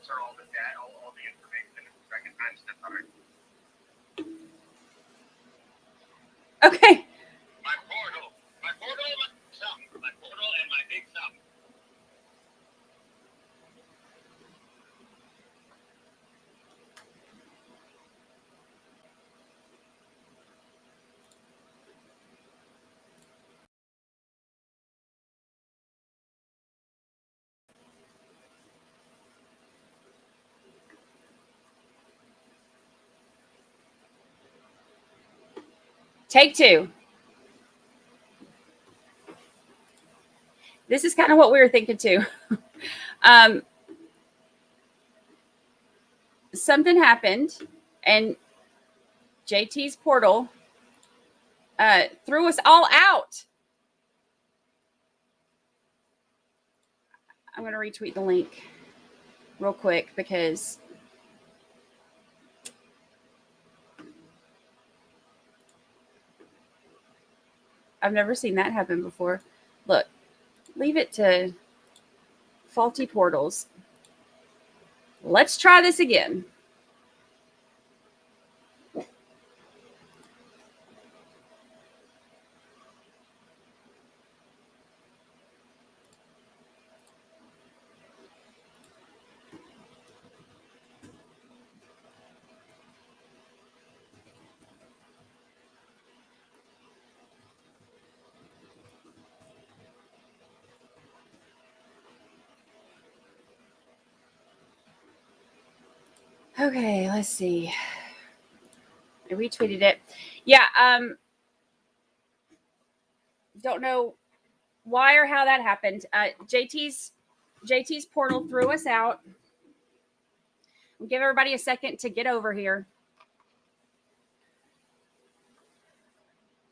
enter all the data, all the information, and recognize that's all right. Okay. My portal, my portal and my big thumb. Take two. This is kind of what we were thinking too. Something happened and JT's portal threw us all out. I'm going to retweet the link real quick because I've never seen that happen before. Look, leave it to faulty portals. Let's try this again. Okay, let's see. I retweeted it. Yeah, don't know why or how that happened. JT's portal threw us out. We'll give everybody a second to get over here.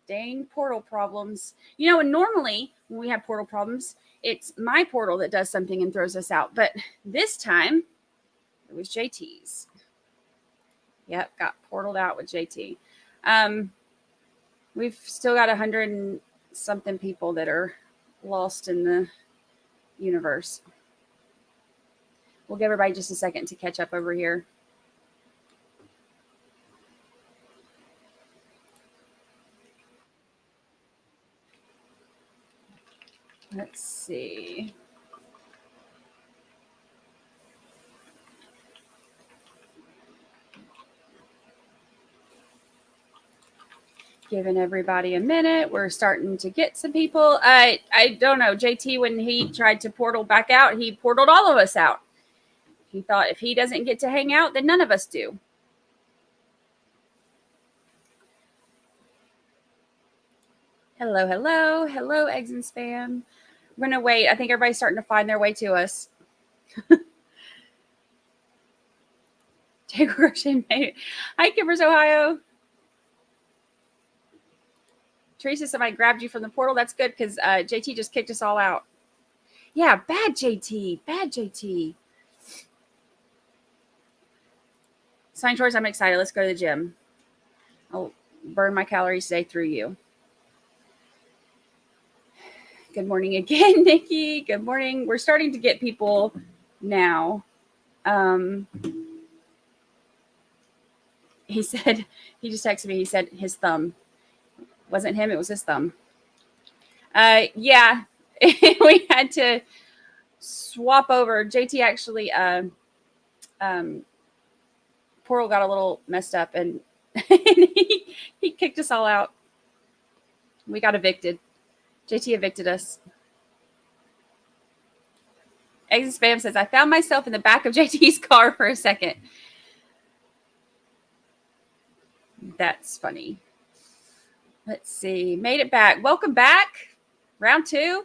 Dang portal problems. You know, and normally when we have portal problems, it's my portal that does something and throws us out. But this time, it was JT's. Yep, got portaled out with JT. We've still got 100 and something people that are lost in the universe. We'll give everybody just a second to catch up over here. Let's see. Giving everybody a minute. We're starting to get some people. I don't know. JT, when he tried to portal back out, he portaled all of us out. He thought if he doesn't get to hang out, then none of us do. Hello, hello. Hello, eggs and spam. We're going to wait. I think everybody's starting to find their way to us. Take crochet mate. Hi, Kippers, Ohio. Teresa, somebody grabbed you from the portal. That's good because JT just kicked us all out. Yeah, bad JT. Bad JT. Sign chores, I'm excited. Let's go to the gym. I'll burn my calories today through you. Good morning again, Nikki. Good morning. We're starting to get people now. He said, he just texted me. He said his thumb. Wasn't him, it was his thumb. Yeah, we had to swap over. JT actually, portal got a little messed up and he kicked us all out. We got evicted. JT evicted us. Eggs and Spam says, I found myself in the back of JT's car for a second. That's funny. Let's see. Made it back. Welcome back. Round 2.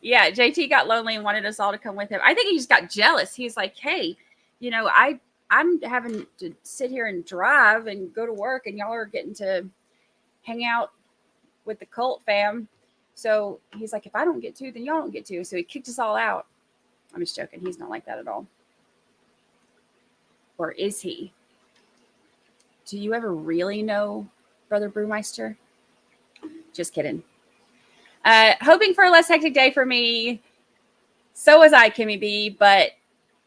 Yeah, JT got lonely and wanted us all to come with him. I think he just got jealous. He's like, hey, you know, I'm having to sit here and drive and go to work, and y'all are getting to hang out with the cult fam. So he's like, if I don't get to, then y'all don't get to. So he kicked us all out. I'm just joking. He's not like that at all. Or is he? Do you ever really know Brother Brewmeister? Just kidding. Hoping for a less hectic day for me. So was I, Kimmy B, but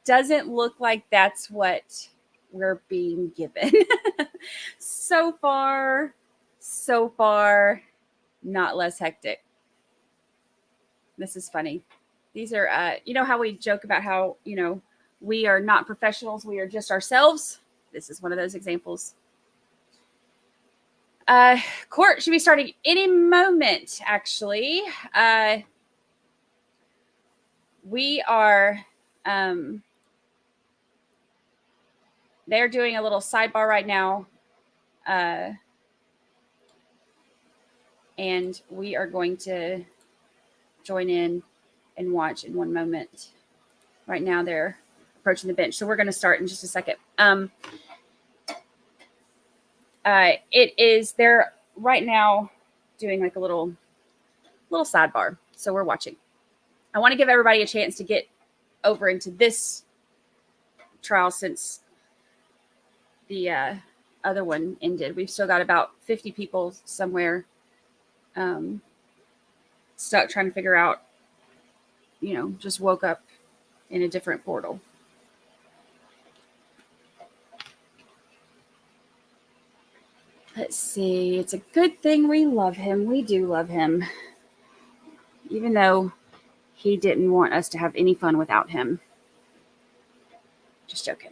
doesn't look like that's what we're being given. So far, not less hectic. This is funny. These are, you know how we joke about how, we are not professionals, we are just ourselves? This is one of those examples. Court should be starting any moment, actually. We are, they're doing a little sidebar right now. And we are going to join in and watch in one moment. Right now they're approaching the bench. So we're going to start in just a second. They're right now doing like a little sidebar. So we're watching. I want to give everybody a chance to get over into this trial since the other one ended. We've still got about 50 people somewhere stuck trying to figure out, just woke up in a different portal. Let's see. It's a good thing we love him. We do love him. Even though he didn't want us to have any fun without him. Just joking.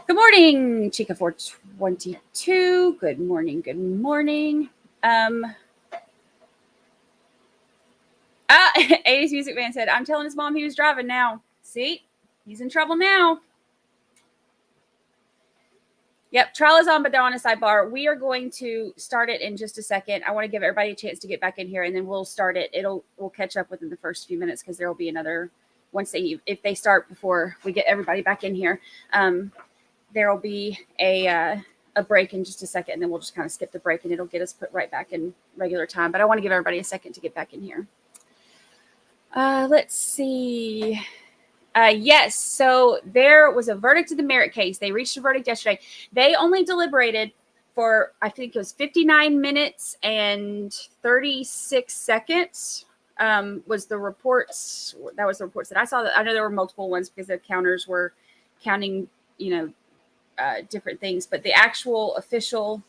Good morning, Chica 422. Good morning. 80s Music Man said, I'm telling his mom he was driving now. See? He's in trouble now. Yep, trial is on, but they're on a sidebar. We are going to start it in just a second. I want to give everybody a chance to get back in here, and then we'll start it. We'll catch up within the first few minutes because there will be another, if they start before we get everybody back in here, there will be a break in just a second, and then we'll just kind of skip the break, and it'll get us put right back in regular time. But I want to give everybody a second to get back in here. Let's see. Yes, so there was a verdict in the Merritt case. They reached a verdict yesterday. They only deliberated for, I think it was 59 minutes and 36 seconds was the reports. That was the reports that I saw. I know there were multiple ones because the counters were counting, different things. But the actual official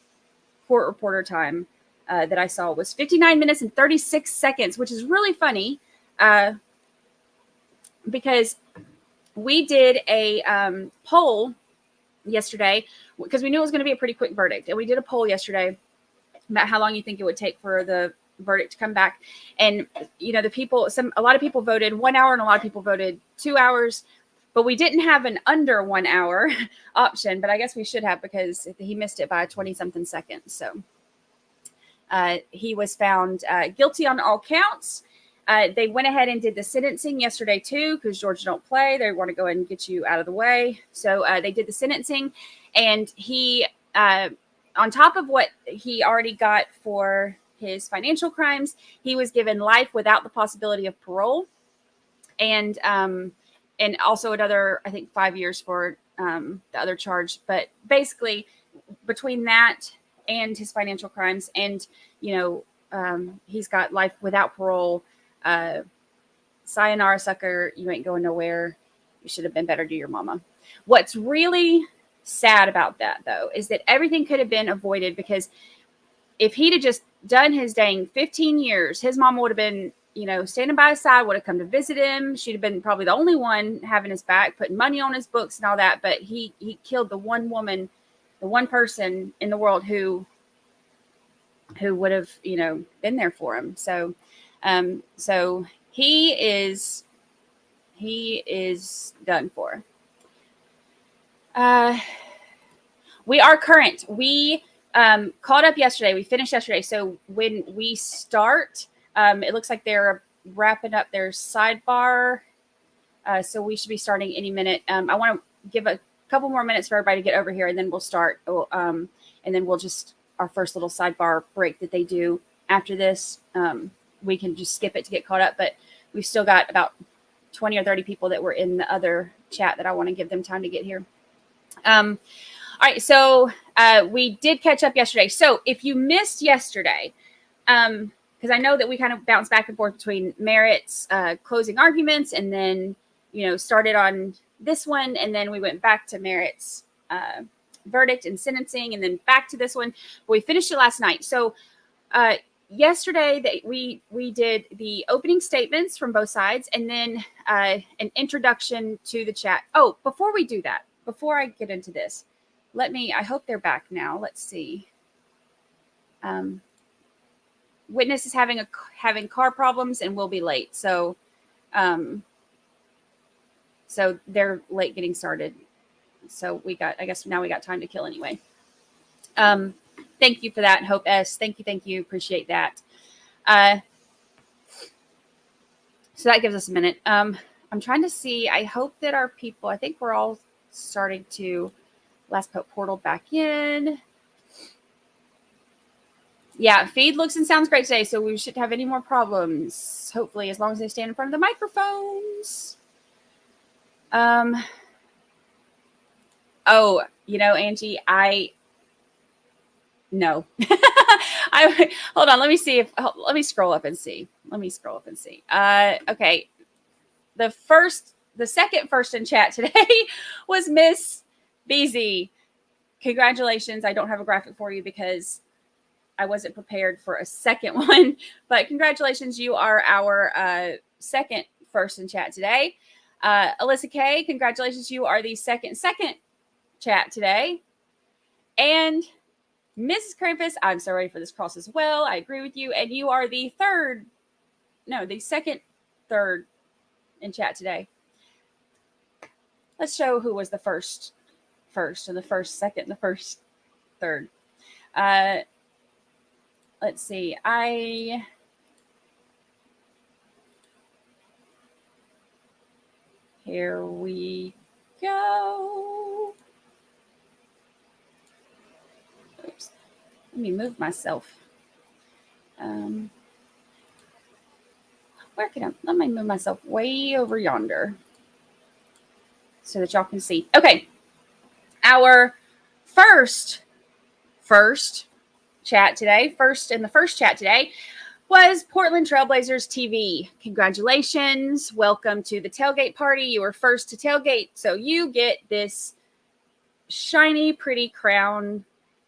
court reporter time that I saw was 59 minutes and 36 seconds, which is really funny because we did a poll yesterday because we knew it was going to be a pretty quick verdict. And we did a poll yesterday about how long you think it would take for the verdict to come back. And, a lot of people voted 1 hour and a lot of people voted 2 hours. But we didn't have an under 1 hour option. But I guess we should have because he missed it by 20-something seconds. So he was found guilty on all counts. They went ahead and did the sentencing yesterday, too, because Georgia don't play. They want to go ahead and get you out of the way. So they did the sentencing. And he, on top of what he already got for his financial crimes, he was given life without the possibility of parole. And also another, I think, 5 years for the other charge. But basically, between that and his financial crimes and, he's got life without parole. Sayonara, sucker, you ain't going nowhere. You should have been better to your mama. What's really sad about that, though, is that everything could have been avoided because if he'd have just done his dang 15 years, his mama would have been, standing by his side, would have come to visit him. She'd have been probably the only one having his back, putting money on his books and all that. But he killed the one woman, the one person in the world who would have, been there for him. So he is done for. We are current. We caught up yesterday. We finished yesterday. So when we start, it looks like they're wrapping up their sidebar. So we should be starting any minute. I want to give a couple more minutes for everybody to get over here, and then we'll start. And then we'll just our first little sidebar break that they do after this. We can just skip it to get caught up, but we've still got about 20 or 30 people that were in the other chat that I want to give them time to get here. All right. So we did catch up yesterday. So if you missed yesterday, because because I know that we kind of bounced back and forth between Merritt's closing arguments, and then, started on this one, and then we went back to Merritt's verdict and sentencing, and then back to this one. But we finished it last night. So yesterday we did the opening statements from both sides, and then an introduction to the chat. Oh, before we do that, before I get into this, I hope they're back now. Let's see. Witness is having car problems and will be late. So they're late getting started. So I guess now we got time to kill anyway. Thank you for that, Hope S. Thank you. Appreciate that. So that gives us a minute. I'm trying to see. I hope that our people, I think we're all starting to last put portal back in. Yeah, feed looks and sounds great today, so we shouldn't have any more problems. Hopefully, as long as they stand in front of the microphones. Oh, Angie, no. Hold on. Let me scroll up and see. Okay. The second first in chat today was Miss Beezy. Congratulations. I don't have a graphic for you because I wasn't prepared for a second one, but congratulations. You are our second first in chat today. Alyssa K, congratulations. You are the second chat today. And Mrs. Krampus, I'm so ready for this cross as well. I agree with you. And you are the second third in chat today. Let's show who was the first, and the first second, and the first third. Let's see. Here we go. Oops. Let me move myself. Let me move myself way over yonder so that y'all can see. Okay. Our first chat today, the first chat today was Portland Trailblazers TV. Congratulations. Welcome to the tailgate party. You were first to tailgate, so you get this shiny, pretty crown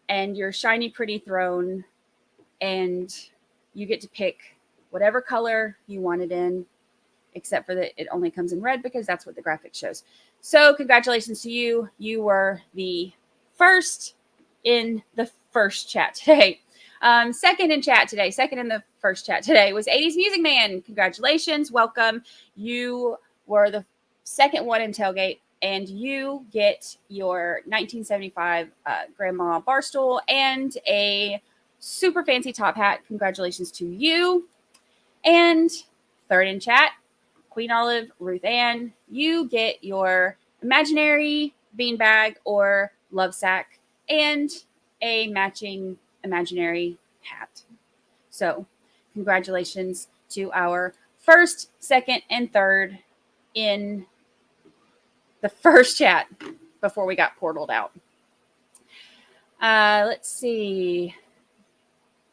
and your shiny, pretty throne, and you get to pick whatever color you want it in, except for that it only comes in red because that's what the graphic shows. So congratulations to you. You were the first in the first chat today. Second in the first chat today was 80s Music Man. Congratulations. Welcome. You were the second one in tailgate, and you get your 1975 grandma barstool and a super fancy top hat. Congratulations to you. And third in chat, Queen Olive, Ruth Ann, you get your imaginary beanbag or love sack and a matching imaginary hat. So congratulations to our first, second, and third in the first chat before we got portaled out. Let's see.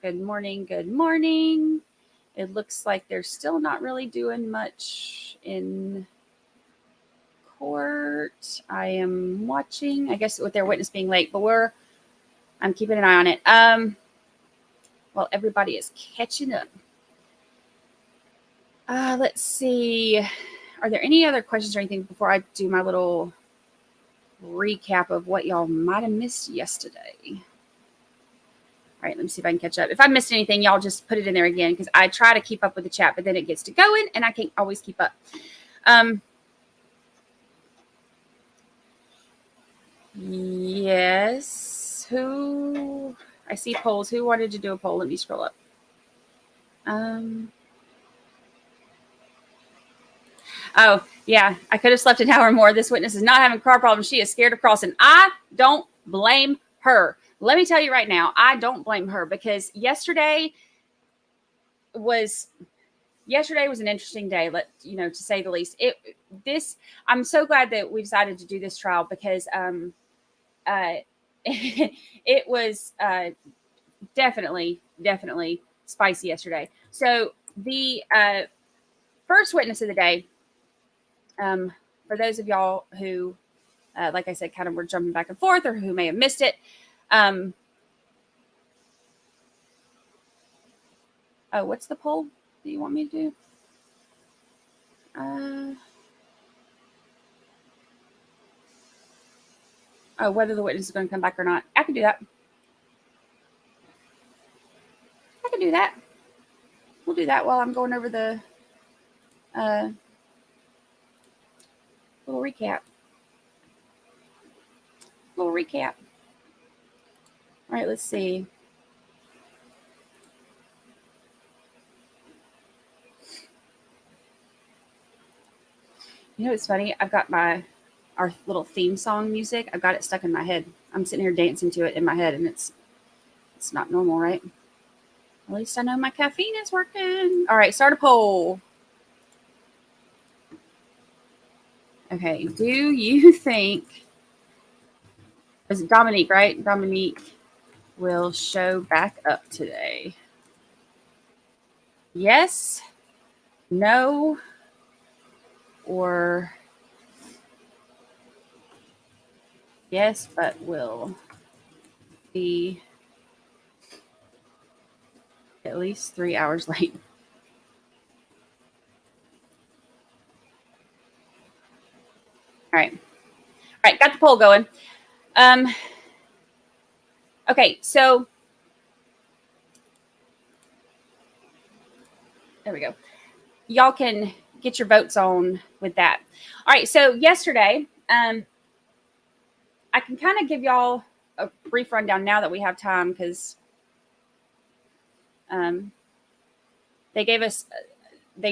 Good morning. It looks like they're still not really doing much in court. I am watching, I guess, with their witness being late, but I'm keeping an eye on it. Well, everybody is catching up. Let's see. Are there any other questions or anything before I do my little recap of what y'all might have missed yesterday? All right, let me see if I can catch up. If I missed anything, y'all just put it in there again, because I try to keep up with the chat, but then it gets to going and I can't always keep up. Yes. I see polls. Who wanted to do a poll? Let me scroll up. Oh, yeah. I could have slept an hour more. This witness is not having car problems. She is scared of crossing. I don't blame her. Let me tell you right now, I don't blame her, because yesterday was an interesting day, to say the least. I'm so glad that we decided to do this trial, because it was definitely spicy yesterday. So the first witness of the day, for those of y'all who, like I said, kind of were jumping back and forth or who may have missed it. Oh, what's the poll that you want me to do? Oh, whether the witness is going to come back or not. I can do that. I can do that. We'll do that while I'm going over the little recap. All right, let's see. You know what's funny? I've got our little theme song music. I've got it stuck in my head. I'm sitting here dancing to it in my head, and it's not normal, right? At least I know my caffeine is working. All right, start a poll. Okay, do you think, is it Dominique, right? Dominique will show back up today. Yes, no, or yes, but will be at least 3 hours late. All right, got the poll going. Okay, so there we go. Y'all can get your votes on with that. All right, so yesterday, I can kind of give y'all a brief rundown now that we have time, because they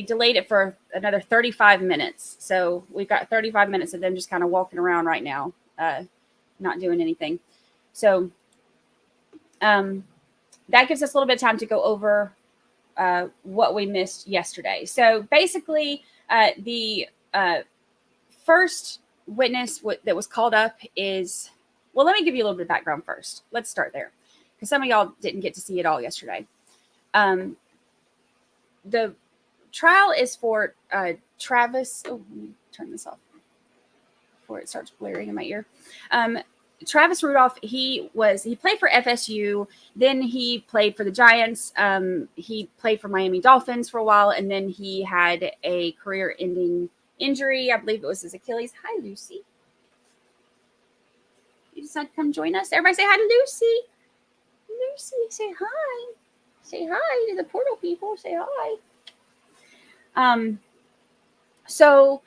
delayed it for another 35 minutes. So we've got 35 minutes of them just kind of walking around right now, not doing anything. So that gives us a little bit of time to go over what we missed yesterday. So basically, the first witness that was called up is, well, let me give you a little bit of background first. Let's start there, because some of y'all didn't get to see it all yesterday. The trial is for Travis. Oh, let me turn this off before it starts blaring in my ear. Travis Rudolph, he played for FSU, then he played for the Giants. He played for Miami Dolphins for a while, and then he had a career-ending injury. I believe it was his Achilles. Hi, Lucy. You decided to come join us? Everybody say hi to Lucy. Lucy, say hi. Say hi to the portal people. Say hi. So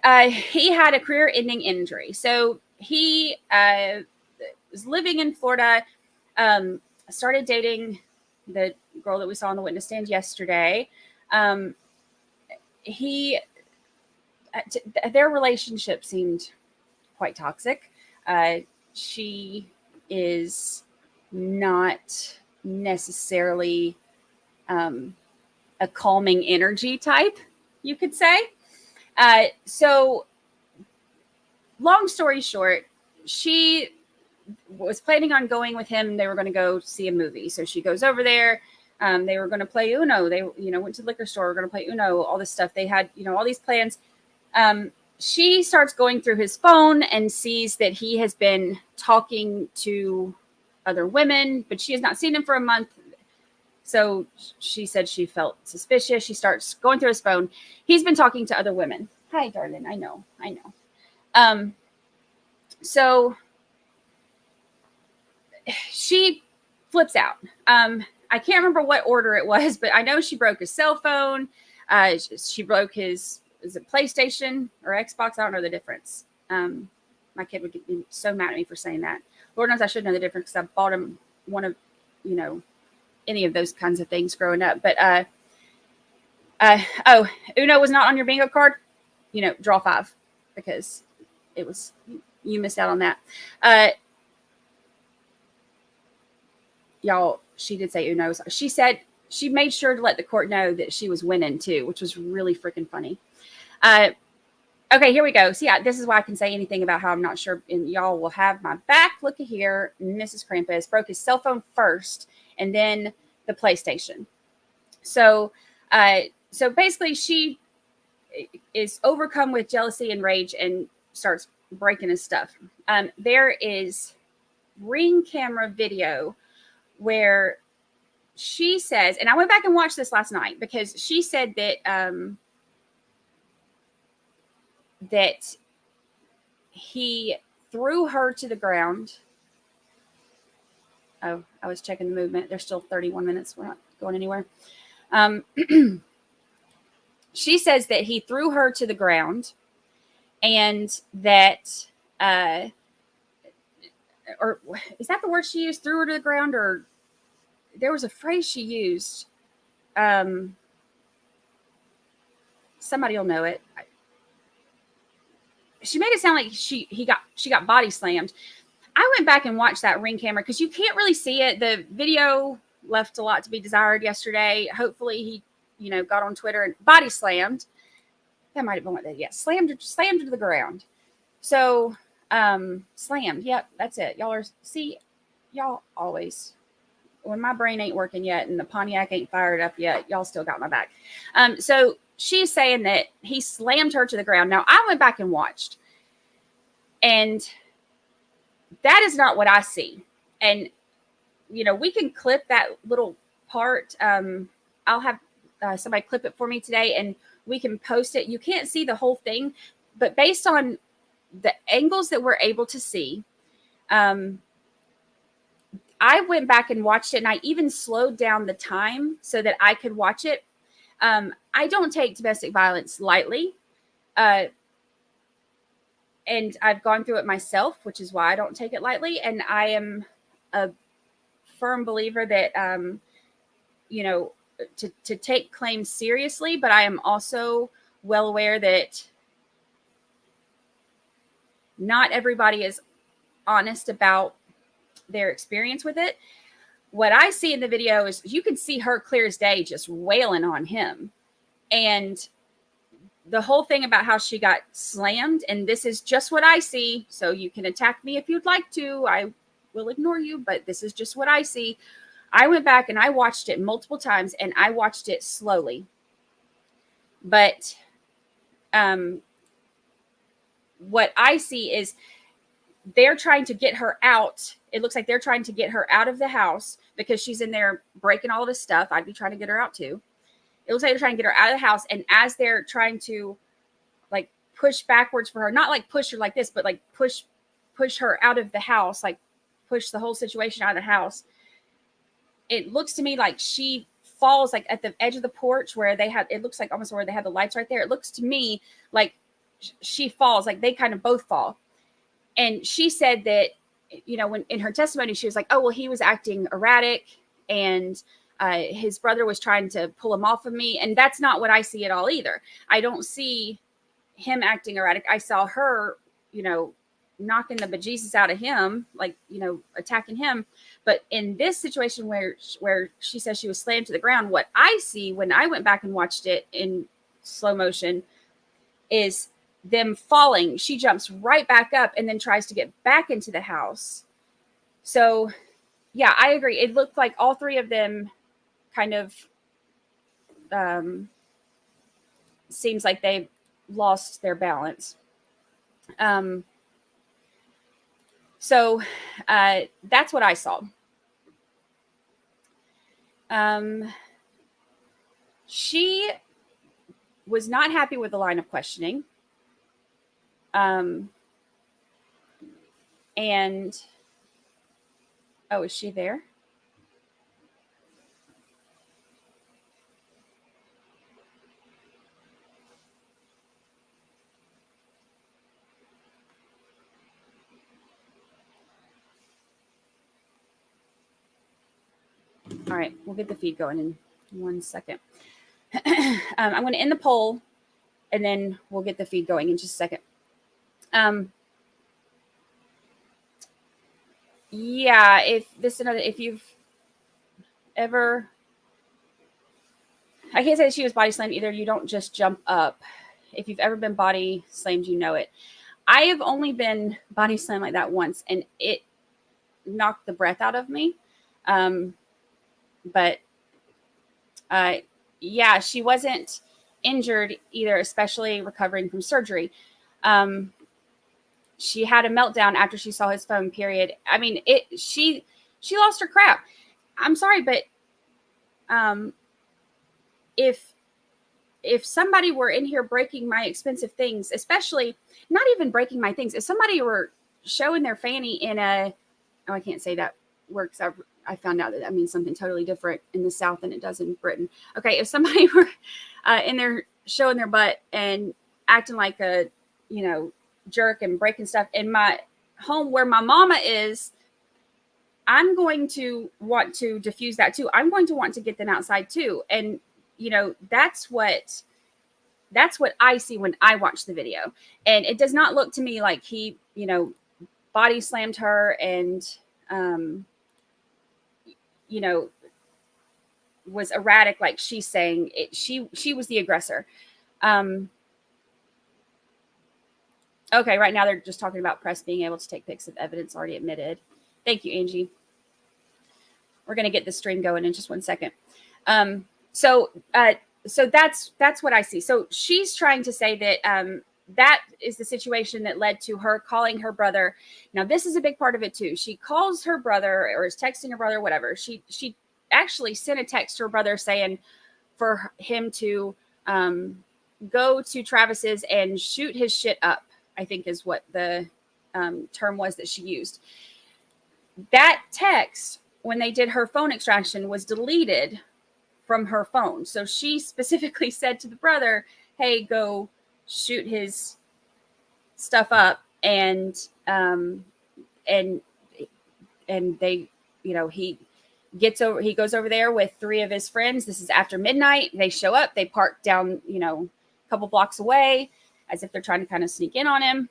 he had a career-ending injury. So he was living in Florida, started dating the girl that we saw on the witness stand yesterday. Their relationship seemed quite toxic. She is not necessarily a calming energy type, you could say. So long story short, she was planning on going with him. They were going to go see a movie. So she goes over there. They were going to play Uno. They, went to the liquor store. We're going to play Uno, all this stuff. They had, all these plans. She starts going through his phone and sees that he has been talking to other women, but she has not seen him for a month. So she said she felt suspicious. She starts going through his phone. He's been talking to other women. Hi, darling. I know. So she flips out. I can't remember what order it was, but I know she broke his cell phone. She broke his, is it PlayStation or Xbox? I don't know the difference. My kid would be so mad at me for saying that. Lord knows I should know the difference, because I bought him one of, any of those kinds of things growing up. But Uno was not on your bingo card. Draw 5, because it was, you missed out on that. Y'all, she did say Uno. She said she made sure to let the court know that she was winning too, which was really freaking funny. Okay, here we go. So yeah, this is why I can say anything about how I'm not sure, and y'all will have my back. Look at here. Mrs. Krampus broke his cell phone first, and then the PlayStation. So, so basically, she is overcome with jealousy and rage and starts breaking his stuff. There is Ring camera video where she says, and I went back and watched this last night because she said that that he threw her to the ground. Oh, I was checking the movement. There's still 31 minutes. We're not going anywhere. She says that he threw her to the ground and that, or is that the word she used? Threw her to the ground, or there was a phrase she used. Somebody will know it. She made it sound like she got body slammed. I went back and watched that Ring camera because you can't really see it. The video left a lot to be desired yesterday. Hopefully he, got on Twitter and body slammed. That might have been what they, yeah, slammed her to the ground. So, slammed. Yep, that's it. Y'all always, when my brain ain't working yet and the Pontiac ain't fired up yet, y'all still got my back. So she's saying that he slammed her to the ground. Now, I went back and watched, and that is not what I see. And, we can clip that little part. I'll have somebody clip it for me today, and we can post it. You can't see the whole thing, but based on the angles that we're able to see, I went back and watched it, and I even slowed down the time so that I could watch it. I don't take domestic violence lightly. And I've gone through it myself, which is why I don't take it lightly. And I am a firm believer that, to take claims seriously, but I am also well aware that not everybody is honest about their experience with it. What I see in the video is you can see her clear as day just wailing on him. And the whole thing about how she got slammed, and this is just what I see, so you can attack me if you'd like to. I will ignore you, but this is just what I see. I went back and I watched it multiple times, and I watched it slowly. But what I see is they're trying to get her out. It looks like they're trying to get her out of the house because she's in there breaking all this stuff. I'd be trying to get her out too. It looks like they're trying to get her out of the house. And as they're trying to like push backwards for her, not like push her like this, but like push her out of the house, like push the whole situation out of the house. It looks to me like she falls like at the edge of the porch where it looks like almost where they have the lights right there. It looks to me like she falls, like they kind of both fall. And she said that, when in her testimony, she was like, oh, well, he was acting erratic and his brother was trying to pull him off of me. And that's not what I see at all either. I don't see him acting erratic. I saw her, knocking the bejesus out of him, like, attacking him. But in this situation where she says she was slammed to the ground, what I see when I went back and watched it in slow motion is them falling. She jumps right back up and then tries to get back into the house. So, yeah, I agree. It looked like all three of them kind of seems like they lost their balance. So that's what I saw. She was not happy with the line of questioning. And, oh, is she there? All right, we'll get the feed going in 1 second. I'm going to end the poll, and then we'll get the feed going in just a second. Yeah, if you've ever, I can't say that she was body slammed either. You don't just jump up. If you've ever been body slammed, you know it. I have only been body slammed like that once, and it knocked the breath out of me. But yeah, she wasn't injured either, especially recovering from surgery. She had a meltdown after she saw his phone, period. I mean, she lost her crap. I'm sorry, but um, if somebody were in here breaking my expensive things, especially not even breaking my things, if somebody were showing their fanny in a, oh, I can't say that word because I found out that means something totally different in the South than it does in Britain. Okay, if somebody were in there showing their butt and acting like a, jerk and breaking stuff in my home where my mama is, I'm going to want to diffuse that too. I'm going to want to get them outside too. And, that's what I see when I watch the video. And it does not look to me like he, body slammed her and, was erratic like she's saying. She was the aggressor. Okay, right now they're just talking about press being able to take pics of evidence already admitted. Thank you, Angie. We're going to get the stream going in just 1 second. So that's what I see. So she's trying to say that that is the situation that led to her calling her brother. Now, this is a big part of it too. She calls her brother or is texting her brother, whatever. She actually sent a text to her brother saying for him to go to Travis's and shoot his shit up, I think is what the term was that she used. That text, when they did her phone extraction, was deleted from her phone. So she specifically said to the brother, hey, go shoot his stuff up. And they, he goes over there with 3 of his friends. This is after midnight. They show up, they park down, a couple blocks away as if they're trying to kind of sneak in on him.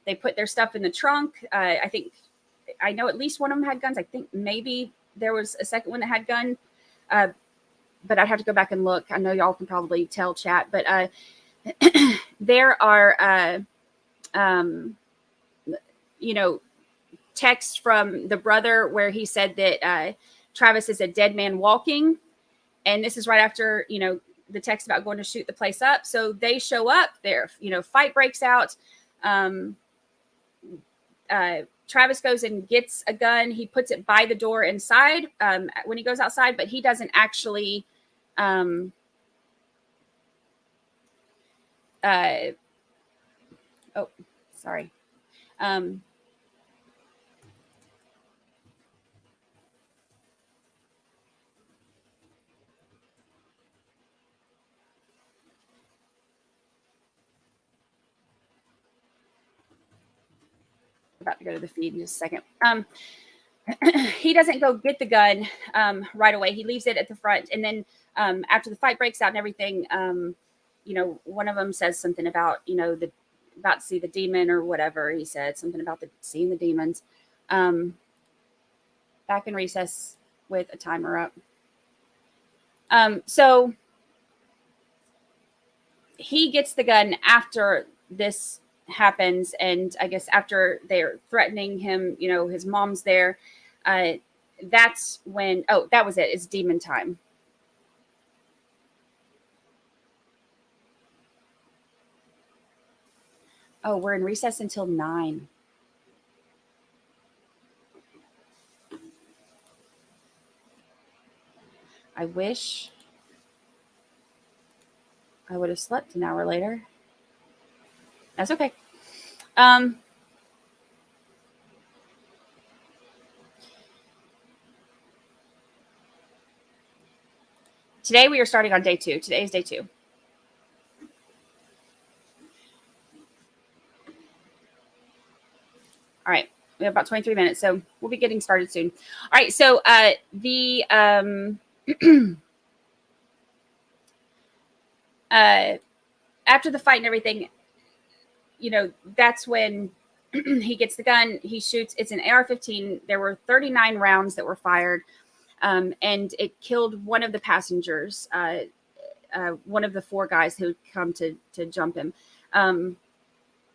They put their stuff in the trunk. I know at least one of them had guns. I think maybe there was a second one that had gun. But I'd have to go back and look. I know y'all can probably tell, chat, but there are, texts from the brother where he said that Travis is a dead man walking. And this is right after, the text about going to shoot the place up. So they show up there, fight breaks out. Travis goes and gets a gun. He puts it by the door inside when he goes outside, but he doesn't actually sorry. About to go to the feed in just a second. He doesn't go get the gun right away. He leaves it at the front. And then after the fight breaks out and everything, one of them says something about, about to see the demon or whatever. He said something about seeing the demons. Back in recess with a timer up. So he gets the gun after this happens, and I guess after they're threatening him, his mom's there. That's when, that was it. It's demon time. Oh, we're in recess until 9. I wish I would have slept an hour later. That's okay. Today we are starting on day 2. Today is day 2. All right. We have about 23 minutes, so we'll be getting started soon. All right. So the after the fight and everything, that's when he gets the gun. He shoots. It's an AR-15. There were 39 rounds that were fired, and it killed one of the passengers, one of the 4 guys who come to jump him.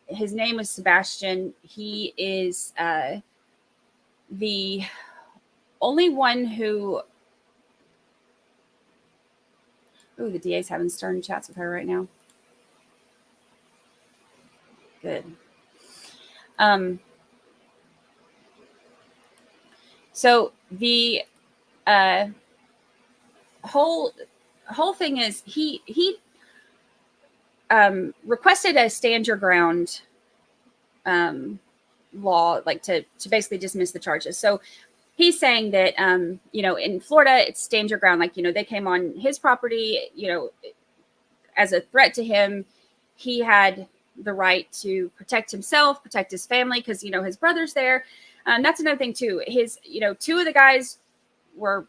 His name is Sebastien. He is the only one who Ooh, the DA's having stern chats with her right now. Good. So the whole thing is he requested a stand your ground law, like to basically dismiss the charges. So he's saying that in Florida it's stand your ground, like they came on his property, as a threat to him. He had the right to protect himself, protect his family, because his brother's there. That's another thing too. His two of the guys were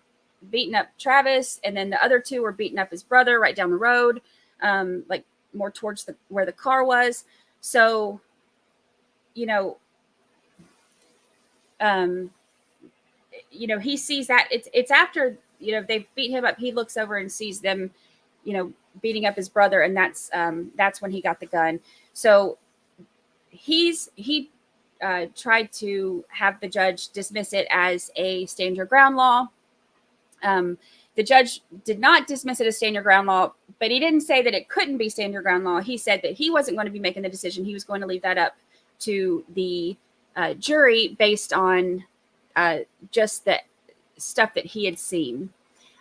beating up Travis, and then the other two were beating up his brother right down the road, like more towards where the car was. So he sees that it's after they've beat him up. He looks over and sees them beating up his brother, and that's when he got the gun. So he tried to have the judge dismiss it as a stand your ground law. The judge did not dismiss it as stand your ground law, but he didn't say that it couldn't be stand your ground law. He said that he wasn't going to be making the decision. He was going to leave that up to the jury based on just the stuff that he had seen,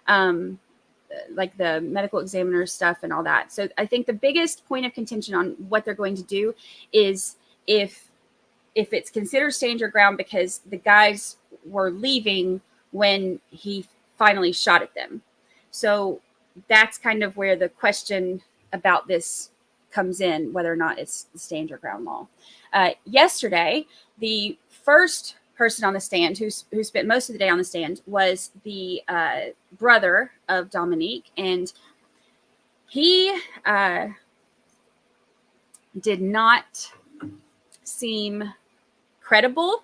like the medical examiner stuff and all that. So I think the biggest point of contention on what they're going to do is if it's considered stand your ground because the guys were leaving when he finally shot at them. So that's kind of where the question about this comes in, whether or not it's stand your ground law. Yesterday, the first person on the stand who spent most of the day on the stand was the brother of Dominique, and he did not seem credible.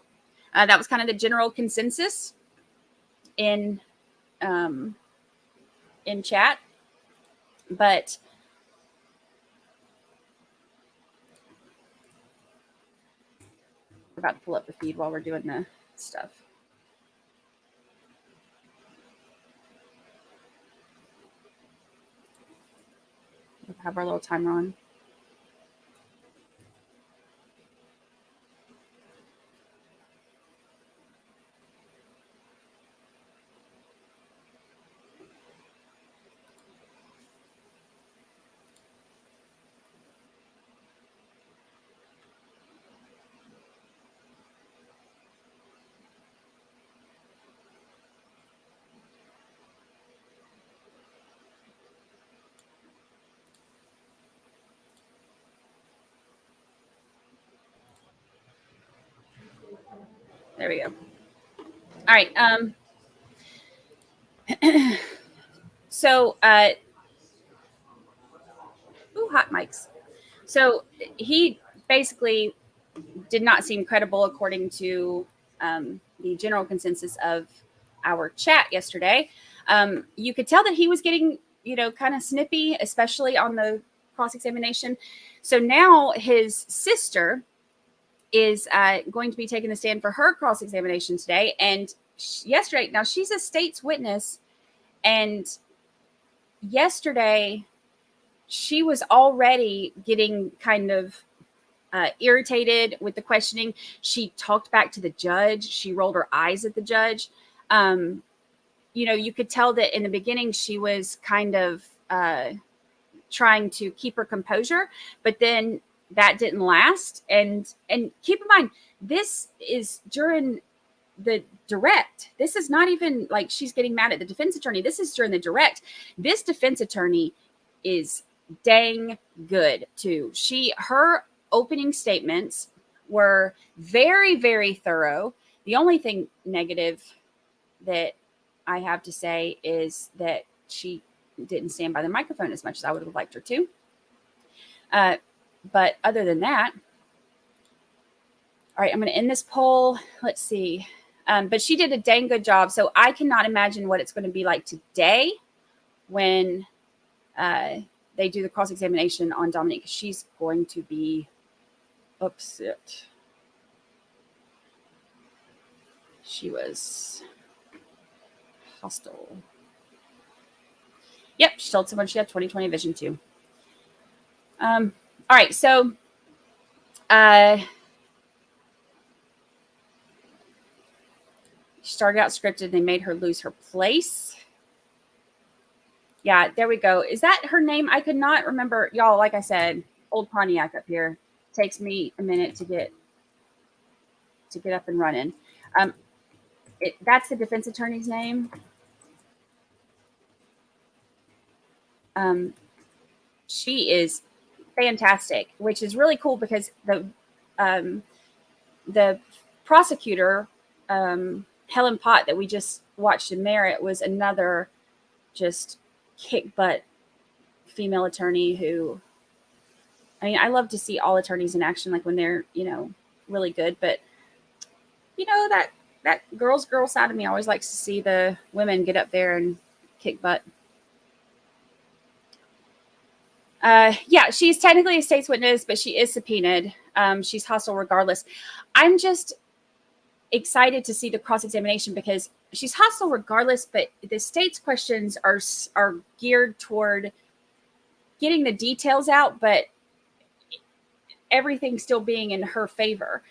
That was kind of the general consensus in chat, but we're about to pull up the feed while we're doing the stuff. We'll have our little timer on. There we go. All right. So, hot mics. So he basically did not seem credible according to the general consensus of our chat yesterday. You could tell that he was getting, kind of snippy, especially on the cross-examination. So now his sister is going to be taking the stand for her cross-examination today. And yesterday, now she's a state's witness, and yesterday she was already getting kind of irritated with the questioning. She talked back to the judge. She rolled her eyes at the judge. You could tell that in the beginning she was kind of trying to keep her composure, but then that didn't last. And keep in mind, this is during the direct. This is not even like she's getting mad at the defense attorney. This is during the direct. This defense attorney is dang good too. Her opening statements were very, very thorough. The only thing negative that I have to say is that she didn't stand by the microphone as much as I would have liked her to. But other than that, all right, I'm going to end this poll. Let's see. But she did a dang good job. So I cannot imagine what it's going to be like today when they do the cross-examination on Dominique. She's going to be upset. She was hostile. Yep, she told someone she had 20/20 vision too. All right, so she started out scripted. They made her lose her place. Yeah, there we go. Is that her name? I could not remember. Y'all, like I said, old Pontiac up here. Takes me a minute to get up and running. That's the defense attorney's name. She is fantastic, which is really cool because the prosecutor, Helen Pott, that we just watched in Merritt, was another just kick butt female attorney who, I mean, I love to see all attorneys in action, like when they're, really good. But, that girl side of me always likes to see the women get up there and kick butt. Yeah, she's technically a state's witness, but she is subpoenaed. She's hostile regardless. I'm just excited to see the cross-examination because she's hostile regardless, but the state's questions are geared toward getting the details out, but everything still being in her favor.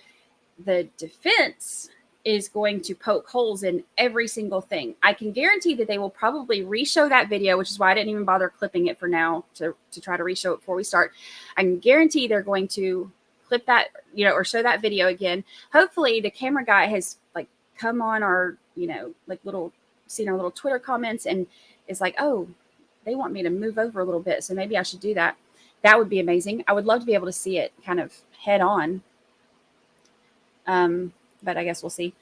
The defense is going to poke holes in every single thing. I can guarantee that they will probably re-show that video, which is why I didn't even bother clipping it for now to try to re-show it before we start. I can guarantee they're going to clip that, or show that video again. Hopefully the camera guy has come on our, seen our little Twitter comments and is like, oh, they want me to move over a little bit, so maybe I should do that. That would be amazing. I would love to be able to see it kind of head on. But I guess we'll see.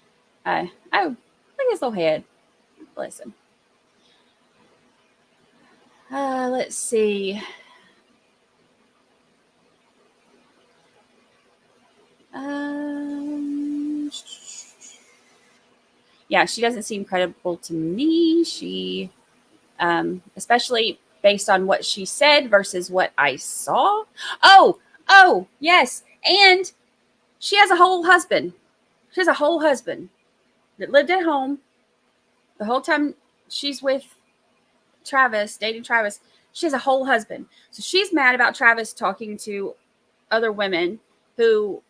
Oh, look at his little head. Bless him. Let's see. Yeah, she doesn't seem credible to me. She, especially based on what she said versus what I saw. Oh, yes. And she has a whole husband. She has a whole husband that lived at home the whole time she's with Travis, dating Travis. She has a whole husband. So she's mad about Travis talking to other women who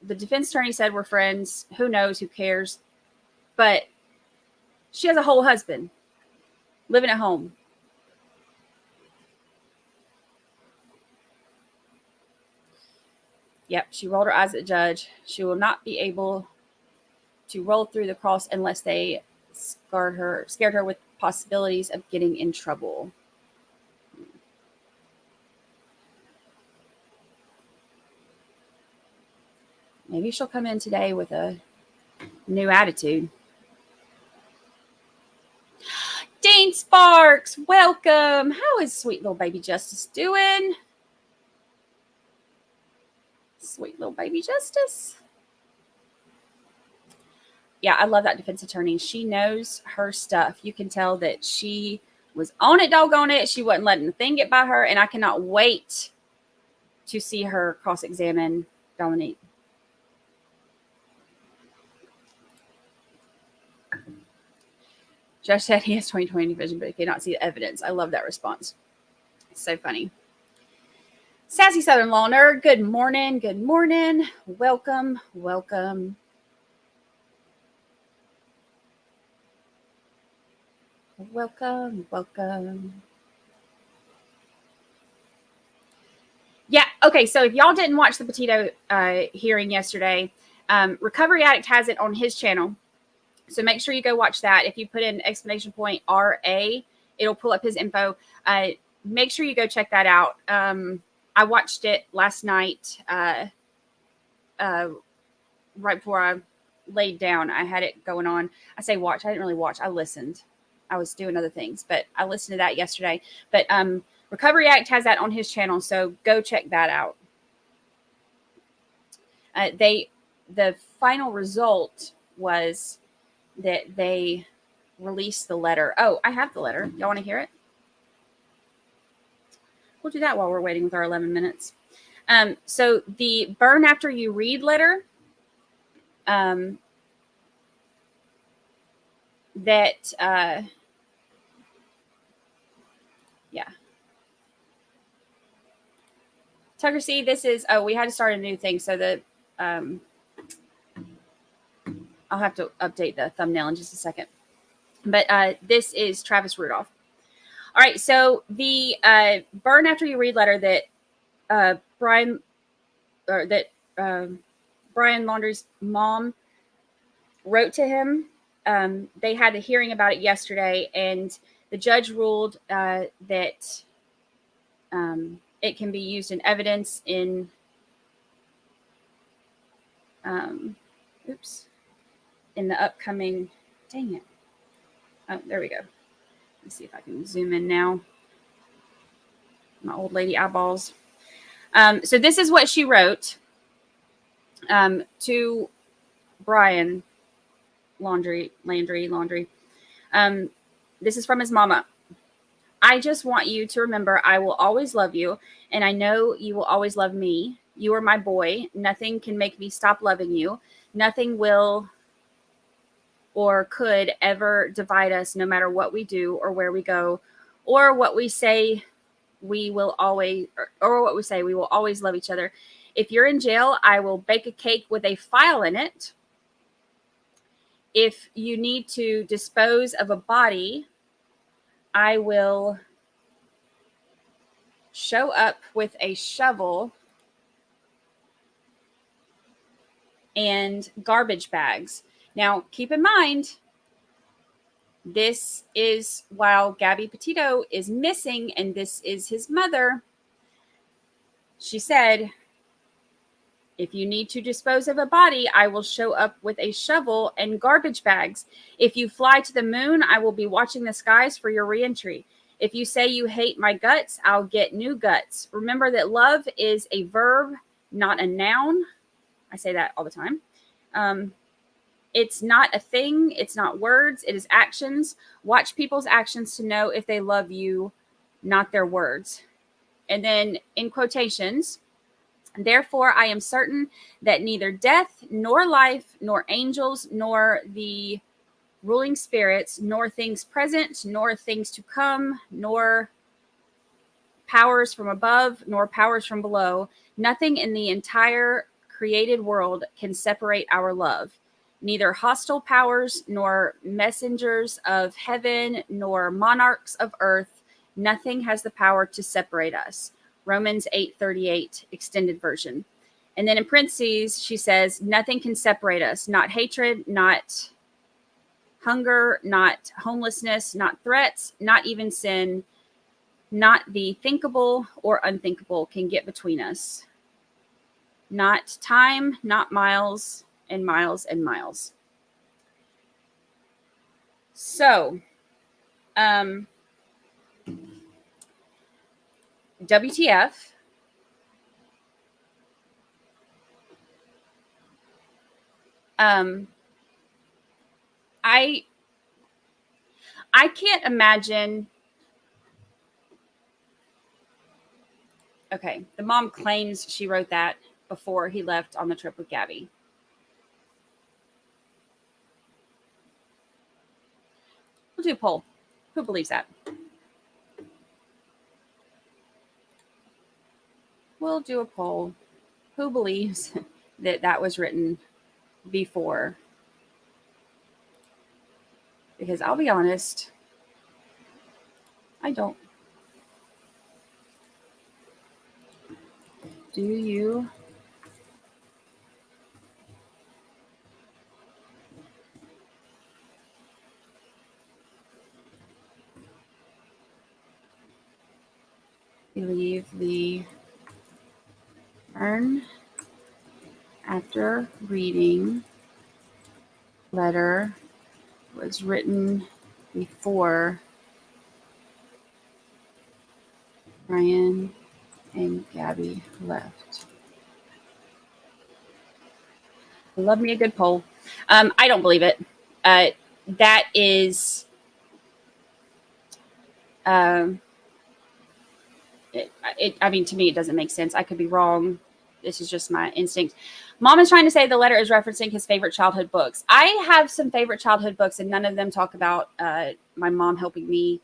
the defense attorney said were friends. Who knows? Who cares? But she has a whole husband living at home. Yep, she rolled her eyes at the judge. She will not be able to roll through the cross unless they scared her with possibilities of getting in trouble. Maybe she'll come in today with a new attitude. Dean Sparks, welcome. How is sweet little baby Justice doing? Sweet little baby Justice. Yeah, I love that defense attorney. She knows her stuff. You can tell that she was on it, doggone it. She wasn't letting the thing get by her. And I cannot wait to see her cross-examine Dominique. Josh said he has 20/20 vision, but he cannot see the evidence. I love that response. It's so funny. Sassy Southern Law Nerd, good morning. Good morning. Welcome. Welcome. Welcome. Welcome. Yeah. Okay. So if y'all didn't watch the Petito hearing yesterday, Recovery Addict has it on his channel. So make sure you go watch that. If you put in !RA, it'll pull up his info. Make sure you go check that out. I watched it last night, right before I laid down. I had it going on. I say watch. I didn't really watch. I listened. I was doing other things, but I listened to that yesterday. But Recovery Act has that on his channel, so go check that out. The final result was that they released the letter. Oh, I have the letter. Y'all want to hear it? We'll do that while we're waiting with our 11 minutes. So the burn after you read letter that Tucker C, this is, we had to start a new thing. So I'll have to update the thumbnail in just a second. But this is Travis Rudolph. All right. So the burn after you read letter that Brian Laundrie's mom wrote to him. They had a hearing about it yesterday, and the judge ruled that it can be used in evidence in in the upcoming, dang it. Oh, there we go. Let's see if I can zoom in now. My old lady eyeballs. So this is what she wrote to Brian Landry. This is from his mama. I just want you to remember I will always love you, and I know you will always love me. You are my boy. Nothing can make me stop loving you. Nothing will or could ever divide us, no matter what we do or where we go or what we say. We will always, or what we say, we will always love each other. If you're in jail, I will bake a cake with a file in it. If you need to dispose of a body, I will show up with a shovel and garbage bags. Now, keep in mind, this is while Gabby Petito is missing, and this is his mother. She said, if you need to dispose of a body, I will show up with a shovel and garbage bags. If you fly to the moon, I will be watching the skies for your reentry. If you say you hate my guts, I'll get new guts. Remember that love is a verb, not a noun. I say that all the time. It's not a thing. It's not words. It is actions. Watch people's actions to know if they love you, not their words. And then in quotations, therefore, I am certain that neither death, nor life, nor angels, nor the ruling spirits, nor things present, nor things to come, nor powers from above, nor powers from below, nothing in the entire created world can separate our love. Neither hostile powers, nor messengers of heaven, nor monarchs of earth, nothing has the power to separate us. Romans 8:38, extended version. And then in parentheses, she says, nothing can separate us. Not hatred, not hunger, not homelessness, not threats, not even sin, not the thinkable or unthinkable can get between us. Not time, not miles and miles and miles. So, WTF. I can't imagine. Okay, the mom claims she wrote that before he left on the trip with Gabby. We'll do a poll. Who believes that? We'll do a poll. Who believes that that was written before? Because I'll be honest, I don't. Do you? Believe the burn after reading letter was written before Brian and Gabby left? Love me a good poll. I don't believe it. That is I mean, to me, it doesn't make sense. I could be wrong. This is just my instinct. Mom is trying to say the letter is referencing his favorite childhood books. I have some favorite childhood books, and none of them talk about my mom helping me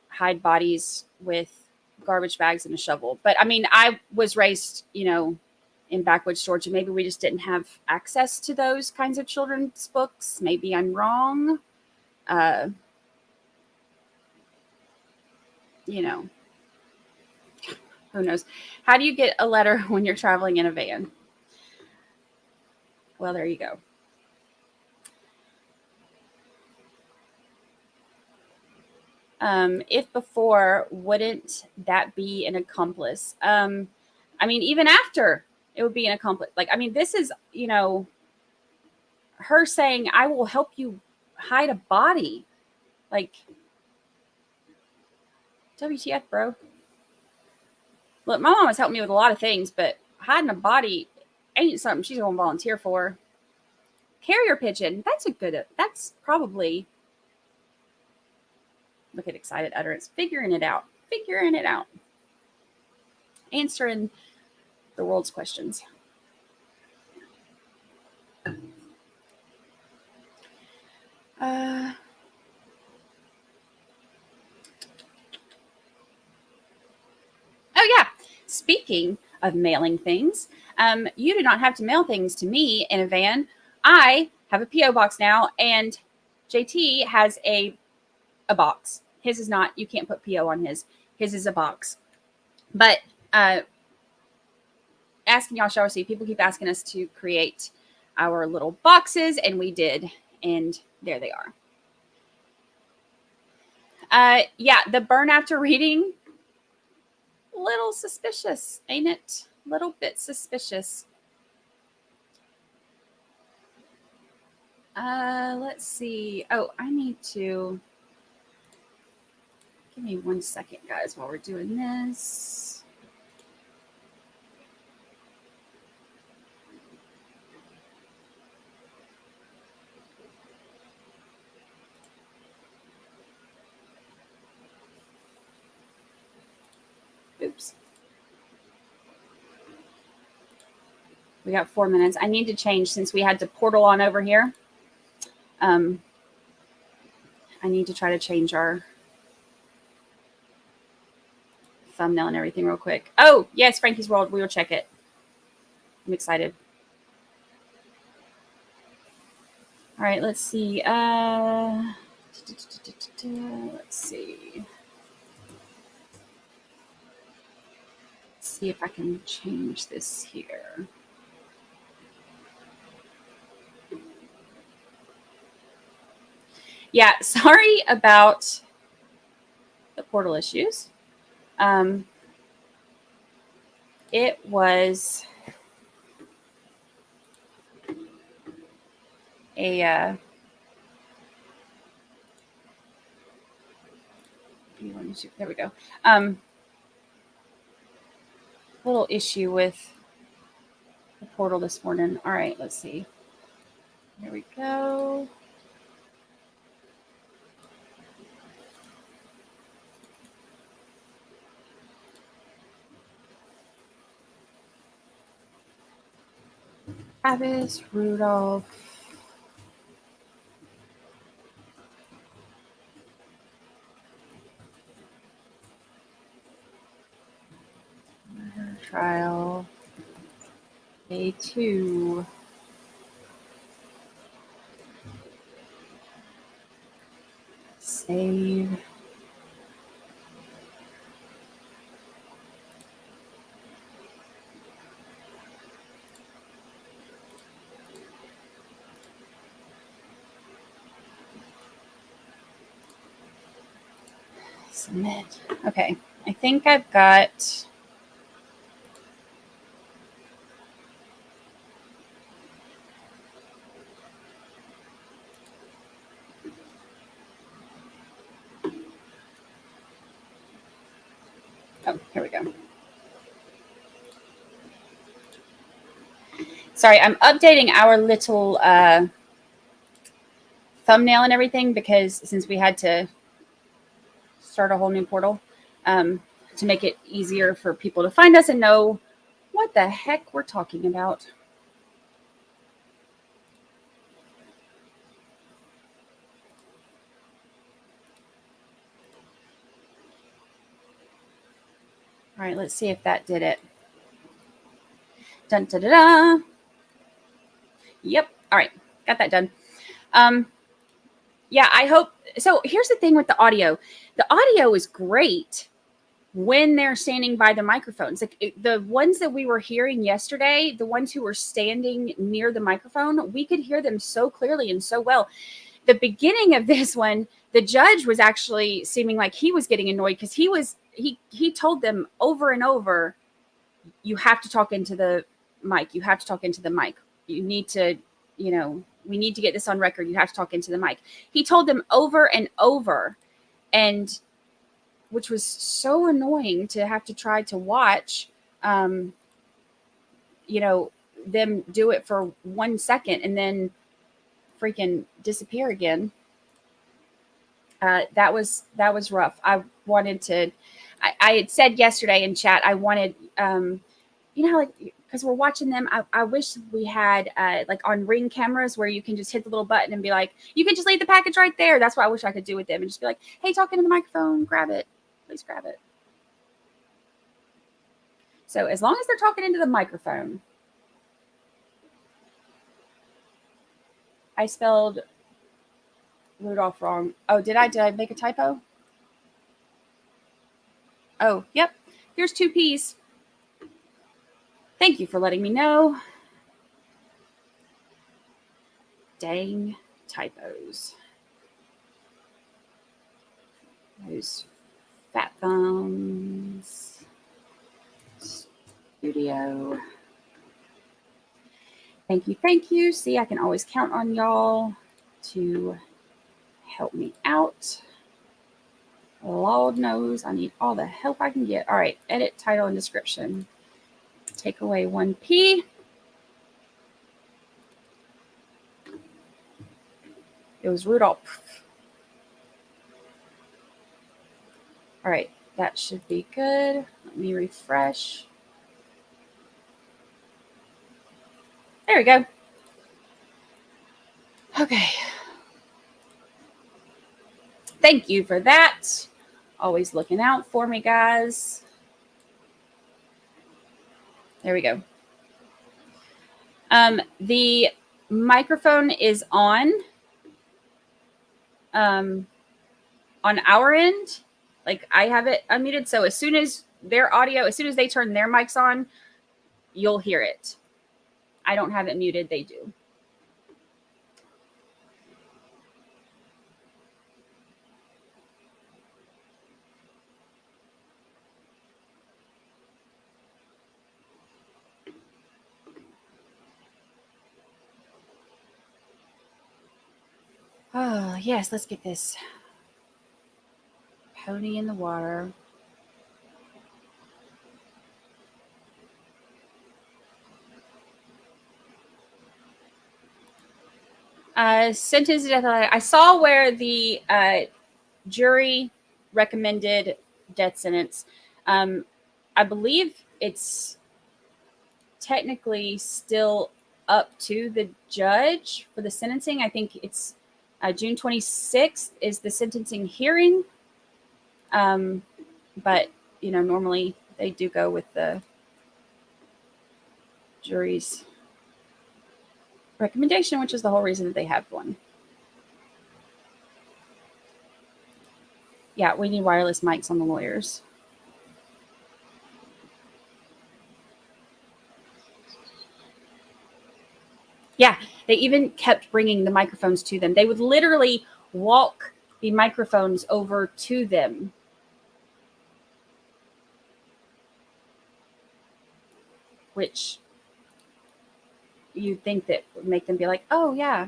hide bodies with garbage bags and a shovel. But I mean, I was raised, in backwoods Georgia. Maybe we just didn't have access to those kinds of children's books. Maybe I'm wrong. Uh, who knows? How do you get a letter when you're traveling in a van? Well, there you go. If before, wouldn't that be an accomplice? I mean, even after, it would be an accomplice. Like, I mean, this is, her saying, I will help you hide a body. Like, WTF, bro? Look, my mom has helped me with a lot of things, but hiding a body ain't something she's going to volunteer for. Carrier pigeon. That's probably, look at excited utterance. Figuring it out. Answering the world's questions. Oh yeah. Speaking of mailing things, you do not have to mail things to me in a van. I have a P.O. box now, and JT has a box. His is not. You can't put P.O. on his. His is a box. But asking y'all shall receive. People keep asking us to create our little boxes, and we did. And there they are. Yeah, the burn after reading, little suspicious, ain't it? Little bit suspicious. Let's see. Oh, I need to, give me 1 second, guys, while we're doing this. Oops. We got 4 minutes. I need to change since we had to portal on over here. I need to try to change our thumbnail and everything real quick. Oh, yes, Frankie's World. We will check it. I'm excited. All right, let's see. Let's see. Let's see if I can change this here. Yeah, sorry about the portal issues. It was a there we go. Little issue with the portal this morning. All right, let's see. There we go. Travis, Rudolph. Murder trial. Day 2. Save. Submit. Okay, I think I've got. Oh, here we go. Sorry, I'm updating our little thumbnail and everything because since we had to start a whole new portal to make it easier for people to find us and know what the heck we're talking about. right, let's see if that did it. Dun, da, da, da. Yep. All right, got that done. Yeah, I hope. So here's the thing with the audio. The audio is great when they're standing by the microphones. Like the ones that we were hearing yesterday, the ones who were standing near the microphone, we could hear them so clearly and so well. The beginning of this one, the judge was actually seeming like he was getting annoyed because he told them over and over, you have to talk into the mic. You have to talk into the mic. You need to, we need to get this on record. You have to talk into the mic. He told them over and over, and which was so annoying to have to try to watch, them do it for 1 second and then freaking disappear again. That was rough. I had said yesterday in chat, I wanted, because we're watching them, I wish we had like on Ring cameras where you can just hit the little button and be like, you can just leave the package right there. That's what I wish I could do with them, and just be like, hey, talk into the microphone, grab it. Please grab it. So as long as they're talking into the microphone. I spelled Rudolph wrong. Oh, did I make a typo? Oh, yep. Here's 2 P's. Thank you for letting me know. Dang typos. Those fat thumbs. Studio. Thank you, thank you. See, I can always count on y'all to help me out. Lord knows I need all the help I can get. All right, edit title and description. Take away 1 P. It was Rudolph. All right, that should be good. Let me refresh. There we go. Okay. Thank you for that. Always looking out for me, guys. There we go. The microphone is on our end. Like I have it unmuted. So as soon as their audio, as soon as they turn their mics on, you'll hear it. I don't have it muted. They do. Oh, yes. Let's get this pony in the water. Sentence to death. I saw where the jury recommended death sentence. I believe it's technically still up to the judge for the sentencing. I think it's June 26th is the sentencing hearing. But, normally they do go with the jury's recommendation, which is the whole reason that they have one. Yeah, we need wireless mics on the lawyers. Yeah, they even kept bringing the microphones to them. They would literally walk the microphones over to them. Which you'd think that would make them be like, oh, yeah,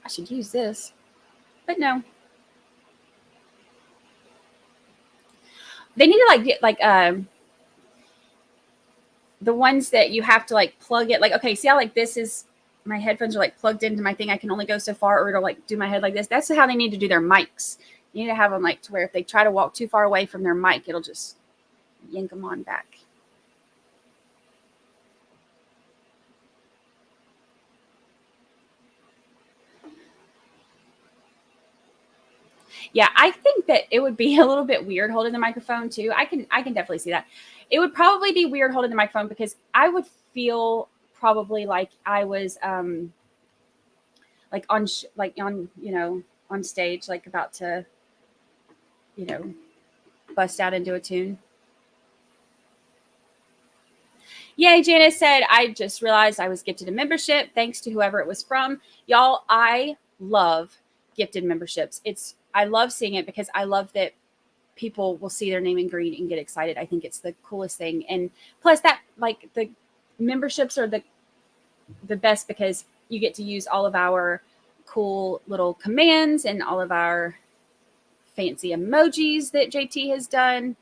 I should use this. But no. They need to get the ones that you have to plug it. Okay, see how this is, my headphones are plugged into my thing. I can only go so far, or it'll do my head like this. That's how they need to do their mics. You need to have them to where if they try to walk too far away from their mic, it'll just yank them on back. Yeah, I think that it would be a little bit weird holding the microphone too. I can definitely see that. It would probably be weird holding the microphone because I would feel probably like I was like on on stage, like about to you know bust out into a tune. Yay, Janice said, I just realized I was gifted a membership. Thanks to whoever it was from. Y'all, I love gifted memberships. I love seeing it because I love that people will see their name in green and get excited. I think it's the coolest thing. And plus that, like, the memberships are the best because you get to use all of our cool little commands and all of our fancy emojis that JT has done.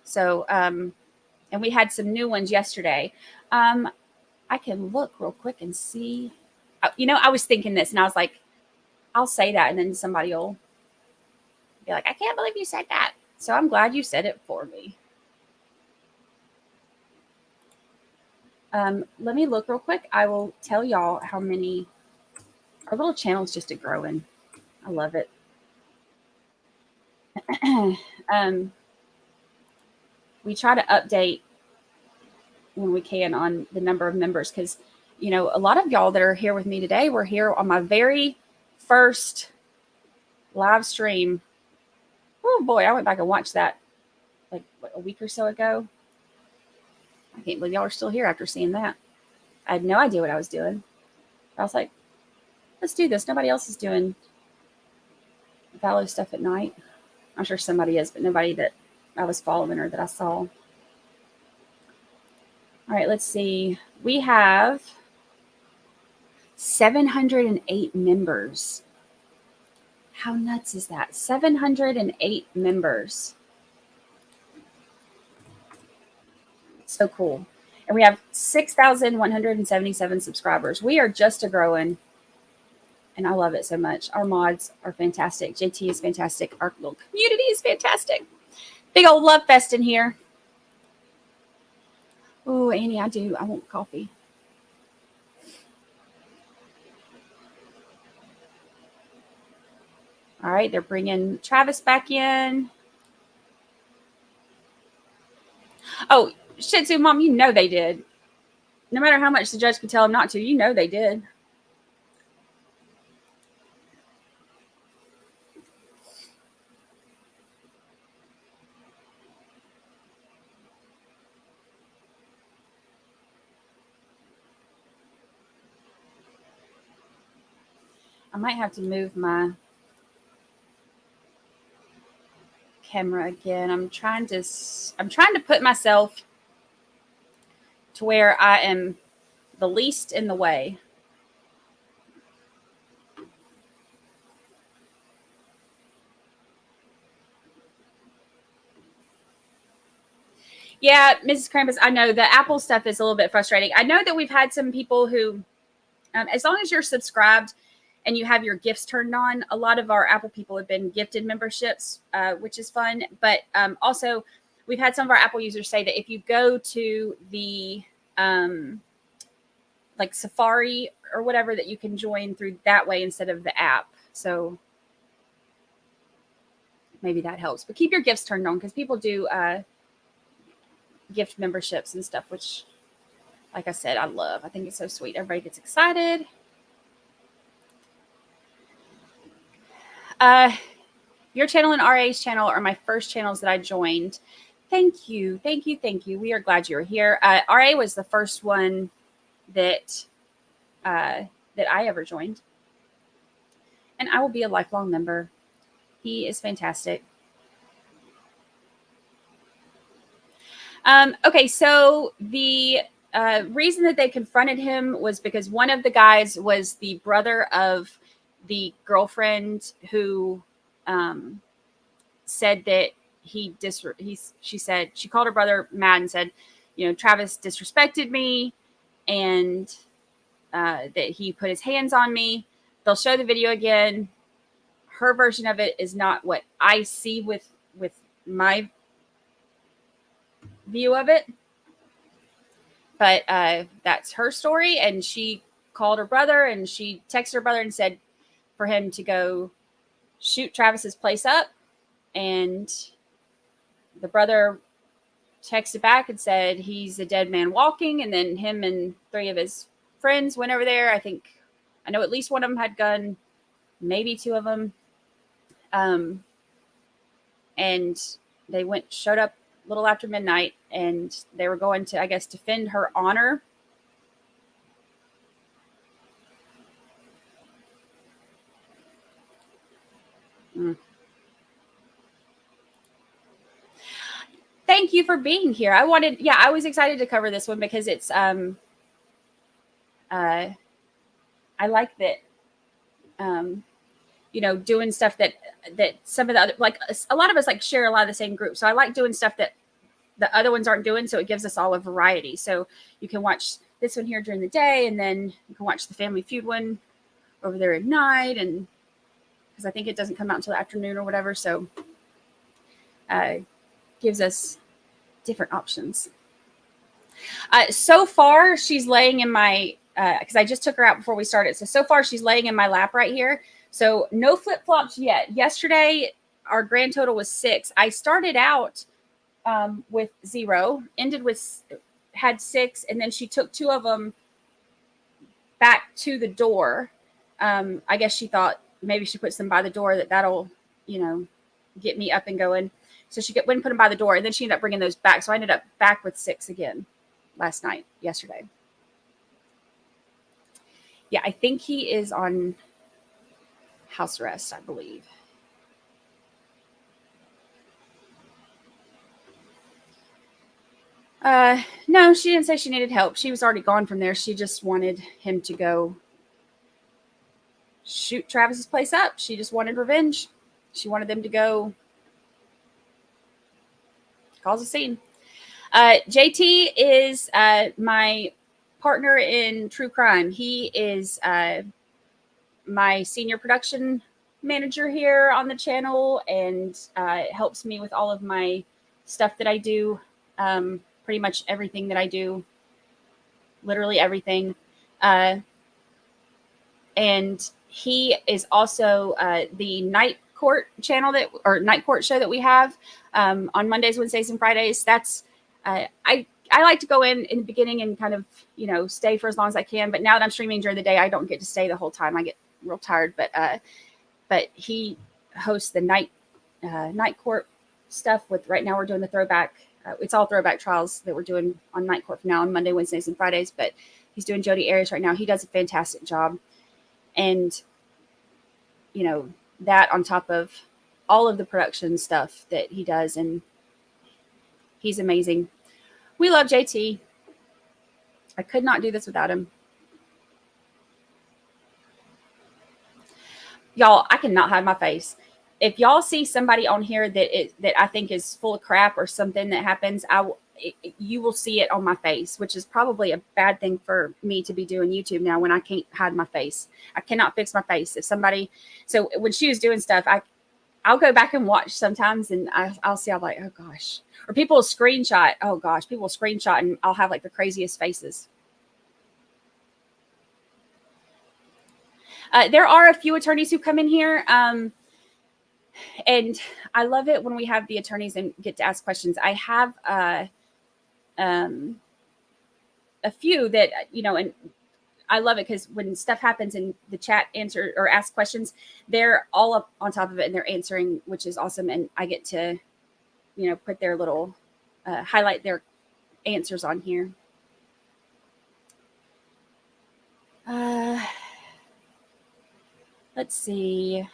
So, and we had some new ones yesterday. I can look real quick and see. I was thinking this and I was like, I'll say that. And then somebody will be like, I can't believe you said that. So I'm glad you said it for me. Let me look real quick. I will tell y'all how many. Our little channel is just growing. I love it. We try to update when we can on the number of members because, a lot of y'all that are here with me today were here on my very first live stream. Oh boy, I went back and watched that like a week or so ago. I can't believe y'all are still here after seeing that. I had no idea what I was doing. I was like, let's do this. Nobody else is doing Valo stuff at night. I'm sure somebody is, but nobody that I was following or that I saw. All right, let's see. We have 708 members. How nuts is that? 708 members. So cool. And we have 6,177 subscribers. We are just growing. And I love it so much. Our mods are fantastic. JT is fantastic. Our little community is fantastic. Big old love fest in here. Oh, Annie, I want coffee. All right, they're bringing Travis back in. Oh, Shih Tzu Mom, you know they did. No matter how much the judge could tell them not to, you know they did. I might have to move my camera again. I'm trying to put myself to where I am the least in the way. Yeah, Mrs. Krampus, I know the Apple stuff is a little bit frustrating. I know that we've had some people who, as long as you're subscribed and you have your gifts turned on, a lot of our Apple people have been gifted memberships, which is fun. But also, we've had some of our Apple users say that if you go to the like Safari or whatever, that you can join through that way instead of the app. So maybe that helps. But keep your gifts turned on because people do gift memberships and stuff, which, like I said, I love. I think it's so sweet. Everybody gets excited. Your channel and RA's channel are my first channels that I joined. Thank you. Thank you. Thank you. We are glad you're here. RA was the first one that I ever joined. And I will be a lifelong member. He is fantastic. Okay, so the reason that they confronted him was because one of the guys was the brother of the girlfriend who said that she said she called her brother mad and said, Travis disrespected me and that he put his hands on me. They'll show the video again. Her version of it is not what I see with my view of it. But that's her story. And she called her brother and she texted her brother and said for him to go shoot Travis's place up. And the brother texted back and said he's a dead man walking. And then him and 3 of his friends went over there. I know at least one of them had a gun, maybe 2 of them. And they showed up a little after midnight, and they were going to, I guess, defend her honor. Thank you for being here. I was excited to cover this one because it's, I like that, doing stuff that some of the other, like a lot of us like share a lot of the same group. So I like doing stuff that the other ones aren't doing. So it gives us all a variety. So you can watch this one here during the day, and then you can watch the Family Feud one over there at night. And because I think it doesn't come out until the afternoon or whatever. So gives us different options. So far she's laying in my, because I just took her out before we started. So far she's laying in my lap right here. So no flip-flops yet. Yesterday, our grand total was 6. I started out with 0, had 6, and then she took 2 of them back to the door. I guess she thought maybe she puts them by the door that'll, get me up and going. So she went and put them by the door, and then she ended up bringing those back. So I ended up back with 6 again yesterday. Yeah, I think he is on house arrest, I believe. No, she didn't say she needed help. She was already gone from there. She just wanted him to go shoot Travis's place up. She just wanted revenge. She wanted them to go cause a scene. JT is my partner in true crime. He is my senior production manager here on the channel, and helps me with all of my stuff that I do. Pretty much everything that I do, literally everything. And he is also the night court channel night court show that we have on Mondays, Wednesdays, and Fridays. That's I like to go in the beginning and kind of stay for as long as I can. But now that I'm streaming during the day, I don't get to stay the whole time. I get real tired. But he hosts the night court stuff. Right now we're doing the throwback. It's all throwback trials that we're doing on night court for now on Monday, Wednesdays, and Fridays. But he's doing Jodi Arias right now. He does a fantastic job, and that on top of all of the production stuff that he does, and he's amazing. We love JT. I could not do this without him. Y'all, I cannot hide my face. If y'all see somebody on here that I think is full of crap or something that happens, you will see it on my face, which is probably a bad thing for me to be doing YouTube now when I can't hide my face. I cannot fix my face. So when she was doing stuff, I'll go back and watch sometimes, and I'll see, I'm like, oh gosh. Or people will screenshot, and I'll have like the craziest faces. There are a few attorneys who come in here, and I love it when we have the attorneys and get to ask questions. I have a few that, and I love it because when stuff happens in the chat answer or ask questions, they're all up on top of it and they're answering, which is awesome. And I get to, put their little, highlight their answers on here. Let's see.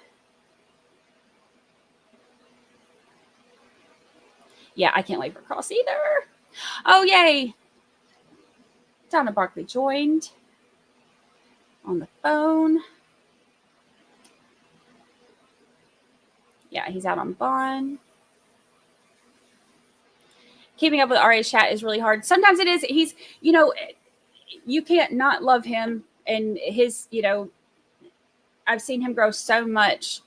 Yeah, I can't wait for Cross either. Oh, yay. Donna Barkley joined on the phone. Yeah, he's out on bond. Keeping up with RA's chat is really hard. Sometimes it is. He's, you can't not love him. And his, I've seen him grow so much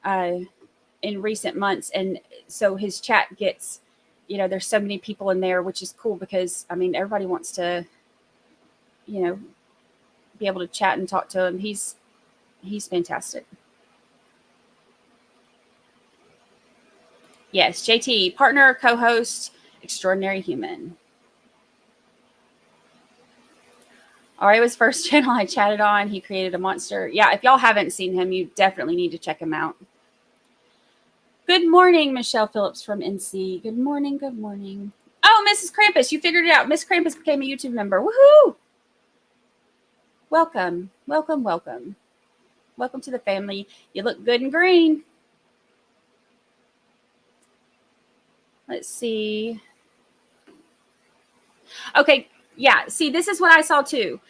in recent months. And so his chat gets there's so many people in there, which is cool because, I mean, everybody wants to, be able to chat and talk to him. He's fantastic. Yes, JT, partner, co-host, extraordinary human. Ari was first channel I chatted on. He created a monster. Yeah, if y'all haven't seen him, you definitely need to check him out. Good morning, Michelle Phillips from NC. Good morning, good morning. Oh, Mrs. Krampus, you figured it out. Miss Krampus became a YouTube member. Woohoo! Welcome, welcome, welcome. Welcome to the family. You look good and green. Let's see. Okay, yeah. See, this is what I saw too.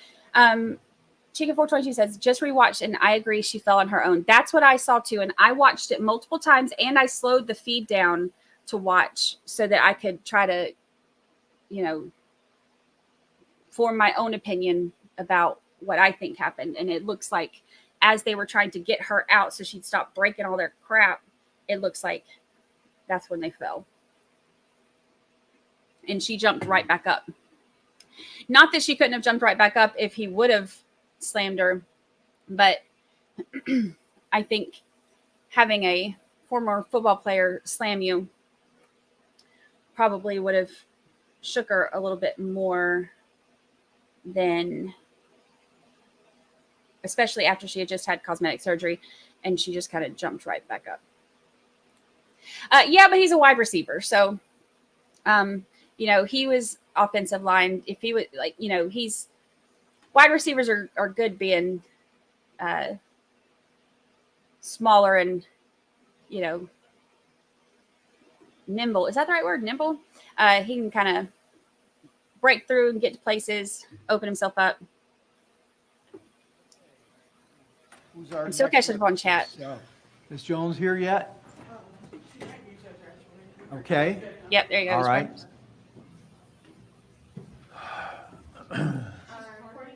Chicken 422 says, just rewatched, and I agree she fell on her own. That's what I saw too. And I watched it multiple times, and I slowed the feed down to watch so that I could try to, form my own opinion about what I think happened. And it looks like as they were trying to get her out so she'd stop breaking all their crap, it looks like that's when they fell. And she jumped right back up. Not that she couldn't have jumped right back up if he would have slammed her, but I think having a former football player slam you probably would have shook her a little bit more than, especially after she had just had cosmetic surgery and she just kind of jumped right back up. Yeah, but he's a wide receiver. So, he was offensive line. If he was he's wide receivers are good being smaller and, nimble. Is that the right word? Nimble? He can kind of break through and get to places, open himself up. I'm still catching up on chat. Ms. Jones here yet? Okay. Yep, there you go. All right.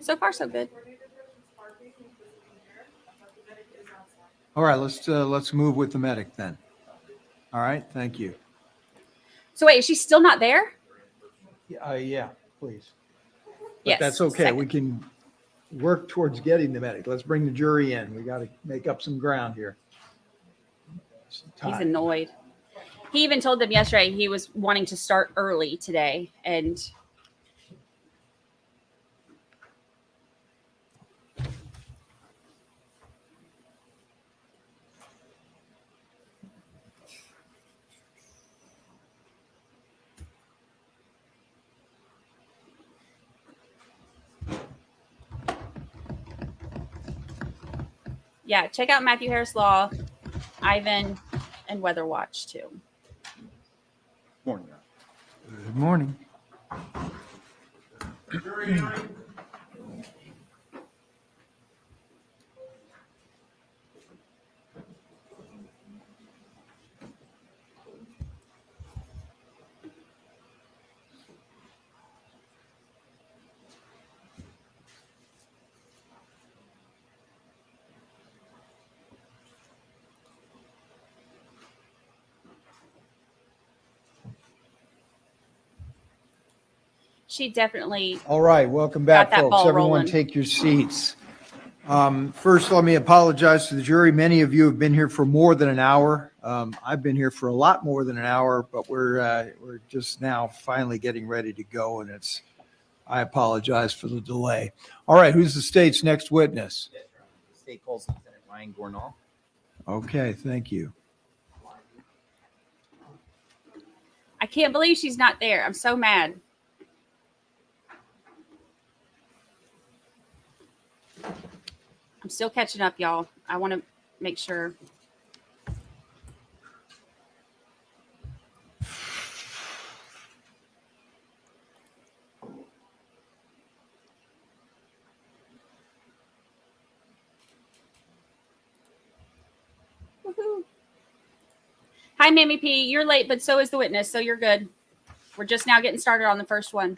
So far, so good. All right, let's move with the medic then. All right, thank you. So wait, is she still not there? Yeah, please. But Yes. that's okay. Second. We can work towards getting the medic. Let's bring the jury in. We got to make up some ground here. He's annoyed. He even told them yesterday he was wanting to start early today, and yeah, check out Matthew Harris Law, Ivan, and Weather Watch too. Morning. Good morning. She definitely. All right, welcome back, Got that folks. ball Everyone rolling. take your seats. First, let me apologize to the jury. Many of you have been here for more than an hour. I've been here for a lot more than an hour, but we're just now finally getting ready to go, and I apologize for the delay. All right, who's the state's next witness? State calls Lieutenant Ryan Gornall. Okay, thank you. I can't believe she's not there. I'm so mad. I'm still catching up, y'all. I want to make sure. Woohoo. Hi, Mammy P. You're late, but so is the witness, so you're good. We're just now getting started on the first one.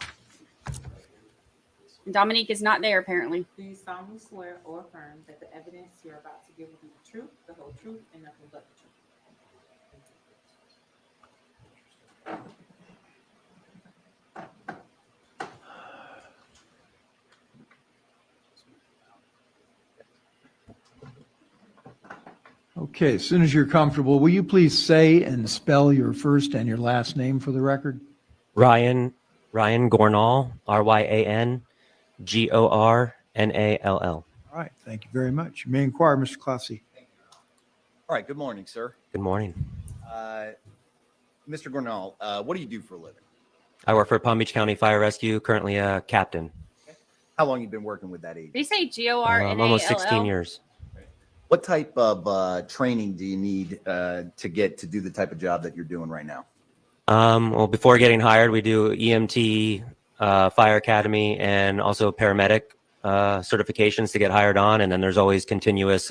And Dominique is not there, apparently. Do you solemnly swear or affirm that the evidence you're about to give will be the truth, the whole truth, and nothing but the truth? Okay, as soon as you're comfortable, will you please say and spell your first and your last name for the record? Ryan Gornall, RyanGornall. All right, thank you very much. You may inquire, Mr. Classy. All right, good morning, sir. Good morning. Mr. Gornall, what do you do for a living? I work for Palm Beach County Fire Rescue, currently a captain. How long you been working with that Did agency? you say GORNALL? Almost 16 years. What type of training do you need to get to do the type of job that you're doing right now? Well, before getting hired, we do EMT, Fire Academy, and also paramedic certifications to get hired on. And then there's always continuous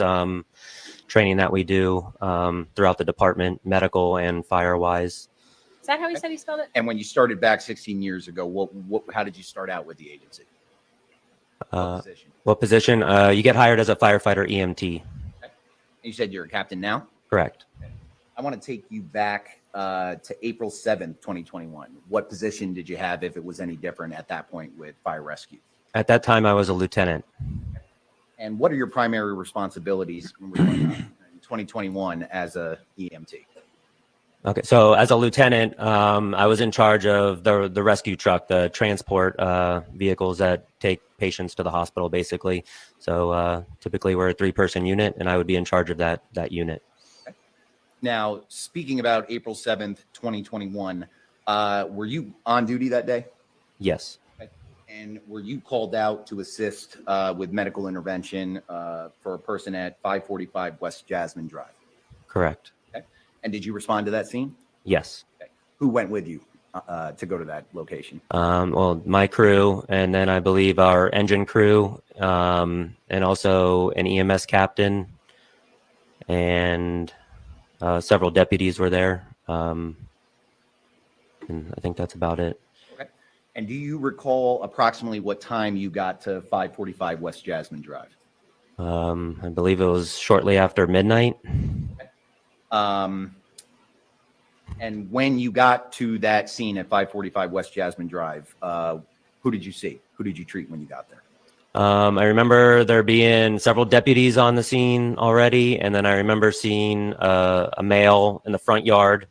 training that we do throughout the department, medical and fire-wise. Is that how he said he spelled it? And when you started back 16 years ago, how did you start out with the agency? What position? What position? You get hired as a firefighter EMT. You said you're a captain now? Correct. I want to take you back to April 7th, 2021. What position did you have, if it was any different at that point with fire rescue? At that time, I was a lieutenant. And what are your primary responsibilities in 2021 as a EMT? Okay, so as a lieutenant, I was in charge of the rescue truck, the transport vehicles that take patients to the hospital, basically. So typically we're a 3-person unit, and I would be in charge of that unit. Okay. Now, speaking about April 7th, 2021, were you on duty that day? Yes. Okay. And were you called out to assist with medical intervention for a person at 545 West Jasmine Drive? Correct. And did you respond to that scene? Yes. Okay. Who went with you to go to that location? Well, my crew, and then I believe our engine crew, and also an EMS captain, and several deputies were there. And I think that's about it. Okay. And do you recall approximately what time you got to 545 West Jasmine Drive? I believe it was shortly after midnight. And when you got to that scene at 545 West Jasmine Drive, who did you see? Who did you treat when you got there? I remember there being several deputies on the scene already, and then I remember seeing a male in the front yard,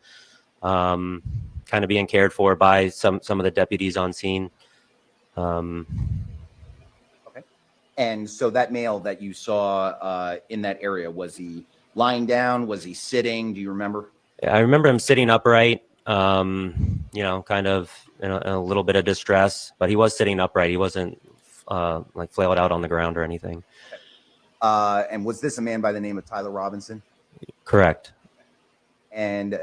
kind of being cared for by some of the deputies on scene. Okay. And so that male that you saw in that area, was he lying down? Was he sitting? Do you remember? I remember him sitting upright, kind of in a little bit of distress, but he was sitting upright. He wasn't like flailed out on the ground or anything. And was this a man by the name of Tyler Robinson? Correct. And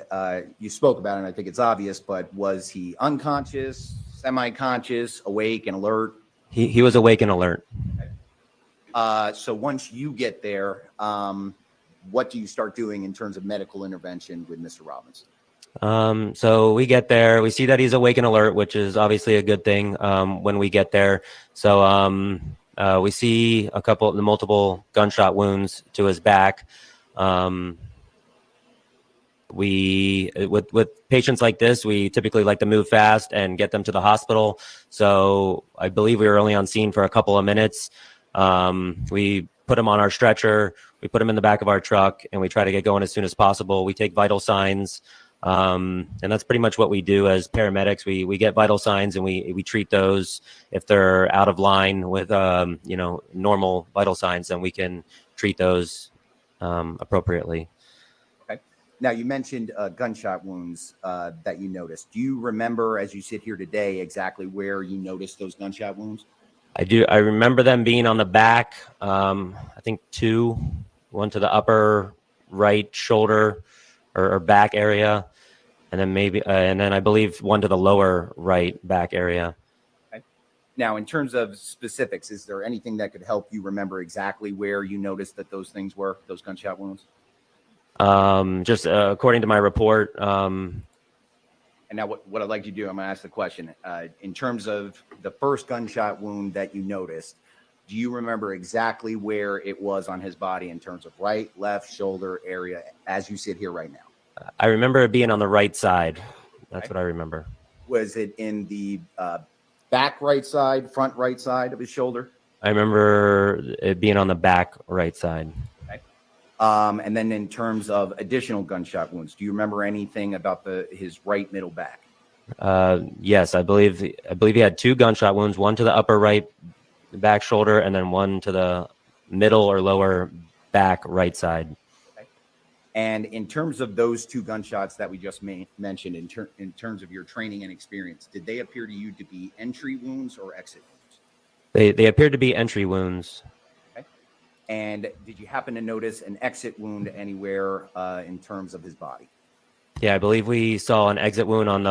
you spoke about it, and I think it's obvious, but was he unconscious, semi-conscious, awake and alert? He was awake and alert. So once you get there, what do you start doing in terms of medical intervention with Mr. Robinson? So we get there, we see that he's awake and alert, which is obviously a good thing when we get there. So we see the multiple gunshot wounds to his back. With patients like this, we typically like to move fast and get them to the hospital. So I believe we were only on scene for a couple of minutes. We put him on our stretcher, we put him in the back of our truck, and we try to get going as soon as possible. We take vital signs, and that's pretty much what we do as paramedics. We get vital signs and we treat those. If they're out of line with normal vital signs, then we can treat those appropriately. Okay. Now, you mentioned gunshot wounds that you noticed. Do you remember, as you sit here today, exactly where you noticed those gunshot wounds? I do. I remember them being on the back. I think one to the upper right shoulder or back area, and then I believe one to the lower right back area. Okay. Now, in terms of specifics, is there anything that could help you remember exactly where you noticed that those things were, those gunshot wounds? Just according to my report. And now what I'd like you to do, I'm going to ask the question. In terms of the first gunshot wound that you noticed, do you remember exactly where it was on his body in terms of right, left, shoulder area as you sit here right now? I remember it being on the right side. That's what I remember. Was it in the back right side, front right side of his shoulder? I remember it being on the back right side. Okay. And then in terms of additional gunshot wounds, do you remember anything about his right middle back? Yes, I believe he had 2 gunshot wounds, one to the upper right back shoulder, and then one to the middle or lower back right side. Okay. And in terms of those 2 gunshots that we just mentioned, in terms of your training and experience, did they appear to you to be entry wounds or exit wounds? They appeared to be entry wounds. Okay. And did you happen to notice an exit wound anywhere in terms of his body? Yeah, I believe we saw an exit wound on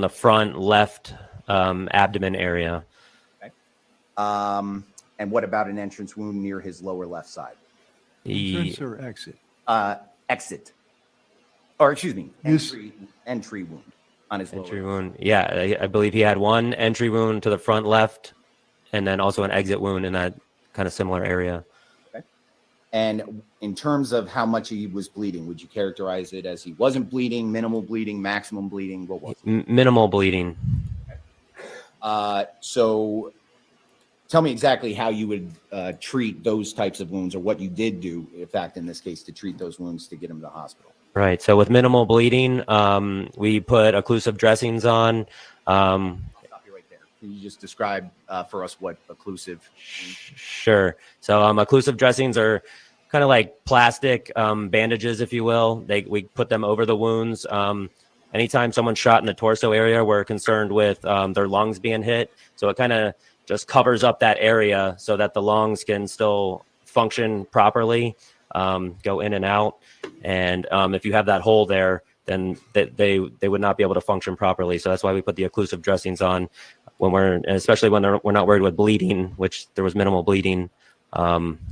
the front left abdomen area. Okay. And what about an entrance wound near his lower left side? Entrance or exit? Exit. Or excuse me, entry wound on his Entry lower wound. Yeah, I believe he had one entry wound to the front left, and then also an exit wound in that kind of similar area. Okay. And in terms of how much he was bleeding, would you characterize it as he wasn't bleeding, minimal bleeding, maximum bleeding? What was it? Minimal bleeding. So tell me exactly how you would treat those types of wounds, or what you did do, in fact, in this case, to treat those wounds to get him to the hospital. Right. So with minimal bleeding, we put occlusive dressings on. Stop you right there. Can you just describe for us what occlusive means? Sure. So occlusive dressings are kind of like plastic bandages, if you will. We put them over the wounds. Anytime someone's shot in the torso area, we're concerned with their lungs being hit. So it kind of just covers up that area so that the lungs can still function properly, go in and out. And if you have that hole there, then they would not be able to function properly. So that's why we put the occlusive dressings on especially when we're not worried with bleeding, which there was minimal bleeding.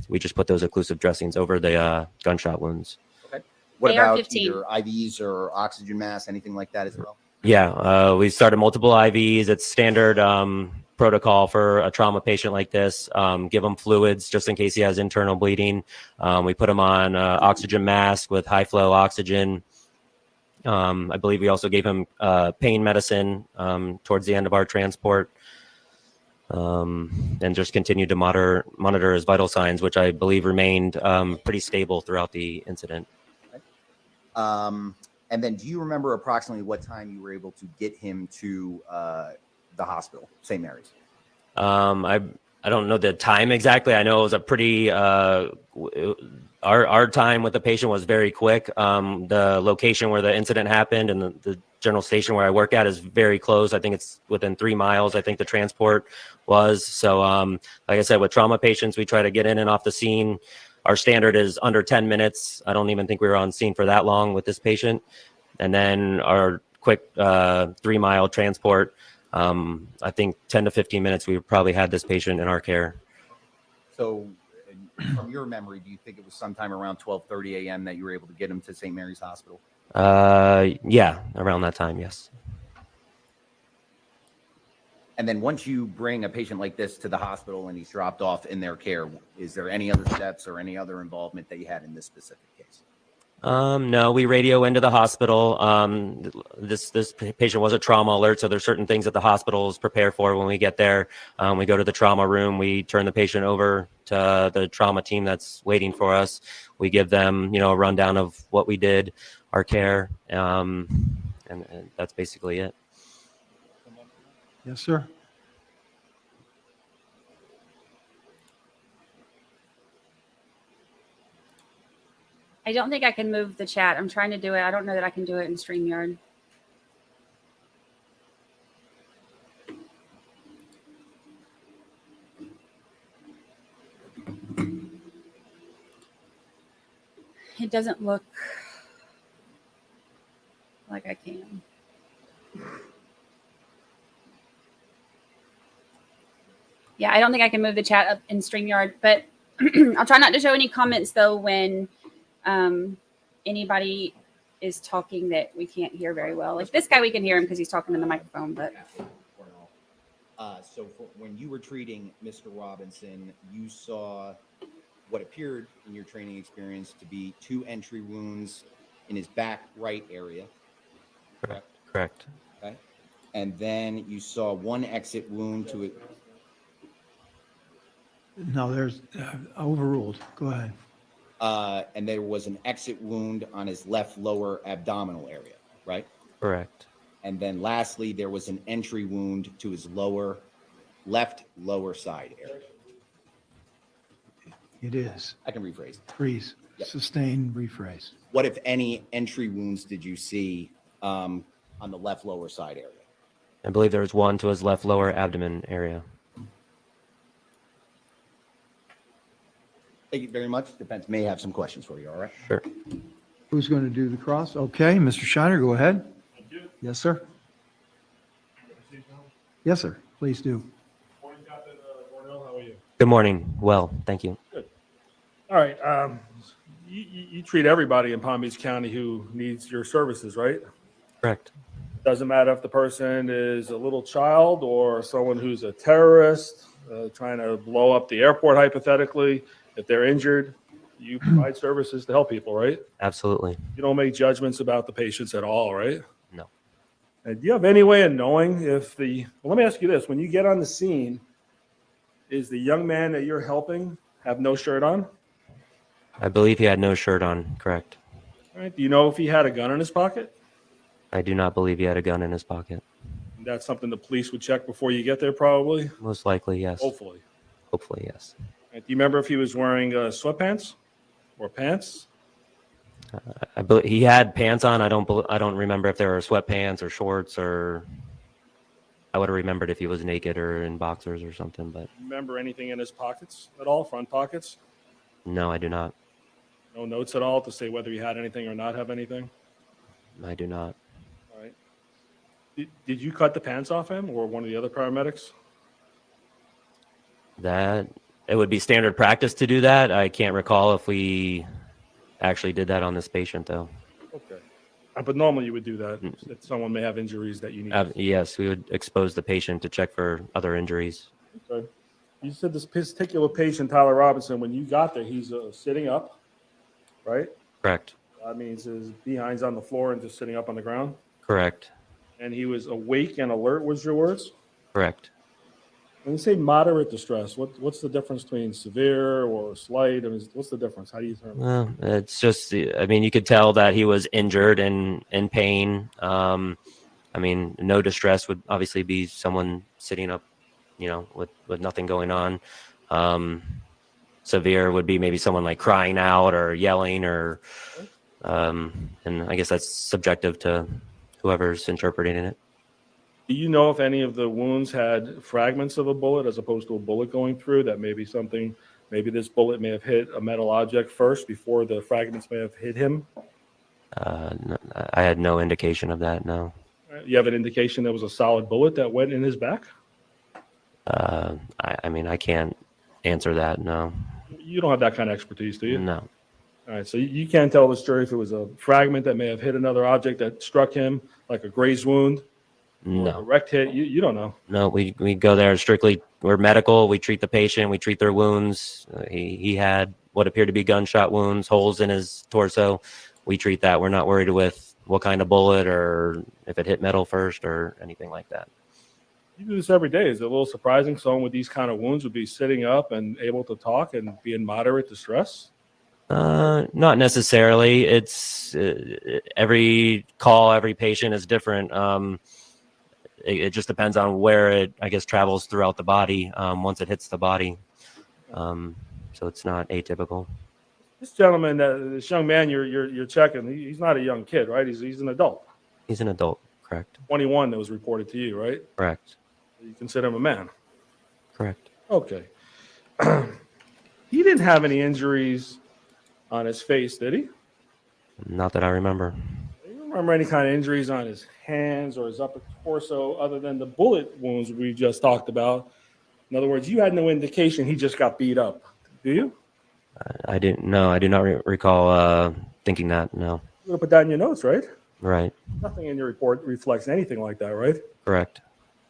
We just put those occlusive dressings over the gunshot wounds. Okay. What AR-15. about either IVs or oxygen masks, anything like that as well? Yeah, we started multiple IVs. It's standard protocol for a trauma patient like this. Give him fluids just in case he has internal bleeding. We put him on oxygen mask with high flow oxygen. I believe we also gave him pain medicine towards the end of our transport, and just continued to monitor his vital signs, which I believe remained pretty stable throughout the incident. Okay. And then do you remember approximately what time you were able to get him to the hospital, St. Mary's? I don't know the time exactly. I know it was a pretty our time with the patient was very quick. The location where the incident happened and the general station where I work at is very close. I think it's within 3 miles. I think the transport was. So like I said, with trauma patients, we try to get in and off the scene. Our standard is under 10 minutes. I don't even think we were on scene for that long with this patient. And then our quick 3 mile transport, I think 10 to 15 minutes, we probably had this patient in our care. So from your memory, do you think it was sometime around 12:30 a.m. that you were able to get him to St. Mary's Hospital? Yeah, around that time, yes. And then once you bring a patient like this to the hospital and he's dropped off in their care, is there any other steps or any other involvement that you had in this specific case? No, we radio into the hospital. This patient was a trauma alert, so there's certain things that the hospitals prepare for when we get there. We go to the trauma room. We turn the patient over to the trauma team that's waiting for us. We give them, a rundown of what we did, our care, and that's basically it. Yes, sir. I don't think I can move the chat. I'm trying to do it. I don't know that I can do it in StreamYard. It doesn't look like I can. Yeah, I don't think I can move the chat up in StreamYard, but I'll try not to show any comments though when anybody is talking that we can't hear very well. Like this guy, we can hear him because he's talking in the microphone, but. So when you were treating Mr. Robinson, you saw what appeared in your training experience to be 2 entry wounds in his back right area. Correct. Okay. And then you saw 1 exit wound to it. No, there's overruled. Go ahead. and there was an exit wound on his left lower abdominal area, right? Correct. And then lastly, there was an entry wound to his left lower side area. It is. I can rephrase. Freeze. Yep. Sustain, rephrase. What, if any, entry wounds did you see on the left lower side area? I believe there was one to his left lower abdomen area. Thank you very much. Defense may have some questions for you, all right? Sure. Who's going to do the cross? Okay, Mr. Shiner, go ahead. Thank you. Yes, sir. Yes, sir. Please do. Morning, Captain Cornell. How are you? Good morning. Well, thank you. All right. You treat everybody in Palm Beach County who needs your services, right? Correct. Doesn't matter if the person is a little child or someone who's a terrorist trying to blow up the airport, hypothetically. If they're injured, you provide services to help people, right? Absolutely. You don't make judgments about the patients at all, right? No. And do you have any way of knowing if well, let me ask you this. When you get on the scene, is the young man that you're helping have no shirt on? I believe he had no shirt on. Correct. All right. Do you know if he had a gun in his pocket? I do not believe he had a gun in his pocket. That's something the police would check before you get there, probably. Most likely, yes. Hopefully. Hopefully, yes. Do you remember if he was wearing sweatpants or pants? I believe he had pants on. I don't remember if there were sweatpants or shorts, or I would have remembered if he was naked or in boxers or something. But Remember anything in his pockets at all, front pockets? no, I do not. No notes at all to say whether he had anything or not have anything? I do not. All right. Did you cut the pants off him or one of the other paramedics? That it would be standard practice to do that. I can't recall if we actually did that on this patient, though. Okay. But normally you would do that if someone may have injuries that you need. Yes, we would expose the patient to check for other injuries. Okay. You said this particular patient, Tyler Robinson, when you got there, he's sitting up, right? Correct. That means his behind's on the floor and just sitting up on the ground. Correct. And he was awake and alert, was your words? Correct. When you say moderate distress, what's the difference between severe or slight? I mean, what's the difference? How do you determine? Well, it's just, I mean, you could tell that he was injured and in pain. I mean, no distress would obviously be someone sitting up, you know, with nothing going on. Severe would be maybe someone like crying out or yelling or, and I guess that's subjective to whoever's interpreting it. Do you know if any of the wounds had fragments of a bullet as opposed to a bullet going through? That maybe this bullet may have hit a metal object first before the fragments may have hit him? No, I had no indication of that, no. You have an indication there was a solid bullet that went in his back? I mean, I can't answer that, no. You don't have that kind of expertise, do you? No. All right, so you can't tell this jury if it was a fragment that may have hit another object that struck him, like a graze wound? Or a No. direct hit? You don't know. No, we go there strictly. We're medical. We treat the patient. We treat their wounds. He had what appeared to be gunshot wounds, holes in his torso. We treat that. We're not worried with what kind of bullet or if it hit metal first or anything like that. You do this every day. Is it a little surprising someone with these kind of wounds would be sitting up and able to talk and be in moderate distress? Not necessarily. It's every call, every patient is different. It just depends on where it, I guess, travels throughout the body once it hits the body. So it's not atypical. This gentleman, this young man you're checking, he's not a young kid, right? He's an adult. He's an adult, correct? 21 that was reported to you, right? Correct. You consider him a man. Correct. Okay. He didn't have any injuries on his face, did he? Not that I remember. Do you remember any kind of injuries on his hands or his upper torso other than the bullet wounds we just talked about? In other words, you had no indication he just got beat up, do you? I didn't. No, I do not recall thinking that. No. You're going to put that in your notes, right? Right. Nothing in your report reflects anything like that, right? Correct.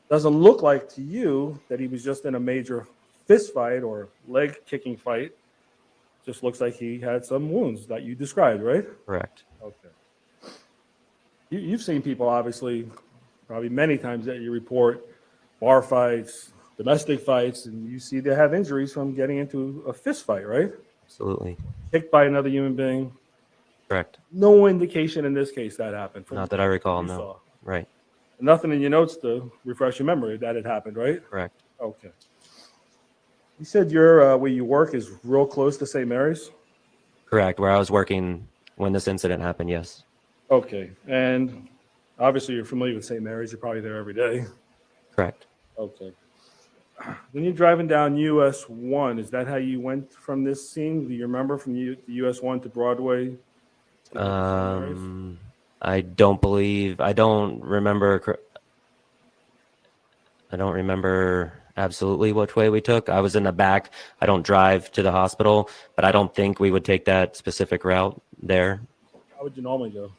Doesn't look like to you that he was just in a major fist fight or leg kicking fight. Just looks like he had some wounds that you described, right? Correct. Okay. You've seen people, obviously, probably many times that you report bar fights, domestic fights, and you see they have injuries from getting into a fist fight, right? Absolutely. Kicked by another human being. Correct. No indication in this case that happened. From Not that I recall, you no. saw. Right. Nothing in your notes to refresh your memory that it happened, right? Correct. Okay. You said your where you work is real close to St. Mary's? Correct. Where I was working when this incident happened, yes. Okay. And obviously you're familiar with St. Mary's. You're probably there every day. Correct. Okay. When you're driving down US 1, is that how you went from this scene? Do you remember from US 1 to Broadway? To St. Mary's? I don't remember. I don't remember absolutely which way we took. I was in the back. I don't drive to the hospital, but I don't think we would take that specific route there. How would you normally go?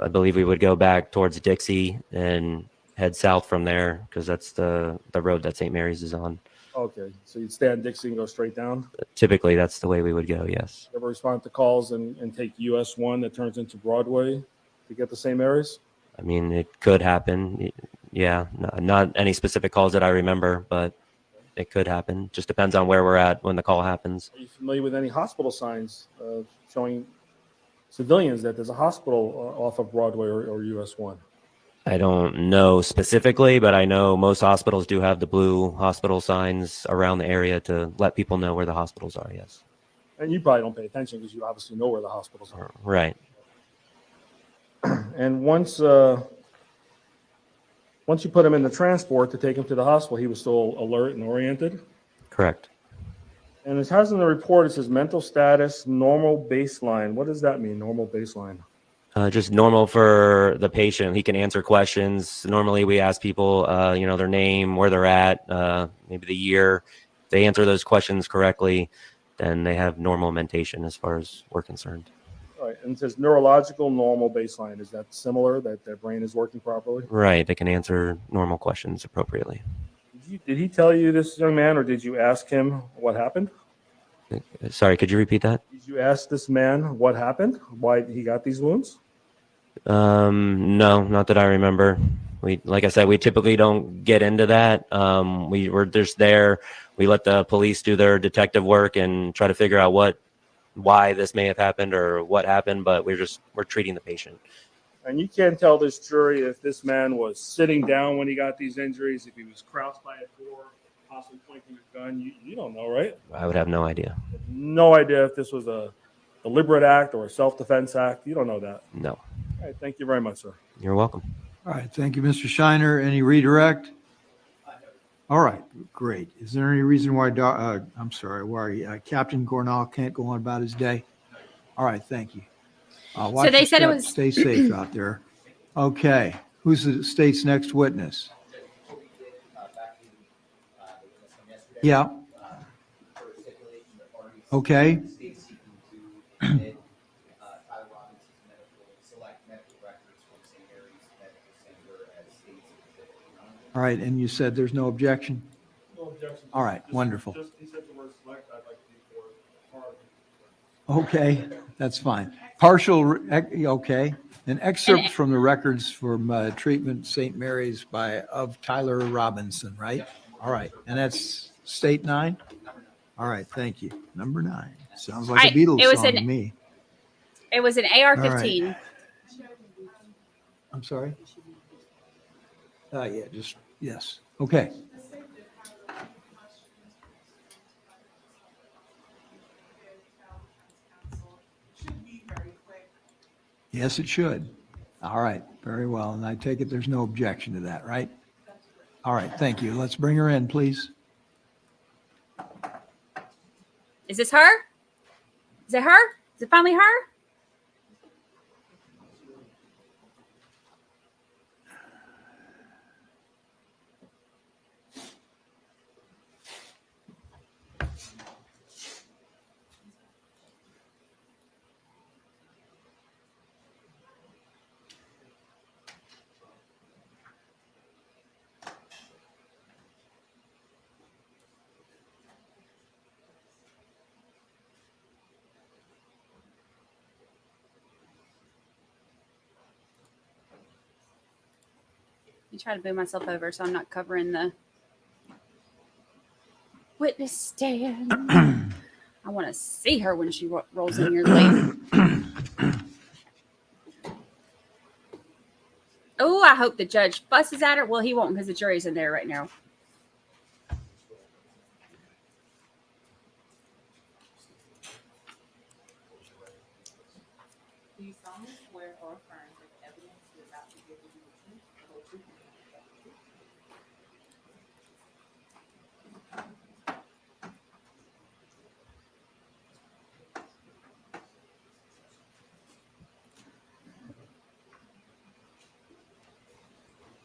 I believe we would go back towards Dixie and head south from there because that's the road that St. Mary's is on. Okay. So you'd stay on Dixie and go straight down? Typically, that's the way we would go, yes. You ever respond to calls and take US 1 that turns into Broadway to get to St. Mary's? I mean, it could happen. Yeah, not any specific calls that I remember, but it could happen. Just depends on where we're at when the call happens. Are you familiar with any hospital signs showing civilians that there's a hospital off of Broadway or US 1? I don't know specifically, but I know most hospitals do have the blue hospital signs around the area to let people know where the hospitals are, yes. And you probably don't pay attention because you obviously know where the hospitals are. Right. And once you put him in the transport to take him to the hospital, he was still alert and oriented. Correct. And it has in the report, it says mental status, normal baseline. What does that mean, normal baseline? Just normal for the patient. He can answer questions. Normally we ask people, their name, where they're at, maybe the year. If they answer those questions correctly, then they have normal mentation as far as we're concerned. All right. And it says neurological normal baseline. Is that similar, that their brain is working properly? Right. They can answer normal questions appropriately. Did he tell you, this young man, or did you ask him what happened? Sorry, could you repeat that? Did you ask this man what happened? Why he got these wounds? No, not that I remember. Like I said, we typically don't get into that. We're just there. We let the police do their detective work and try to figure out why this may have happened or what happened, but we're treating the patient. And you can't tell this jury if this man was sitting down when he got these injuries, if he was crouched by a door, possibly pointing a gun. You don't know, right? I would have no idea. No idea if this was a deliberate act or a self-defense act. You don't know that. No. All right. Thank you very much, sir. You're welcome. All right, thank you, Mr. Shiner. Any redirect? All right, great. Is there any reason why, Captain Gornall can't go on about his day? All right, thank you. Watch they your said it step. was- Stay safe out there. Okay, who's the state's next witness? Yeah. Okay. All right, and you said there's no objection? No objection. All right, wonderful. He said the word select. I'd like to be for. Okay, that's fine. Partial, okay. An excerpt from the records from treatment St. Mary's of Tyler Robinson, right? All right, and that's state 9? All right, thank you. Number 9. Sounds like a Beatles song to me. It was an AR-15. I'm sorry? Yes. Okay. Yes, it should. All right, very well. And I take it there's no objection to that, right? All right, thank you. Let's bring her in, please. Is this her? Is it her? Is it finally her? I try to move myself over so I'm not covering the witness stand. I want to see her when she rolls in your lane. Oh, I hope the judge fusses at her. Well, he won't because the jury's in there right now. Do you solemnly swear or affirm that the evidence you're about to give will be the truth, the whole truth, and nothing but the truth?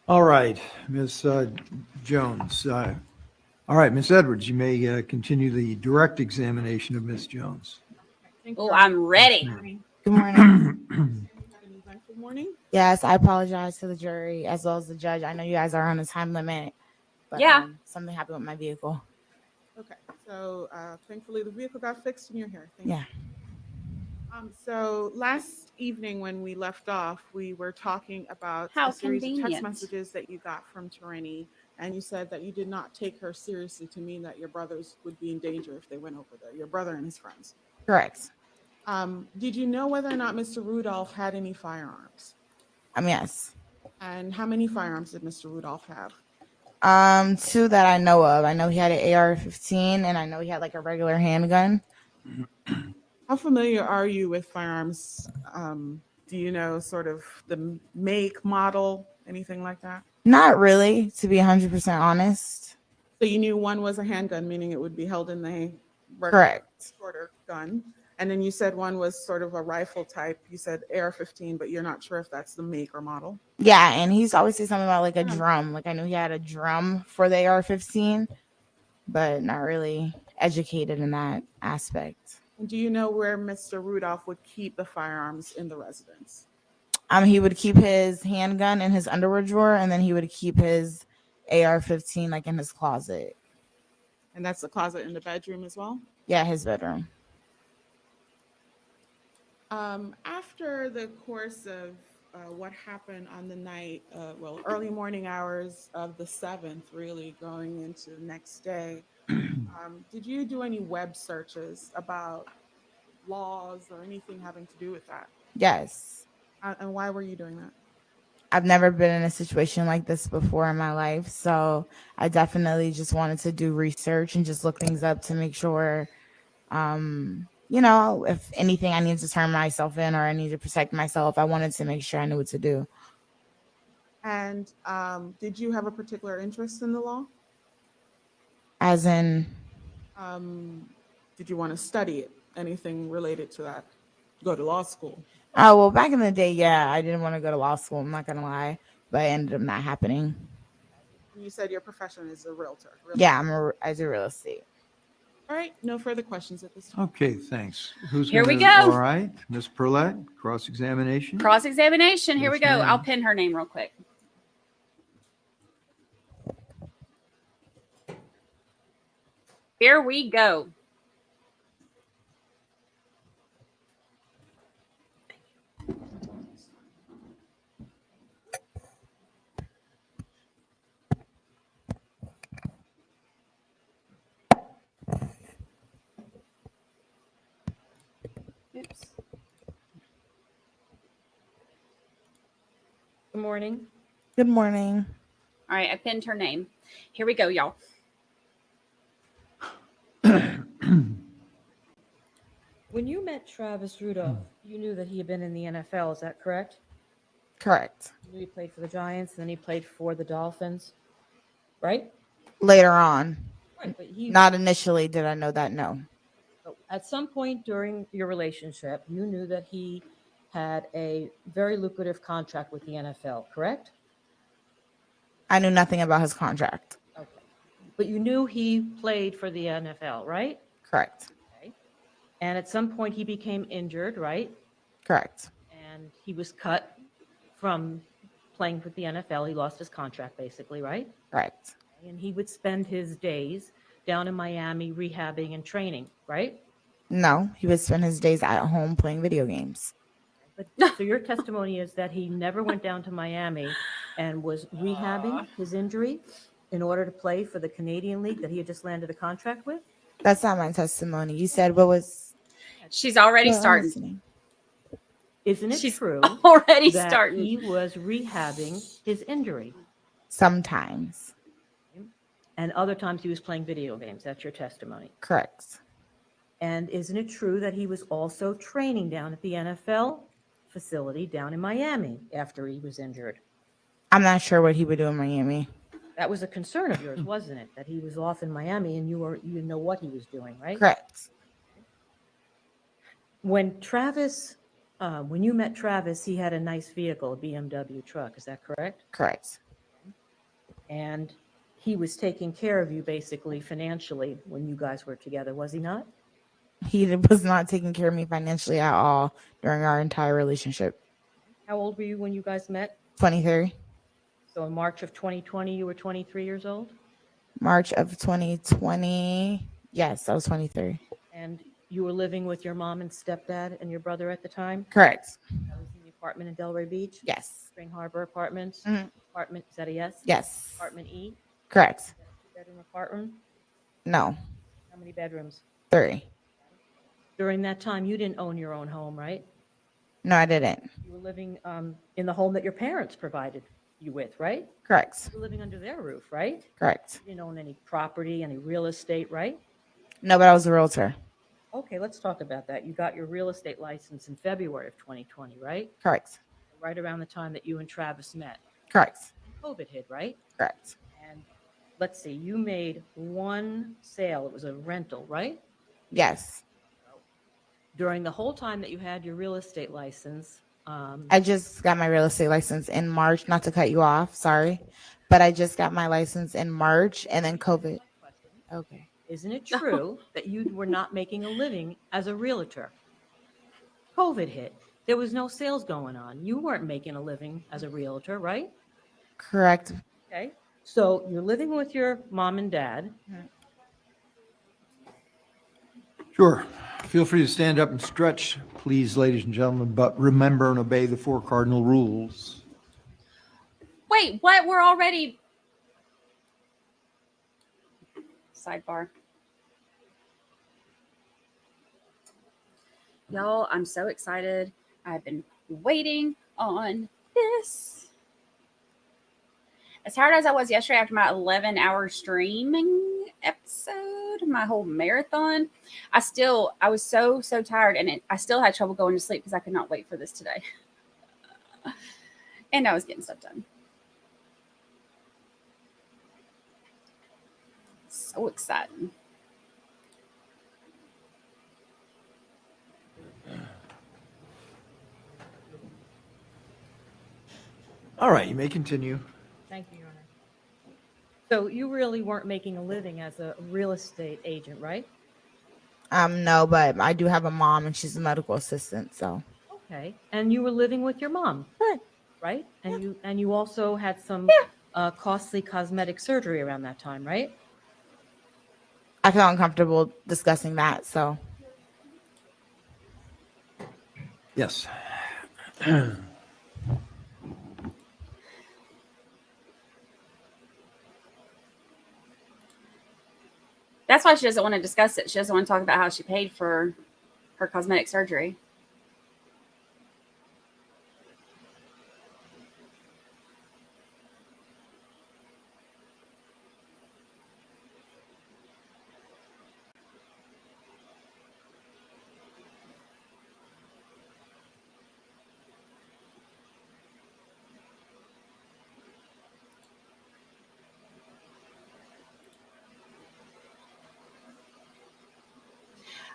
All right, Ms. Jones. All right, Ms. Edwards, you may continue the direct examination of Ms. Jones. Oh, I'm ready. Good morning. Good morning. Yes, I apologize to the jury as well as the judge. I know you guys are on a time limit, but Yeah. Something happened with my vehicle. Okay, so thankfully the vehicle got fixed and you're here. Thank Yeah. you. So last evening when we left off, we were talking about How a series of text convenient. messages that you got from Torini, and you said that you did not take her seriously to mean that your brothers would be in danger if they went over there, your brother and his friends. Correct. Did you know whether or not Mr. Rudolph had any firearms? Yes. And how many firearms did Mr. Rudolph have? Two that I know of. I know he had an AR-15 and I know he had like a regular handgun. How familiar are you with firearms? Do you know sort of the make, model, anything like that? Not really, to be 100% honest. So you knew one was a handgun, meaning it would be held in the Correct. shorter gun. And then you said one was sort of a rifle type. You said AR-15, but you're not sure if that's the make or model. Yeah, and he's always say something about like a drum. Like I knew he had a drum for the AR-15, but not really educated in that aspect. And do you know where Mr. Rudolph would keep the firearms in the residence? He would keep his handgun in his underwear drawer, and then he would keep his AR-15 like in his closet. And that's the closet in the bedroom as well? Yeah, his bedroom. After the course of what happened on the night, early morning hours of the 7th, really going into the next day, did you do any web searches about laws or anything having to do with that? Yes. And why were you doing that? I've never been in a situation like this before in my life, so I definitely just wanted to do research and just look things up to make sure, if anything I need to turn myself in or I need to protect myself, I wanted to make sure I knew what to do. And did you have a particular interest in the law? As in, Did you want to study it? Anything related to that? Go to law school? oh, well, back in the day, yeah, I didn't want to go to law school. I'm not going to lie, but it ended up not happening. You said your profession is a realtor. Yeah, I do real estate. All right, no further questions at this time. Okay, thanks. Who's Here we gonna- go. All right, Ms. Perlette, cross-examination. Cross-examination. Here we Yes, go. ma'am. I'll pin her name real quick. Here we go. Oops. Good morning. Good morning. All right, I pinned her name. Here we go, y'all. When you met Travis Rudolph, you knew that he had been in the NFL. Is that correct? Correct. You knew he played for the Giants, and then he played for the Dolphins, right? Later on. Right. But Not initially did I know that, no. at some point during your relationship, you knew that he had a very lucrative contract with the NFL, correct? I knew nothing about his contract. Okay. But you knew he played for the NFL, right? Correct. Okay. And at some point he became injured, right? Correct. And he was cut from playing with the NFL. He lost his contract basically, right? Correct. And he would spend his days down in Miami rehabbing and training, right? No, he would spend his days at home playing video games. But so your testimony is that he never went down to Miami and was rehabbing his injury in order to play for the Canadian League that he had just landed a contract with? That's not my testimony. You said what was? She's already Well, I'm starting. listening. Isn't it She's true already that starting. he was rehabbing his injury? Sometimes. And other times he was playing video games. That's your testimony. Correct. And isn't it true that he was also training down at the NFL facility down in Miami after he was injured? I'm not sure what he would do in Miami. That was a concern of yours, wasn't it? That he was off in Miami and you didn't know what he was doing, right? Correct. When you met Travis, he had a nice vehicle, a BMW truck. Is that correct? Correct. And he was taking care of you basically financially when you guys were together, was he not? He was not taking care of me financially at all during our entire relationship. How old were you when you guys met? 23. So in March of 2020, you were 23 years old? March of 2020. Yes, I was 23. And you were living with your mom and stepdad and your brother at the time? Correct. That was in the apartment in Delray Beach? Yes. Spring Harbor Apartments? Mhm. Apartment, is that a yes? Yes. Apartment E? Correct. Bedroom apartment? No. How many bedrooms? 3. During that time, you didn't own your own home, right? No, I didn't. You were living in the home that your parents provided you with, right? Correct. You were living under their roof, right? Correct. You didn't own any property, any real estate, right? No, but I was a realtor. Okay, let's talk about that. You got your real estate license in February of 2020, right? Correct. Right around the time that you and Travis met. Correct. COVID hit, right? Correct. And let's see, you made one sale. It was a rental, right? Yes. During the whole time that you had your real estate license, I just got my real estate license in March, not to cut you off, sorry, but I just got my license in March and then COVID. Okay. isn't it true that you were not making a living as a realtor? COVID hit. There was no sales going on. You weren't making a living as a realtor, right? Correct. Okay. So you're living with your mom and dad. Sure. Feel free to stand up and stretch, please, ladies and gentlemen, but remember and obey the 4 cardinal rules. Wait, what? We're already. Sidebar. Y'all, I'm so excited. I've been waiting on this. As tired as I was yesterday after my 11-hour streaming episode, my whole marathon, I was so tired, and I still had trouble going to sleep because I could not wait for this today. And I was getting stuff done. So exciting. All right, you may continue. Thank you, Your Honor. So you really weren't making a living as a real estate agent, right? No, but I do have a mom and she's a medical assistant, so. Okay. And you were living with your mom, Right. right? And you also had some costly cosmetic surgery around that time, right? I feel uncomfortable discussing that, so. Yes. That's why she doesn't want to discuss it. She doesn't want to talk about how she paid for her cosmetic surgery.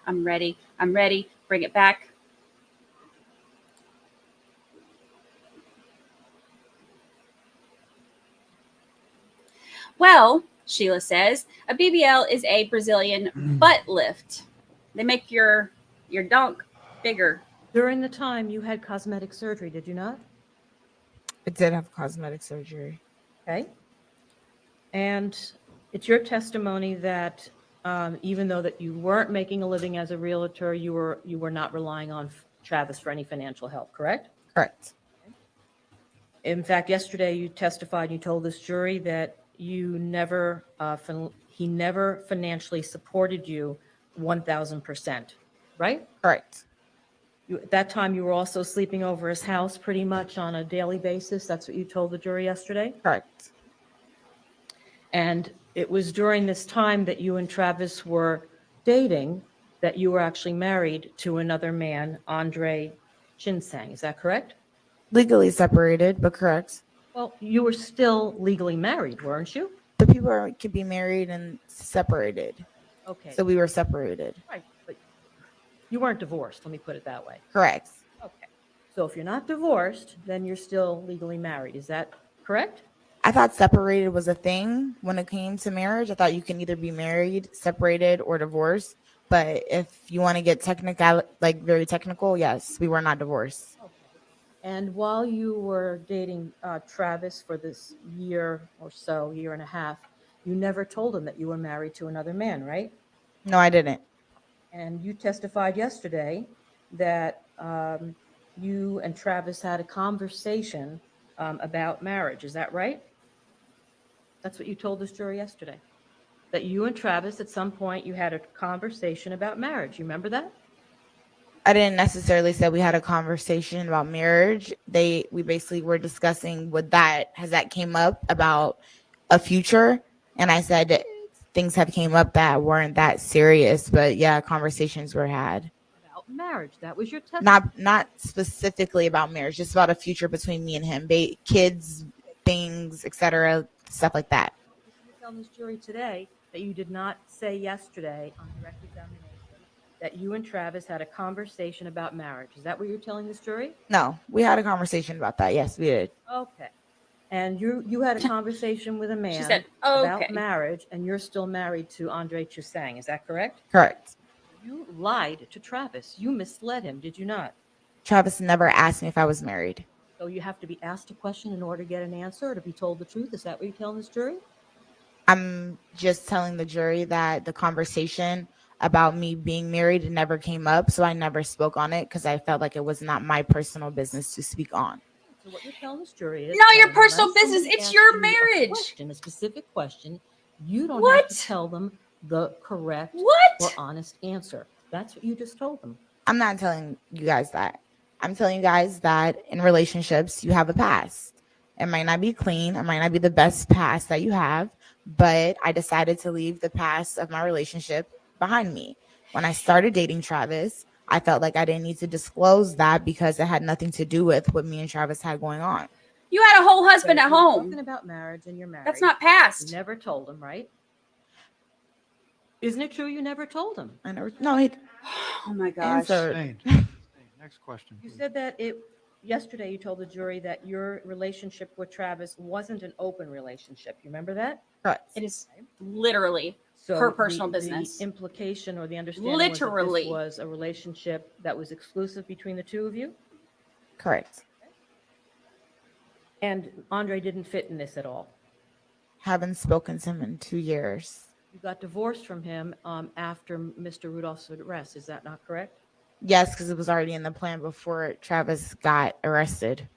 I'm ready. I'm ready. Bring it back. Well, Sheila says, a BBL is a Brazilian butt lift. They make your dunk bigger. During the time you had cosmetic surgery, did you not? I did have cosmetic surgery. Okay. And it's your testimony that even though that you weren't making a living as a realtor, you were not relying on Travis for any financial help, correct? Correct. In fact, yesterday you testified, you told this jury that you never, he never financially supported you 1,000%, right? Correct. At that time, you were also sleeping over his house pretty much on a daily basis. That's what you told the jury yesterday? Correct. And it was during this time that you and Travis were dating that you were actually married to another man, Andre Chinsang. Is that correct? Legally separated, but correct. Well, you were still legally married, weren't you? But could be married and separated. Okay. So we were separated. Right, but you weren't divorced, let me put it that way. Correct. Okay. So if you're not divorced, then you're still legally married. Is that correct? I thought separated was a thing when it came to marriage. I thought you can either be married, separated, or divorced. But if you want to get technical, like very technical, yes, we were not divorced. Okay. And while you were dating Travis for this year or so, year and a half, you never told him that you were married to another man, right? No, I didn't. And you testified yesterday that you and Travis had a conversation about marriage. Is that right? That's what you told this jury yesterday. That you and Travis, at some point, you had a conversation about marriage. You remember that? I didn't necessarily say we had a conversation about marriage. We basically were discussing has that came up about a future, and I said that things have came up that weren't that serious, but yeah, conversations were had About marriage. That was your testimony. not specifically about marriage, just about a future between me and him, kids, things, etc., stuff like that. You're telling this jury today that you did not say yesterday on direct examination that you and Travis had a conversation about marriage. Is that what you're telling this jury? No, we had a conversation about that. Yes, we did. Okay. And you had a conversation with a man said, "Okay." about marriage, and you're still married to Andre Chusang. Is that correct? Correct. You lied to Travis. You misled him, did you not? Travis never asked me if I was married. So you have to be asked a question in order to get an answer or to be told the truth. Is that what you're telling this jury? I'm just telling the jury that the conversation about me being married never came up, so I never spoke on it because I felt like it was not my personal business to speak on. So what you're telling this jury is Not your that personal unless business. somebody It's asks your you marriage. A specific question, you don't have What? to tell them the correct or What? honest answer. That's what you just told them. I'm not telling you guys that. I'm telling you guys that in relationships, you have a past. It might not be clean. It might not be the best past that you have, but I decided to leave the past of my relationship behind me. When I started dating Travis, I felt like I didn't need to disclose that because it had nothing to do with what me and Travis had going on. You had a whole husband So at you're home. Talking about marriage and you're married. That's not You past. never told him, right? Isn't it true you never told him? I never, no, he Oh my gosh. answered. Next question. You please. said that yesterday you told the jury that your relationship with Travis wasn't an open relationship. You remember that? Correct. It is literally So her personal the business. implication or the understanding Literally. was that this was a relationship that was exclusive between the two of you? Correct. And Andre didn't fit in this at all. Haven't spoken to him in 2 years. You got divorced from him after Mr. Rudolph's arrest. Is that not correct? Yes, because it was already in the plan before Travis got arrested.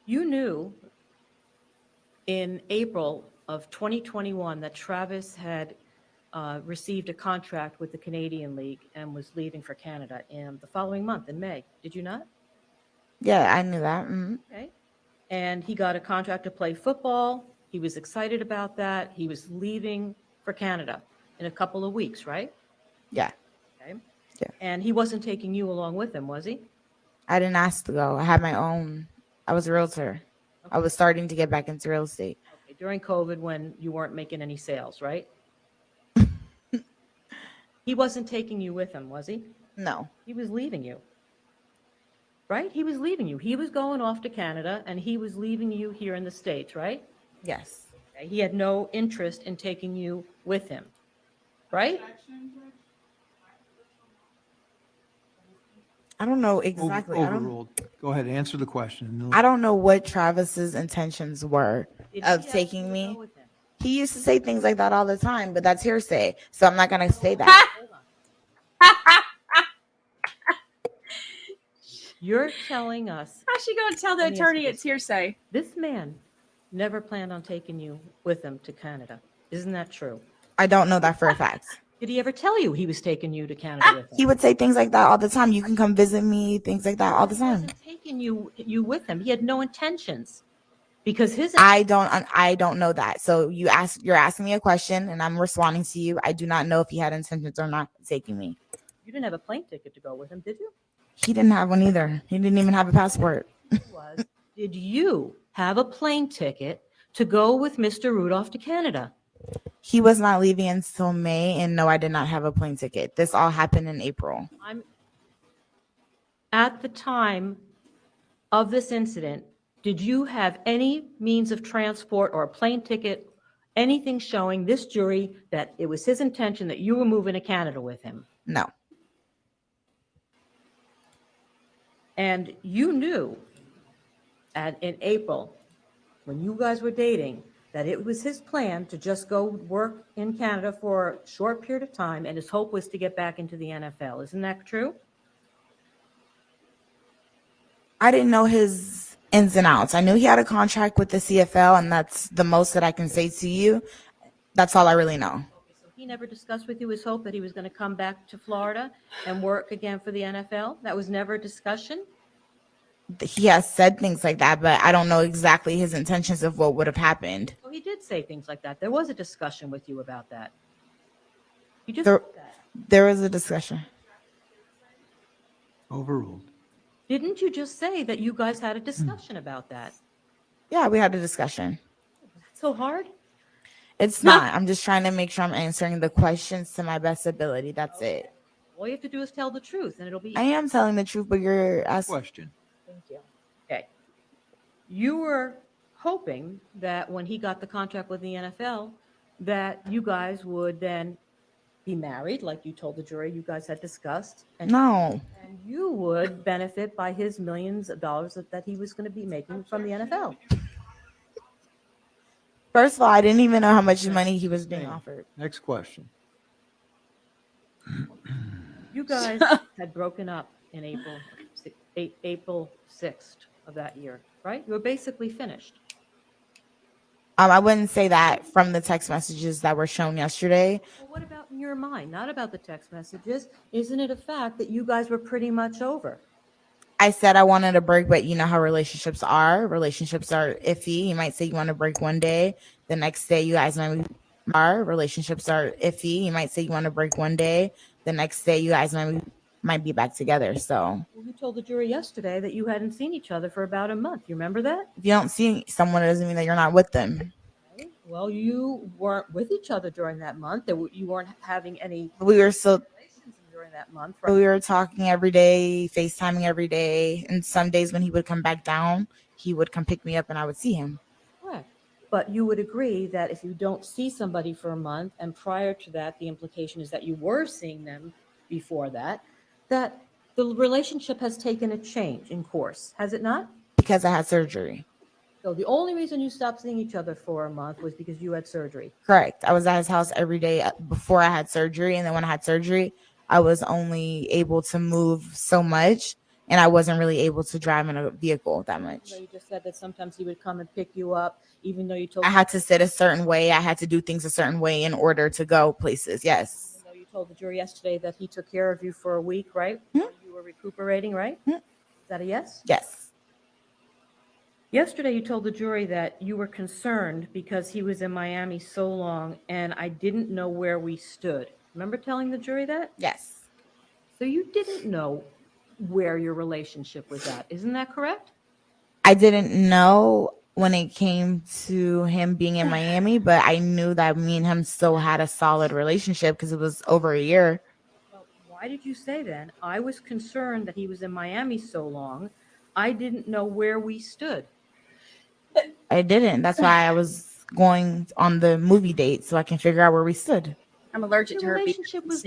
You knew in April of 2021 that Travis had received a contract with the Canadian League and was leaving for Canada in the following month in May. Did you not? Yeah, I knew that. Okay. And he got a contract to play football. He was excited about that. He was leaving for Canada in a couple of weeks, right? Yeah. Okay. Yeah. And he wasn't taking you along with him, was he? I didn't ask to go. I had my own. I was a realtor. I was starting to get back into real estate. Okay. During COVID when you weren't making any sales, right? He wasn't taking you with him, was he? No. He was leaving you. Right? He was leaving you. He was going off to Canada and he was leaving you here in the States, right? Yes. Okay. He had no interest in taking you with him, right? I don't know exactly. Overruled. Go ahead, answer the question. I don't know what Travis's intentions were Did he of ask taking you to me. go with him? He used to say things like that all the time, but that's hearsay. So I'm not going to say that. Hold on. You're telling us How's she going to tell the Let me ask attorney you it's this. hearsay? this man never planned on taking you with him to Canada. Isn't that true? I don't know that for a fact. Did he ever tell you he was taking you to Canada with him? He would say things like that all the time. You can come visit me, things like that all the He time. wasn't taking you with him. He had no intentions because his I don't know that. So you're asking me a question and I'm responding to you. I do not know if he had intentions or not taking me. you didn't have a plane ticket to go with him, did you? He didn't have one either. He didn't even have a passport. Did you have a plane ticket to go with Mr. Rudolph to Canada? He was not leaving until May, and no, I did not have a plane ticket. This all happened in April. At the time of this incident, did you have any means of transport or a plane ticket, anything showing this jury that it was his intention that you were moving to Canada with him? No. And you knew in April, when you guys were dating, that it was his plan to just go work in Canada for a short period of time, and his hope was to get back into the NFL. Isn't that true? I didn't know his ins and outs. I knew he had a contract with the CFL, and that's the most that I can say to you. That's all I really know. So he never discussed with you his hope that he was going to come back to Florida and work again for the NFL? That was never a discussion? He has said things like that, but I don't know exactly his intentions of what would have happened. Well, he did say things like that. There was a discussion with you about that. You just There, said that. there was a discussion. Overruled. Didn't you just say that you guys had a discussion about that? Yeah, we had a discussion. So hard? It's not. I'm just trying to make sure I'm answering the questions to my best ability. That's it. All you have to do is tell the truth, and it'll be. I am telling the truth, but you're asking. Question. Thank you. Okay. You were hoping that when he got the contract with the NFL, that you guys would then be married, like you told the jury you guys had discussed. And, No. and you would benefit by his millions of dollars that he was going to be making from the NFL. First of all, I didn't even know how much money he was being offered. Next question. You guys had broken up in April 6th of that year, right? You were basically finished. I wouldn't say that from the text messages that were shown yesterday. Well, what about in your mind? Not about the text messages. Isn't it a fact that you guys were pretty much over? I said I wanted a break, but you know how relationships are. Relationships are iffy. You might say you want to break one day. The next day, you guys might be relationships are iffy. You might say you want to break one day. The next day, you guys might be back together. So Well, you told the jury yesterday that you hadn't seen each other for about a month. You remember that? if you don't see someone, it doesn't mean that you're not with them. Well, you weren't with each other during that month. You weren't having any We were still relations during that month, we right? were talking every day, FaceTiming every day. And some days when he would come back down, he would come pick me up and I would see him. Correct. But you would agree that if you don't see somebody for a month, and prior to that, the implication is that you were seeing them before that, that the relationship has taken a change in course, has it not? Because I had surgery. So the only reason you stopped seeing each other for a month was because you had surgery. Correct. I was at his house every day before I had surgery. And then when I had surgery, I was only able to move so much. And I wasn't really able to drive in a vehicle that much. You just said that sometimes he would come and pick you up, even though you told I had to sit a certain way. I had to do things a certain way in order to go places. Yes. Even though you told the jury yesterday that he took care of you for a week, right? Hmm. You were recuperating, right? Hmm. Is that a yes? Yes. Yesterday, you told the jury that you were concerned because he was in Miami so long and I didn't know where we stood. Remember telling the jury that? Yes. So you didn't know where your relationship was at. Isn't that correct? I didn't know when it came to him being in Miami, but I knew that me and him still had a solid relationship because it was over a year. Well, why did you say then? I was concerned that he was in Miami so long. I didn't know where we stood. I didn't. That's why I was going on the movie date so I can figure out where we stood. I'm allergic to Your her relationship was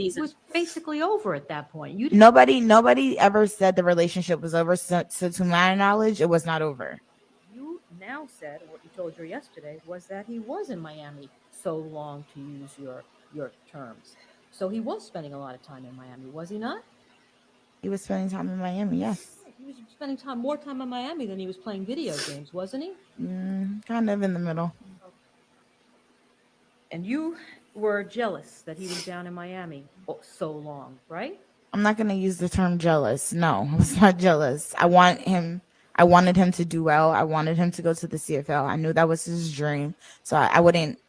basically over at that point. You didn't Nobody ever said the relationship was over. So to my knowledge, it was not over. You now said, what you told her yesterday, was that he was in Miami so long, to use your terms. So he was spending a lot of time in Miami, was he not? He was spending time in Miami, yes. He was spending more time in Miami than he was playing video games, wasn't he? Kind of in the middle. And you were jealous that he was down in Miami so long, right? I'm not going to use the term jealous. No, I was not jealous. I wanted him to do well. I wanted him to go to the CFL. I knew that was his dream. So I wouldn't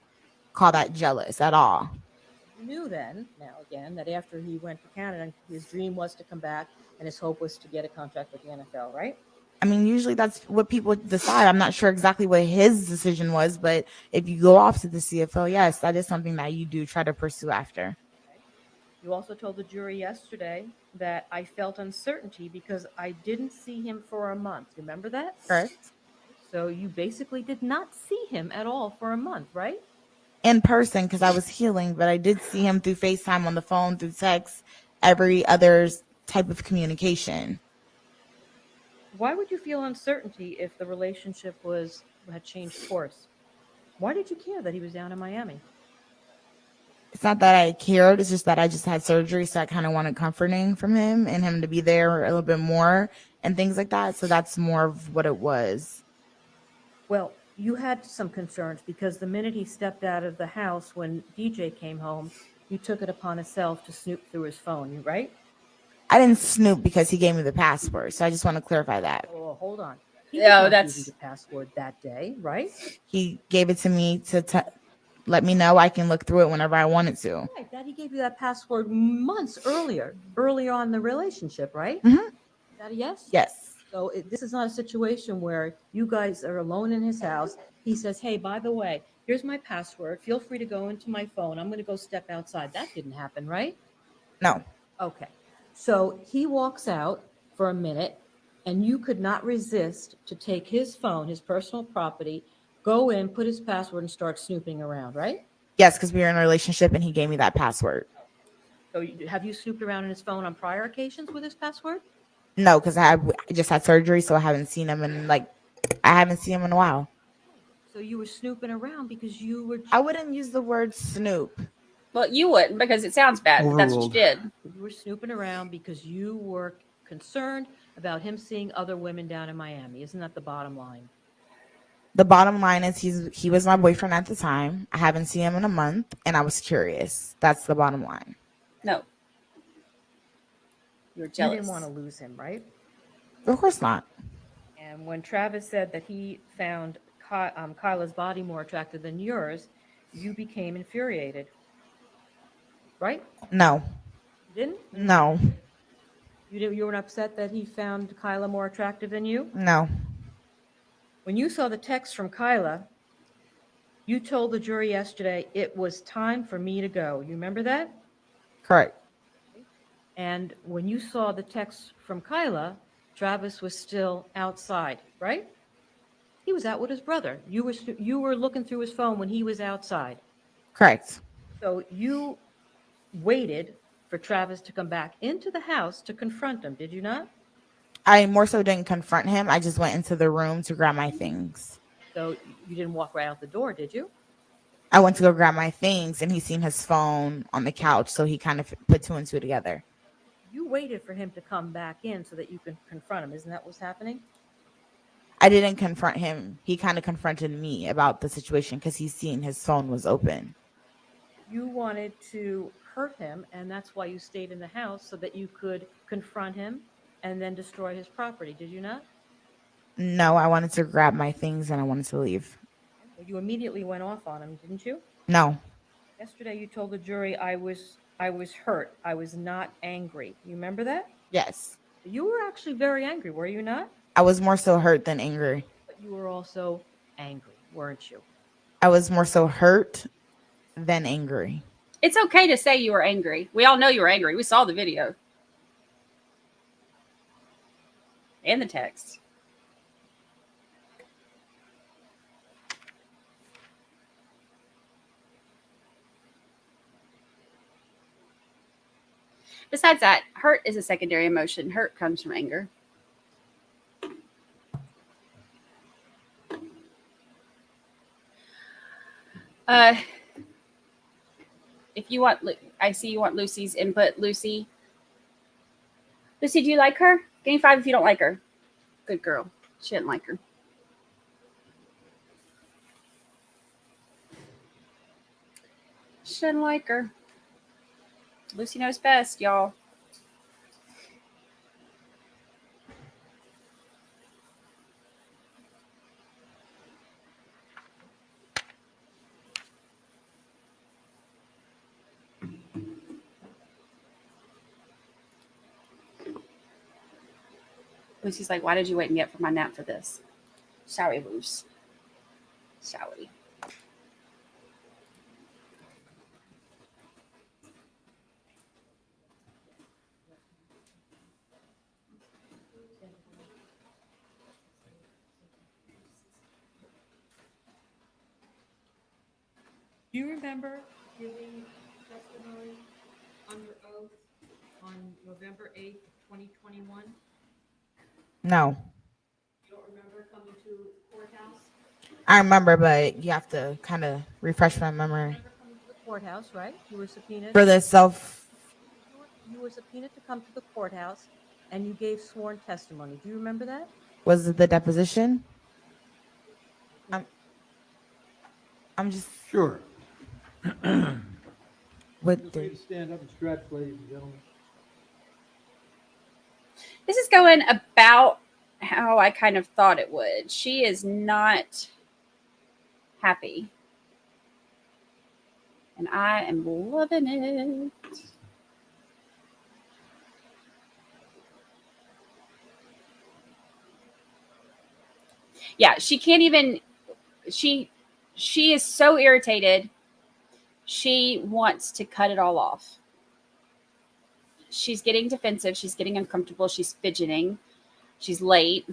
call that jealous at all. You knew then, now again, that after he went to Canada, his dream was to come back and his hope was to get a contract with the NFL, right? I mean, usually that's what people decide. I'm not sure exactly what his decision was, but if you go off to the CFL, yes, that is something that you do try to pursue after. You also told the jury yesterday that I felt uncertainty because I didn't see him for a month. Remember that? Correct. So you basically did not see him at all for a month, right? In person, because I was healing, but I did see him through FaceTime, on the phone, through text, every other type of communication. Why would you feel uncertainty if the relationship had changed course? Why did you care that he was down in Miami? It's not that I cared. It's just that I just had surgery. So I kind of wanted comforting from him and him to be there a little bit more and things like that. So that's more of what it was. Well, you had some concerns because the minute he stepped out of the house when DJ came home, you took it upon yourself to snoop through his phone, right? I didn't snoop because he gave me the password. So I just want to clarify that. Oh, hold on. He No, did not that's- give you the password that day, right? He gave it to me to let me know I can look through it whenever I wanted to. Right, that he gave you that password months earlier on in the relationship, right? Mhm. Is that a yes? Yes. So this is not a situation where you guys are alone in his house. He says, hey, by the way, here's my password. Feel free to go into my phone. I'm going to go step outside. That didn't happen, right? No. Okay. So he walks out for a minute, and you could not resist to take his phone, his personal property, go in, put his password, and start snooping around, right? Yes, because we were in a relationship and he gave me that password. So have you snooped around in his phone on prior occasions with his password? No, because I just had surgery, so I haven't seen him in I haven't seen him in a while. So you were snooping around because you were. I wouldn't use the word snoop. Well, you wouldn't because it sounds bad. But that's what you Overruled. did. You were snooping around because you were concerned about him seeing other women down in Miami. Isn't that the bottom line? The bottom line is he was my boyfriend at the time. I haven't seen him in a month, and I was curious. That's the bottom line. No. You're You jealous. didn't want to lose him, right? Of course not. And when Travis said that he found Kyla's body more attractive than yours, you became infuriated, right? No. You didn't? No. You weren't upset that he found Kyla more attractive than you? No. When you saw the text from Kyla, you told the jury yesterday it was time for me to go. You remember that? Correct. And when you saw the text from Kyla, Travis was still outside, right? He was out with his brother. You were looking through his phone when he was outside. Correct. So you waited for Travis to come back into the house to confront him, did you not? I more so didn't confront him. I just went into the room to grab my things. So you didn't walk right out the door, did you? I went to go grab my things, and he seen his phone on the couch, so he kind of put two and two together. You waited for him to come back in so that you could confront him. Isn't that what's happening? I didn't confront him. He kind of confronted me about the situation because he seen his phone was open. You wanted to hurt him, and that's why you stayed in the house so that you could confront him and then destroy his property. Did you not? No, I wanted to grab my things and I wanted to leave. Well, you immediately went off on him, didn't you? No. Yesterday you told the jury I was hurt. I was not angry. You remember that? Yes. You were actually very angry, were you not? I was more so hurt than angry. But you were also angry, weren't you? I was more so hurt than angry. It's okay to say you were angry. We all know you were angry. We saw the video and the text. Besides that, hurt is a secondary emotion. Hurt comes from anger. If you want, I see you want Lucy's input. Lucy, do you like her? Give me 5 if you don't like her. Good girl. She didn't like her. She didn't like her. Lucy knows best, y'all. Lucy's like, why did you wait and get for my nap for this? Sorry, Luce. Sorry. Do you remember giving testimony under oath on November 8th, 2021? No, You don't remember coming to the courthouse? I remember, but you have to kind of refresh my memory. Remember coming to the courthouse, right? You were subpoenaed. For the self, You were subpoenaed to come to the courthouse, and you gave sworn testimony. Do you remember that? was it the deposition? I'm just Sure. with Feel free the, to stand up and stretch, ladies and gentlemen. This is going about how I kind of thought it would. She is not happy. And I am loving it. Yeah, she can't even, she is so irritated. She wants to cut it all off. She's getting defensive. She's getting uncomfortable. She's fidgeting. She's late.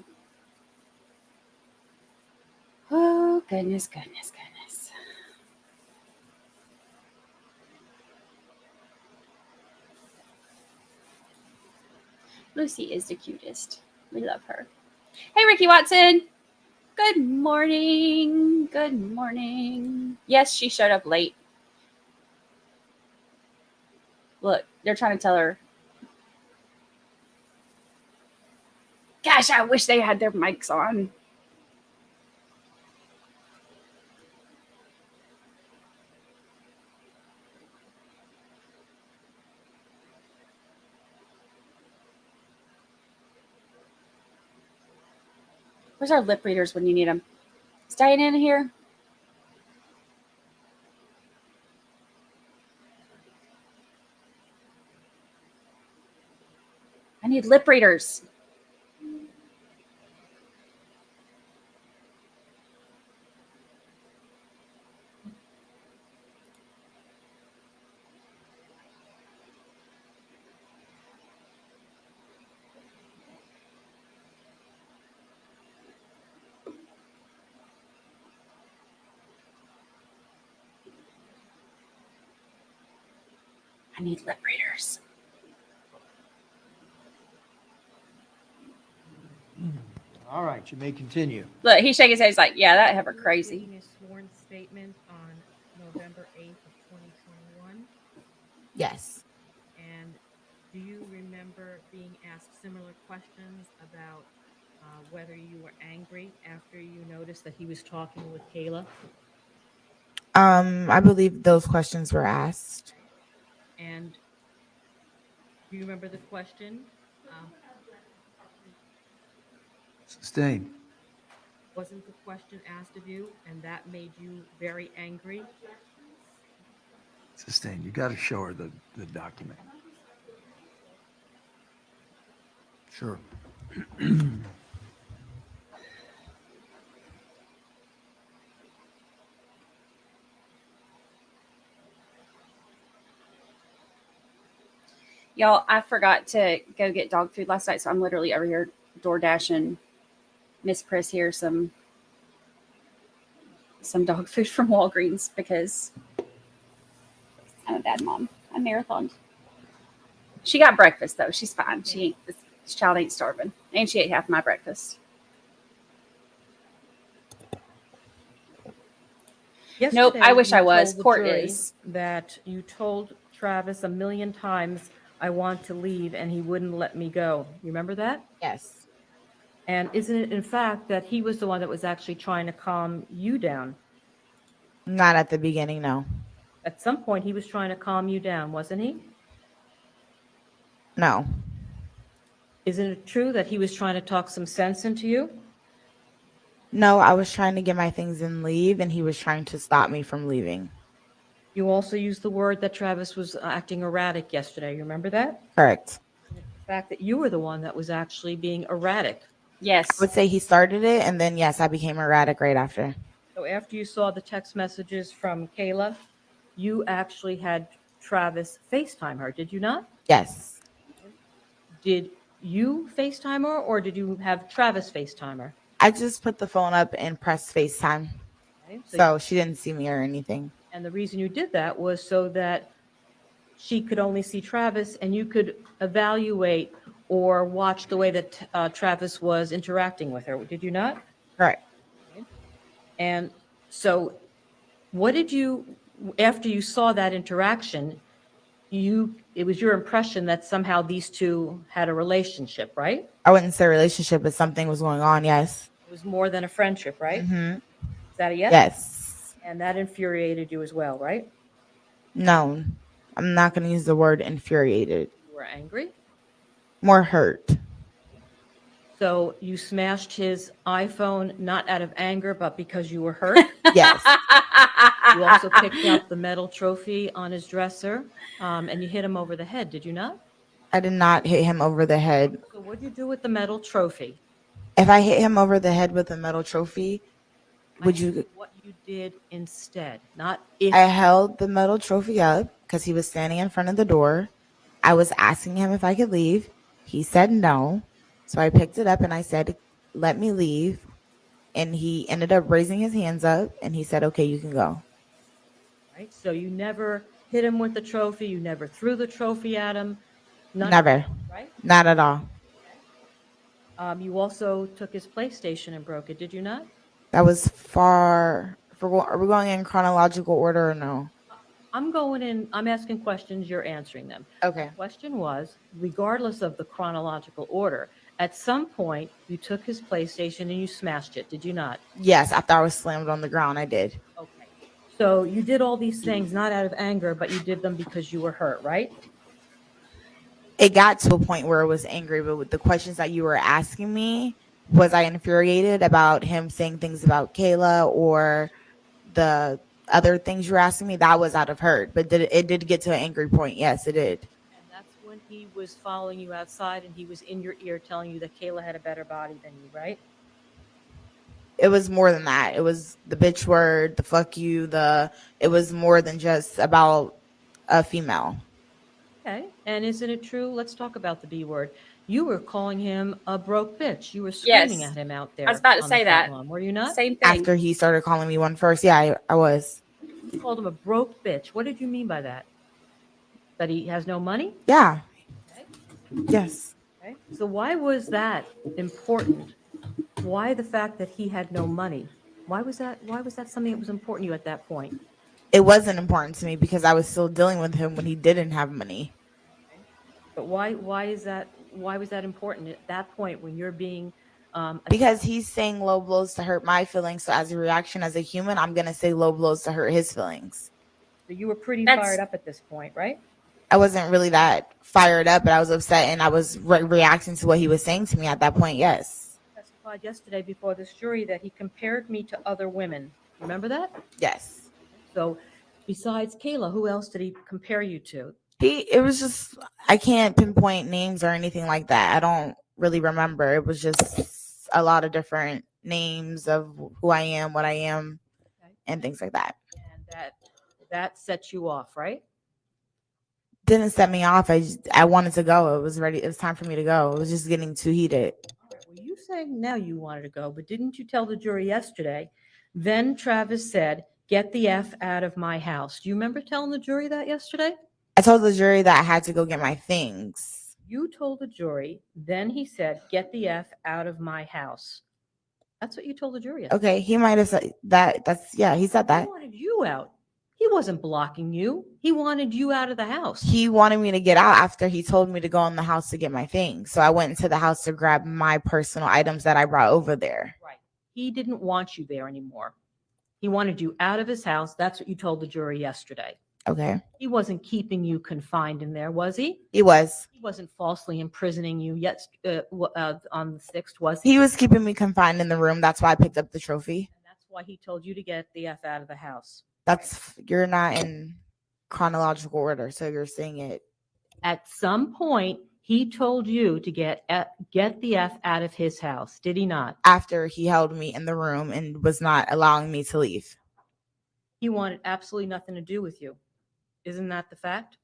Oh, goodness, goodness, goodness. Lucy is the cutest. We love her. Hey, Ricky Watson. Good morning. Good morning. Yes, she showed up late. Look, they're trying to tell her. Gosh, I wish they had their mics on. Where's our lip readers when you need them? Is Diane in here? I need lip readers. I need lip readers. All right, you may continue. Look, he shakes his head. He's like, yeah, that ever crazy. Giving a sworn statement on November 8th of 2021. yes. And do you remember being asked similar questions about whether you were angry after you noticed that he was talking with Kayla? I believe those questions were asked. And do you remember the question? Sustained. Wasn't the question asked of you, and that made you very angry? Sustained. You got to show her the document. Sure. Y'all, I forgot to go get dog food last night, so I'm literally over here door dashing Miss Chris here some dog food from Walgreens because I'm a bad mom. I marathoned. She got breakfast though. She's fine. She ain't, this child ain't starving, and she ate half my breakfast. Nope, I wish you I was. told the Court jury is. that you told Travis 1,000,000 times, I want to leave, and he wouldn't let me go. You remember that? Yes. And isn't it in fact that he was the one that was actually trying to calm you down? Not at the beginning, no. At some point, he was trying to calm you down, wasn't he? No. Isn't it true that he was trying to talk some sense into you? No, I was trying to get my things and leave, and he was trying to stop me from leaving. You also used the word that Travis was acting erratic yesterday. You remember that? Correct. The fact that you were the one that was actually being erratic. Yes. I would say he started it, and then, yes, I became erratic right after. So after you saw the text messages from Kayla, you actually had Travis FaceTime her, did you not? Yes. Did you FaceTime her or did you have Travis FaceTime her? I just put the phone up and pressed FaceTime. Okay, So she didn't see me or anything. and the reason you did that was so that she could only see Travis and you could evaluate or watch the way that Travis was interacting with her. Did you not? Correct. And so what did you, after you saw that interaction, it was your impression that somehow these two had a relationship, right? I wouldn't say relationship, but something was going on, yes. It was more than a friendship, right? Mm-hmm. Is that a yes? Yes. And that infuriated you as well, right? No, I'm not going to use the word infuriated. You were angry. More hurt. So you smashed his iPhone not out of anger, but because you were hurt. Yes. You also picked up the metal trophy on his dresser, and you hit him over the head, did you not? I did not hit him over the head. So what did you do with the metal trophy? If I hit him over the head with a metal trophy, would you? What you did instead, not if. I held the metal trophy up because he was standing in front of the door. I was asking him if I could leave. He said no. So I picked it up and I said, let me leave. And he ended up raising his hands up and he said, okay, you can go. Right. So you never hit him with the trophy. You never threw the trophy at him. Never. Right. Not at all. You also took his PlayStation and broke it, did you not? That was far. Are we going in chronological order or no? I'm going in, I'm asking questions, you're answering them. Okay. The question was, regardless of the chronological order, at some point you took his PlayStation and you smashed it, did you not? Yes, after I was slammed on the ground, I did. Okay. So you did all these things not out of anger, but you did them because you were hurt, right? It got to a point where I was angry, but with the questions that you were asking me, was I infuriated about him saying things about Kayla or the other things you were asking me? That was out of hurt, but it did get to an angry point. Yes, it did. And that's when he was following you outside and he was in your ear telling you that Kayla had a better body than you, right? It was more than that. It was the bitch word, the fuck you, it was more than just about a female. Okay. And isn't it true? Let's talk about the B word. You were calling him a broke bitch. You were screaming Yes. at him out there. I was about to on the say front that. lawn, were you not? Same thing. After he started calling me one first, yeah, I was. You called him a broke bitch. What did you mean by that? That he has no money? Yeah. Okay. Yes. Okay. So why was that important? Why the fact that he had no money? Why was that something that was important to you at that point? It wasn't important to me because I was still dealing with him when he didn't have money. But why was that important at that point when you're being Because he's saying low blows to hurt my feelings. So as a reaction as a human, I'm going to say low blows to hurt his feelings. So you were pretty That's- fired up at this point, right? I wasn't really that fired up, but I was upset and I was reacting to what he was saying to me at that point. Yes. You testified yesterday before this jury that he compared me to other women. Remember that? Yes. So besides Kayla, who else did he compare you to? It was just, I can't pinpoint names or anything like that. I don't really remember. It was just a lot of different names of who I am, what I am, Okay. and things like that. And that set you off, right? Didn't set me off. I wanted to go. It was ready. It was time for me to go. It was just getting too heated. Well, you saying now you wanted to go, but didn't you tell the jury yesterday? Then Travis said, "Get the F out of my house." Do you remember telling the jury that yesterday? I told the jury that I had to go get my things. You told the jury, then he said, "Get the F out of my house." That's what you told the jury yesterday. Okay, he might have said that. He said that. He wanted you out. He wasn't blocking you. He wanted you out of the house. He wanted me to get out after he told me to go in the house to get my things. So I went into the house to grab my personal items that I brought over there. Right. He didn't want you there anymore. He wanted you out of his house. That's what you told the jury yesterday. Okay. He wasn't keeping you confined in there, was he? He was. He wasn't falsely imprisoning you yet on the 6th, was he? He was keeping me confined in the room. That's why I picked up the trophy. And that's why he told you to get the F out of the house. You're not in chronological order, so you're saying it. At some point, he told you to get the F out of his house, did he not? After he held me in the room and was not allowing me to leave. He wanted absolutely nothing to do with you. Isn't that the fact?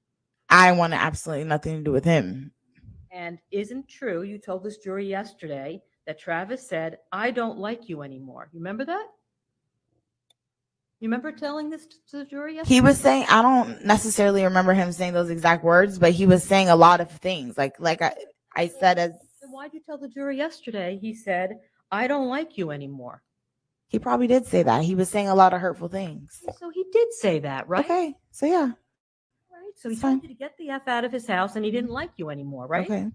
I wanted absolutely nothing to do with him. And isn't true, you told this jury yesterday that Travis said, I don't like you anymore. You remember that? You remember telling this to the jury yesterday? He was saying, I don't necessarily remember him saying those exact words, but he was saying a lot of things. Like I said, as Then why'd you tell the jury yesterday? He said, I don't like you anymore. he probably did say that. He was saying a lot of hurtful things. So he did say that, right? Okay. So yeah. Right. So he It's told fine. you to get the F out of his house and he didn't like you anymore, right? Okay.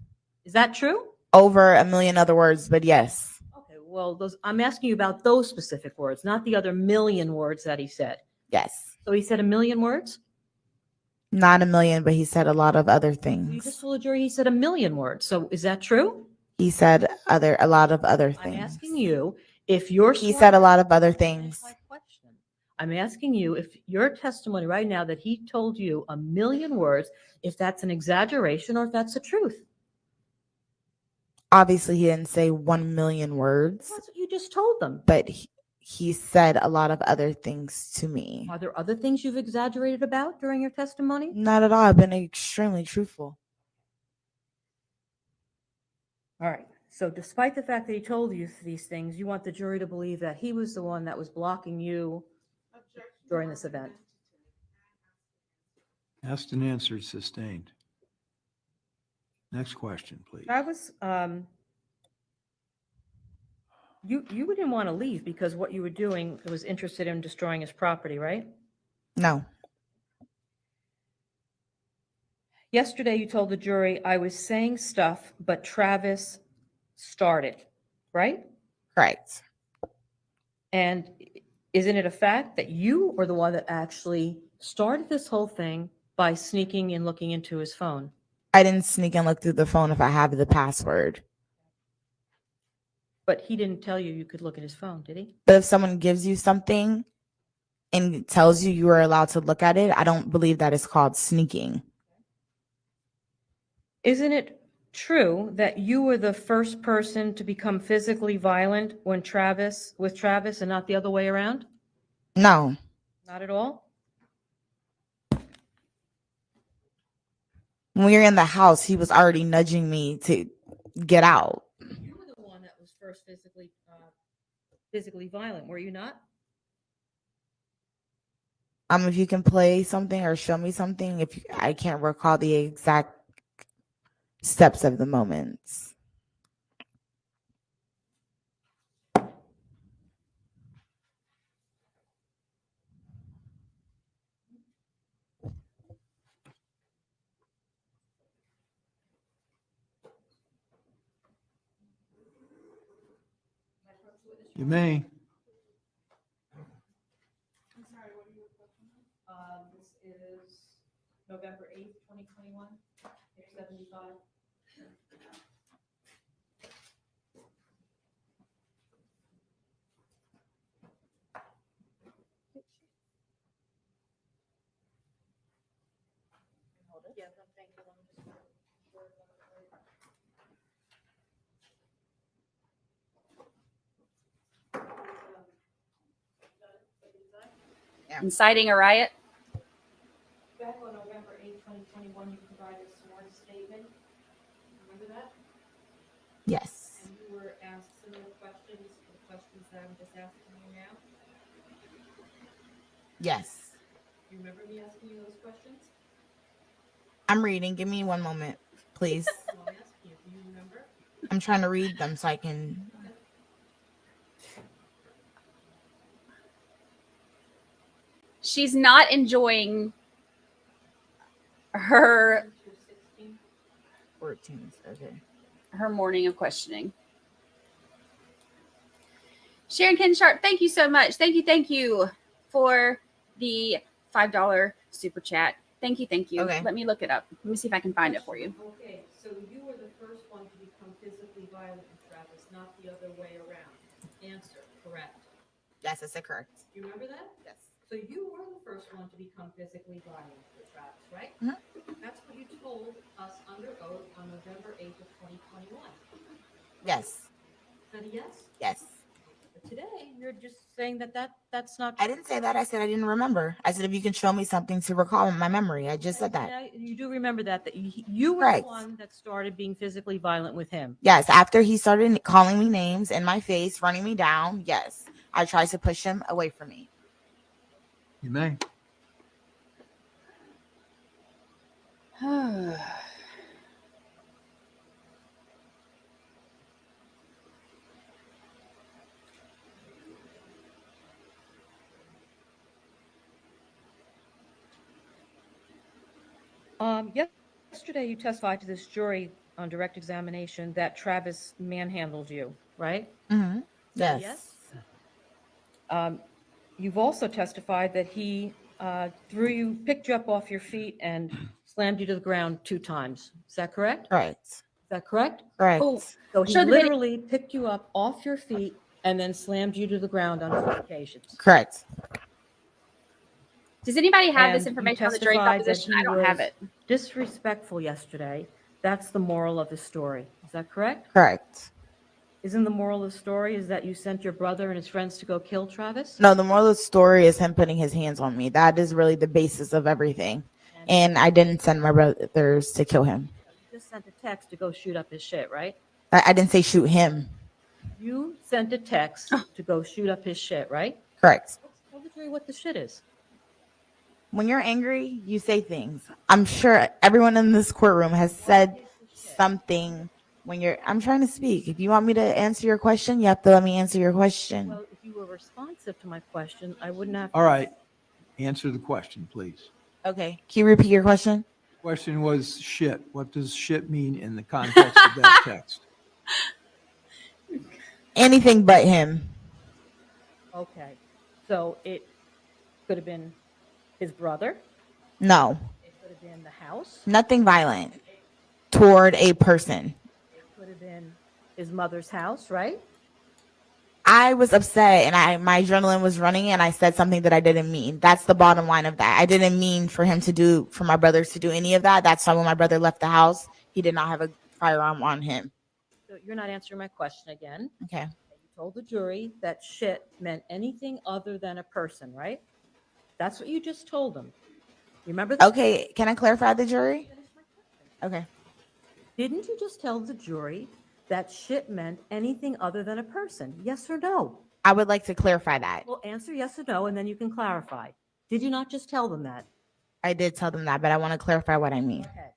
Is that true? Over a million other words, but yes. Okay, well, I'm asking you about those specific words, not the other million words that he said. Yes. So he said a million words? Not a million, but he said a lot of other You just things. told the jury he said a million words. So is that true? He said a lot of other I'm things. asking you if you're He said a lot of other things. I'm asking you if your testimony right now that he told you a million words, if that's an exaggeration or if that's the truth. Obviously, he didn't say 1 million words, That's what you just told them. but he said a lot of other things to me. Are there other things you've exaggerated about during your testimony? Not at all. I've been extremely truthful. All right. So despite the fact that he told you these things, you want the jury to believe that he was the one that was blocking you during this event. Asked and answered, sustained. Next question, please. Travis, you didn't want to leave because what you were doing was interested in destroying his property, right? No. Yesterday, you told the jury, I was saying stuff, but Travis started, right? Correct. And isn't it a fact that you are the one that actually started this whole thing by sneaking and looking into his phone? I didn't sneak and look through the phone if I have the password. But he didn't tell you could look at his phone, did he? But if someone gives you something and tells you are allowed to look at it, I don't believe that is called sneaking. Isn't it true that you were the first person to become physically violent with Travis and not the other way around? No. Not at all? When we were in the house, he was already nudging me to get out. You were the one that was first physically violent, were you not? If you can play something or show me something, I can't recall the exact steps of the moments. You may. This is November 8th, 2021, 6:75. Yeah, thank you. Let me just- Inciting a riot. Back on November 8th, 2021, you provided a sworn statement. Remember that? Yes. And you were asked similar questions, the questions that I'm just asking you now. Yes. Do you remember me asking you those questions? I'm reading. Give me one moment, please. Well, I'm asking you, do you remember? I'm trying to read them so I can. She's not enjoying her 14. Okay. her morning of questioning. Sharon Ken Sharp, thank you so much. Thank you for the $5 super chat. Thank you. Okay. Let me look it up. Let me see if I can find it for you. Okay, so you were the first one to become physically violent with Travis, not the other way around. Answer, correct. Yes, that's correct. You remember that? Yes. So you were the first one to become physically violent with Travis, right? Mhm. That's what you told us under oath on November 8th of 2021. Yes. Is that a yes? Yes. But today, you're just saying that's not I didn't say that. I said I didn't remember. I said if you can show me something to recall in my memory. I just said that. Now, you do remember that you were Right. the one that started being physically violent with him. Yes. After he started calling me names in my face, running me down. Yes. I tried to push him away from me. You may. Yesterday you testified to this jury on direct examination that Travis manhandled you, right? Mm-hmm. That Yes. You've also testified that he picked you up off your feet and slammed you to the ground 2 times. Is that correct? Correct. Is that correct? Correct. Oh, So he Show the video. literally picked you up off your feet and then slammed you to the ground on 2 occasions. Correct. Does anybody have this And you information on the jury testified that composition? I he don't have was it. disrespectful yesterday. That's the moral of the story. Is that correct? Correct. Isn't the moral of the story is that you sent your brother and his friends to go kill Travis? No, the moral of the story is him putting his hands on me. That is really the basis of everything. And I didn't send my brothers to kill him. You just sent a text to go shoot up his shit, right? I didn't say shoot him. You sent a text to go shoot up his shit, right? Correct. Tell the jury what the shit is. When you're angry, you say things. I'm sure everyone in this courtroom has said something when you're. I'm trying to speak. If you want me to answer your question, you have to let me answer your question. Well, if you were responsive to my question, I wouldn't have. All right. Answer the question, please. Okay. Can you repeat your question? Question was shit. What does shit mean in the context of that text? Anything but him. Okay. So it could have been his brother. No. It could have been the house. Nothing violent toward a person. It could have been his mother's house, right? I was upset and my adrenaline was running and I said something that I didn't mean. That's the bottom line of that. I didn't mean for my brothers to do any of that. That's why when my brother left the house, he did not have a firearm on him. So you're not answering my question again. Okay. You told the jury that shit meant anything other than a person, right? That's what you just told them. Remember that? Okay. Can I clarify the jury? Okay. Didn't you just tell the jury that shit meant anything other than a person? Yes or no? I would like to clarify that. Well, answer yes or no, and then you can clarify. Did you not just tell them that? I did tell them that, but I want to clarify what I mean. Okay.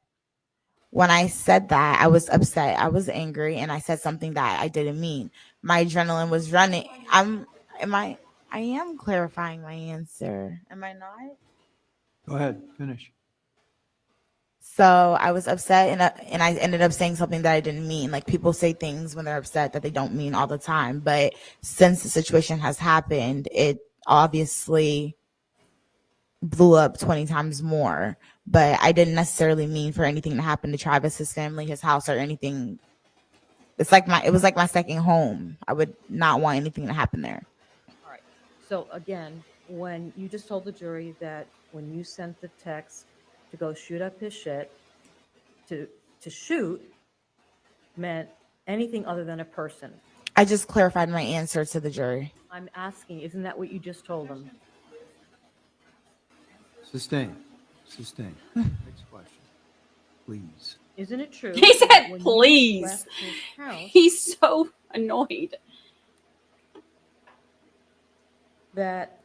When I said that, I was upset. I was angry, and I said something that I didn't mean. My adrenaline was running. I am clarifying my answer. Am I not? Go ahead. Finish. So I was upset, and I ended up saying something that I didn't mean. Like people say things when they're upset that they don't mean all the time. But since the situation has happened, it obviously blew up 20 times more. But I didn't necessarily mean for anything to happen to Travis, his family, his house, or anything. It was like my second home. I would not want anything to happen there. All right. So again, when you just told the jury that when you sent the text to go shoot up his shit, to shoot meant anything other than a person. I just clarified my answer to the jury. I'm asking, isn't that what you just told them? Sustain. Next question. Please. Isn't it true? He said, that when you "Please." left his house, He's so annoyed. that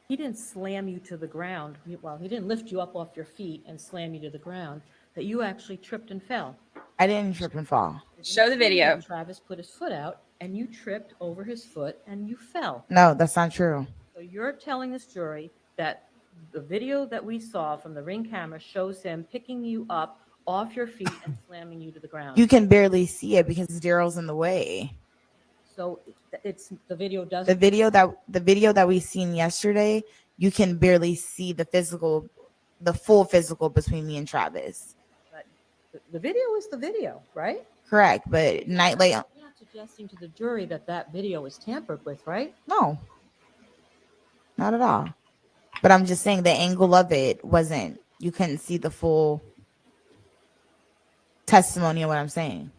he didn't slam you to the ground. Well, he didn't lift you up off your feet and slam you to the ground. That you actually tripped and fell. I didn't trip and fall. Show the video. Travis put his foot out, and you tripped over his foot, and you fell. No, that's not true. So you're telling this jury that the video that we saw from the Ring camera shows him picking you up off your feet and slamming you to the ground. You can barely see it because Daryl's in the way. So it's the video does. The video that we seen yesterday, you can barely see the full physical between me and Travis. But the video is the video, right? Correct. But nightly, You're not suggesting to the jury that that video was tampered with, right? no, not at all. But I'm just saying the angle of it wasn't, you couldn't see the full testimony of what I'm saying.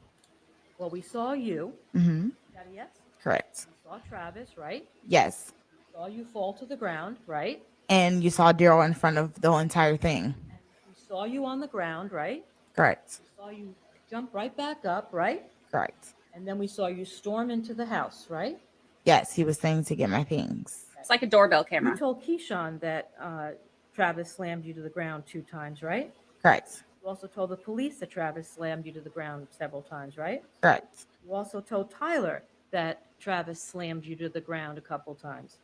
Well, we saw you. Mm-hmm. Is that a yes? Correct. We saw Travis, right? Yes. We saw you fall to the ground, right? And you saw Daryl in front of the whole entire thing. And we saw you on the ground, right? Correct. We saw you jump right back up, right? Correct. And then we saw you storm into the house, right? Yes, he was saying to get my things. It's like a doorbell You camera. told Keyshawn that Travis slammed you to the ground 2 times, right? Correct. You also told the police that Travis slammed you to the ground several times, right? Correct. You also told Tyler that Travis slammed you to the ground a couple times.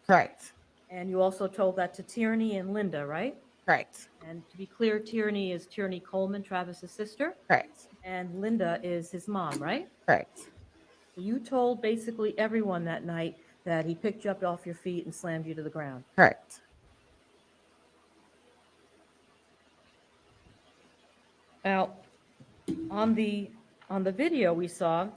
Correct. And you also told that to Tierney and Linda, right? Correct. And to be clear, Tierney is Tierney Coleman, Travis's sister, Correct. and Linda is his mom, right? Correct. So you told basically everyone that night that he picked you up off your feet and slammed you to the ground. Correct. Now, on the video we saw,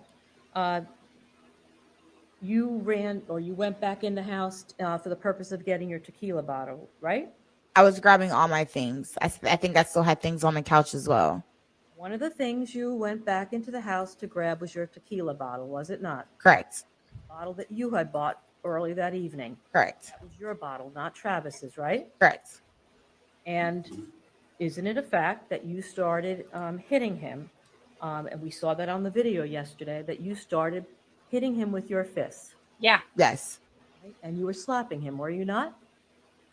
you ran or you went back in the house for the purpose of getting your tequila bottle, right? I was grabbing all my things. I think I still had things on the couch as well. One of the things you went back into the house to grab was your tequila bottle, was it not? Correct. Bottle that you had bought early that evening. Correct. That was your bottle, not Travis's, right? Correct. And isn't it a fact that you started hitting him? And we saw that on the video yesterday, that you started hitting him with your fists. Yeah. Yes. Right? And you were slapping him, were you not?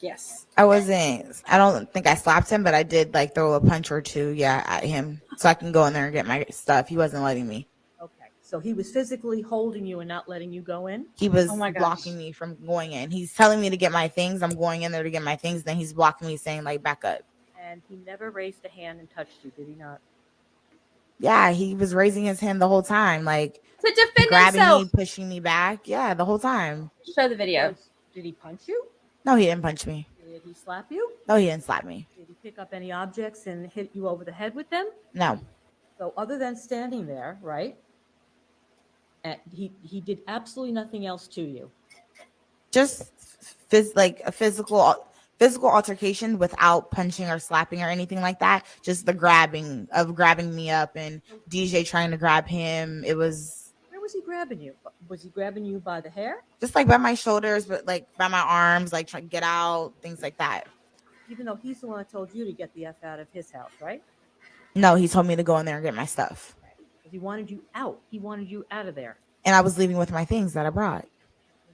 Yes. I don't think I slapped him, but I did like throw a punch or two, at him so I can go in there and get my stuff. He wasn't letting me. Okay. So he was physically holding you and not letting you go in? He was Oh my gosh. blocking me from going in. He's telling me to get my things. I'm going in there to get my things. Then he's blocking me saying like, back up. And he never raised a hand and touched you, did he not? Yeah, he was raising his hand the whole time, like To defend grabbing himself. me, pushing me back. Yeah, the whole time. Show the video. Did he punch you? No, he didn't punch me. Did he slap you? No, he didn't slap me. Did he pick up any objects and hit you over the head with them? No. So other than standing there, right? And he did absolutely nothing else to you. Just like a physical altercation without punching or slapping or anything like that. Just the grabbing me up and DJ trying to grab him. It was Where was he grabbing you? Was he grabbing you by the hair? just like by my shoulders, but like by my arms, like trying to get out, things like that. Even though he's the one that told you to get the F out of his house, right? No, he told me to go in there and get my stuff. Because he wanted you out. He wanted you out of there, And I was leaving with my things that I brought.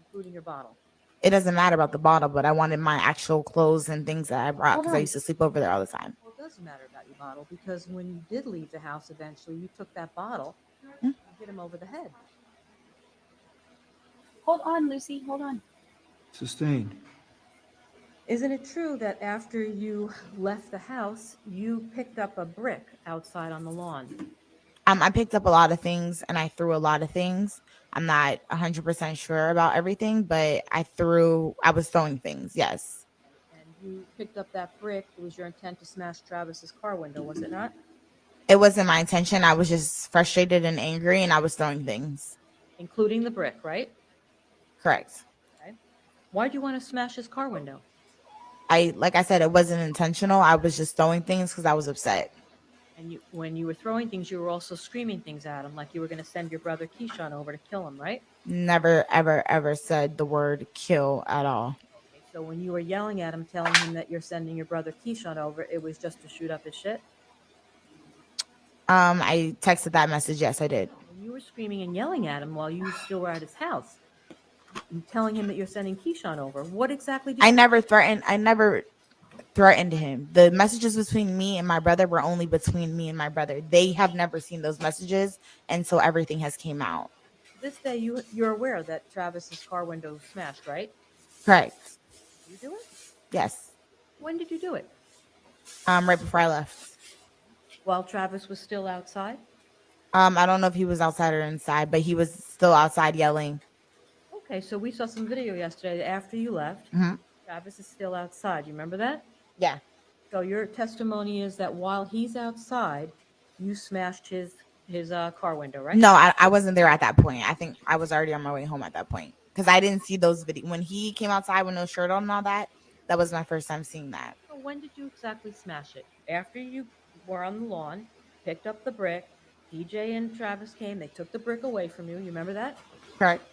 including your bottle. It doesn't matter about the bottle, but I wanted my actual clothes and things that I brought Hold because I on. used to sleep over there all the time. Well, it doesn't matter about your bottle because when you did leave the house eventually, you took that bottle Hmm? and hit him over the head. Hold on, Lucy. Hold on. Sustained. Isn't it true that after you left the house, you picked up a brick outside on the lawn? I picked up a lot of things and I threw a lot of things. I'm not 100% sure about everything, but I was throwing things. Yes. And you picked up that brick. It was your intent to smash Travis's car window, was it not? It wasn't my intention. I was just frustrated and angry and I was throwing things. Including the brick, right? Correct. Why do you want to smash his car window? Like I said, it wasn't intentional. I was just throwing things because I was upset. And when you were throwing things, you were also screaming things at him, like you were going to send your brother Keyshawn over to kill him, right? Never, ever, ever said the word kill at all. Okay, so when you were yelling at him, telling him that you're sending your brother Keyshawn over, it was just to shoot up his shit? I texted that message. Yes, I did. When you were screaming and yelling at him while you still were at his house, and telling him that you're sending Keyshawn over, what exactly did I never threatened him. The messages between me and my brother were only between me and my brother. They have never seen those messages, and so everything has came out. This day you're aware that Travis's car window was smashed, right? Correct. You do it? Yes. When did you do it? Right before I left. While Travis was still outside? I don't know if he was outside or inside, but he was still outside yelling. Okay, so we saw some video yesterday after you left. Mhm. Travis is still outside. You remember that? Yeah. So your testimony is that while he's outside, you smashed his car window, right? No, I wasn't there at that point. I think I was already on my way home at that point because I didn't see those videos when he came outside with no shirt on and all that. That was my first time seeing that. So when did you exactly smash it? After you were on the lawn, picked up the brick, DJ and Travis came, they took the brick away from you. You remember that? Correct.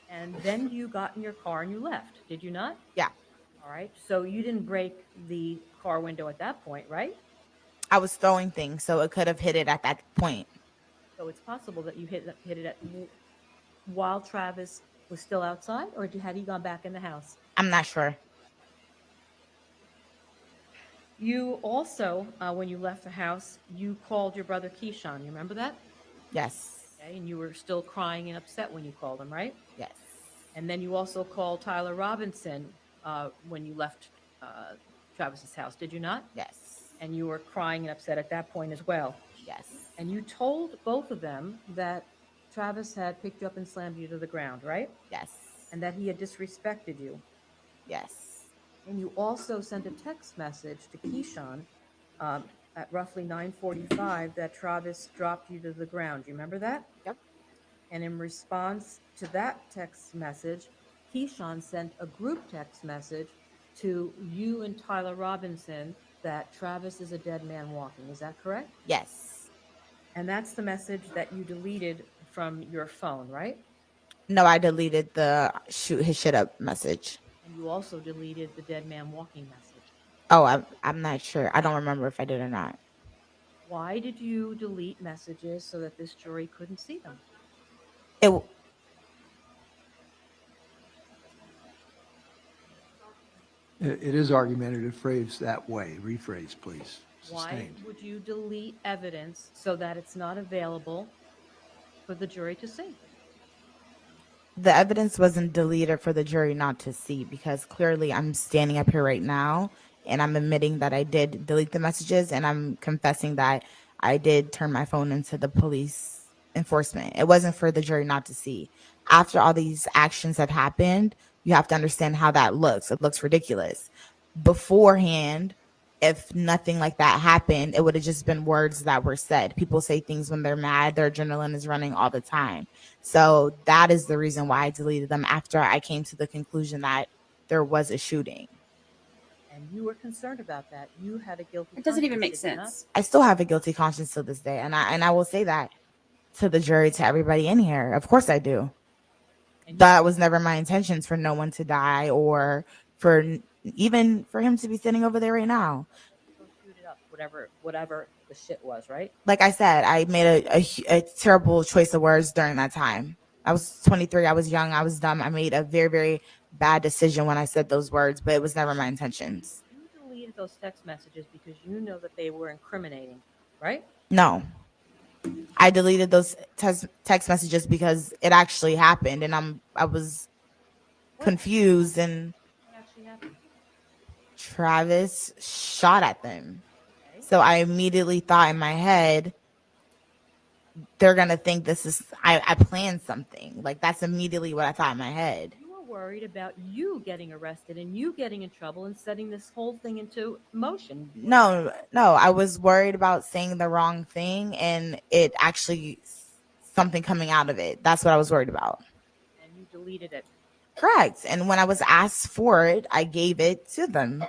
And then you got in your car and you left. Did you not? Yeah. All right. So you didn't break the car window at that point, right? I was throwing things, so it could have hit it at that point. So it's possible that you hit it while Travis was still outside, or had he gone back in the house? I'm not sure. You also, when you left the house, you called your brother Keyshawn. You remember that? Yes. Okay, and you were still crying and upset when you called him, right? Yes. And then you also called Tyler Robinson when you left Travis's house, did you not? Yes. And you were crying and upset at that point as well. Yes. And you told both of them that Travis had picked you up and slammed you to the ground, right? Yes. And that he had disrespected you. Yes. And you also sent a text message to Keyshawn at roughly 9:45 that Travis dropped you to the ground. Do you remember that? Yep. And in response to that text message, Keyshawn sent a group text message to you and Tyler Robinson that Travis is a dead man walking. Is that correct? Yes. And that's the message that you deleted from your phone, right? No, I deleted the shoot his shit up message. And you also deleted the dead man walking message. Oh, I'm not sure. I don't remember if I did or not. Why did you delete messages so that this jury couldn't see them? It is argumentative phrase that way. Rephrase, please. Why Sustained. would you delete evidence so that it's not available for the jury to see? The evidence wasn't deleted for the jury not to see because clearly I'm standing up here right now and I'm admitting that I did delete the messages and I'm confessing that I did turn my phone into the police enforcement. It wasn't for the jury not to see. After all these actions had happened, you have to understand how that looks. It looks ridiculous. Beforehand, if nothing like that happened, it would have just been words that were said. People say things when they're mad. Their adrenaline is running all the time. So that is the reason why I deleted them after I came to the conclusion that there was a shooting. And you were concerned about that. You had a guilty It doesn't even conscience, make did you not? sense. I still have a guilty conscience to this day. And I will say that to the jury, to everybody in here. Of course I do. And That was never my intentions for no one to die or for even for him to be sitting over there right now. go shoot it up, whatever the shit was, right? Like I said, I made a terrible choice of words during that time. I was 23. I was young. I was dumb. I made a very, very bad decision when I said those words, but it was never my intentions. You deleted those text messages because you know that they were incriminating, right? No. I deleted those text messages because it actually happened and I was confused and What actually happened? Travis shot at them. Okay. So I immediately thought in my head, they're going to think this is, I planned something. Like that's immediately what I thought in my head. You were worried about you getting arrested and you getting in trouble and setting this whole thing into motion. No, I was worried about saying the wrong thing and it actually something coming out of it. That's what I was worried about. And you deleted it. Correct. And when I was asked for it, I gave it to them.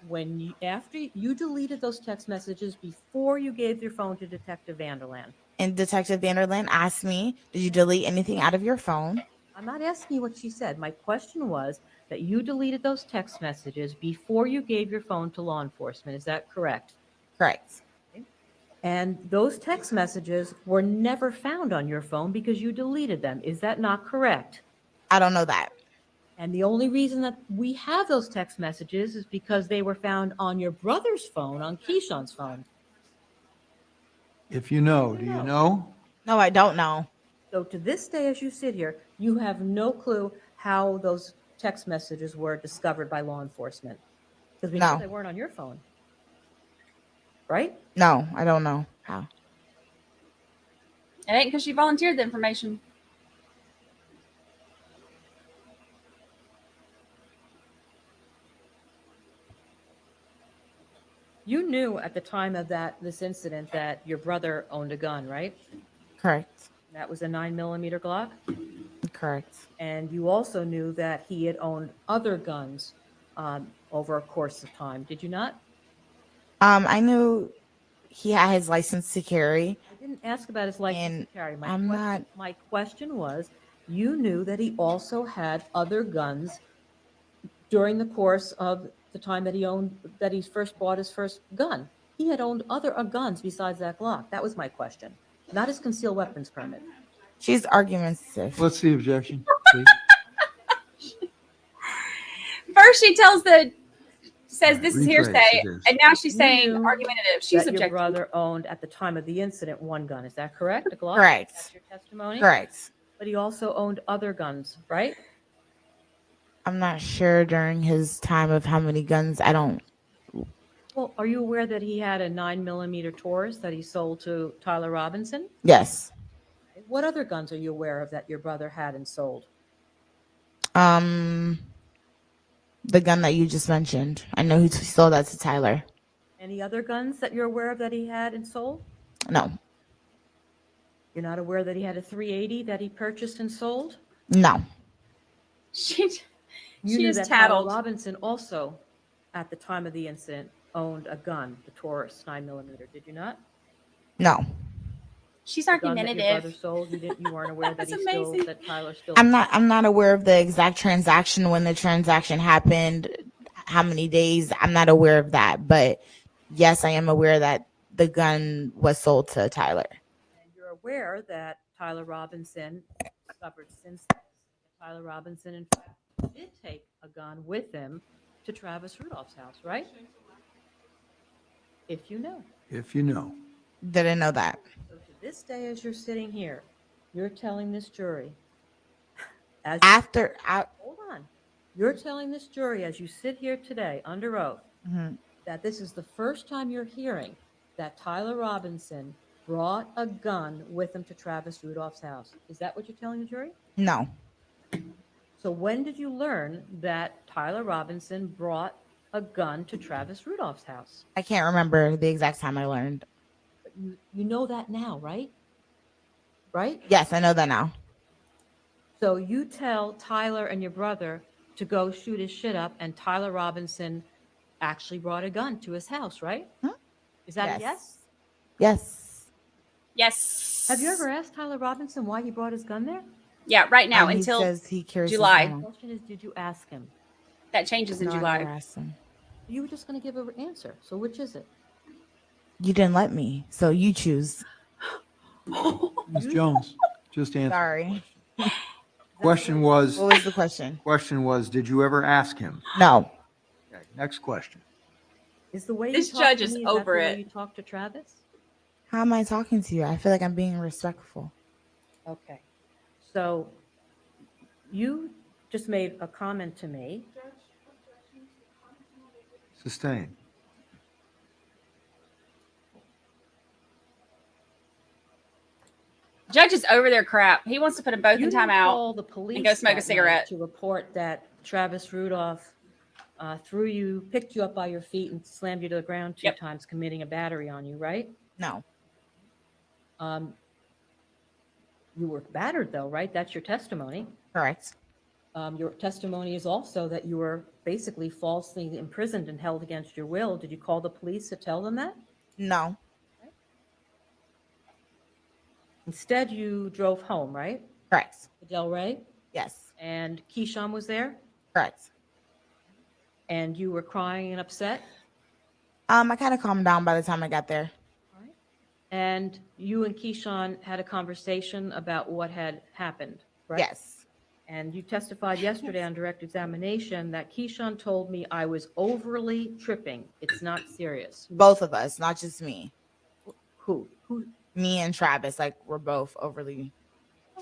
Well, after you deleted those text messages before you gave your phone to Detective Vanderland. And Detective Vanderland asked me, did you delete anything out of your phone? I'm not asking you what she said. My question was that you deleted those text messages before you gave your phone to law enforcement. Is that correct? Correct. And those text messages were never found on your phone because you deleted them. Is that not correct? I don't know that. And the only reason that we have those text messages is because they were found on your brother's phone, on Keyshawn's phone. If you know, do you know? No, I don't know. So to this day, as you sit here, you have no clue how those text messages were discovered by law enforcement. Because we know No. they weren't on your phone. Right? No, I don't know how. It ain't because you volunteered the information. You knew at the time of this incident that your brother owned a gun, right? Correct. That was a 9mm Glock. Correct. And you also knew that he had owned other guns over a course of time. Did you not? I knew he had his license to carry. I didn't ask about his license And to carry. My question was, you knew that he also had other guns during the course of the time that he first bought his first gun. He had owned other guns besides that Glock. That was my question, not his concealed weapons permit. She's argumentative. What's the objection, please? First, she says this is Rephrase, hearsay, it is. and now she's You saying knew argumentative. She's that your objecting. brother owned at the time of the incident one gun. Is that correct? A Glock? Correct. That's your testimony? Correct. But he also owned other guns, right? I'm not sure during his time of how many guns. I don't. Well, are you aware that he had a 9mm Taurus that he sold to Tyler Robinson? Yes. What other guns are you aware of that your brother had and sold? The gun that you just mentioned. I know he sold that to Tyler. Any other guns that you're aware of that he had and sold? No. You're not aware that he had a 380 that he purchased and sold? No. She You knew is that Tyler tattled. Robinson also, at the time of the incident, owned a gun, the Taurus 9mm. Did you not? No. She's The gun that your brother argumentative. sold, you weren't aware that That's amazing. that Tyler still. I'm not aware of the exact transaction, when the transaction happened, how many days. I'm not aware of that, but yes, I am aware that the gun was sold to Tyler. And you're aware that Tyler Robinson discovered since this, that Tyler Robinson in fact did take a gun with him to Travis Rudolph's house, right? If you know. If you know. Didn't know that. So to this day, as you're sitting here, you're telling this jury, hold on, you're telling this jury as you sit here today under oath that this is the first time you're hearing that Tyler Robinson brought a gun with him to Travis Rudolph's house. Is that what you're telling the jury? No. So when did you learn that Tyler Robinson brought a gun to Travis Rudolph's house? I can't remember the exact time I learned. But you know that now, right? Right? Yes, I know that now. So you tell Tyler and your brother to go shoot his shit up, and Tyler Robinson actually brought a gun to his house, right? Is that a yes? Yes. Yes. Have you ever asked Tyler Robinson why he brought his gun there? Yeah, right now He until says he carries his July. The gun. question is, did you ask him? that changes in No, I never July. asked him. You were just going to give an answer. So which is it? You didn't let me, so you choose. Ms. Jones, just answer. Sorry. Question was, What was the question? did you ever ask him? No. Okay, next question. Is the way This you talk judge to is me, over that the way it. you talk to Travis? How am I talking to you? I feel like I'm being respectful. Okay. So you just made a comment to me. Sustained. Judge is over their crap. He wants to put them both You in didn't timeout. call the police and go smoke a that night cigarette. to report that Travis Rudolph picked you up by your feet and slammed you to the ground two Yep. times, committing a battery on you, right? No. You were battered though, right? That's your testimony. Correct. Your testimony is also that you were basically falsely imprisoned and held against your will. Did you call the police to tell them that? No. Instead, you drove home, right? Correct. To Del Rey, Yes. and Keyshawn was there, Correct. and you were crying and upset. I kind of calmed down by the time I got there. And you and Keyshawn had a conversation about what had happened, right? Yes. And you testified yesterday on direct examination that Keyshawn told me I was overly tripping. It's not serious. Both of us, not just me. Who? Me and Travis, like we're both overly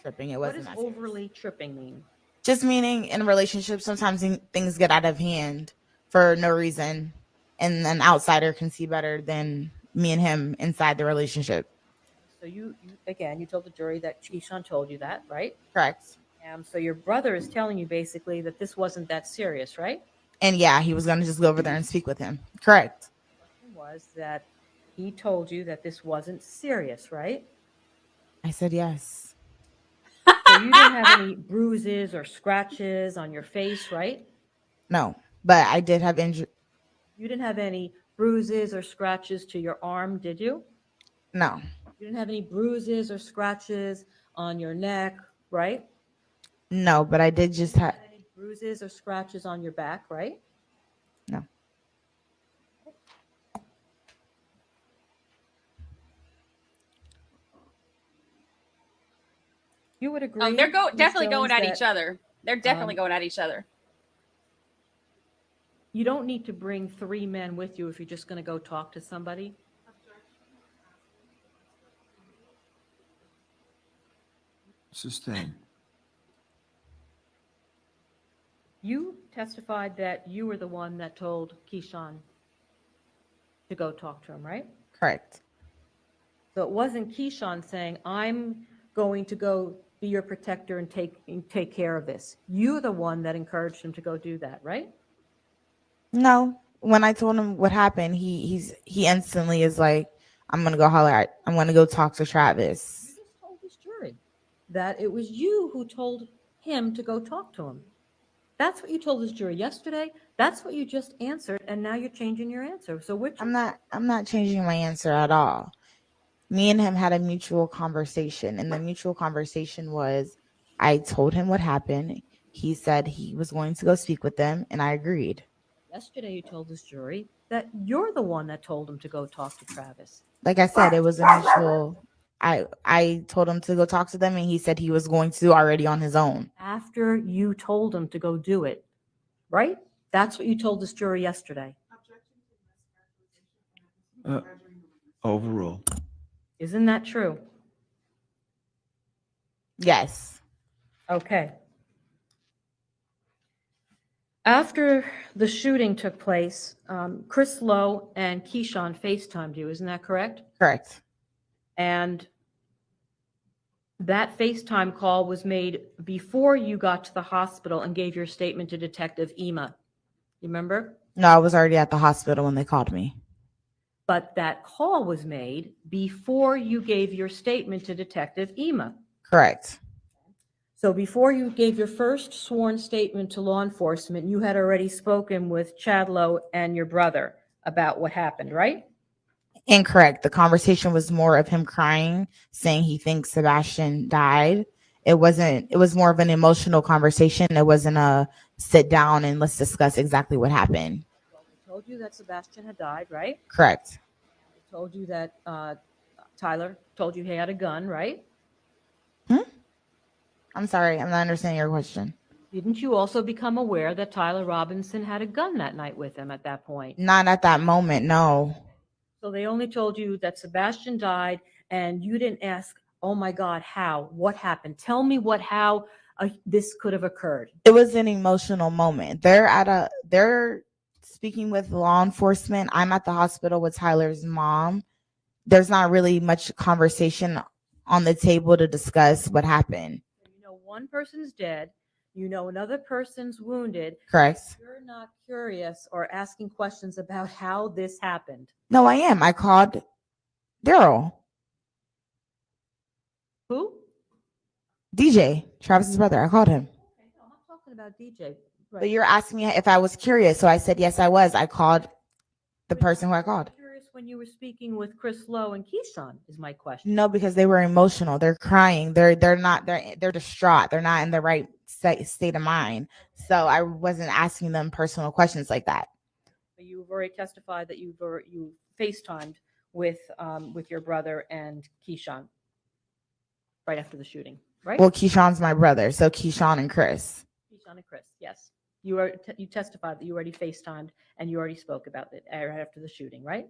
tripping. It What wasn't does that serious. overly tripping mean? Just meaning in relationships, sometimes things get out of hand for no reason, and an outsider can see better than me and him inside the relationship. So you told the jury that Keyshawn told you that, right? Correct. So your brother is telling you basically that this wasn't that serious, right? And yeah, he was going to just go over there and speak with him. Correct. The question was that he told you that this wasn't serious, right? I said yes. So you didn't have any bruises or scratches on your face, right? No, but I did have injury. You didn't have any bruises or scratches to your arm, did you? No, You didn't have any bruises or scratches on your neck, right? no, but I did just have. Any bruises or scratches on your back, right? No. You would agree. Oh, they're Ms. definitely going Jones, at that each other. They're definitely um, going at each other. You don't need to bring 3 men with you if you're just going to go talk to somebody. Sustained. You testified that you were the one that told Keyshawn to go talk to him, right? Correct. So it wasn't Keyshawn saying, I'm going to go be your protector and take care of this. You're the one that encouraged him to go do that, right? No, when I told him what happened, he instantly is like, I'm gonna go holler at. I'm gonna go talk to Travis. You just told this jury that it was you who told him to go talk to him. That's what you told this jury yesterday. That's what you just answered, and now you're changing your answer. So which? I'm not changing my answer at all. Me and him had a mutual conversation, and the mutual conversation was, I told him what happened. He said he was going to go speak with them, and I agreed. Yesterday you told this jury that you're the one that told him to go talk to Travis. Like I said, it was a mutual. I told him to go talk to them, and he said he was going to already on his own. After you told him to go do it, right? That's what you told this jury yesterday. Overrule. Isn't that true? Yes. Okay. After the shooting took place, Chris Lowe and Keyshawn FaceTimed you, isn't that correct? Correct. And that FaceTime call was made before you got to the hospital and gave your statement to Detective Ema. You remember? No, I was already at the hospital when they called me. But that call was made before you gave your statement to Detective Ema. Correct. So before you gave your first sworn statement to law enforcement, you had already spoken with Chadlow and your brother about what happened, right? Incorrect. The conversation was more of him crying, saying he thinks Sebastien died. It was more of an emotional conversation. It wasn't a sit down and let's discuss exactly what happened. Well, they told you that Sebastien had died, right? Correct. They told you that Tyler told you he had a gun, right? I'm sorry, I'm not understanding your question. Didn't you also become aware that Tyler Robinson had a gun that night with him at that point? Not at that moment, no. So they only told you that Sebastien died, and you didn't ask, oh my God, how? What happened? Tell me how this could have occurred. It was an emotional moment. They're speaking with law enforcement. I'm at the hospital with Tyler's mom. There's not really much conversation on the table to discuss what happened. You know, one person's dead. You know, another person's wounded. Correct. You're not curious or asking questions about how this happened. No, I am. I called Daryl. Who? DJ, Travis's brother. I called him. Okay, no, I'm not talking about DJ. Right. But you're asking me if I was curious. So I said, yes, I was. I called the person who I called. Curious when you were speaking with Chris Lowe and Keyshawn is my question. No, because they were emotional. They're crying. They're distraught. They're not in the right state of mind. So I wasn't asking them personal questions like that. But you've already testified that you FaceTimed with your brother and Keyshawn right after the shooting, right? Well, Keyshawn's my brother, so Keyshawn and Chris. Keyshawn and Chris, yes. You testified that you already FaceTimed and you already spoke about it right after the shooting, right?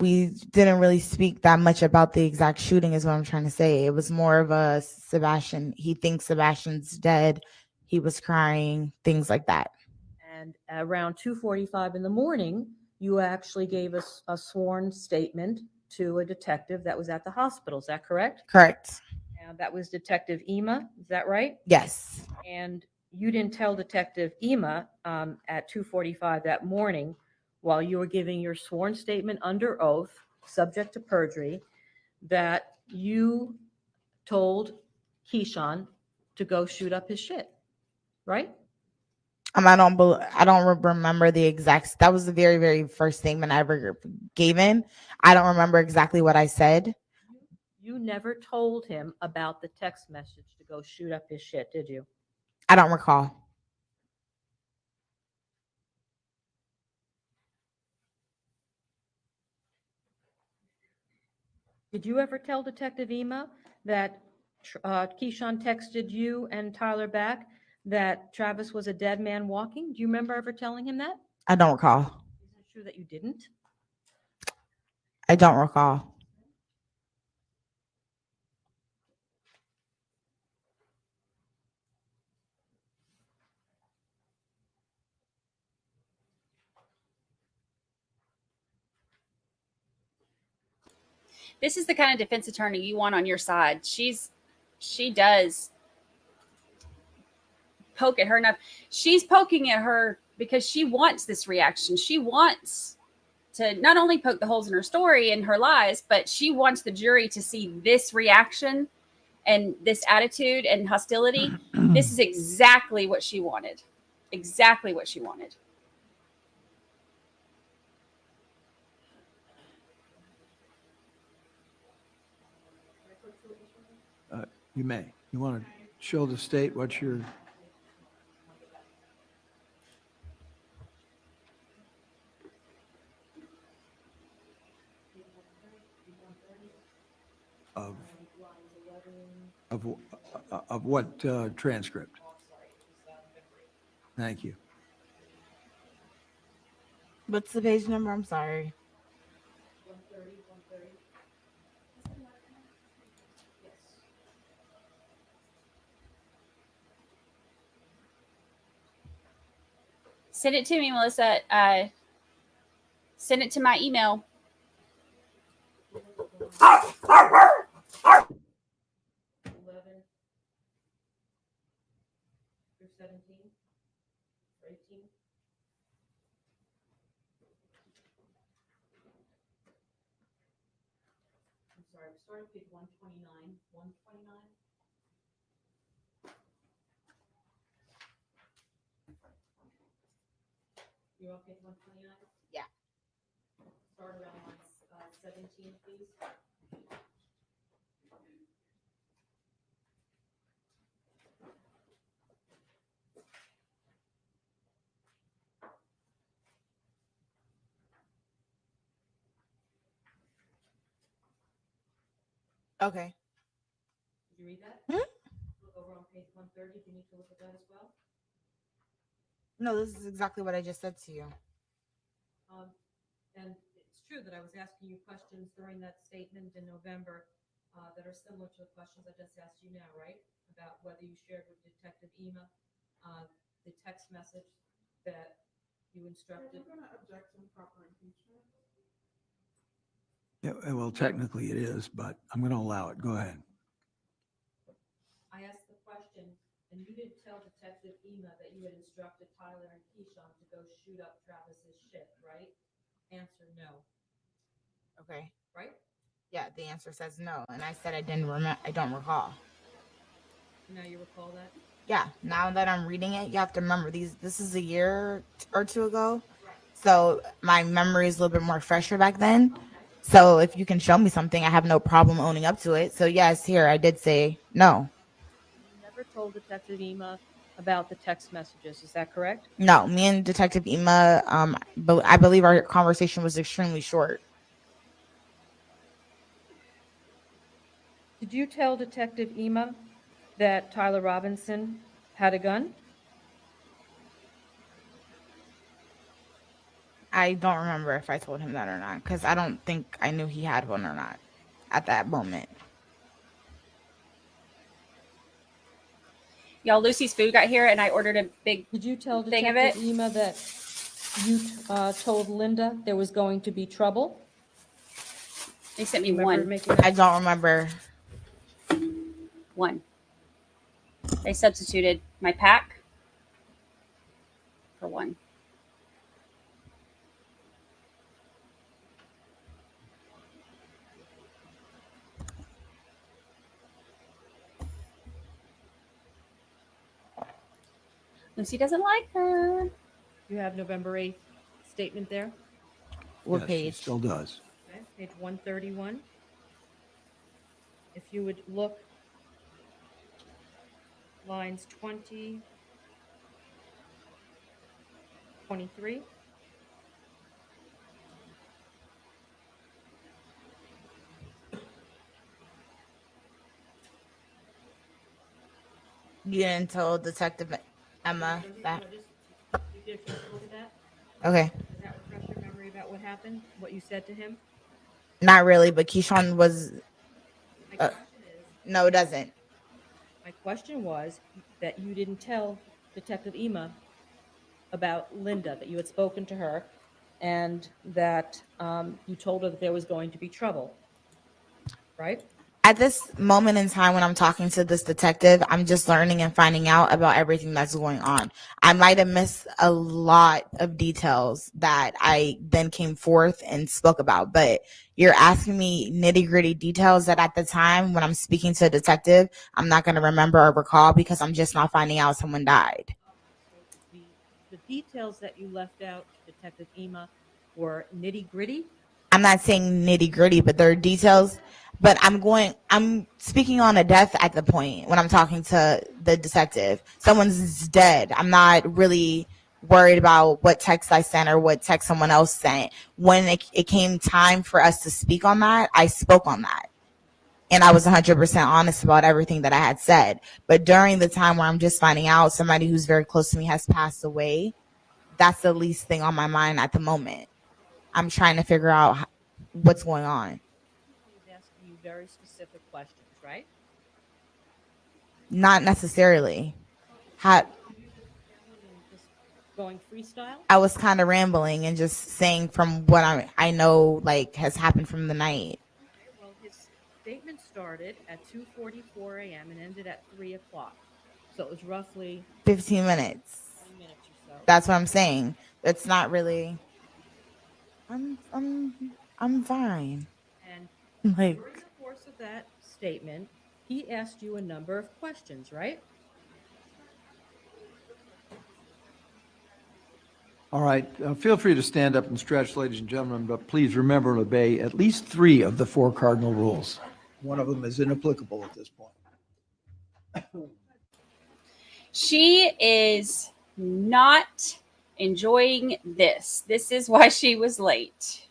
We didn't really speak that much about the exact shooting is what I'm trying to say. It was more of a Sebastien. He thinks Sebastien's dead. He was crying, things like that. And around 2:45 in the morning, you actually gave us a sworn statement to a detective that was at the hospital. Is that correct? Correct. And that was Detective Ema. Is that right? Yes. And you didn't tell Detective Ema at 2:45 that morning while you were giving your sworn statement under oath, subject to perjury, that you told Keyshawn to go shoot up his shit, right? I don't remember the exact. That was the very, very first statement I ever gave him. I don't remember exactly what I said. You never told him about the text message to go shoot up his shit, did you? I don't recall. Did you ever tell Detective Ema that Keyshawn texted you and Tyler back that Travis was a dead man walking? Do you remember ever telling him that? I don't recall. Is it true that you didn't? I don't recall. This is the kind of defense attorney you want on your side. She does poke at her enough. She's poking at her because she wants this reaction. She wants to not only poke the holes in her story and her lies, but she wants the jury to see this reaction and this attitude and hostility. This is exactly what she wanted. Exactly what she wanted. You may. You want to show the state what your of what transcript? Thank you. What's the page number? I'm sorry. 130, 130. Yes. Send it to me, Melissa. Send it to my email. 11 through 17 or 18. I'm sorry, I'm starting page 129. 129. You on page 129? Yeah. Start around line 17, please. Okay. Did you read that? Mhm. Look over on page 130. Do you need to look at that as well? No, this is exactly what I just said to you. And it's true that I was asking you questions during that statement in November that are similar to the questions I just asked you now, right? About whether you shared with Detective Ema the text message that you instructed. We're going to object to improper impeachment. Yeah, well, technically it is, but I'm going to allow it. Go ahead. I asked the question, and you didn't tell Detective Ema that you had instructed Tyler and Keyshawn to go shoot up Travis's ship, right? Answer no. Okay. Right? Yeah, the answer says no, and I said I didn't remember. I don't recall. Now you recall that? Yeah. Now that I'm reading it, you have to remember these. This is a year or two ago, so my memory is a little bit more fresher back then. So if you can show me something, I have no problem owning up to it. So yes, here I did say no. You never told Detective Ema about the text messages. Is that correct? No, me and Detective Ema, but I believe our conversation was extremely short. Did you tell Detective Ema that Tyler Robinson had a gun? I don't remember if I told him that or not, because I don't think I knew he had one or not at that moment. Y'all, Lucy's food got here, and I ordered a big Did you tell thing of Detective it. Ema that you told Linda there was going to be trouble? They sent me Remember one. making that? I don't remember. One. They substituted my pack for one. Lucy doesn't like her. You have November 8th statement there. What Yes, she page? still does. Okay, page 131. If you would look lines 20, 23. You didn't tell Detective Emma that. You did a chance to look at that? Okay. Does that refresh your memory about what happened, what you said to him? Not really, but Keyshawn was. My Uh, question is, no, it doesn't. my question was that you didn't tell Detective Ema about Linda, that you had spoken to her, and that you told her that there was going to be trouble, right? At this moment in time when I'm talking to this detective, I'm just learning and finding out about everything that's going on. I might have missed a lot of details that I then came forth and spoke about, but you're asking me nitty gritty details that at the time when I'm speaking to a detective, I'm not going to remember or recall because I'm just not finding out someone died. So the details that you left out to Detective Ema were nitty gritty. I'm not saying nitty gritty, but there are details. But I'm speaking on a death at the point when I'm talking to the detective. Someone's dead. I'm not really worried about what text I sent or what text someone else sent. When it came time for us to speak on that, I spoke on that. And I was 100% honest about everything that I had said. But during the time where I'm just finding out somebody who's very close to me has passed away, that's the least thing on my mind at the moment. I'm trying to figure out what's going on. He was asking you very specific questions, right? Not necessarily. How Just going freestyle. I was kind of rambling and just saying from what I know like has happened from the night. Okay, well, his statement started at 2:44 a.m. and ended at 3 o'clock. So it was roughly 15 minutes. 20 minutes or so. That's what I'm saying. It's not really. I'm fine. And Like, during the course of that statement, he asked you a number of questions, right? All right, feel free to stand up and stretch, ladies and gentlemen, but please remember and obey at least 3 of the 4 cardinal rules. One of them is inapplicable at this point. She is not enjoying this. This is why she was late.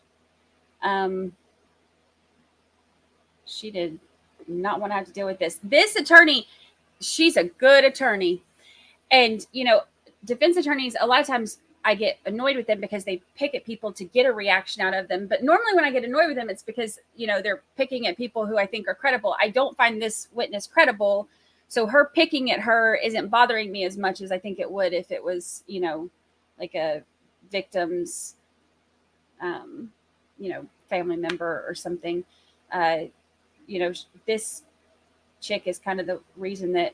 She did not want to have to deal with this. This attorney, she's a good attorney. And, you know, defense attorneys, a lot of times I get annoyed with them because they pick at people to get a reaction out of them. But normally when I get annoyed with them, it's because, you know, they're picking at people who I think are credible. I don't find this witness credible. So her picking at her isn't bothering me as much as I think it would if it was, you know, like a victim's, you know, family member or something. You know, this chick is kind of the reason that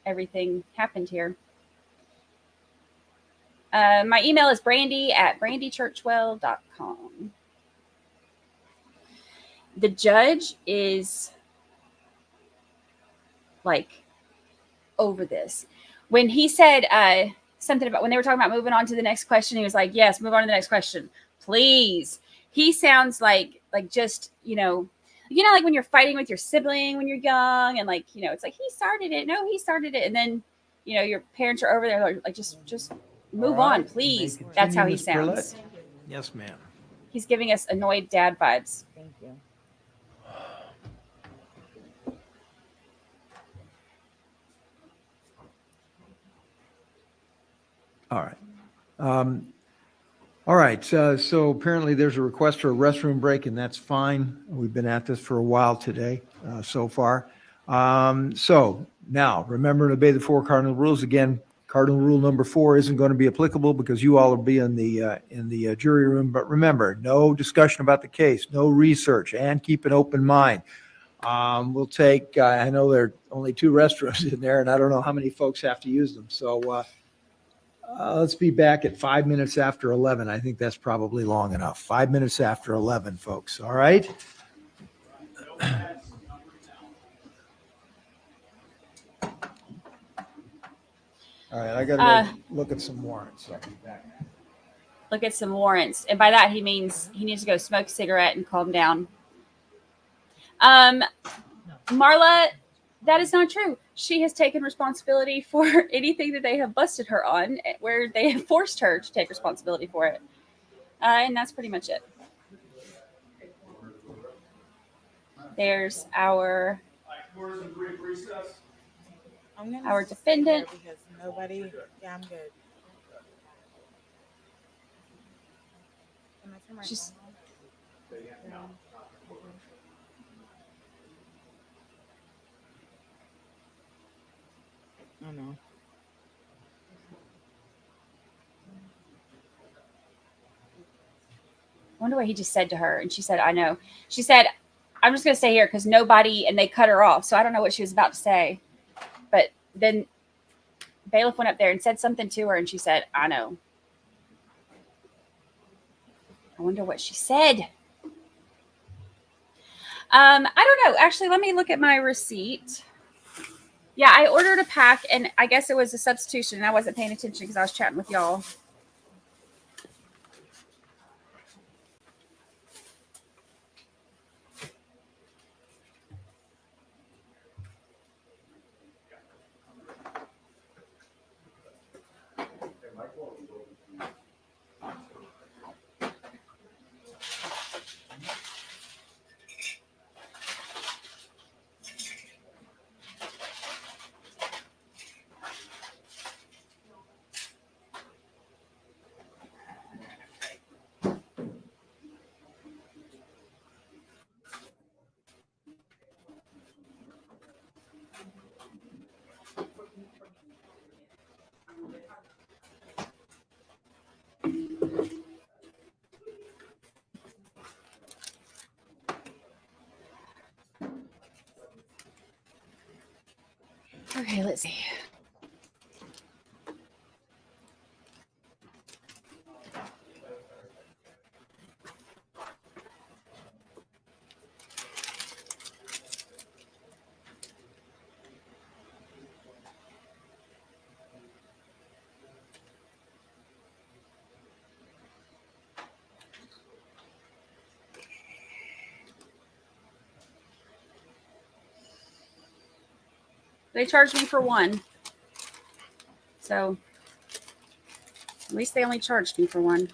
everything happened here. My email is Brandi@brandichurchwell.com. The judge is like over this. When he said something about when they were talking about moving on to the next question, he was like, yes, move on to the next question, please. He sounds like just, you know, like when you're fighting with your sibling when you're young and like, you know, it's like, he started it. No, he started it. And then, you know, your parents are over there like, just move on, please. That's how he sounds. Yes, ma'am. He's giving us annoyed dad vibes. thank you. All right. All right. So apparently there's a request for a restroom break, and that's fine. We've been at this for a while today so far. So now remember to obey the 4 cardinal rules. Again, cardinal rule number 4 isn't going to be applicable because you all will be in the jury room. But remember, no discussion about the case, no research, and keep an open mind. We'll take, I know there are only 2 restrooms in there, and I don't know how many folks have to use them. So let's be back at 5 minutes after 11. I think that's probably long enough. 5 minutes after 11, folks. All right. All right, I got Uh, to look at some warrants. Look at some warrants. And by that, he means he needs to go smoke a cigarette and calm down. Marla, that is not true. She has taken responsibility for anything that they have busted her on, where they have forced her to take responsibility for it. And that's pretty much it. There's our I'm gonna Our just sit here defendant. because nobody. Yeah, I'm good. Can I turn my She's- phone on? Oh no. I wonder what he just said to her. And she said, I know. She said, I'm just going to stay here because nobody, and they cut her off. So I don't know what she was about to say. But then bailiff went up there and said something to her, and she said, I know. I wonder what she said. I don't know. Actually, let me look at my receipt. Yeah, I ordered a pack, and I guess it was a substitution, and I wasn't paying attention because I was chatting with y'all. Okay, let's see. They charged me for one. So at least they only charged me for one.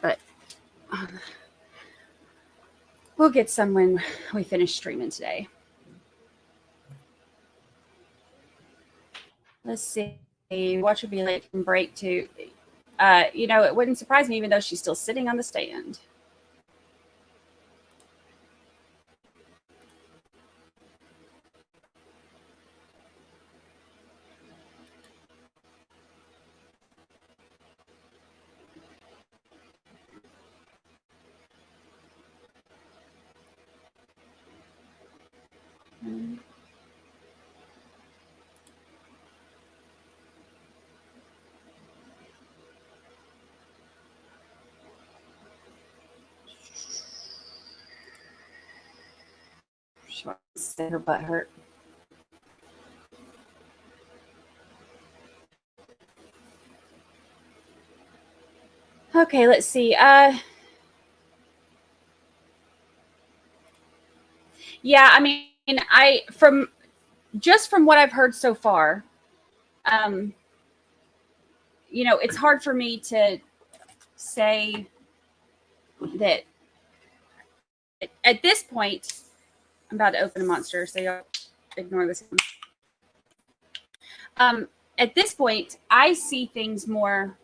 But we'll get some when we finish streaming today. Let's see. Watch her be late from break too. It wouldn't surprise me, even though she's still sitting on the stand. She wants to her butt hurt. Okay, let's see. Yeah, I mean, from what I've heard so far, it's hard for me to say that at this point. I'm about to open a monster, so y'all ignore this one. At this point, I see things more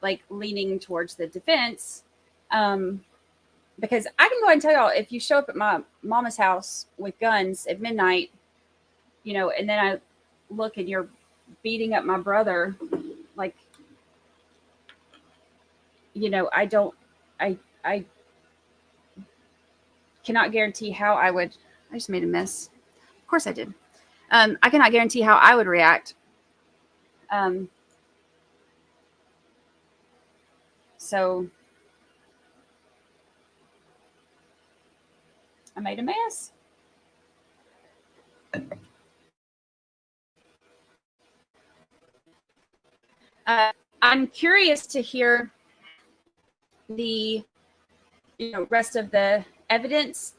like leaning towards the defense. Because I can go ahead and tell y'all, if you show up at my mama's house with guns at midnight, and then I look and you're beating up my brother, like, I cannot guarantee how I would. I just made a mess. Of course I did. I cannot guarantee how I would react. So I made a mess. I'm curious to hear the rest of the evidence,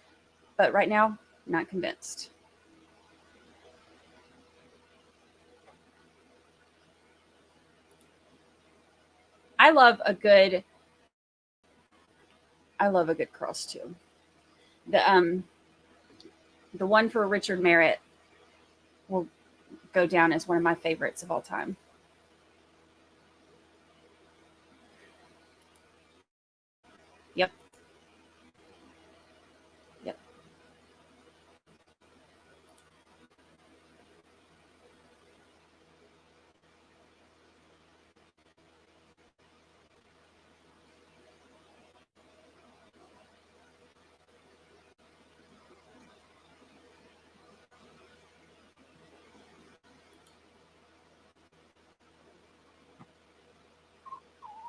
but right now, not convinced. I love a good cross too. The one for Richard Merritt will go down as one of my favorites of all time. Yep. Yep.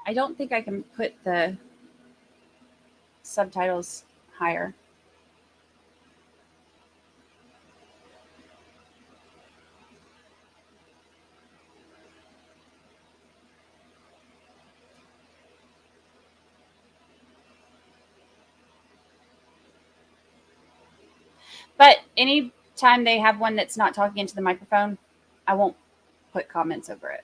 I don't think I can put the subtitles higher. But anytime they have one that's not talking into the microphone, I won't put comments over it.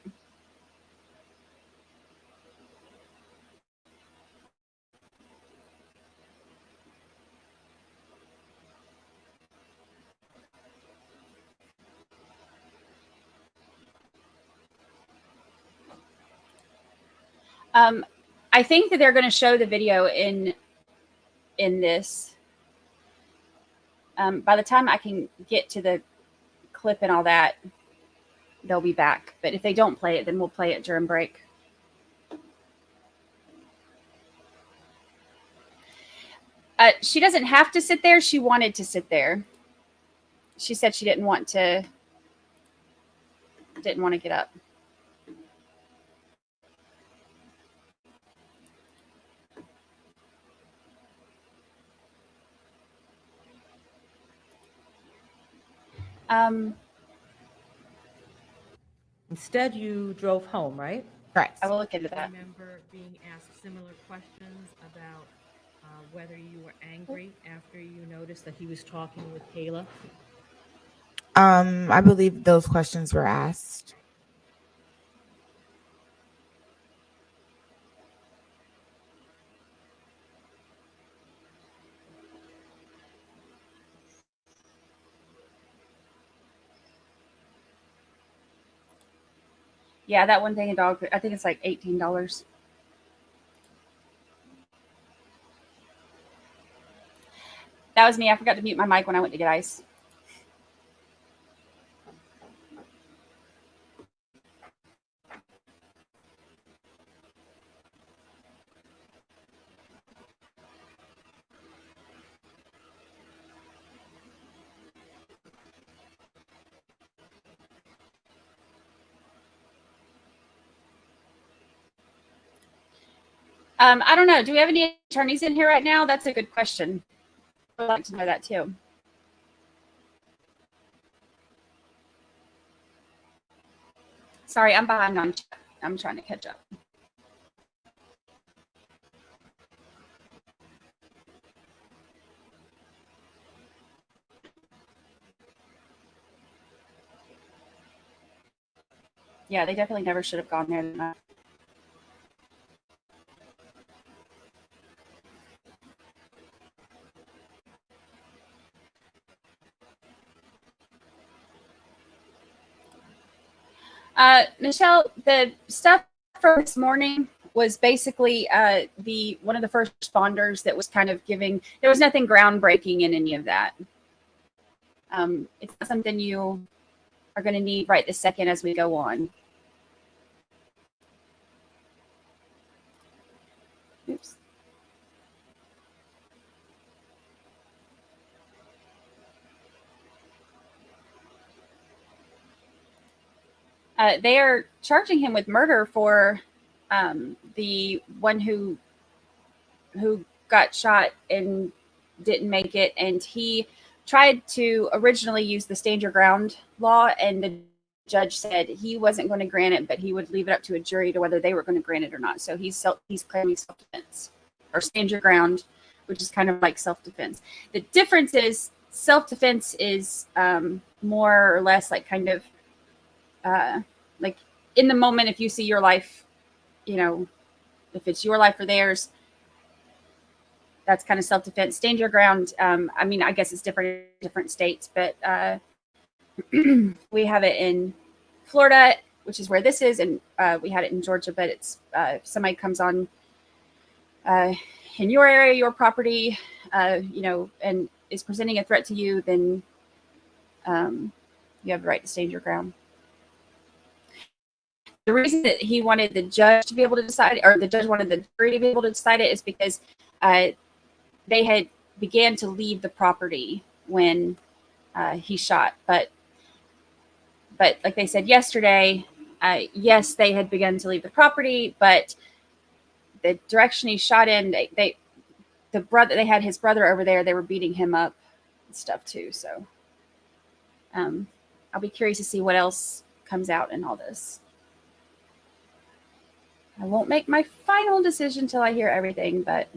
I think that they're going to show the video in this. By the time I can get to the clip and all that, they'll be back. But if they don't play it, then we'll play it during break. She doesn't have to sit there. She wanted to sit there. She said she didn't want to get up. Instead, you drove home, right? Correct. I will look into I that. remember being asked similar questions about whether you were angry after you noticed that he was talking with Kayla. I believe those questions were asked. Yeah, that one thing a dog, I think it's like $18. That was me. I forgot to mute my mic when I went to get ice. I don't know. Do we have any attorneys in here right now? That's a good question. I'd like to know that too. Sorry, I'm behind on chat. I'm trying to catch up. Yeah, they definitely never should have gone there. Michelle, the stuff for this morning was basically one of the first responders that was kind of giving. There was nothing groundbreaking in any of that. It's not something you are going to need right this second as we go on. Oops. They are charging him with murder for the one who got shot and didn't make it, and he tried to originally use the stand your ground law, and the judge said he wasn't going to grant it, but he would leave it up to a jury to whether they were going to grant it or not. So he's claiming self-defense or stand your ground, which is kind of like self-defense. The difference is self-defense is more or less like kind of like in the moment, if you see your life, you know, if it's your life or theirs, that's kind of self-defense. Stand your ground. I mean, I guess it's different in different states, but we have it in Florida, which is where this is, and we had it in Georgia, but it's if somebody comes on in your area, your property, you know, and is presenting a threat to you, then you have the right to stand your ground. The reason that he wanted the judge to be able to decide, or the judge wanted the jury to be able to decide it, is because they had began to leave the property when he shot. But like they said yesterday, yes, they had begun to leave the property, but the direction he shot in, they had his brother over there. They were beating him up and stuff too. So I'll be curious to see what else comes out in all this. I won't make my final decision till I hear everything, but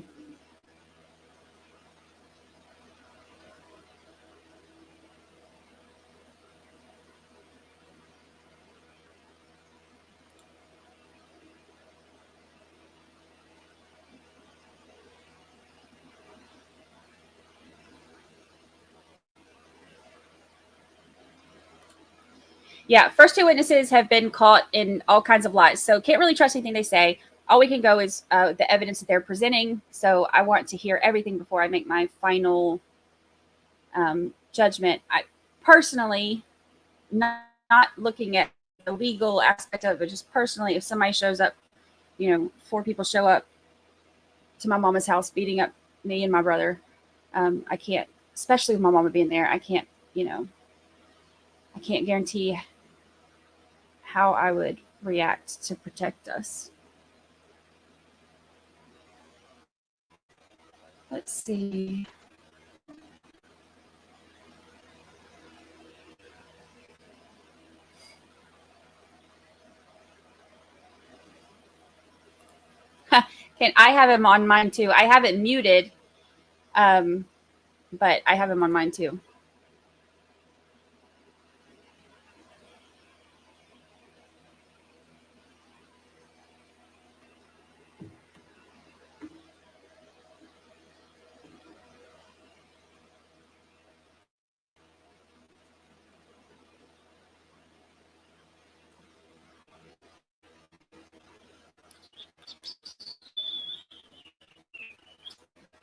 yeah, first two witnesses have been caught in all kinds of lies, so can't really trust anything they say. All we can go is the evidence that they're presenting. So I want to hear everything before I make my final judgment. I personally, not looking at the legal aspect of it, just personally, if somebody shows up, you know, 4 people show up to my mama's house beating up me and my brother, I can't, especially with my mama being there, I can't, you know, I can't guarantee how I would react to protect us. Let's see. Can I have him on mine too? I have it muted, but I have him on mine too.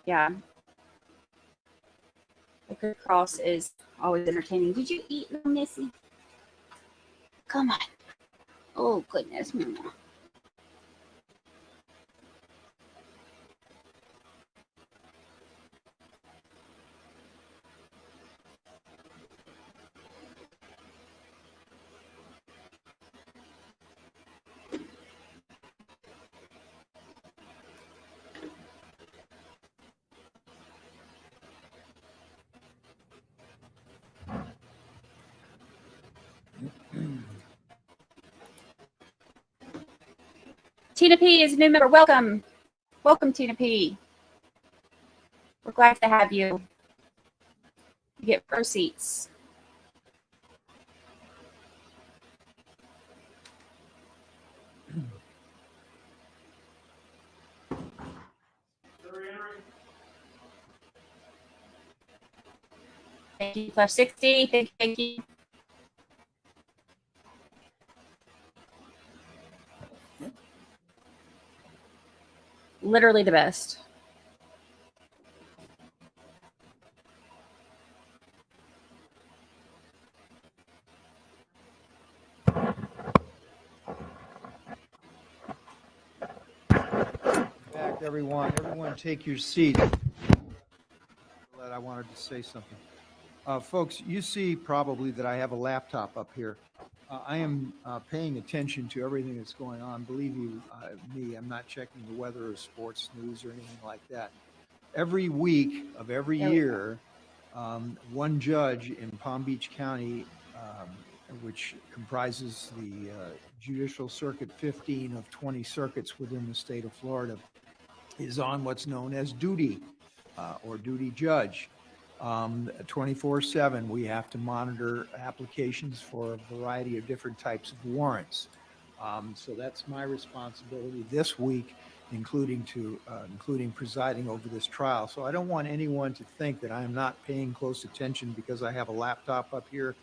Yeah. The Good Cross is always entertaining. Did you eat, little Missy? Come on. Oh, goodness. Tina P is a new member. Welcome. Welcome, Tina P. We're glad to have you. You get row seats. Thank you, plus 60. Thank you. Literally the best. Back, everyone. Everyone take your seat. I wanted to say something. Folks, you see probably that I have a laptop up here. I am paying attention to everything that's going on. Believe you me, I'm not checking the weather or sports news or anything like that. Every week of every year, One judge in Palm Beach County, which comprises the Judicial Circuit 15 of 20 circuits within the state of Florida, is on what's known as duty or duty judge. 24/7, we have to monitor applications for a variety of different types of warrants. So that's my responsibility this week, including presiding over this trial. So I don't want anyone to think that I am not paying close attention because I have a laptop up here.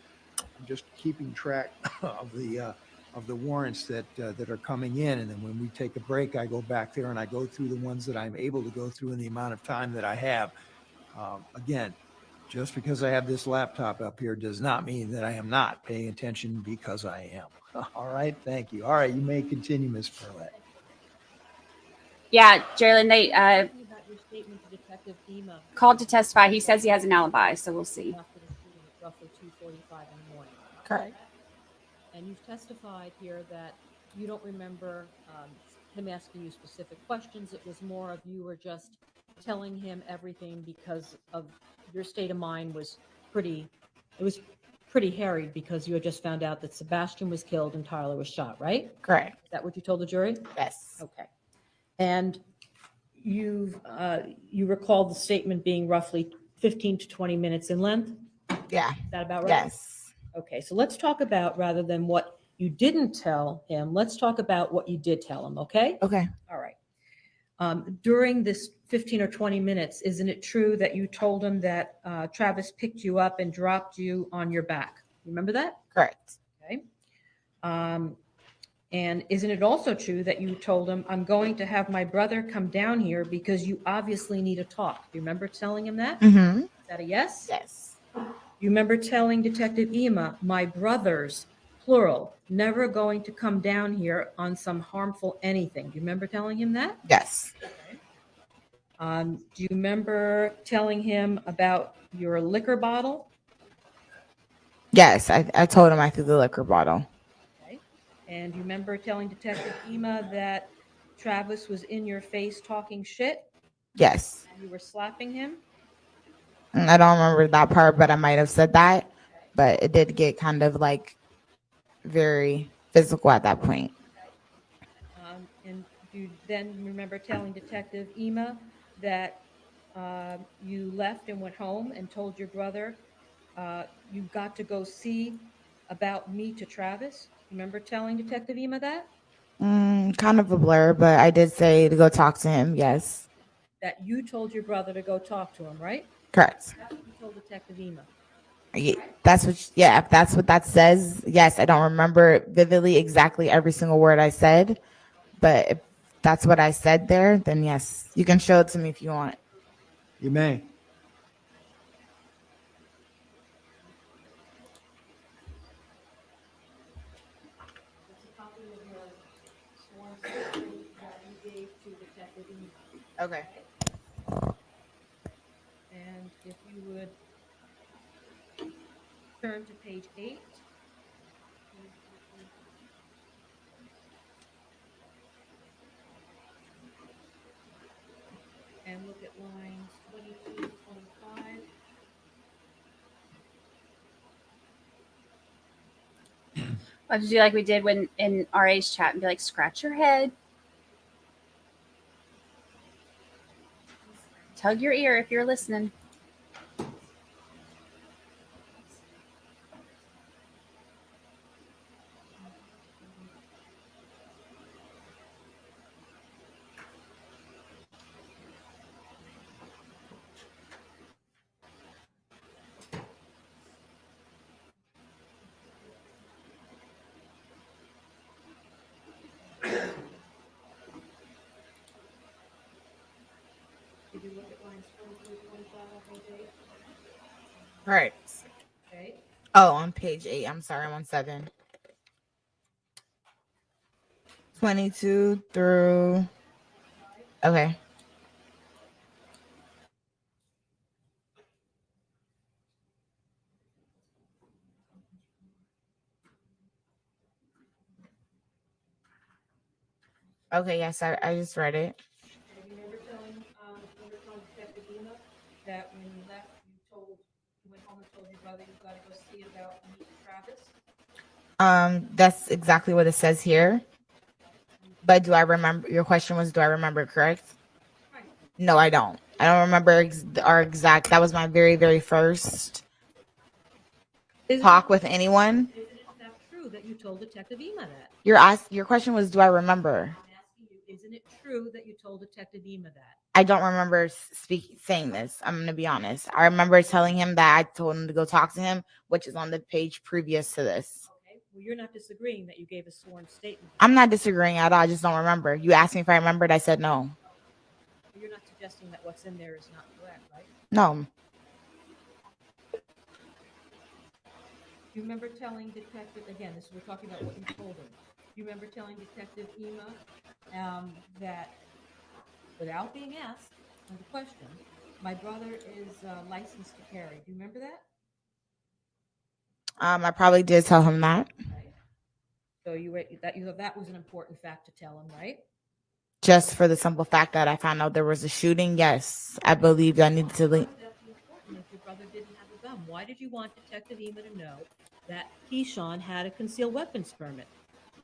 I'm just keeping track of the warrants that are coming in, and then when we take a break, I go back there and I go through the ones that I'm able to go through in the amount of time that I have. Again, just because I have this laptop up here does not mean that I am not paying attention, because I am. All right, thank you. All right, you may continue, Ms. Perlette. Yeah, Jalen, they Talking about your statement to Detective Ema called to testify. He says he has an alibi, so we'll see. after the shooting at roughly 2:45 in the morning. Correct. And you've testified here that you don't remember him asking you specific questions. It was more of you were just telling him everything because of your state of mind was pretty harried because you had just found out that Sebastien was killed and Tyler was shot, right? Correct. Is that what you told the jury? Yes. Okay. And you recall the statement being roughly 15 to 20 minutes in length? Yeah. Is that about right? Yes. Okay, so let's talk about, rather than what you didn't tell him, let's talk about what you did tell him, okay? Okay. All right. During this 15 or 20 minutes, isn't it true that you told him that Travis picked you up and dropped you on your back? Remember that? Correct. Okay. And isn't it also true that you told him, I'm going to have my brother come down here because you obviously need a talk? Do you remember telling him that? Mm-hmm. Is that a yes? Yes. You remember telling Detective Ema, my brothers, plural, never going to come down here on some harmful anything? Do you remember telling him that? Yes. Do you remember telling him about your liquor bottle? Yes. I told him I threw the liquor bottle. Okay. And you remember telling Detective Ema that Travis was in your face talking shit Yes. and you were slapping him? I don't remember that part, but I might have said that. But it did get kind of like very physical at that point. And do you then remember telling Detective Ema that you left and went home and told your brother you got to go see about me to Travis? Remember telling Detective Ema that? Kind of a blur, but I did say to go talk to him. Yes. That you told your brother to go talk to him, right? Correct. That's what you told Detective Ema. That's what, yeah, if that's what that says, yes. I don't remember vividly exactly every single word I said, but if that's what I said there, then yes, you can show it to me if you want. You may. It's a copy of your sworn statement that you gave to Detective Ema. Okay. And if you would turn to page 8. And look at lines 22 to 25. I'll have to do like we did when in RA's chat and be like, scratch your head. Tug your ear if you're listening. Did you look at lines 22 to 25 on page 8? Right. Okay. Oh, on page 8. I'm sorry, I'm on 7. 22 through. Okay. Okay, yes, I just read it. And you remember telling Detective Ema that when you left, you told brother you've got to go see about meeting Travis? That's exactly what it says here. But do I remember? Your question was, do I remember correct? Right. No, I don't. I don't remember our exact. That was my very, very first talk with anyone. Isn't it in fact true that you told Detective Ema that? Your question was, do I remember? I'm asking you, isn't it true that you told Detective Ema that? I don't remember saying this. I'm going to be honest. I remember telling him that I told him to go talk to him, which is on the page previous to this. Okay. Well, you're not disagreeing that you gave a sworn statement. I'm not disagreeing at all. I just don't remember. You asked me if I remembered. I said no. You're not suggesting that what's in there is not correct, right? No. You remember telling Detective, again, we're talking about what you told him. You remember telling Detective Ema that, without being asked the question, my brother is licensed to carry. Do you remember that? I probably did tell him that. Right. So that was an important fact to tell him, right? Just for the simple fact that I found out there was a shooting. Yes, I believed I needed to leave. That's important if your brother didn't have a gun. Why did you want Detective Ema to know that Keyshawn had a concealed weapons permit?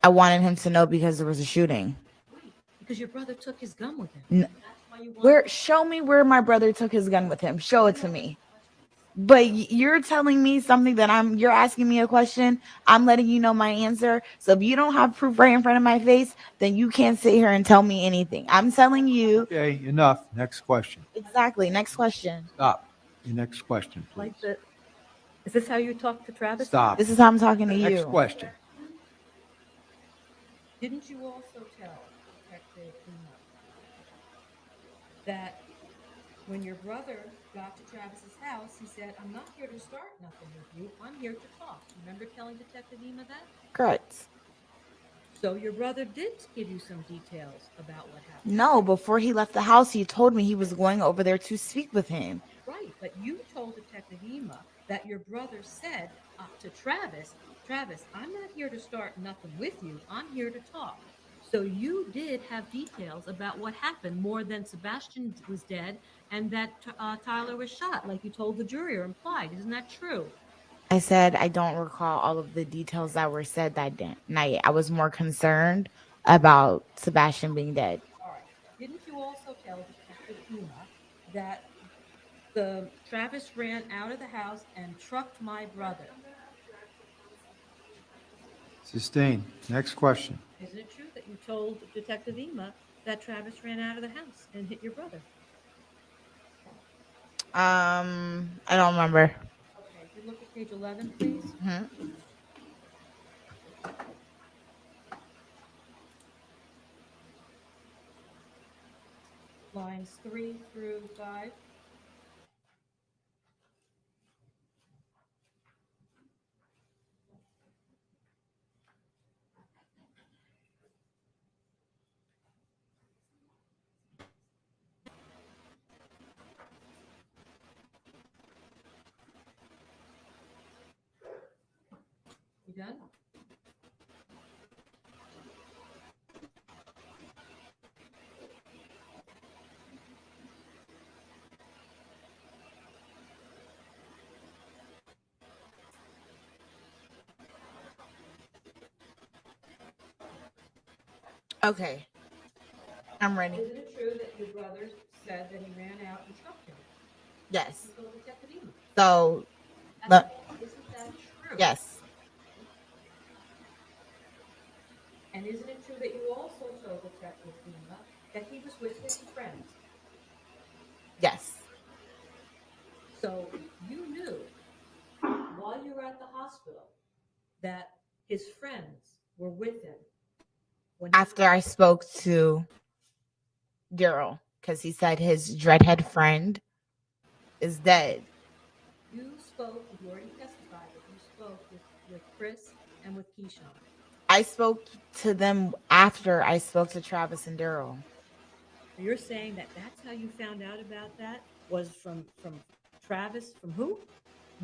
I wanted him to know because there was a shooting. Because your brother took his gun with him. No. That's why you wanted Show me where my brother took his gun with him. Show it to me. But you're telling me something that you're asking me a question. I'm letting you know my answer. So if you don't have proof right in front of my face, then you can't sit here and tell me anything. I'm telling you. Okay, enough. Next question. Exactly. Next question. Stop. Your next question, please. Is this how you talk to Travis? Stop. This is how I'm talking to you. Next question. Didn't you also tell Detective Ema that when your brother got to Travis's house, he said, "I'm not here to start nothing with you. I'm here to talk." Remember telling Detective Ema that? Correct. So your brother did give you some details about what happened. No, before he left the house, he told me he was going over there to speak with him. Right, but you told Detective Ema that your brother said to Travis, "I'm not here to start nothing with you. I'm here to talk." So you did have details about what happened more than Sebastien was dead and that Tyler was shot, like you told the jury or implied. Isn't that true? I said I don't recall all of the details that were said that night. I was more concerned about Sebastien being dead. All right. Didn't you also tell Detective Ema that the Travis ran out of the house and trucked my brother? Sustained. Next question. Isn't it true that you told Detective Ema that Travis ran out of the house and hit your brother? I don't remember. Okay, if you look at page 11, please. Mm-hmm. Lines 3 through 5. You done? Okay. I'm ready. Isn't it true that your brother said that he ran out and trucked him? Yes. You told Detective Ema. So, Isn't that true? yes. And isn't it true that you also told Detective Ema that he was with his friends? Yes. So you knew while you were at the hospital that his friends were with him. After I spoke to Daryl, because he said his dreadhead friend is dead. You spoke, you already testified that you spoke with Chris and with Keyshawn. I spoke to them after I spoke to Travis and Daryl. You're saying that that's how you found out about that? Was from Travis? From who?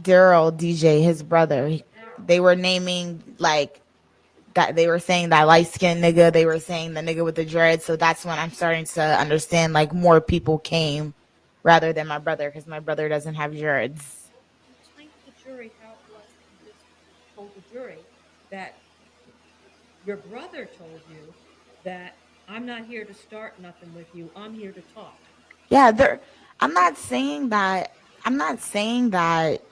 Daryl, DJ, his brother. They were naming like that. They were saying that light skinned nigga. They were saying the nigga with the dread. So that's when I'm starting to understand like more people came rather than my brother, because my brother doesn't have dreads. Explain to the jury told the jury that your brother told you that I'm not here to start nothing with you. I'm here to talk. Yeah, I'm not saying that. I'm not saying that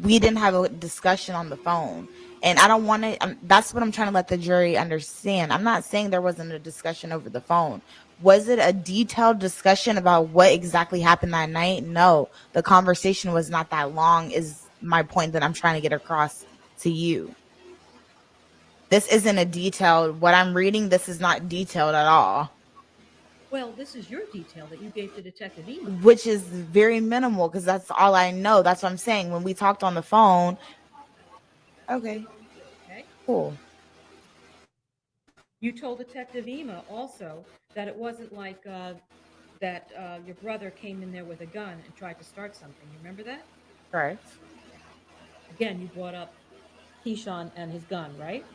we didn't have a discussion on the phone. And I don't want to, that's what I'm trying to let the jury understand. I'm not saying there wasn't a discussion over the phone. Was it a detailed discussion about what exactly happened that night? No, the conversation was not that long, is my point that I'm trying to get across to you. This isn't a detailed, what I'm reading, this is not detailed at all. Well, this is your detail that you gave to Detective Ema. Which is very minimal because that's all I know. That's what I'm saying. When we talked on the phone, okay, Okay. cool. You told Detective Ema also that it wasn't like that your brother came in there with a gun and tried to start something. You remember that? Correct. Again, you brought up Keyshawn and his gun, right?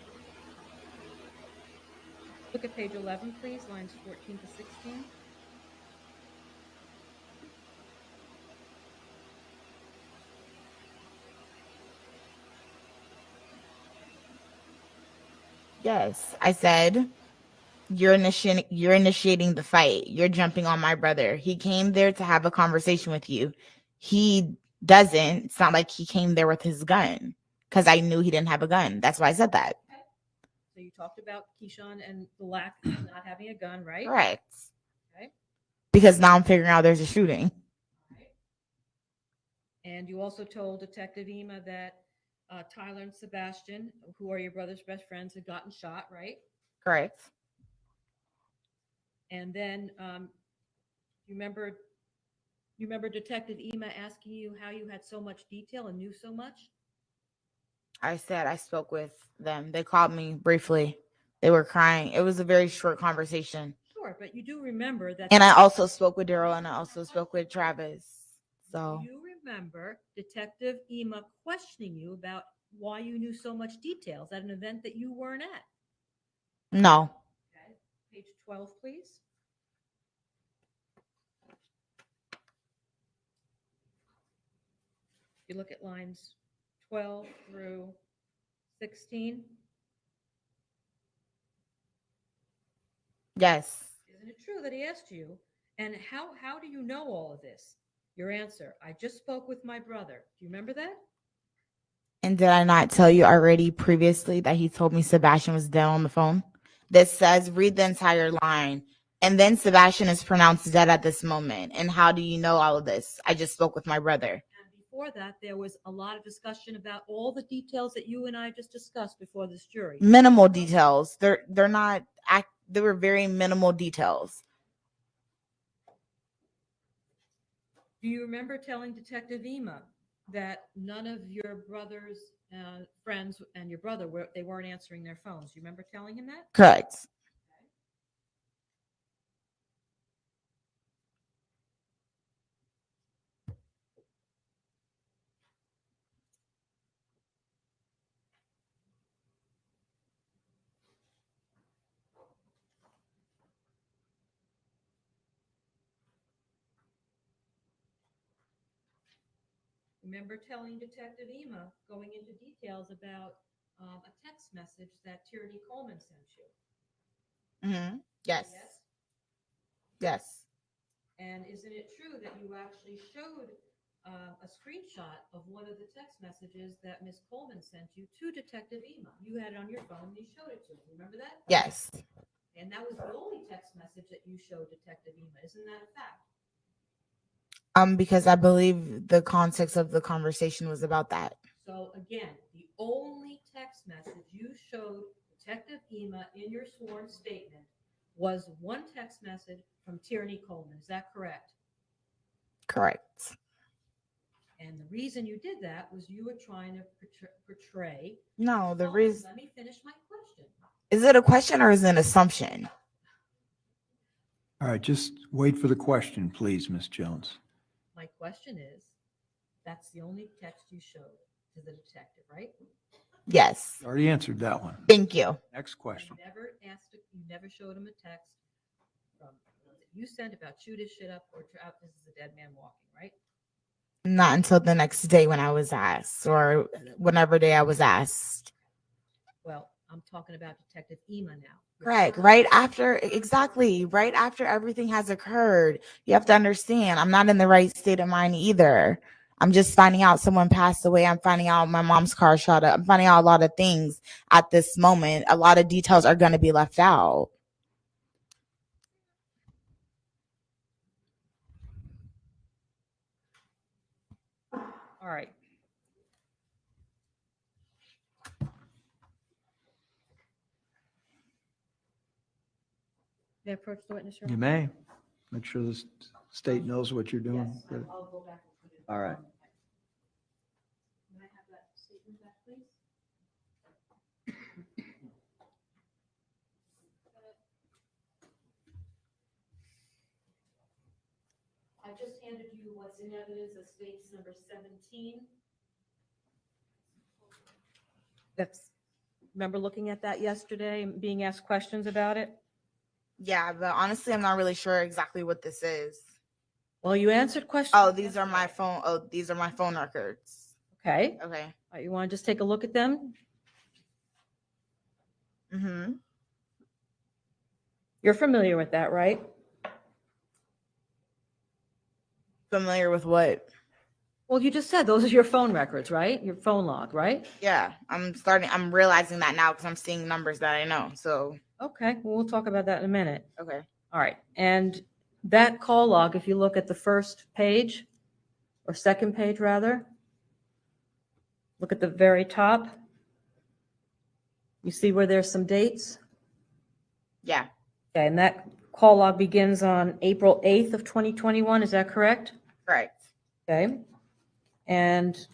Look at page 11, please, lines 14 to 16. Yes, I said you're initiating the fight. You're jumping on my brother. He came there to have a conversation with you. He doesn't. It's not like he came there with his gun because I knew he didn't have a gun. That's why I said that. So you talked about Keyshawn and the lack of not having a gun, right? Correct. Okay. Because now I'm figuring out there's a shooting. And you also told Detective Ema that Tyler and Sebastien, who are your brother's best friends, had gotten shot, right? Correct. And then you remember Detective Ema asking you how you had so much detail and knew so much? I said I spoke with them. They called me briefly. They were crying. It was a very short conversation. Sure, but you do remember that. And I also spoke with Daryl and I also spoke with Travis. So you remember Detective Ema questioning you about why you knew so much details at an event that you weren't at. no. Okay. Page 12, please. You look at lines 12 through 16. Yes. Isn't it true that he asked you, and how do you know all of this? Your answer, I just spoke with my brother. Do you remember that? And did I not tell you already previously that he told me Sebastien was dead on the phone? This says read the entire line. And then Sebastien is pronounced dead at this moment. And how do you know all of this? I just spoke with my brother. And before that, there was a lot of discussion about all the details that you and I just discussed before this jury. Minimal details. They're not they were very minimal details. Do you remember telling Detective Ema that none of your brother's friends and your brother they weren't answering their phones? Do you remember telling him that? Correct. Remember telling Detective Ema going into details about a text message that Tierney Coleman sent you? Mm-hmm. Yes. Yes. Yes. And isn't it true that you actually showed a screenshot of one of the text messages that Miss Coleman sent you to Detective Ema? You had it on your phone and you showed it to him. Remember that? Yes. And that was the only text message that you showed Detective Ema. Isn't that a fact? Because I believe the context of the conversation was about that. So again, the only text message you showed Detective Ema in your sworn statement was one text message from Tierney Coleman. Is that correct? Correct. And the reason you did that was you were trying to portray. No, the reason. Let me finish my question. Is it a question or is it an assumption? All right, just wait for the question, please, Ms. Jones. My question is, that's the only text you showed to the detective, right? Yes. Already answered that one. Thank you. Next question. You never showed him a text from you sent about shoot his shit up or this is a dead man walking, right? Not until the next day when I was asked, or whenever day I was asked. Well, I'm talking about Detective Ema now. Correct. Right after, exactly. Right after everything has occurred. You have to understand, I'm not in the right state of mind either. I'm just finding out someone passed away. I'm finding out my mom's car shot up. I'm finding out a lot of things at this moment. A lot of details are going to be left out. All right. May I approach the witness? Your You Honor? may. Make sure the state knows what you're doing. Yes, Good. I'll go back and put it. All right. Can I have that statement back, please? I just handed you what's in evidence of states number 17. That's, remember looking at that yesterday and being asked questions about it? Yeah, but honestly, I'm not really sure exactly what this is. Well, you answered questions. Oh, these are my phone. Oh, these are my phone records. Okay. Okay. All right, you want to just take a look at them? Mm-hmm. You're familiar with that, right? Familiar with what? Well, you just said those are your phone records, right? Your phone log, right? Yeah, I'm realizing that now because I'm seeing numbers that I know. So, Okay, well, we'll talk about that in a minute. okay. All right, and that call log, if you look at the first page, or second page rather, look at the very top. You see where there's some dates? Yeah. Okay, and that call log begins on April 8th of 2021, is that correct? Correct. Okay, and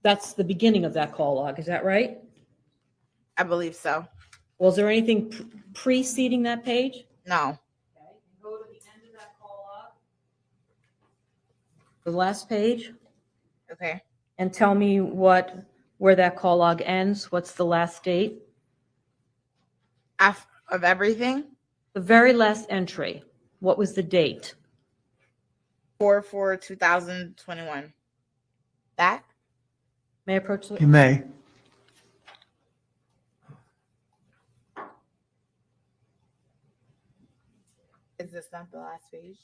that's the beginning of that call log, is that right? I believe so. Was there anything preceding that page? No. Okay, and go to the end of that call log. The last page, Okay. and tell me where that call log ends. What's the last date? Of everything? The very last entry. What was the date? 4/4/2021. That? May I approach the You may. Is this not the last page?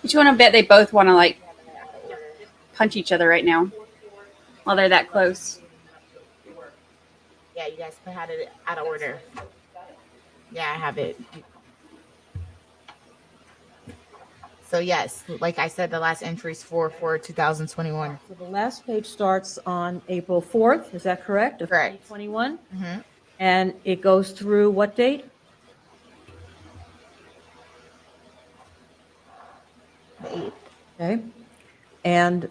But you want to bet they both want to like punch each other right now while they're that close. Yeah, you guys had it out of order. Yeah, I have it. So yes, like I said, the last entry is 4/4/2021. So the last page starts on April 4th, is that correct? Of Correct. 2021? Mm-hmm. And it goes through what date? The 8th. Okay. And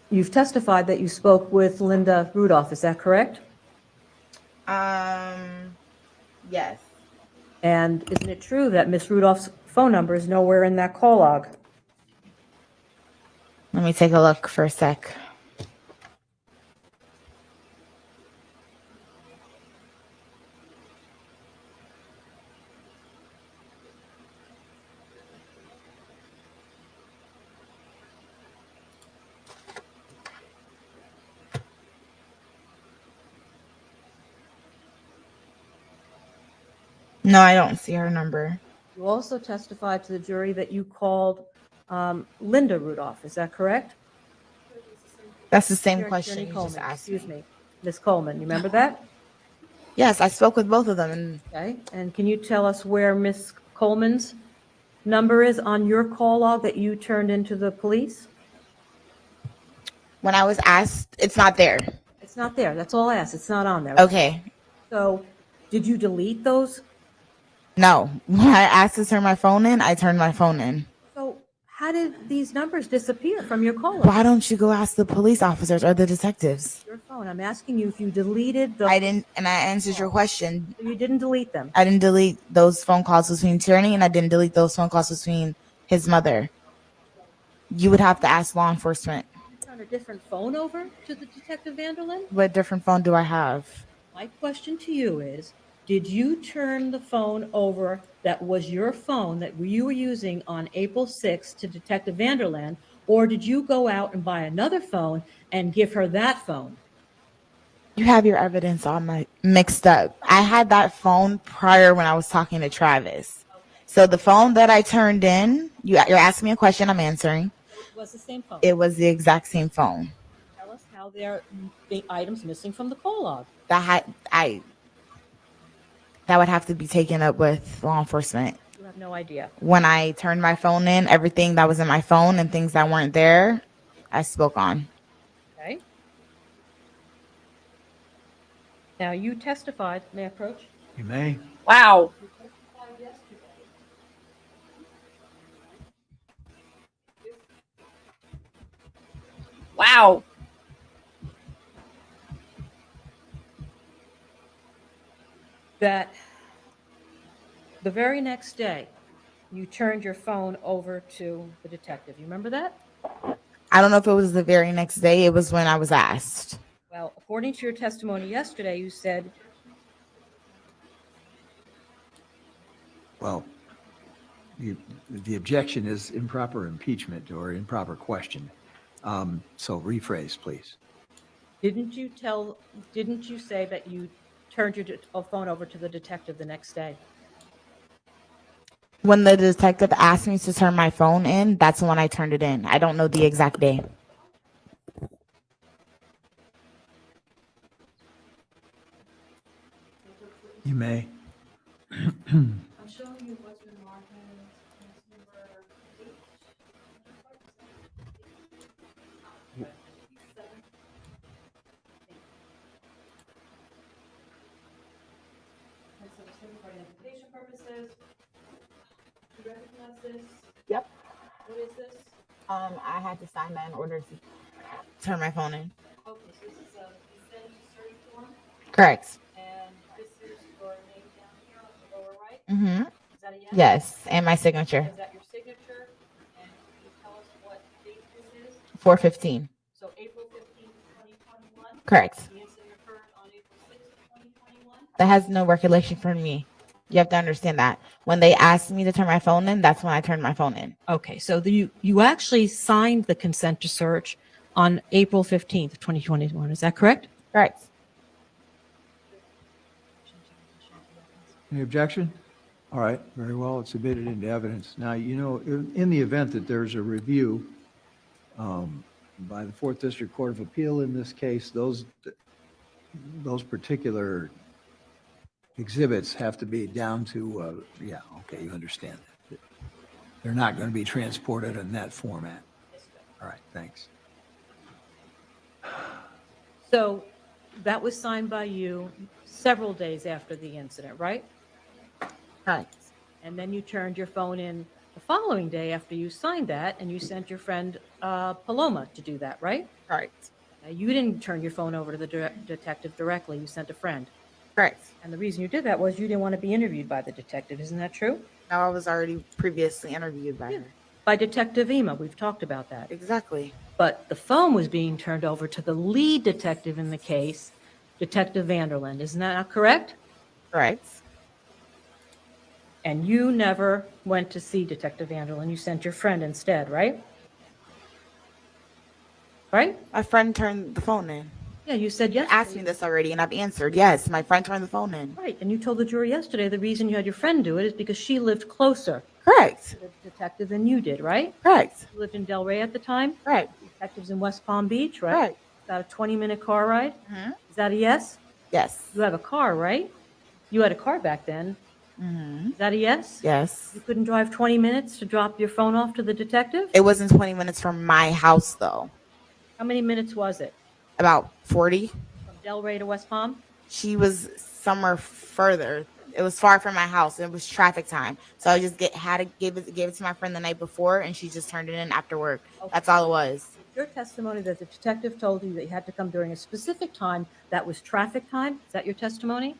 you've testified that you spoke with Linda Rudolph, is that correct? Yes. And isn't it true that Miss Rudolph's phone number is nowhere in that call log? Let me take a look for a sec. No, I don't see her number. You also testified to the jury that you called Linda Rudolph, is that correct? That's the same Attorney question you just Coleman, asked excuse me. me. Ms. Coleman, you remember that? Yes, I spoke with both of them. And Okay, and can you tell us where Ms. Coleman's number is on your call log that you turned into the police? when I was asked, it's not there. It's not there, that's all I asked, it's not on there. Okay. So, did you delete those? No. When I asked to turn my phone in, I turned my phone in. So, how did these numbers disappear from your call log? Why don't you go ask the police officers or the detectives? Your phone, I'm asking you if you deleted the. I didn't, and I answered your question. You didn't delete them. I didn't delete those phone calls between Tierney, and I didn't delete those phone calls between his mother. You would have to ask law enforcement. turn a different phone over to the Detective Vanderlyn? What different phone do I have? My question to you is, did you turn the phone over that was your phone that you were using on April 6th to Detective Vanderlyn, or did you go out and buy another phone and give her that phone? You have your evidence all mixed up. I had that phone prior when I was talking to Travis. So the phone that I turned in, you're asking me a question, I'm answering. It was the same phone. It was the exact same phone. Tell us how there are the items missing from the call log. That would have to be taken up with law enforcement. You have no idea. When I turned my phone in, everything that was in my phone and things that weren't there, I spoke on. Okay. Now, you testified. May I approach? You may. Wow. You testified yesterday. Wow. That the very next day, you turned your phone over to the detective. You remember that? I don't know if it was the very next day. It was when I was asked. Well, according to your testimony yesterday, you said, Well, the objection is improper impeachment or improper question. So rephrase, please. didn't you say that you turned your phone over to the detective the next day? When the detective asked me to turn my phone in, that's when I turned it in. I don't know the exact day. You may. I'm showing you what's been marked as number 8. For identification purposes, do you recognize this? Yep. What is this? I had to sign that in order to turn my phone in. Okay, so this is a consent to search form, Correct. and this is your name down here on the lower right. Mm-hmm. Is that a yes? Yes, and my signature. Is that your signature? And can you tell us what date this is? 4/15. So April 15th, 2021? Correct. The incident occurred on April 6th, 2021? That has no recollection for me. You have to understand that. When they asked me to turn my phone in, that's when I turned my phone in. Okay, so you actually signed the consent to search on April 15th, 2021. Is that correct? Correct. Any objection? All right, very well. It's submitted into evidence. Now, you know, in the event that there's a review by the 4th District Court of Appeal in this case, those particular exhibits have to be down to, yeah, okay, you understand that. They're not going to be transported in that format. All right, thanks. So that was signed by you several days after the incident, right? Correct. And then you turned your phone in the following day after you signed that, and you sent your friend Paloma to do that, right? Correct. Now, you didn't turn your phone over to the detective directly. You sent a friend. Correct. And the reason you did that was you didn't want to be interviewed by the detective. Isn't that true? No, I was already previously interviewed by her. By Detective Ema. We've talked about that. Exactly. But the phone was being turned over to the lead detective in the case, Detective Vanderlyn. Isn't that not correct? Correct. And you never went to see Detective Vanderlyn. You sent your friend instead, right? Right? My friend turned the phone in. Yeah, you said yes. You asked me this already, and I've answered. Yes, my friend turned the phone in. Right, and you told the jury yesterday the reason you had your friend do it is because she lived closer Correct. to the detective than you did, right? Correct. You lived in Delray at the time? Right. Detectives in West Palm Beach, right? Right. About a 20-minute car ride? Mm-hmm. Is that a yes? Yes. You have a car, right? You had a car back then. Mm-hmm. Is that a yes? Yes. You couldn't drive 20 minutes to drop your phone off to the detective? It wasn't 20 minutes from my house, though. How many minutes was it? About 40. From Delray to West Palm? She was somewhere further. It was far from my house. It was traffic time, so I just gave it to my friend the night before, and she just turned it in after work. Okay. That's all it was. Your testimony that the detective told you that you had to come during a specific time that was traffic time. Is that your testimony?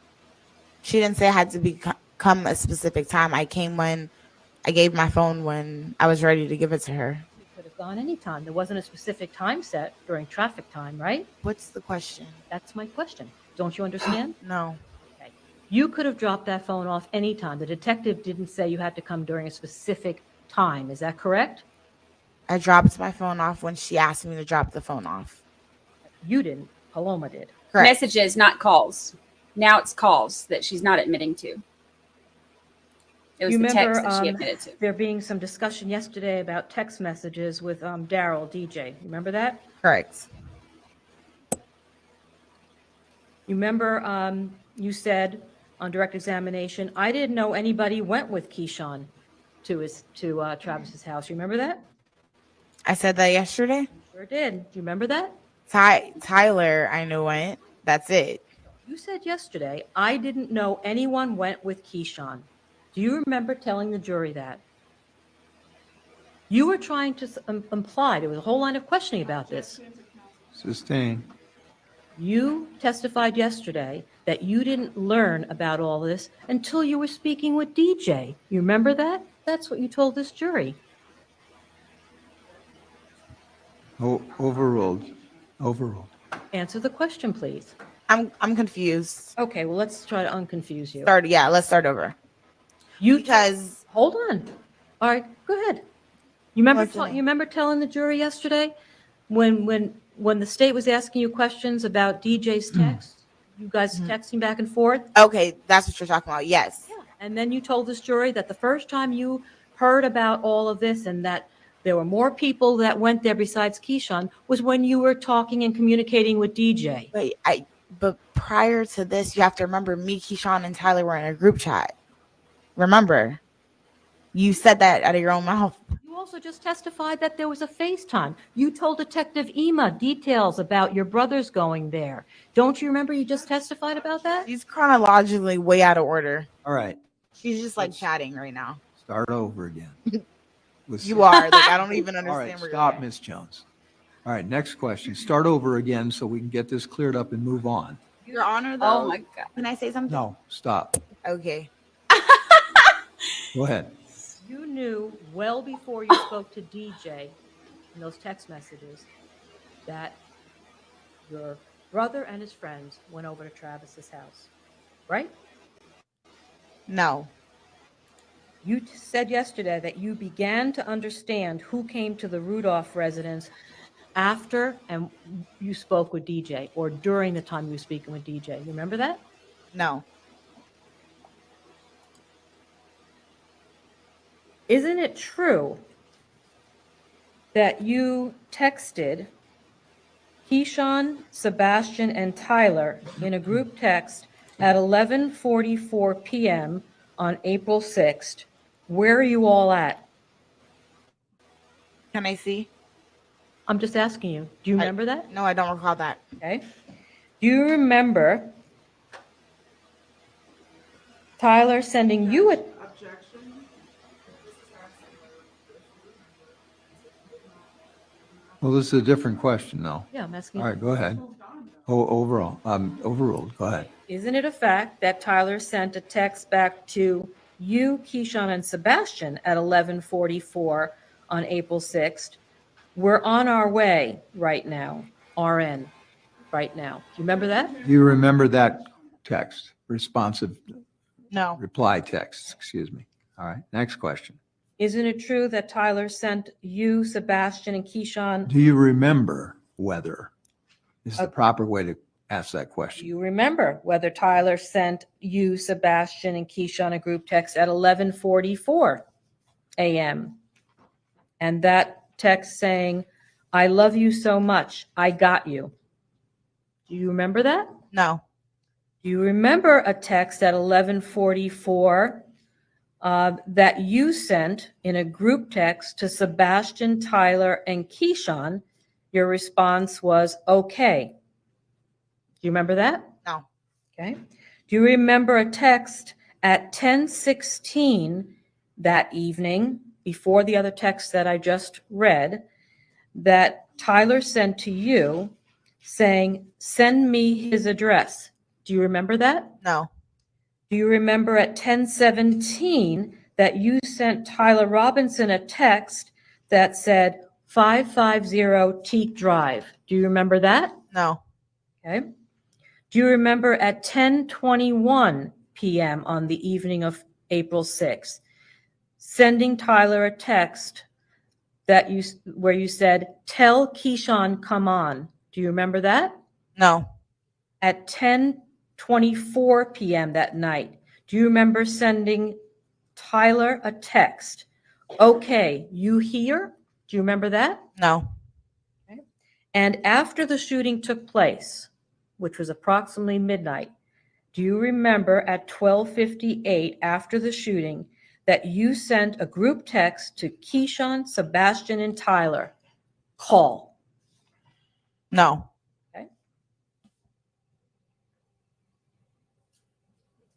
She didn't say I had to come a specific time. I came when I gave my phone when I was ready to give it to her. You could have have gone anytime. There wasn't a specific time set during traffic time, right? What's the question? That's my question. Don't you understand? No. Okay. You could have dropped that phone off anytime. The detective didn't say you had to come during a specific time. Is that correct? I dropped my phone off when she asked me to drop the phone off. You didn't. Paloma did. Correct. Messages, not calls. Now it's calls that she's not admitting to. It was You the remember, text that she admitted to. there being some discussion yesterday about text messages with Daryl, DJ. Remember that? Correct. You remember you said on direct examination, I didn't know anybody went with Keyshawn to Travis's house. You remember that? I said that yesterday. Sure did. Do you remember that? Tyler, I knew went. That's it. You said yesterday, I didn't know anyone went with Keyshawn. Do you remember telling the jury that? You were trying to imply, there was a whole line of questioning about this. Sustain. You testified yesterday that you didn't learn about all this until you were speaking with DJ. You remember that? That's what you told this jury. Overruled. Overruled. Answer the question, please. I'm confused. Okay, well, let's try to unconfuse you. Let's start over. Because Hold on. All right, go ahead. You remember Listening. you remember telling the jury yesterday when the state was asking you questions about DJ's text, you guys texting back and forth? okay, that's what you're talking about. Yes. And then you told this jury that the first time you heard about all of this and that there were more people that went there besides Keyshawn was when you were talking and communicating with DJ. But prior to this, you have to remember me, Keyshawn, and Tyler were in a group chat. Remember, you said that out of your own mouth. You also just testified that there was a FaceTime. You told Detective Ema details about your brothers going there. Don't you remember you just testified about that? She's chronologically way out of order. All right. She's just like chatting right now. Start over again. You are. Like, I don't even All understand right. where Stop, you're at. Miss Jones. All right. Next question. Start over again so we can get this cleared up and move on. Your Honor, though. Oh my God. Can I say something? No, stop. Okay. Go ahead. You knew well before you spoke to DJ in those text messages that your brother and his friends went over to Travis's house, right? No. You said yesterday that you began to understand who came to the Rudolph residence after and you spoke with DJ or during the time you were speaking with DJ. You remember that? No. Isn't it true that you texted Keyshawn, Sebastien, and Tyler in a group text at 11:44 p.m. on April 6th? Where are you all at? Can I see? I'm just asking you. Do you remember that? No, I don't recall that. Okay. Do you remember Tyler sending you a Well, this is a different question, though. Yeah, I'm asking. All right, go ahead. Overall, overruled. Go ahead. Isn't it a fact that Tyler sent a text back to you, Keyshawn, and Sebastien at 11:44 on April 6th? We're on our way right now, RN, right now. Do you remember that? Do you remember that text? Responsive No. reply text, excuse me. All right, next question. Isn't it true that Tyler sent you, Sebastien, and Keyshawn? Do you remember whether is the proper way to ask that Do question? you remember whether Tyler sent you, Sebastien, and Keyshawn a group text at 11:44 a.m.? And that text saying, I love you so much, I got you. Do you remember that? No. Do you remember a text at 11:44 that you sent in a group text to Sebastien, Tyler, and Keyshawn? Your response was, okay. Do you remember that? No. Okay. Do you remember a text at 10:16 that evening, before the other text that I just read, that Tyler sent to you saying, send me his address? Do you remember that? No. Do you remember at 10:17 that you sent Tyler Robinson a text that said, 550 Teak Drive. Do you remember that? No. Okay. Do you remember at 10:21 p.m. on the evening of April 6th, sending Tyler a text where you said, "Tell Keyshawn, come on"? Do you remember that? No. At 10:24 p.m. that night, do you remember sending Tyler a text? "Okay, you here?" Do you remember that? No. And after the shooting took place, which was approximately midnight, do you remember at 12:58 after the shooting that you sent a group text to Keyshawn, Sebastien, and Tyler? Call. No. Okay.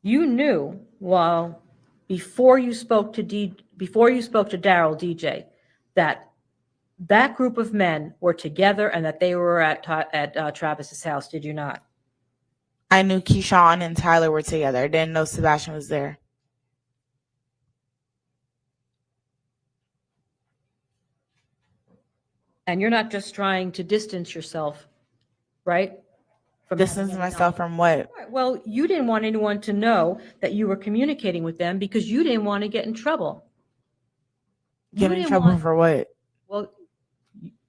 You knew before you spoke to Daryl DJ that group of men were together and that they were at Travis's house, did you not? I knew Keyshawn and Tyler were together. I didn't know Sebastien was there. And you're not just trying to distance yourself, right? Distance myself from what? Right, well, you didn't want anyone to know that you were communicating with them because you didn't want to get in trouble. Get in trouble for what? Well,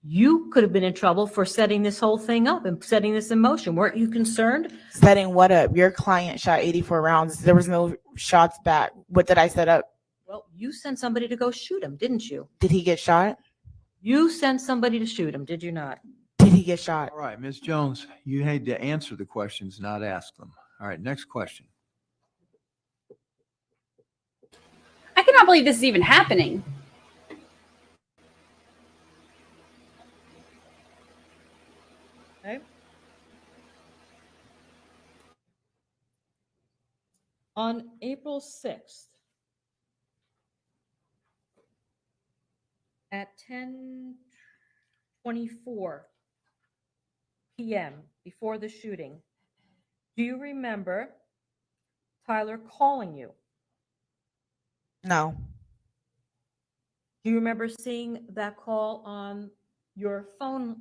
you could have been in trouble for setting this whole thing up and setting this in motion. Weren't you concerned? Setting what up? Your client shot 84 rounds. There was no shots back. What did I set up? Well, you sent somebody to go shoot him, didn't you? Did he get shot? You sent somebody to shoot him, did you not? Did he get shot? All right, Ms. Jones, you need to answer the questions, not ask them. All right, next question. I cannot believe this is even happening. Okay. On April 6th, at 10:24 p.m. before the shooting, do you remember Tyler calling you? No. Do you remember seeing that call on your phone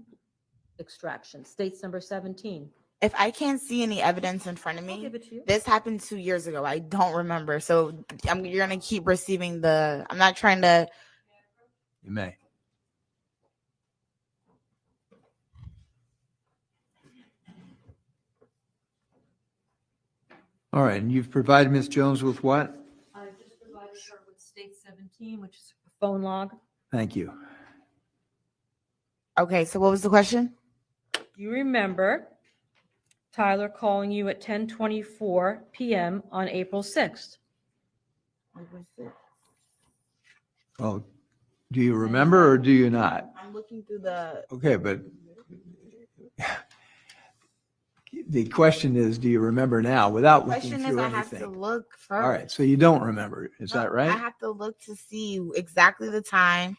extraction, states number 17? If I can't see any evidence in front of I'll me, give it to you. this happened 2 years ago. I don't remember. So you're going to keep receiving I'm not trying to. You may. All right, and you've provided Ms. Jones with what? I just provided her with state 17, which is a phone log. Thank you. Okay, so what was the question? Do you remember Tyler calling you at 10:24 p.m. on April 6th? Well, do you remember or do you not? I'm looking through the. Okay, but the question is, do you remember now without looking Question is, through I have to anything? look first. All right, so you don't remember. Is No, that right? I have to look to see exactly the time.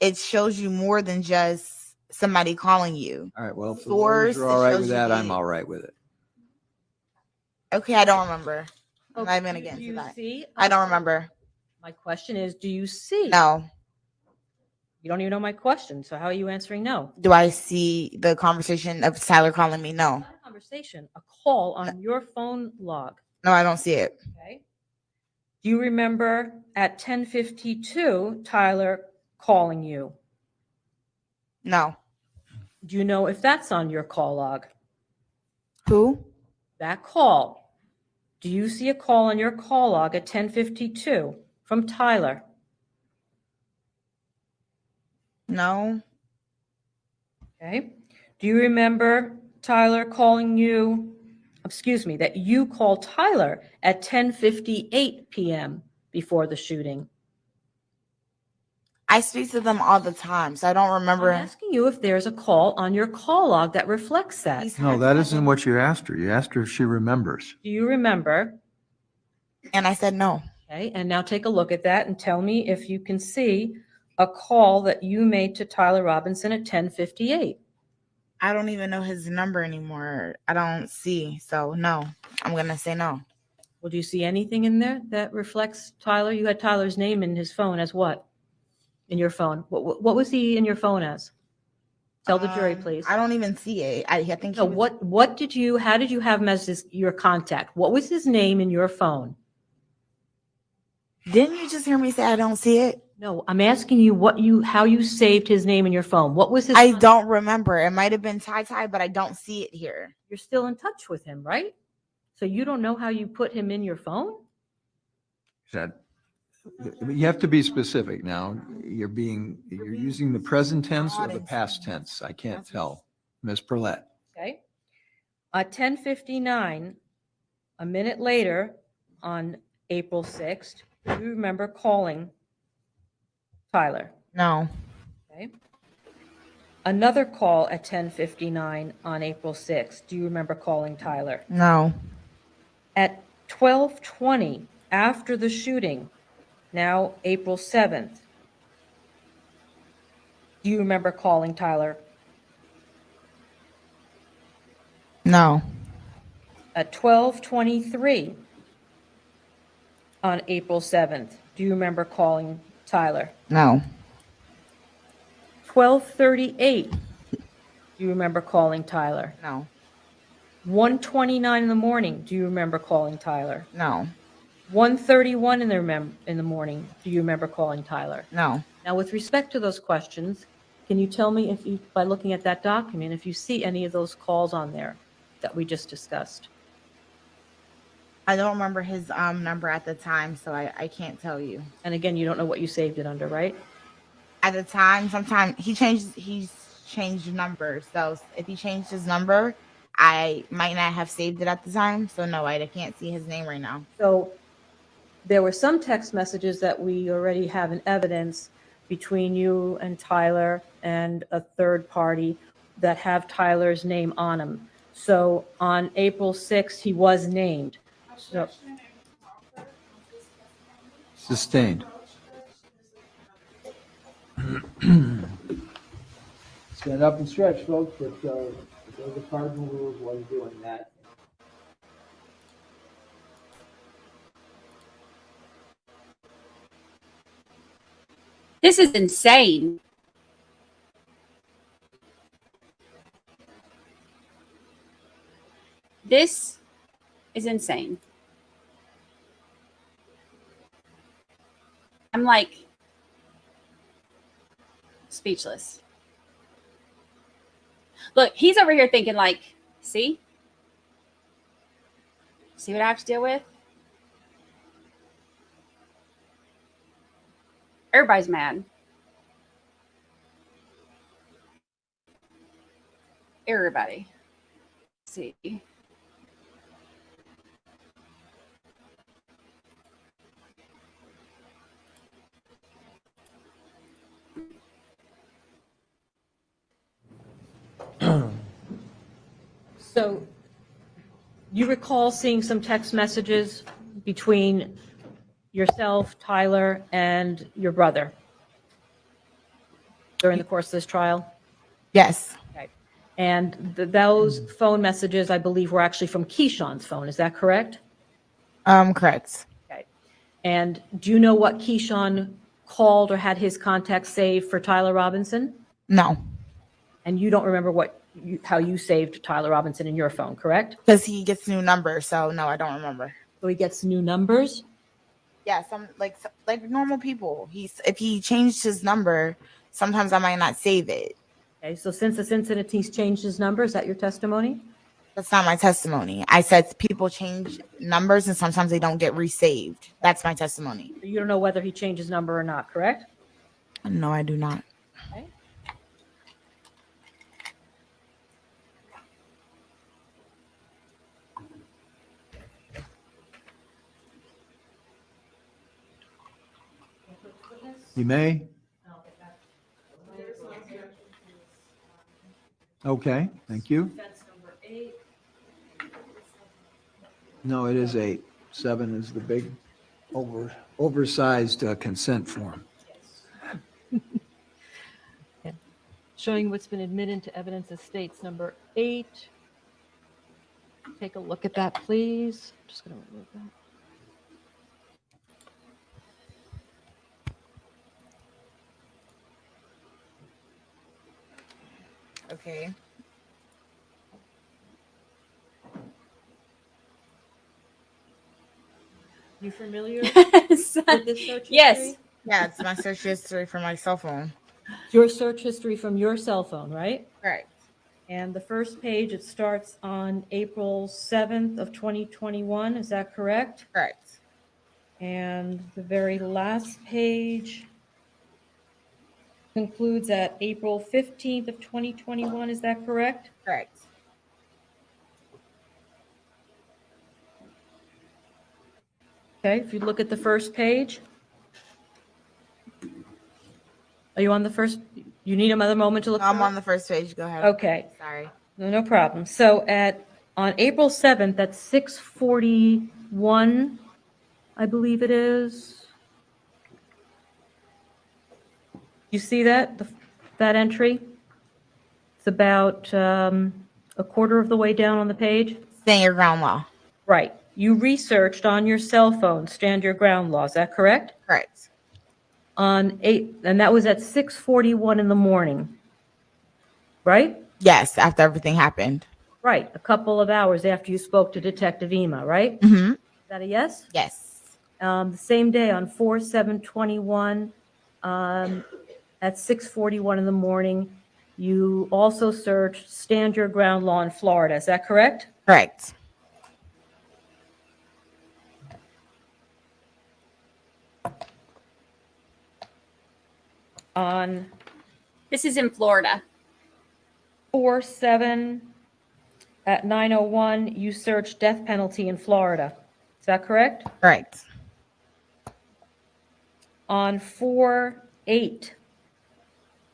It shows you more than just somebody calling you. All right, well, if the Source, lawyers are all it right shows with you that, the- I'm all right with it. Okay, I don't remember. I'm not Okay, even gonna get do into you that. see? I don't remember. My question is, do you see? No. You don't even know my question, so how are you answering no? Do I see the conversation of Tyler calling me? No. Not a conversation, a call on your phone log. No, I don't see it. Okay. Do you remember at 10:52 Tyler calling you? No. Do you know if that's on your call log? Who? That call. Do you see a call on your call log at 10:52 from Tyler? No. Okay. Do you remember Tyler calling you, that you called Tyler at 10:58 p.m. before the shooting? I speak to them all the time, so I don't remember. I'm asking you if there's a call on your call log that reflects that. No, that isn't what you asked her. You asked her if she remembers. Do you remember? And I said no. Okay, and now take a look at that and tell me if you can see a call that you made to Tyler Robinson at 10:58. I don't even know his number anymore. I don't see. So no, I'm going to say no. Well, do you see anything in there that reflects Tyler? You had Tyler's name in his phone as what? in your phone? What was he in your phone as? Tell the jury, please. I don't even see it. I think. No, how did you have him as your contact? What was his name in your phone? Didn't you just hear me say I don't see it? No, I'm asking you how you saved his name in your phone. What was his? I don't remember. It might have been Tai, but I don't see it here. You're still in touch with him, right? So you don't know how you put him in your phone? You have to be specific now. You're using the present tense or the past tense. I can't tell. Ms. Perlette. Okay. At 10:59, a minute later, on April 6th, do you remember calling Tyler? No. Okay. Another call at 10:59 on April 6th. Do you remember calling Tyler? No. At 12:20, after the shooting, now April 7th, do you remember calling Tyler? No. At 12:23 on April 7th, do you remember calling Tyler? No. 12:38, do you remember calling Tyler? No. 1:29 in the morning, do you remember calling Tyler? No. 1:31 in the morning, do you remember calling Tyler? No. Now, with respect to those questions, can you tell me if you, by looking at that document, if you see any of those calls on there that we just discussed? I don't remember his number at the time, so I can't tell you. And again, you don't know what you saved it under, right? At the time, sometimes he's changed numbers. So if he changed his number, I might not have saved it at the time. So no, I can't see his name right now. So there were some text messages that we already have in evidence between you and Tyler and a third party that have Tyler's name on them. So on April 6th, he was named. So, Sustained. Stand up and stretch, folks, but the cardinal rules wasn't doing that. This is insane. This is insane. I'm like speechless. Look, he's over here thinking like, see what I have to deal with? Everybody's mad. Everybody. Let's see. So you recall seeing some text messages between yourself, Tyler, and your brother during the course of this trial? Yes. Okay. And those phone messages, I believe, were actually from Keyshawn's phone. Is that correct? Correct. Okay. And do you know what Keyshawn called or had his contact saved for Tyler Robinson? No. And you don't remember how you saved Tyler Robinson in your phone, correct? Because he gets new numbers, so no, I don't remember. So he gets new numbers? Yeah, some like normal people. If he changed his number, sometimes I might not save it. Okay, so since this incident, he's changed his number. Is that your testimony? That's not my testimony. I said people change numbers and sometimes they don't get resaved. That's my testimony. You don't know whether he changed his number or not, correct? No, I do not. Okay. You may. Okay, thank you. No, it is 8. 7 is the big oversized consent form. Showing what's been admitted to evidence as states number 8. Take a look at that, please. I'm just going to remove that. Okay. You familiar So- with this search yes. history? Yeah, it's my search history from my cell phone. Your search history from your cell phone, right? Correct. And the first page, it starts on April 7th of 2021. Is that correct? Correct. And the very last page concludes at April 15th of 2021. Is that correct? Correct. Okay, if you look at the first page. Are you on the first? You need another moment to look? No, I'm through it? on the first page. Go ahead. Okay. Sorry. No problem. So on April 7th at 6:41, I believe it is. You see that, that entry? It's about a quarter of the way down on the page. Stand your ground law. Right. You researched on your cell phone, stand your ground law. Is that correct? Correct. And that was at 6:41 in the morning, right? Yes, after everything happened. Right. A couple of hours after you spoke to Detective Ema, right? Mm-hmm. Is that a yes? Yes. The same day on 4/7/21, at 6:41 in the morning, you also searched stand your ground law in Florida. Is that correct? Correct. On This is in Florida. 4/7 at 9:01, you searched death penalty in Florida. Is that correct? Correct. On 4/8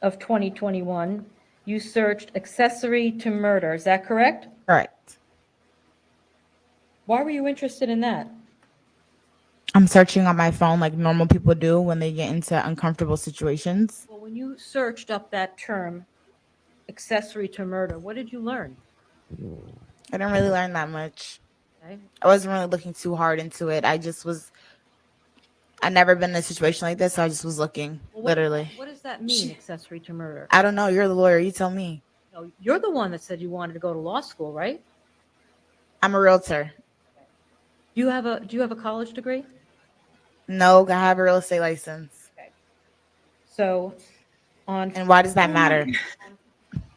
of 2021, you searched accessory to murder. Is that correct? Correct. Why were you interested in that? I'm searching on my phone like normal people do when they get into uncomfortable situations. Well, when you searched up that term, accessory to murder, what did you learn? I didn't really learn that much. Okay. I wasn't really looking too hard into it. I'd never been in a situation like this, so I just was looking, Well, literally. What does that mean, accessory to murder? I don't know. You're the lawyer. You tell me. No, you're the one that said you wanted to go to law school, right? I'm a realtor. Do you have a college degree? No, I have a real estate license. So on And why does that matter?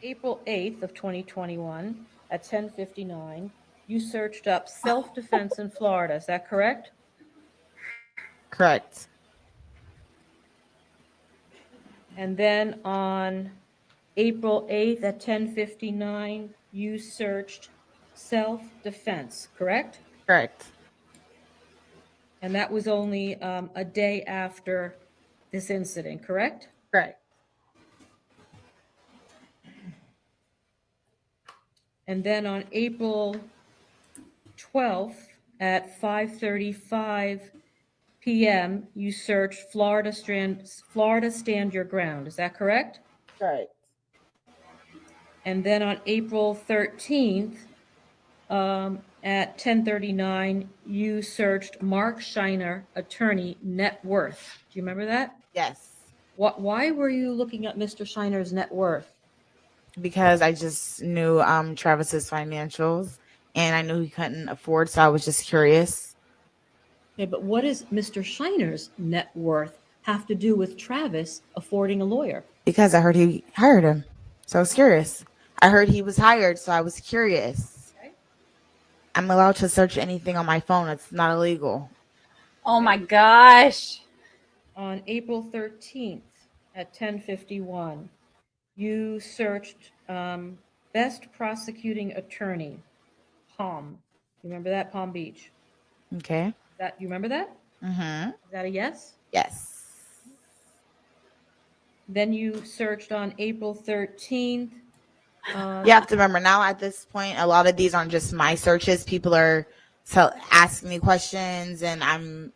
April 8th of 2021 at 10:59, you searched up self-defense in Florida. Is that correct? Correct. And then on April 8th at 10:59, you searched self-defense, correct? Correct. And that was only a day after this incident, correct? Correct. And then on April 12th at 5:35 p.m., you searched Florida Stand Your Ground. Is that correct? Correct. And then on April 13th at 10:39, you searched Mark Shiner, attorney, net worth. Do you remember that? Yes. Why were you looking at Mr. Shiner's net worth? Because I just knew Travis's financials and I knew he couldn't afford, so I was just curious. Okay, but what does Mr. Shiner's net worth have to do with Travis affording a lawyer? Because I heard he hired him. So I was curious. I heard he was hired, so I was curious. Okay. I'm allowed to search anything on my phone. It's not illegal. Oh my gosh. On April 13th at 10:51, you searched best prosecuting attorney, Palm. You remember that? Palm Beach. Okay. You remember that? Mm-hmm. Is that a yes? Yes. Then you searched on April 13th. You have to remember now at this point, a lot of these aren't just my searches. People are asking me questions and I'm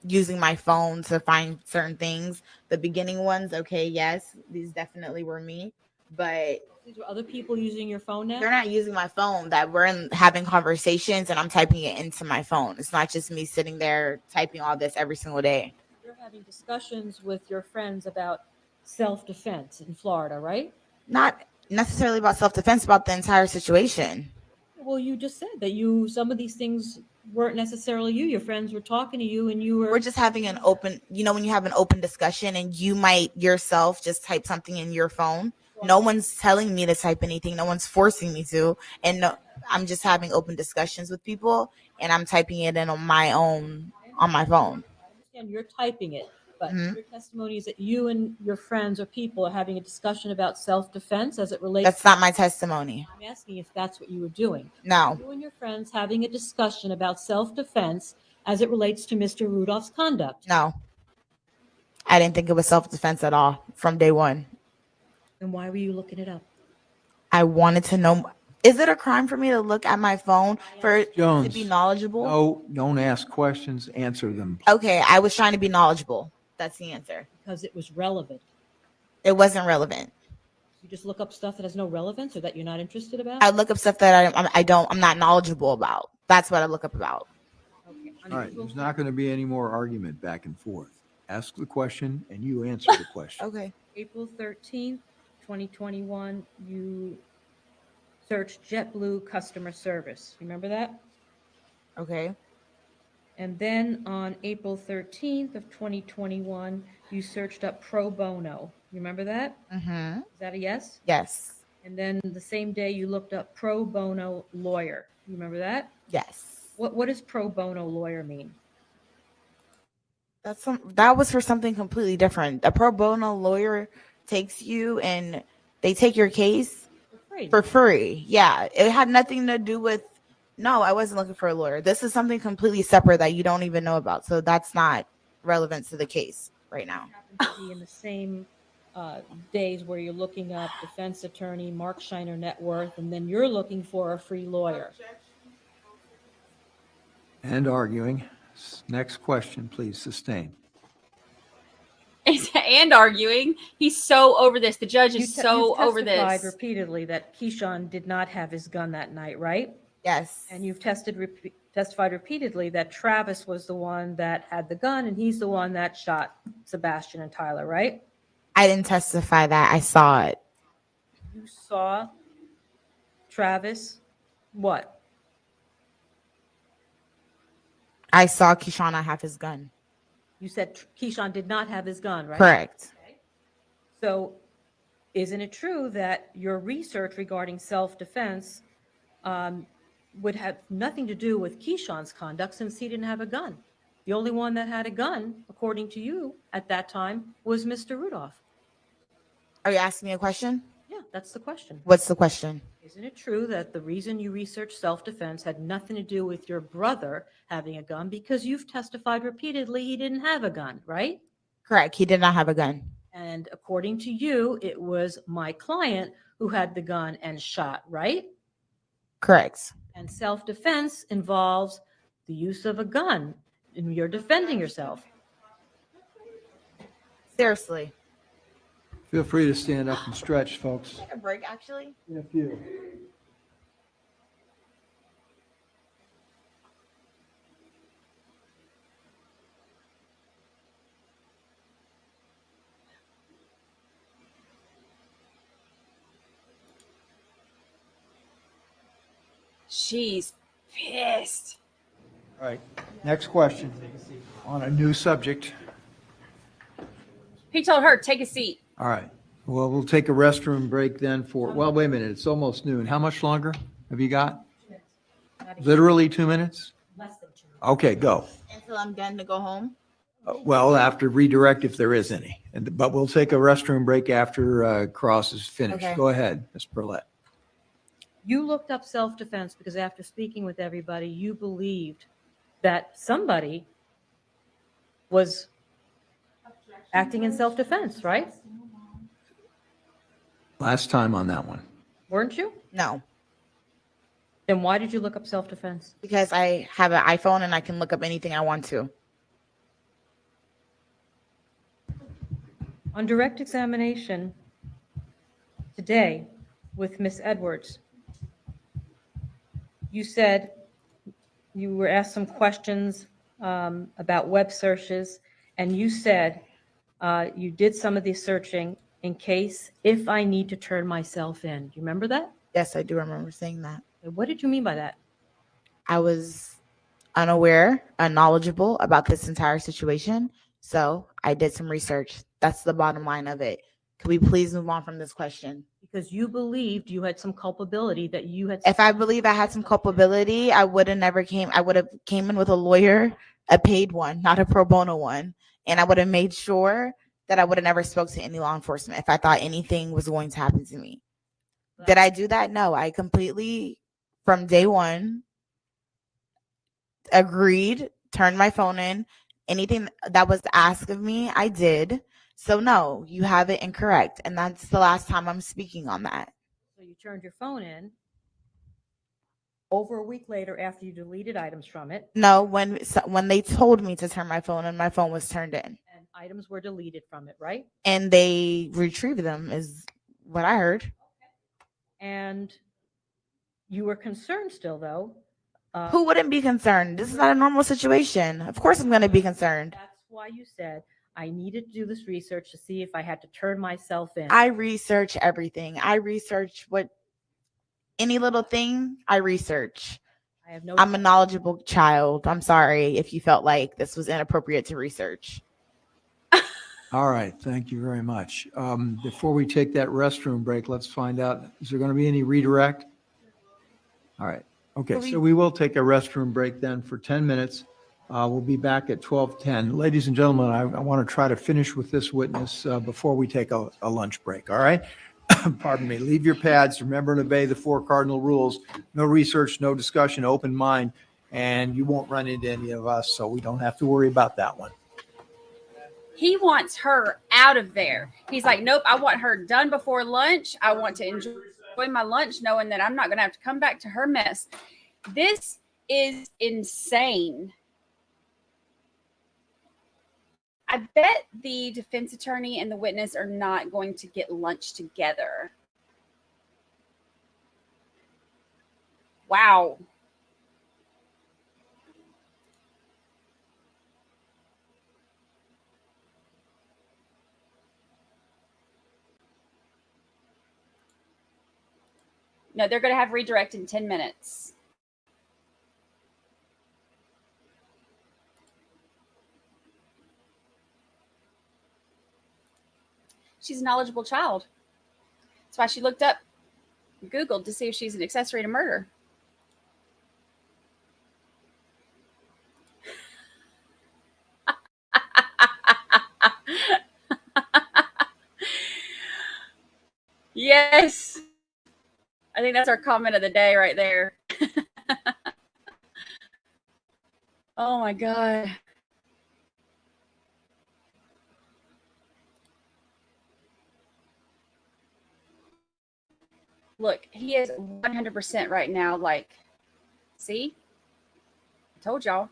using my phone to find certain things. The beginning ones, okay, yes, these definitely were me. But These were other people using your phone now? they're not using my phone. That we're having conversations and I'm typing it into my phone. It's not just me sitting there typing all this every single day. You're having discussions with your friends about self-defense in Florida, right? Not necessarily about self-defense, about the entire situation. Well, you just said that some of these things weren't necessarily you. Your friends were talking to you and you We're just having an open, when you have an open discussion and you might yourself just type something in your phone. No one's telling me to type anything. No one's forcing me to. And no, I'm just having open discussions with people and I'm typing it in on my phone. I understand you're typing it, but Mhm. your testimony is that you and your friends or people are having a discussion about self-defense as it relates. That's not my testimony. I'm asking if that's what you were doing. No. You and your friends having a discussion about self-defense as it relates to Mr. Rudolph's conduct. No. I didn't think it was self-defense at all from day one. Then why were you looking it up? I wanted to know, is it a crime for me to look at my phone to Jones, be knowledgeable? no, don't ask questions, answer them. Okay, I was trying to be knowledgeable. That's the answer. Because it was relevant. It wasn't relevant. You just look up stuff that has no relevance or that you're not interested about? I look up stuff that I'm not knowledgeable about. That's what I look up about. Okay. All right, there's not going to be any more argument back and forth. Ask the question and you answer the question. Okay. April 13th, 2021, you searched JetBlue customer service. Remember that? Okay. And then on April 13th of 2021, you searched up pro bono. Remember that? Mm-hmm. Is that a yes? Yes. And then the same day you looked up pro bono lawyer. You remember that? Yes. What does pro bono lawyer mean? That was for something completely different. A pro bono lawyer takes you and they take your case for free. Yeah. It had nothing to do with, no, I wasn't looking for a lawyer. This is something completely separate that you don't even know about. So that's not relevant to the case right now. Happens to be in the same days where you're looking up defense attorney, Mark Shiner net worth, and then you're looking for a free lawyer. And arguing. Next question, please. Sustain. And arguing. He's so over this. The judge is so You've over testified this. repeatedly that Keyshawn did not have his gun that night, right? Yes. And you've testified repeatedly that Travis was the one that had the gun and he's the one that shot Sebastien and Tyler, right? I didn't testify that. I saw it. You saw Travis what? I saw Keyshawn not have his gun. You said Keyshawn did not have his gun, right? Correct. Okay. So isn't it true that your research regarding self-defense would have nothing to do with Keyshawn's conduct since he didn't have a gun? The only one that had a gun, according to you at that time, was Mr. Rudolph. Are you asking me a question? Yeah, that's the question. What's the question? Isn't it true that the reason you researched self-defense had nothing to do with your brother having a gun because you've testified repeatedly he didn't have a gun, right? Correct. He did not have a gun. And according to you, it was my client who had the gun and shot, right? Correct. And self-defense involves the use of a gun, and you're defending yourself. Seriously. Feel free to stand up and stretch, folks. Take a break, actually. In a few. She's pissed. All right, next question on a new subject. He told her, take a seat. All right, well, we'll take a restroom break then for, well, wait a minute, it's almost noon. How much longer have you got? Literally 2 minutes? Less than 2 minutes. Okay, go. Until I'm done to go home. Well, after redirect if there is any, but we'll take a restroom break after Cross is finished. Okay. Go ahead, Ms. Burlett. You looked up self-defense because after speaking with everybody, you believed that somebody was acting in self-defense, right? Last time on that one. Weren't you? No, Then why did you look up self-defense? because I have an iPhone and I can look up anything I want to. On direct examination today with Miss Edwards, you said you were asked some questions about web searches, and you said you did some of the searching in case if I need to turn myself in. Do you remember that? Yes, I do remember saying that. And what did you mean by that? I was unaware, unknowledgeable about this entire situation. So I did some research. That's the bottom line of it. Could we please move on from this question? Because you believed you had some culpability that you had. If I believe I had some culpability, I would have never came. I would have came in with a lawyer, a paid one, not a pro bono one. And I would have made sure that I would have never spoke to any law enforcement if I thought anything was going to happen to me. Did I do that? No, I completely, from day one, agreed, turned my phone in. Anything that was asked of me, I did. So no, you have it incorrect. And that's the last time I'm speaking on that. So you turned your phone in over a week later after you deleted items from it, No, when they told me to turn my phone in, my phone was turned in. and items were deleted from it, right? And they retrieved them is what I heard. And you were concerned still, though. Who wouldn't be concerned? This is not a normal situation. Of course I'm going to be concerned. That's why you said I needed to do this research to see if I had to turn myself in. I research everything. I research any little thing I research. I have no. I'm a knowledgeable child. I'm sorry if you felt like this was inappropriate to research. All right, thank you very much. Before we take that restroom break, let's find out, is there going to be any redirect? All right, okay, so we will take a restroom break then for 10 minutes. We'll be back at 12:10. Ladies and gentlemen, I want to try to finish with this witness before we take a lunch break, all right? Pardon me, leave your pads, remember and obey the 4 cardinal rules. No research, no discussion, open mind, and you won't run into any of us, so we don't have to worry about that one. He wants her out of there. He's like, nope, I want her done before lunch. I want to enjoy my lunch knowing that I'm not going to have to come back to her mess. This is insane. I bet the defense attorney and the witness are not going to get lunch together. Wow. No, they're going to have redirect in 10 minutes. She's a knowledgeable child. That's why she looked up, Googled to see if she's an accessory to murder. Yes. I think that's our comment of the day right there. Oh my God. Look, he is 100% right now. Like, see? I told y'all.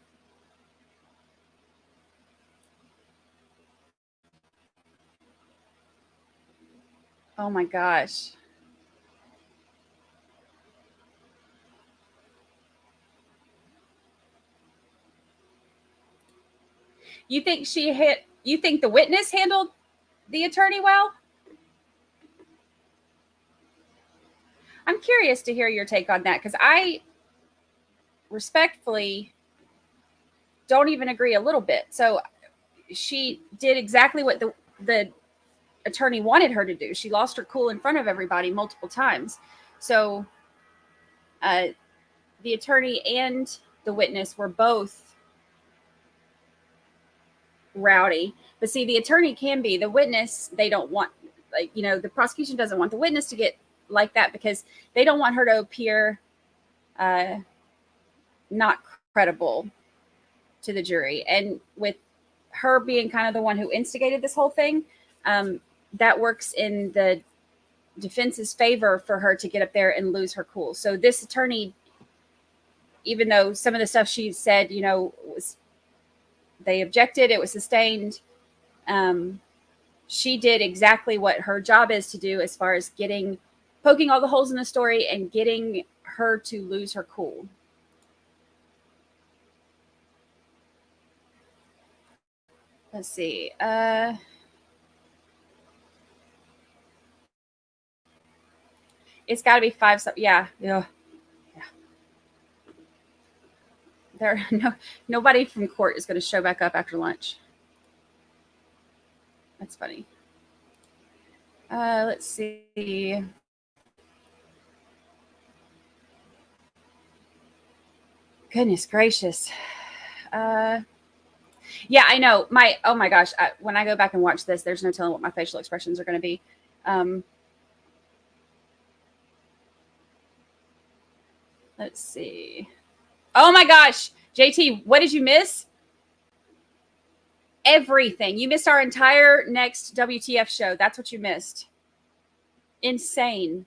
Oh my gosh. You think you think the witness handled the attorney well? I'm curious to hear your take on that because I respectfully don't even agree a little bit. So she did exactly what the attorney wanted her to do. She lost her cool in front of everybody multiple times. So the attorney and the witness were both rowdy. But see, the attorney can be. The witness, they don't want, like, you know, the prosecution doesn't want the witness to get like that because they don't want her to appear not credible to the jury. And with her being kind of the one who instigated this whole thing, that works in the defense's favor for her to get up there and lose her cool. So this attorney, even though some of the stuff she said, you know, they objected, it was sustained. She did exactly what her job is to do as far as poking all the holes in the story and getting her to lose her cool. Let's see. It's got to be 5 something. Yeah. Nobody from court is going to show back up after lunch. That's funny. Let's see. Goodness gracious. Yeah, I know. Oh my gosh. When I go back and watch this, there's no telling what my facial expressions are going to be. Let's see. Oh my gosh. JT, what did you miss? Everything. You missed our entire next WTF show. That's what you missed. Insane.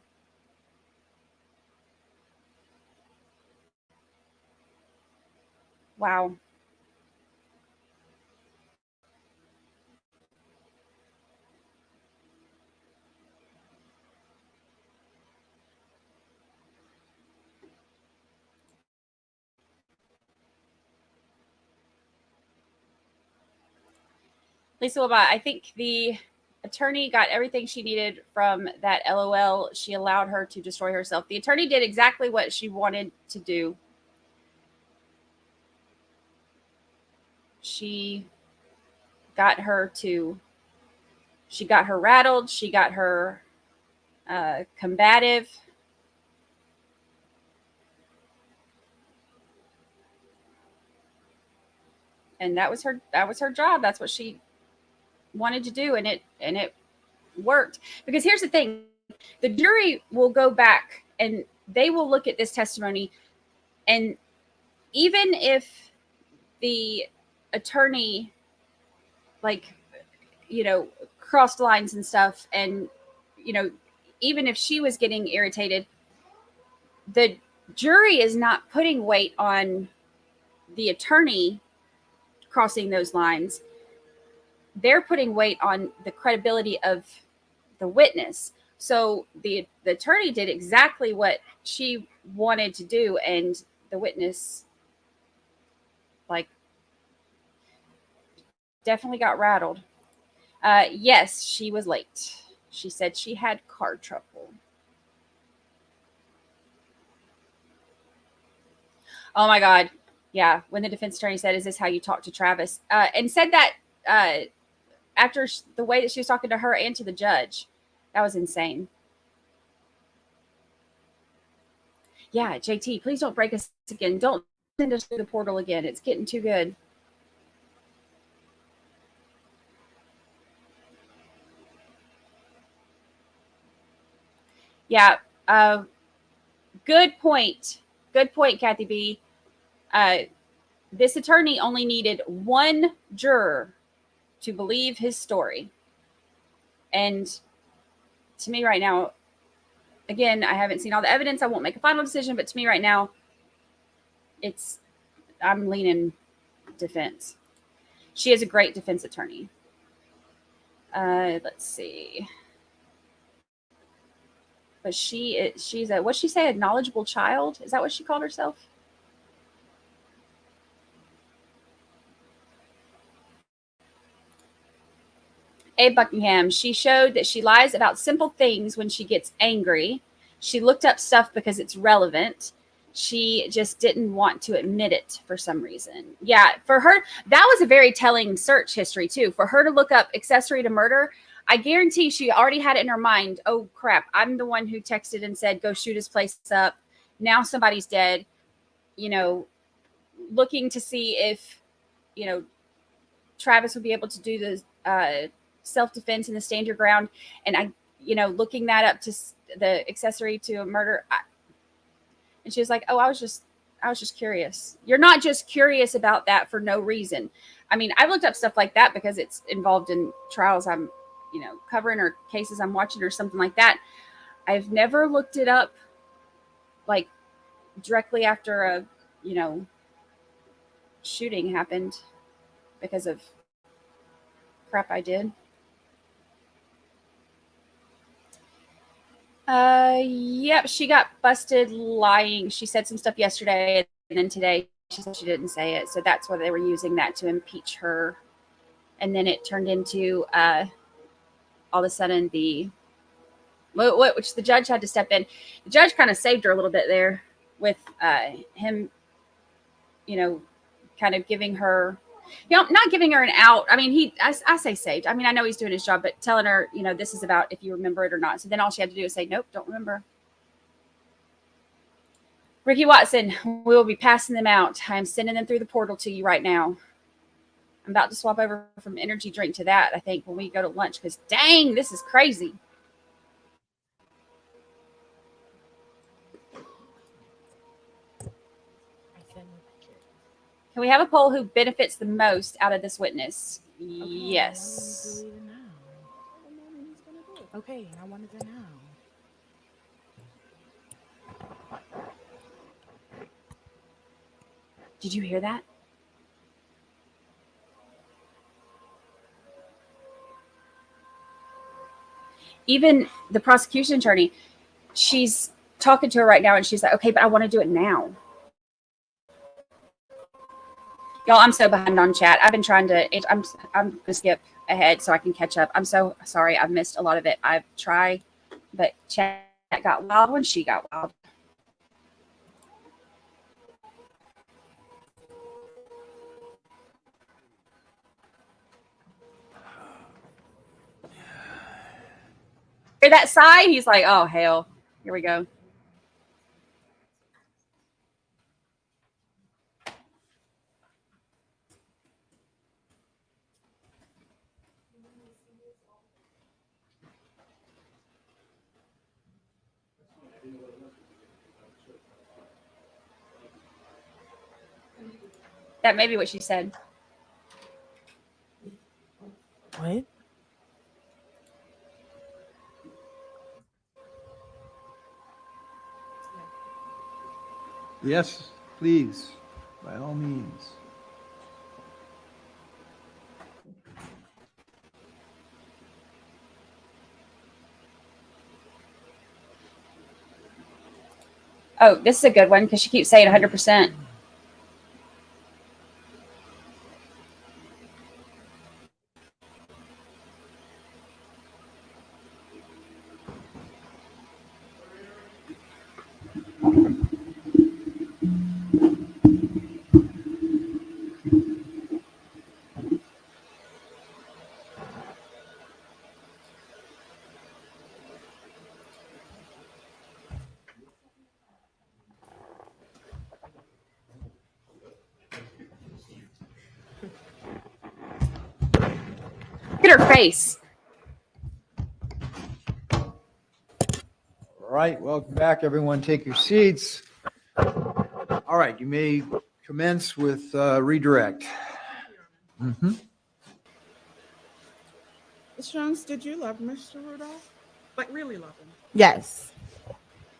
Wow. Lisa Labate, I think the attorney got everything she needed from that LOL. She allowed her to destroy herself. The attorney did exactly what she wanted to do. She got her rattled. She got her combative. And that was her job. That's what she wanted to do, and it worked. Because here's the thing, the jury will go back and they will look at this testimony, and even if the attorney crossed lines and stuff, and even if she was getting irritated, the jury is not putting weight on the attorney crossing those lines. They're putting weight on the credibility of the witness. So the attorney did exactly what she wanted to do, and the witness definitely got rattled. Yes, she was late. She said she had car trouble. Oh my God. Yeah. When the defense attorney said, "Is this how you talk to Travis?" And said that after the way that she was talking to her and to the judge. That was insane. Yeah, JT, please don't break us again. Don't send us through the portal again. It's getting too good. Yeah. Good point. Good point, Kathy B. This attorney only needed one juror to believe his story. And to me right now, again, I haven't seen all the evidence. I won't make a final decision, but to me right now, I'm leaning defense. She is a great defense attorney. Let's see. But she's what'd she say? A knowledgeable child? Is that what she called herself? Abe Buckingham, she showed that she lies about simple things when she gets angry. She looked up stuff because it's relevant. She just didn't want to admit it for some reason. Yeah, for her, that was a very telling search history too. For her to look up accessory to murder, I guarantee she already had it in her mind. Oh crap, I'm the one who texted and said, go shoot his place up. Now somebody's dead. Looking to see if, Travis would be able to do the self-defense and the stand your ground. And looking that up to the accessory to a murder. And she was like, oh, I was just curious. You're not just curious about that for no reason. I mean, I've looked up stuff like that because it's involved in trials I'm, covering, or cases I'm watching or something like that. I've never looked it up directly after a, shooting happened because of crap I did. Yep, she got busted lying. She said some stuff yesterday, and then today she said she didn't say it. So that's why they were using that to impeach her. And then it turned into all of a sudden the which the judge had to step in. The judge kind of saved her a little bit there with him, kind of giving her, not giving her an out. I mean, I say saved. I mean, I know he's doing his job, but telling her, this is about if you remember it or not. So then all she had to do is say, nope, don't remember. Ricky Watson, we will be passing them out. I am sending them through the portal to you right now. I'm about to swap over from energy drink to that, I think, when we go to lunch, because dang, this is crazy. Can we have a poll who benefits the most out of this witness? Yes. Okay, I wanted to know. Did you hear that? Even the prosecution attorney, she's talking to her right now, and she's like, okay, but I want to do it now. Y'all, I'm so behind on chat. I've been trying to, I'm going to skip ahead so I can catch up. I'm so sorry. I've missed a lot of it. I've tried, but chat got wild when she got wild. Hear that sigh? He's like, oh, hell. Here we go. That may be what she said. What? Yes, please, by all means. Oh, this is a good one because she keeps saying 100%. Look at her face. All right, welcome back, everyone. Take your seats. All right, you may commence with redirect. Mm-hmm. Ms. Jones, did you love Mr. Rudolph? Like, really love him? Yes.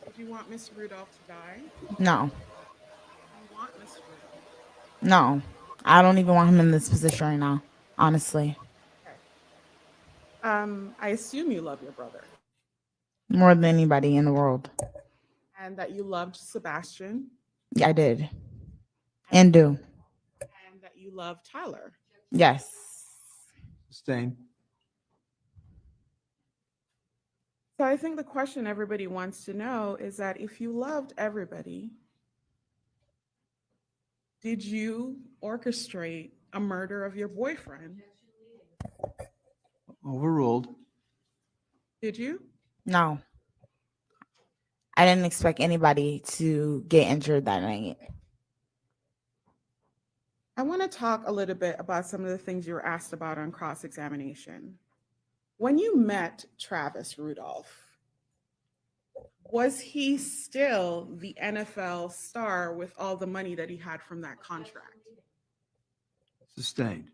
Did you want Mr. Rudolph to die? No. You want Mr. Rudolph? No. I don't even want him in this position right now, honestly. I assume you love your brother. More than anybody in the world. And that you loved Sebastien. Yeah, I did. And do. And that you loved Tyler. Yes. Sustained. So I think the question everybody wants to know is that if you loved everybody, did you orchestrate a murder of your boyfriend? Overruled. Did you? No. I didn't expect anybody to get injured that night. I want to talk a little bit about some of the things you were asked about on cross-examination. When you met Travis Rudolph, was he still the NFL star with all the money that he had from that contract? Sustained.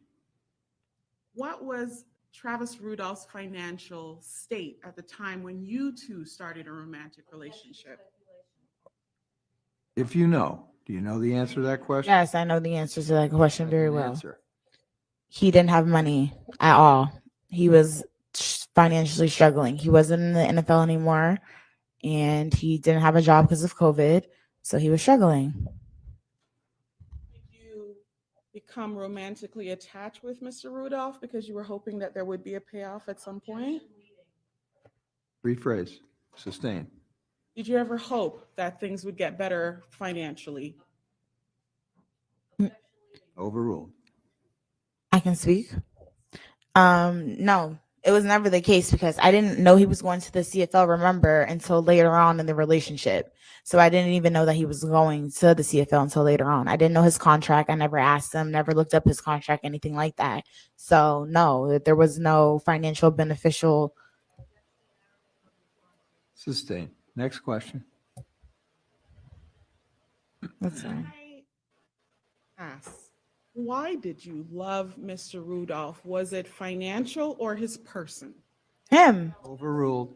What was Travis Rudolph's financial state at the time when you two started a romantic relationship? If you know, do you know the answer to that question? Yes, I know the answer to that question very well. Answer. He didn't have money at all. He was financially struggling. He wasn't in the NFL anymore, and he didn't have a job because of COVID, so he was struggling. Did you become romantically attached with Mr. Rudolph because you were hoping that there would be a payoff at some point? Rephrase. Sustain. Did you ever hope that things would get better financially? Overruled. I can speak. No, it was never the case because I didn't know he was going to the CFL, remember, until later on in the relationship. So I didn't even know that he was going to the CFL until later on. I didn't know his contract. I never asked him, never looked up his contract, anything like that. So no, there was no financial beneficial. Sustain. Next question. That's fine. I ask, why did you love Mr. Rudolph? Was it financial or his person? Him. Overruled.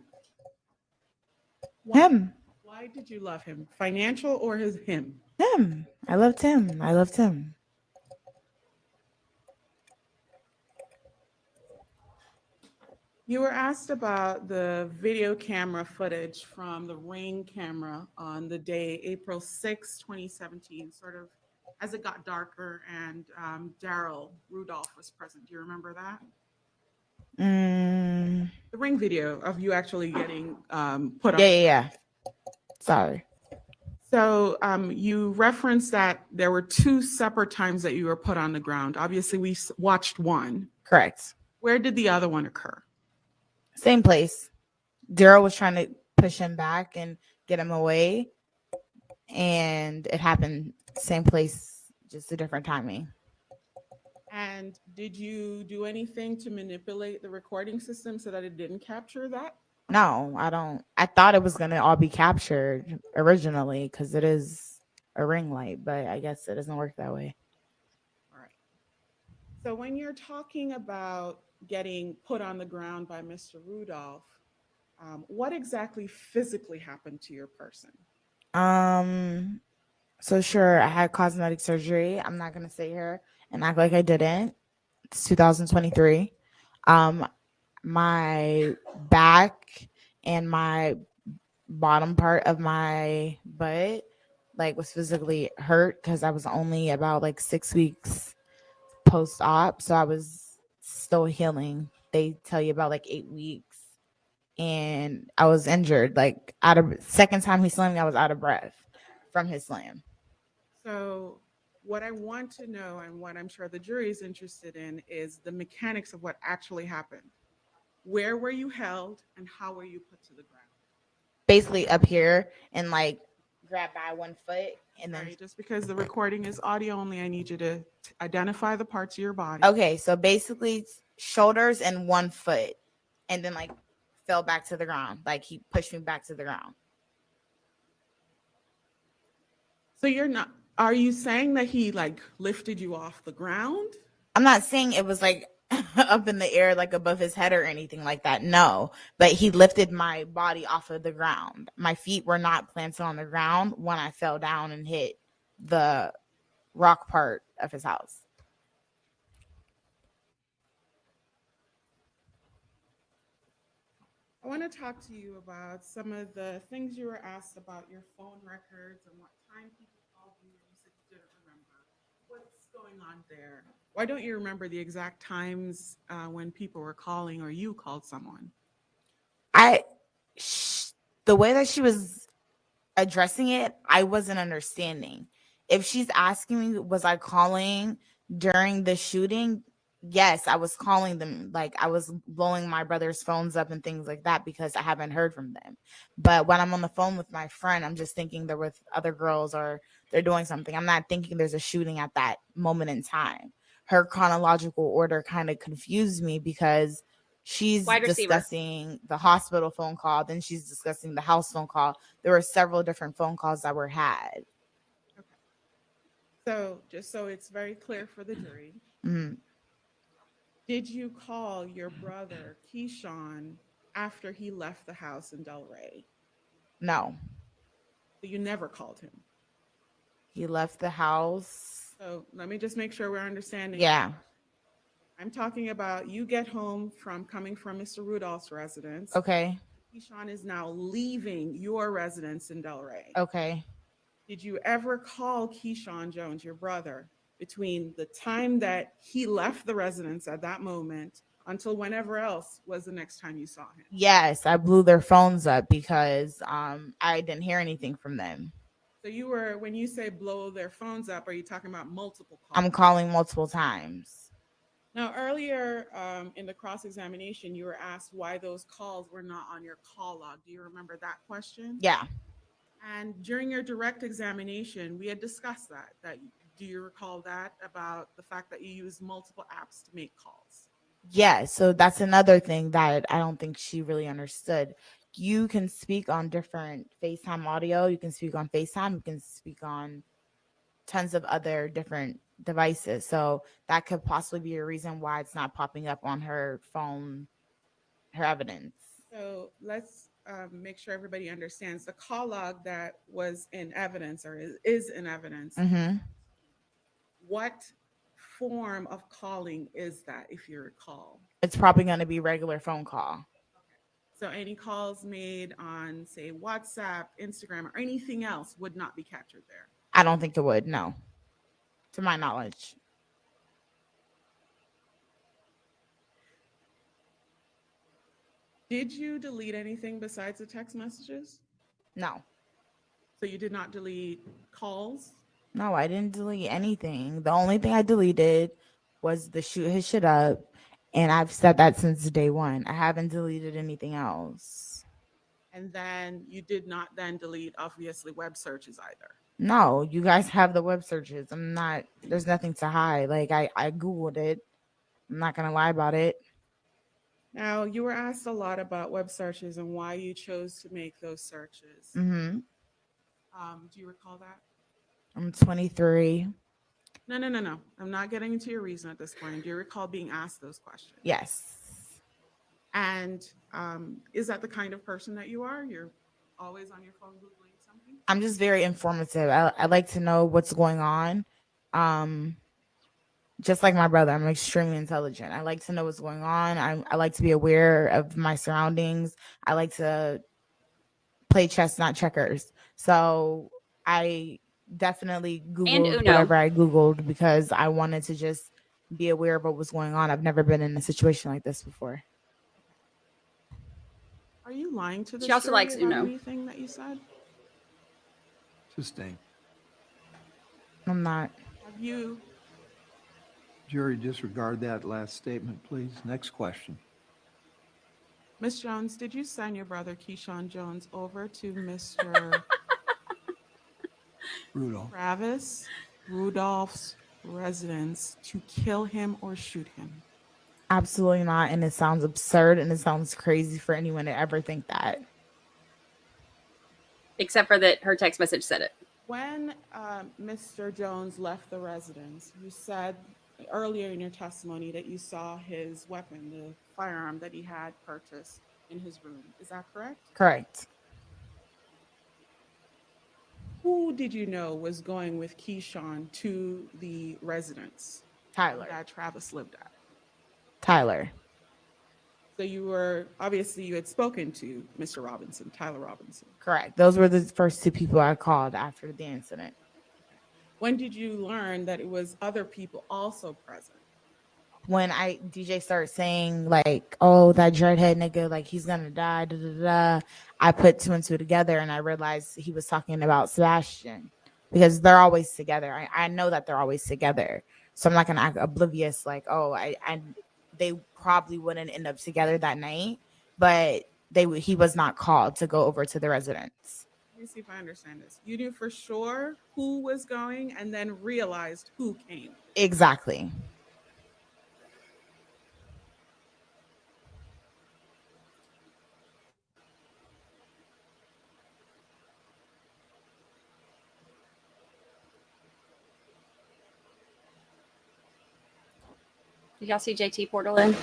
Him. Why did you love him? Financial or him? Him. I loved him. I loved him. You were asked about the video camera footage from the Ring camera on the day April 6, 2017, sort of as it got darker and Daryl Rudolph was present. Do you remember that? The Ring video of you actually getting put on. Yeah. Sorry. So you referenced that there were two separate times that you were put on the ground. Obviously, we watched one. Correct. Where did the other one occur? Same place. Daryl was trying to push him back and get him away. And it happened same place, just a different timing. And did you do anything to manipulate the recording system so that it didn't capture that? No, I don't. I thought it was going to all be captured originally because it is a ring light, but I guess it doesn't work that way. All right. So when you're talking about getting put on the ground by Mr. Rudolph, what exactly physically happened to your person? So sure, I had cosmetic surgery. I'm not going to sit here and act like I didn't. It's 2023. My back and my bottom part of my butt was physically hurt because I was only about 6 weeks post-op, so I was still healing. They tell you about 8 weeks, and I was injured. Second time he slammed me, I was out of breath from his slam. So what I want to know, and what I'm sure the jury is interested in, is the mechanics of what actually happened. Where were you held and how were you put to the ground? Basically up here and grab by one foot and then. Sorry, just because the recording is audio only, I need you to identify the parts of your body. Okay, so basically shoulders and one foot, and then fell back to the ground. He pushed me back to the ground. So are you saying that he lifted you off the ground? I'm not saying it was up in the air above his head or anything like that. No, but he lifted my body off of the ground. My feet were not planted on the ground when I fell down and hit the rock part of his house. I want to talk to you about some of the things you were asked about your phone records and what time people called you, and you said you didn't remember. What's going on there? Why don't you remember the exact times when people were calling or you called someone? The way that she was addressing it, I wasn't understanding. If she's asking me, was I calling during the shooting? Yes, I was calling them. I was blowing my brother's phones up and things like that because I haven't heard from them. But when I'm on the phone with my friend, I'm just thinking they're with other girls or they're doing something. I'm not thinking there's a shooting at that moment in time. Her chronological order kind of confused me because she's discussing the hospital phone call, then she's discussing the house phone call. There were several different phone calls that were had. Okay. So just so it's very clear for the jury, did you call your brother Keyshawn after he left the house in Delray? No. So you never called him? He left the house. So let me just make sure we're understanding. Yeah. I'm talking about you get home from coming from Mr. Rudolph's residence. Okay. Keyshawn is now leaving your residence in Delray. Okay. Did you ever call Keyshawn Jones, your brother, between the time that he left the residence at that moment until whenever else was the next time you saw him. Yes, I blew their phones up because I didn't hear anything from them. So you were, when you say blow their phones up, are you talking about multiple calls? I'm calling multiple times. Now, earlier in the cross-examination, you were asked why those calls were not on your call log. Do you remember that question? Yeah. And during your direct examination, we had discussed that. Do you recall that, about the fact that you use multiple apps to make calls? Yeah, so that's another thing that I don't think she really understood. You can speak on different FaceTime audio, you can speak on FaceTime, you can speak on tons of other different devices. So that could possibly be a reason why it's not popping up on her phone, her evidence. So let's make sure everybody understands the call log that was in evidence, or is in evidence. Mm-hmm. What form of calling is that, if you recall? It's probably going to be regular phone call. So any calls made on, say, WhatsApp, Instagram, or anything else would not be captured there. I don't think it would, no, to my knowledge. Did you delete anything besides the text messages? No. So you did not delete calls? No, I didn't delete anything. The only thing I deleted was the shoot his shit up. And I've said that since day one. I haven't deleted anything else. And then you did not then delete, obviously, web searches either. No, you guys have the web searches. There's nothing to hide. Like I Googled it. I'm not going to lie about it. Now, you were asked a lot about web searches and why you chose to make those searches. Mm-hmm. Do you recall that? I'm 23. No. I'm not getting into your reason at this point. Do you recall being asked those questions? Yes. And is that the kind of person that you are? You're always on your phone Googling something? I'm just very informative. I like to know what's going on. Just like my brother, I'm extremely intelligent. I like to know what's going on. I like to be aware of my surroundings. I like to play chess, not checkers. So I definitely Googled whatever I Googled because I wanted to just be aware of what was going on. I've never been in a situation like this before. Are you lying to the She also jury likes about Uno. anything that you said? Sustained. I'm not. Have you? Jury, disregard that last statement, please. Next question. Miss Jones, did you send your brother Keyshawn Jones over to Mr. Rudolph. Rudolph's residence to kill him or shoot him? Absolutely not. And it sounds absurd and it sounds crazy for anyone to ever think that. Except for that her text message said it. When Mr. Jones left the residence, you said earlier in your testimony that you saw his weapon, the firearm that he had purchased in his room. Is that correct? Correct. Who did you know was going with Keyshawn to the residence Tyler. that Travis lived at? Tyler. So you were, obviously you had spoken to Mr. Robinson, Tyler Robinson. Correct. Those were the first two people I called after the incident. When did you learn that it was other people also present? When DJ started saying like, oh, that dreadhead nigga, like he's gonna die, da, da, da, I put two and two together and I realized he was talking about Sebastien because they're always together. I know that they're always together. So I'm not gonna act oblivious like, oh, they probably wouldn't end up together that night, but he was not called to go over to the residence. Let me see if I understand this. You knew for sure who was going and then realized who came. Exactly. Did y'all see JT Portland?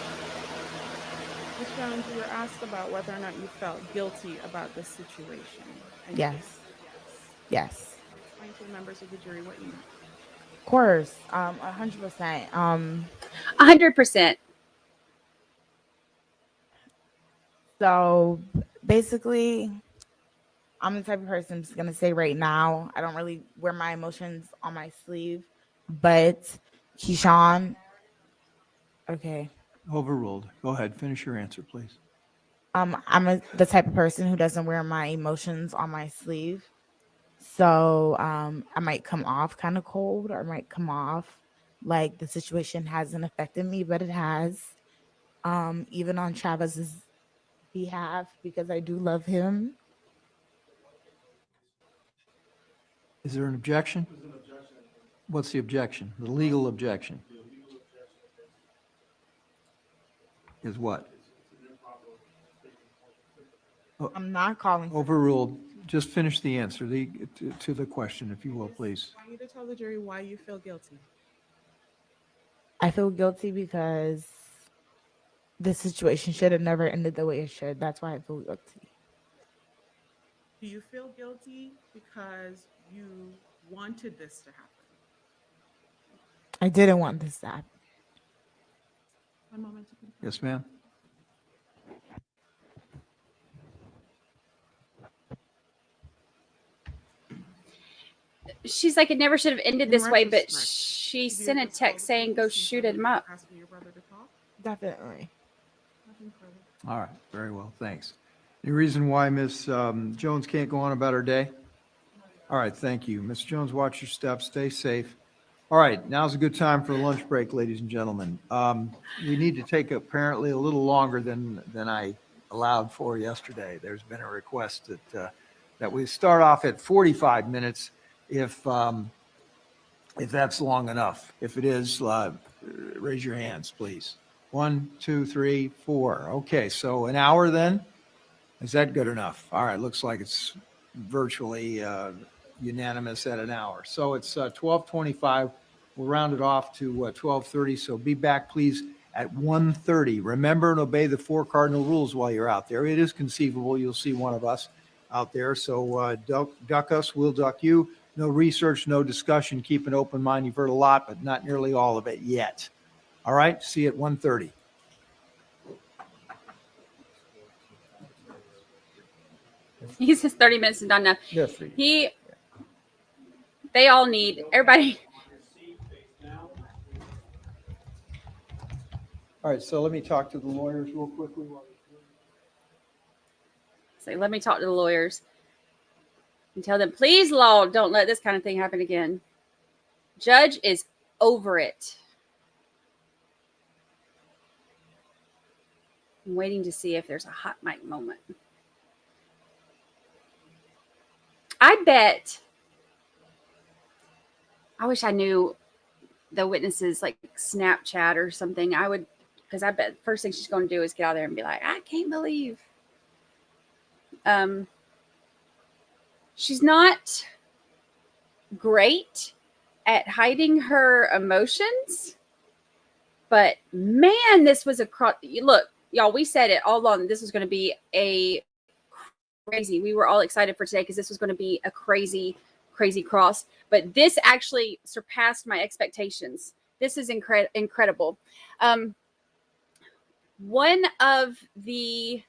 Ms. Jones, you were asked about whether or not you felt guilty about this situation. And Yes. you said Yes. Explain to the members of the jury what you meant. Of course. 100%. 100%. So basically, I'm the type of person I'm just gonna say right now, I don't really wear my emotions on my sleeve, but Keyshawn, okay, Overruled. Go ahead. Finish your answer, please. The type of person who doesn't wear my emotions on my sleeve. So I might come off kind of cold, or I might come off like the situation hasn't affected me, but it has. Even on Travis's behalf, because I do love him. Is there an objection? What's the objection? The legal objection is what? I'm not calling. Overruled. Just finish the answer to the question, if you will, please. I want you to tell the jury why you feel guilty. I feel guilty because this situation should have never ended the way it should. That's why I feel guilty. Do you feel guilty because you wanted this to happen? I didn't want this to happen. One moment to confirm. Yes, ma'am. She's like, it never should have ended In this way, but retrospect, she would you sent a ever call text the saying, go police shoot and him up. ask for your brother to talk? Definitely. Nothing further. All right. Very well. Thanks. Any reason why Ms. Jones can't go on about her day? All right. Thank you. Ms. Jones, watch your steps. Stay safe. All right. Now's a good time for a lunch break, ladies and gentlemen. We need to take apparently a little longer than I allowed for yesterday. There's been a request that we start off at 45 minutes if that's long enough. If it is, raise your hands, please. 1, 2, 3, 4. Okay, so an hour then? Is that good enough? All right, looks like it's virtually unanimous at an hour. So it's 12:25. We'll round it off to 12:30. So be back, please, at 1:30. Remember and obey the 4 cardinal rules while you're out there. It is conceivable you'll see one of us out there. So duck us, we'll duck you. No research, no discussion. Keep an open mind. You've heard a lot, but not nearly all of it yet. All right, see you at 1:30. He says 30 minutes is not enough. Yes, They all need, everybody. All right, so let me talk to the lawyers real quickly. Say, let me talk to the lawyers and tell them, please, law, don't let this kind of thing happen again. Judge is over it. I'm waiting to see if there's a hot mic moment. I bet. I wish I knew the witnesses like Snapchat or something. I would, because I bet first thing she's going to do is get out there and be like, I can't believe. She's not great at hiding her emotions, but man, this was look, y'all, we said it all along. This was going to be a crazy. We were all excited for today because this was going to be a crazy cross, but this actually surpassed my expectations. This is incredible. One of the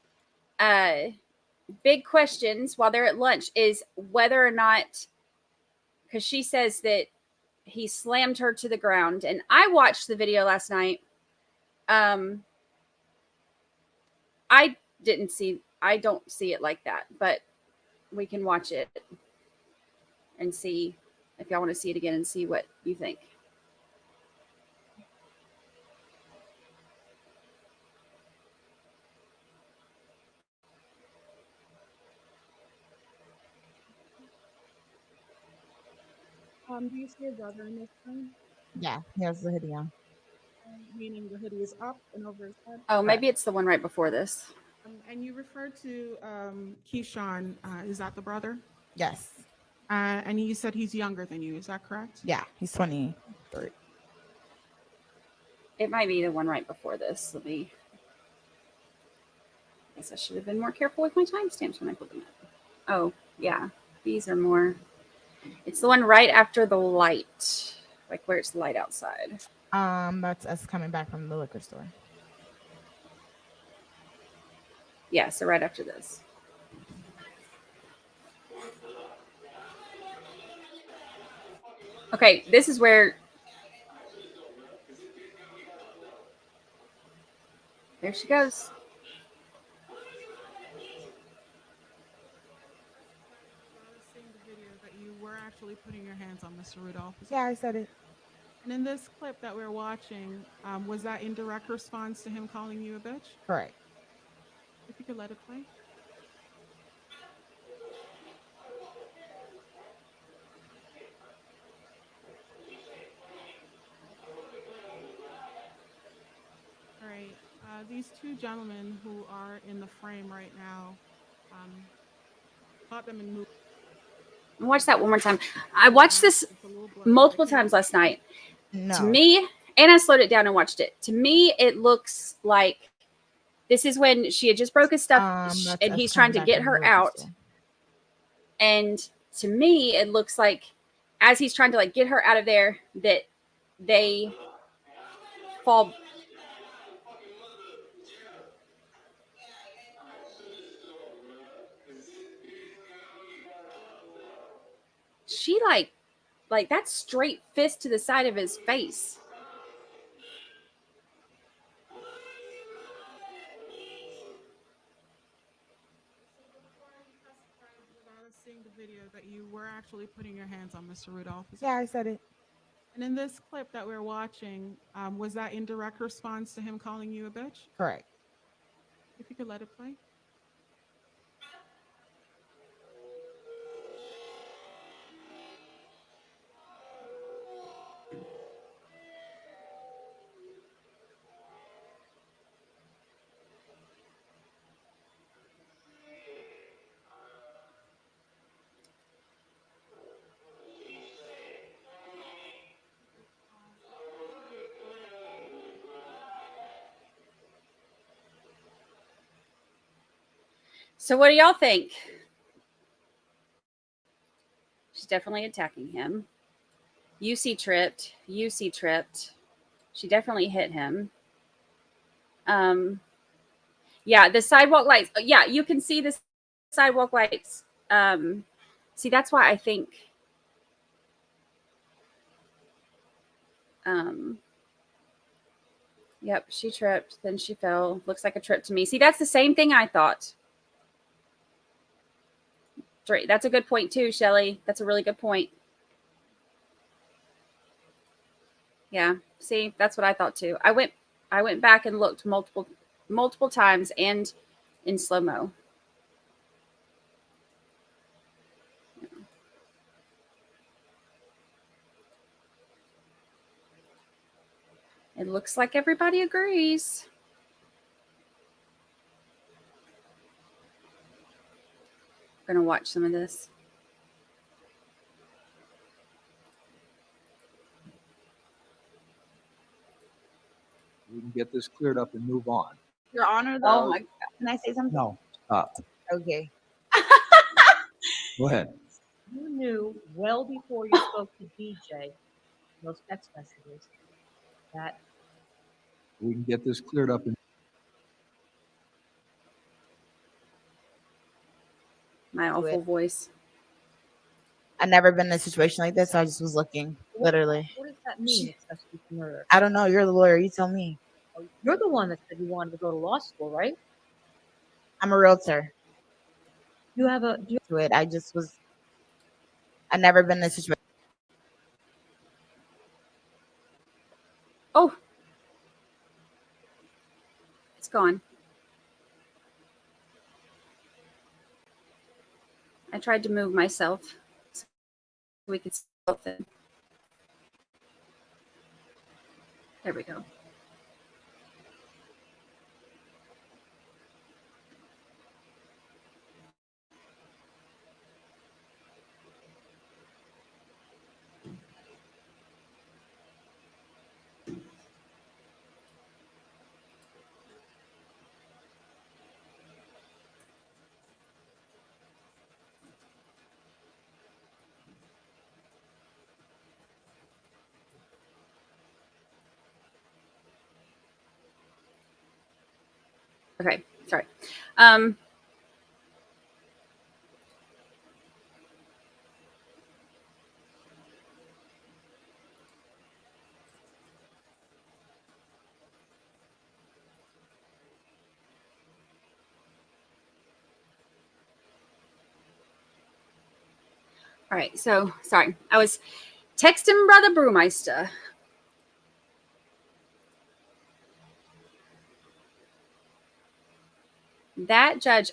big questions while they're at lunch is whether or not, because she says that he slammed her to the ground, and I watched the video last night. I don't see it like that, but we can watch it and see if y'all want to see it again and see what you think. Do you see a brother in this room? Yeah, he has the hoodie on. Meaning the hoodie is up and over his head? Oh, maybe it's the one right before this. And you referred to Keyshawn. Is that the brother? Yes. And you said he's younger than you. Is that correct? Yeah, he's 23. It might be the one right before this. I guess I should have been more careful with my timestamps when I put them up. Oh, yeah. These are more. It's the one right after the light, like where it's light outside. That's us coming back from the liquor store. Yeah, so right after this. Okay, this is where There she goes. Seeing the video that you were actually putting your hands on Mr. Rudolph. Yeah, I said it. And in this clip that we're watching, was that in direct response to him calling you a bitch? Correct. If you could let it play. All right. These two gentlemen who are in the frame right now, caught them in movie. Watch that one more time. I watched this multiple times last night. No. To me, and I slowed it down and watched it. To me, it looks like this is when she had just broke his stuff and he's trying to get her out. And to me, it looks like as he's trying to like get her out of there, that they fall. She like that straight fist to the side of his face. Seeing the video that you were actually putting your hands on Mr. Rudolph. Yeah, I said it. And in this clip that we're watching, was that in direct response to him calling you a bitch? Correct. If you could let it play. So what do y'all think? She's definitely attacking him. UC tripped. UC tripped. She definitely hit him. Yeah, the sidewalk lights. Yeah, you can see the sidewalk lights. See, that's why I think yep, she tripped, then she fell. Looks like a trip to me. See, that's the same thing I thought. That's a good point too, Shelly. That's a really good point. Yeah, see, that's what I thought too. I went back and looked multiple times and in slow-mo. It looks like everybody agrees. I'm gonna watch some of this. We can get this cleared up and move on. Your Honor, though. Oh my God. Can I say something? No, stop. Okay. Go ahead. You knew well before you spoke to DJ, those text messages, that We can get this cleared up and My awful voice. I've never been in a situation like this, so I just was looking, literally. what does that mean, accessory to murder? I don't know. You're the lawyer. You tell me. You're the one that said you wanted to go to law school, right? I'm a realtor. You have a To it. I've never been in a situation. Oh, it's gone. I tried to move myself so we could see both of them. There we go. Okay, sorry. All right. So sorry. I was texting Brother Brewmeister. That judge,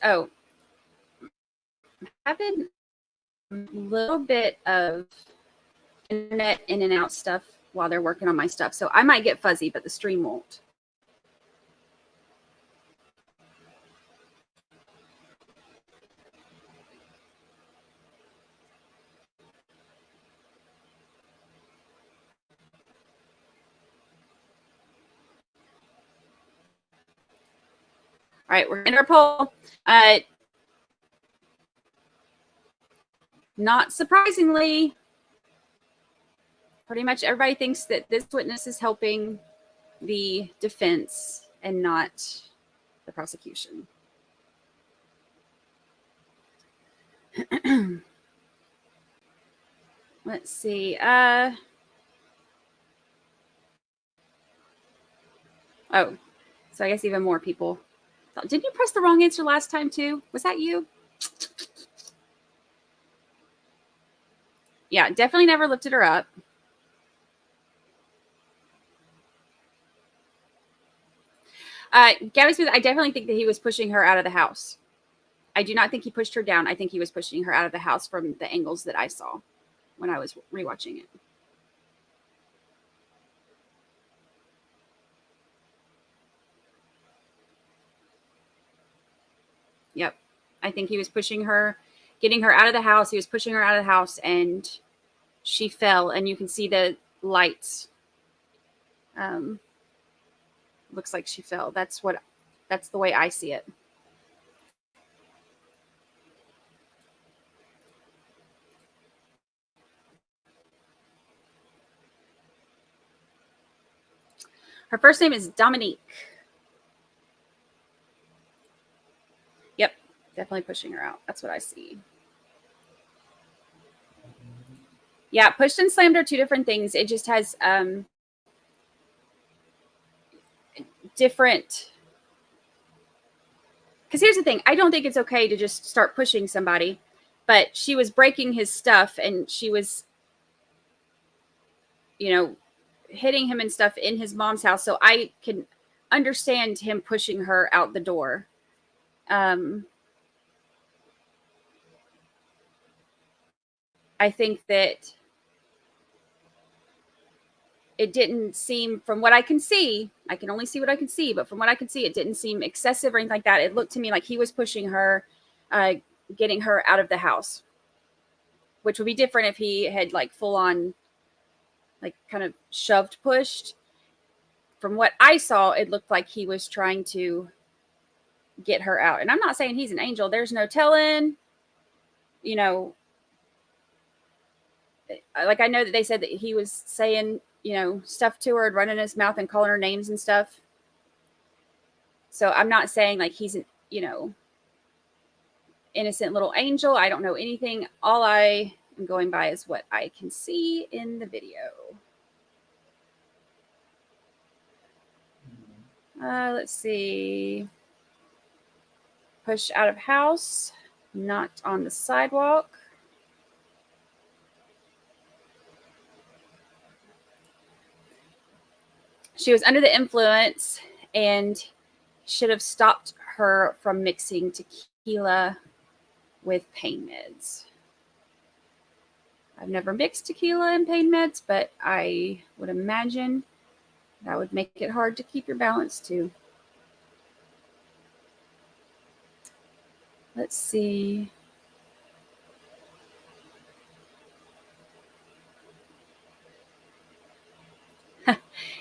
having a little bit of internet in and out stuff while they're working on my stuff. So I might get fuzzy, but the stream won't. All right, we're in our poll. Not surprisingly, pretty much everybody thinks that this witness is helping the defense and not the prosecution. Let's see. Oh, so I guess even more people. Didn't you press the wrong answer last time too? Was that you? Yeah, definitely never lifted her up. Gabby Smith, I definitely think that he was pushing her out of the house. I do not think he pushed her down. I think he was pushing her out of the house from the angles that I saw when I was rewatching it. Yep. I think he was pushing her, getting her out of the house. He was pushing her out of the house and she fell, and you can see the lights. Looks like she fell. That's the way I see it. Her first name is Dominique. Yep, definitely pushing her out. That's what I see. Yeah, pushed and slammed are two different things. It just has different. Because here's the thing. I don't think it's okay to just start pushing somebody. But she was breaking his stuff and she was, hitting him and stuff in his mom's house. So I can understand him pushing her out the door. I think that it didn't seem, from what I can see, I can only see what I can see, but from what I can see, it didn't seem excessive or anything like that. It looked to me like he was pushing her, getting her out of the house, which would be different if he had like full on, like kind of shoved, pushed. From what I saw, it looked like he was trying to get her out. And I'm not saying he's an angel. There's no telling, like I know that they said that he was saying, stuff to her and running his mouth and calling her names and stuff. So I'm not saying like he's an, innocent little angel. I don't know anything. All I am going by is what I can see in the video. Let's see. Push out of house, not on the sidewalk. She was under the influence and should have stopped her from mixing tequila with pain meds. I've never mixed tequila and pain meds, but I would imagine that would make it hard to keep your balance too. Let's see.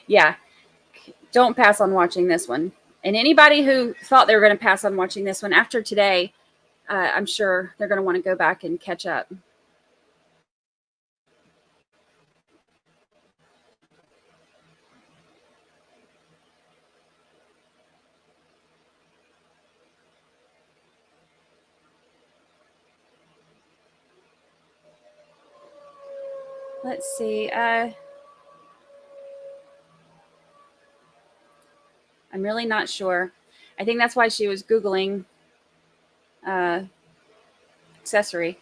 Yeah. Don't pass on watching this one. And anybody who thought they were going to pass on watching this one after today, I'm sure they're going to want to go back and catch up. Let's see. I'm really not sure. I think that's why she was Googling accessory.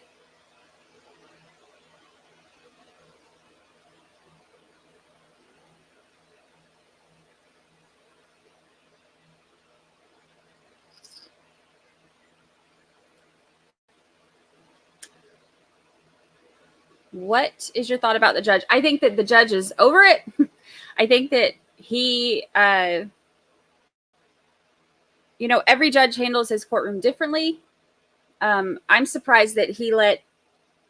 What is your thought about the judge? I think that the judge is over it. I think that he, every judge handles his courtroom differently. I'm surprised that he let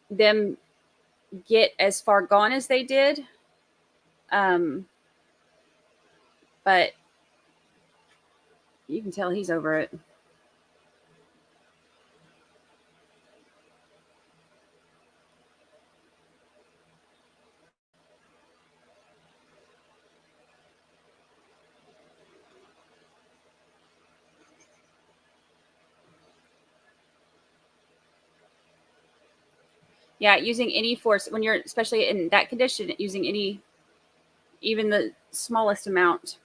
them get as far gone as they did. But you can tell he's over it. Yeah, using any force when you're, especially in that condition, using any, even the smallest amount,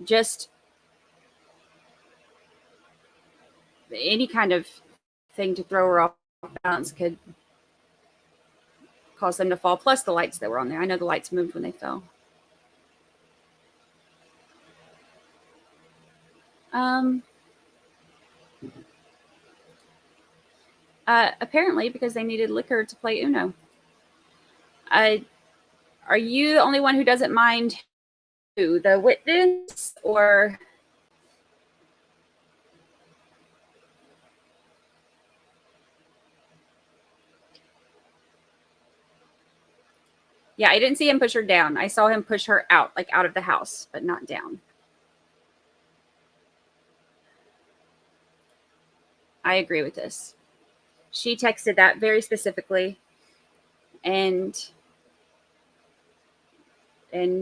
just any kind of thing to throw her off balance could cause them to fall, plus the lights that were on there. I know the lights moved when they fell. Apparently because they needed liquor to play Uno. Are you the only one who doesn't mind who, the witness, or? Yeah, I didn't see him push her down. I saw him push her out, like out of the house, but not down. I agree with this. She texted that very specifically, and I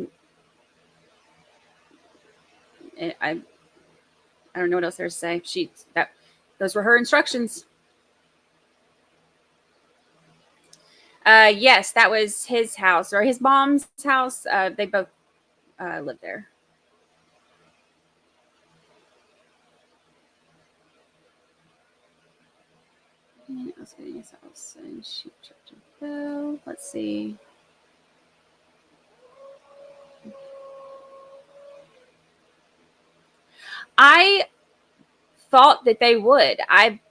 don't know what else there's to say. Those were her instructions. Yes, that was his house or his mom's house. They both lived there. Let's see. I thought that they would. I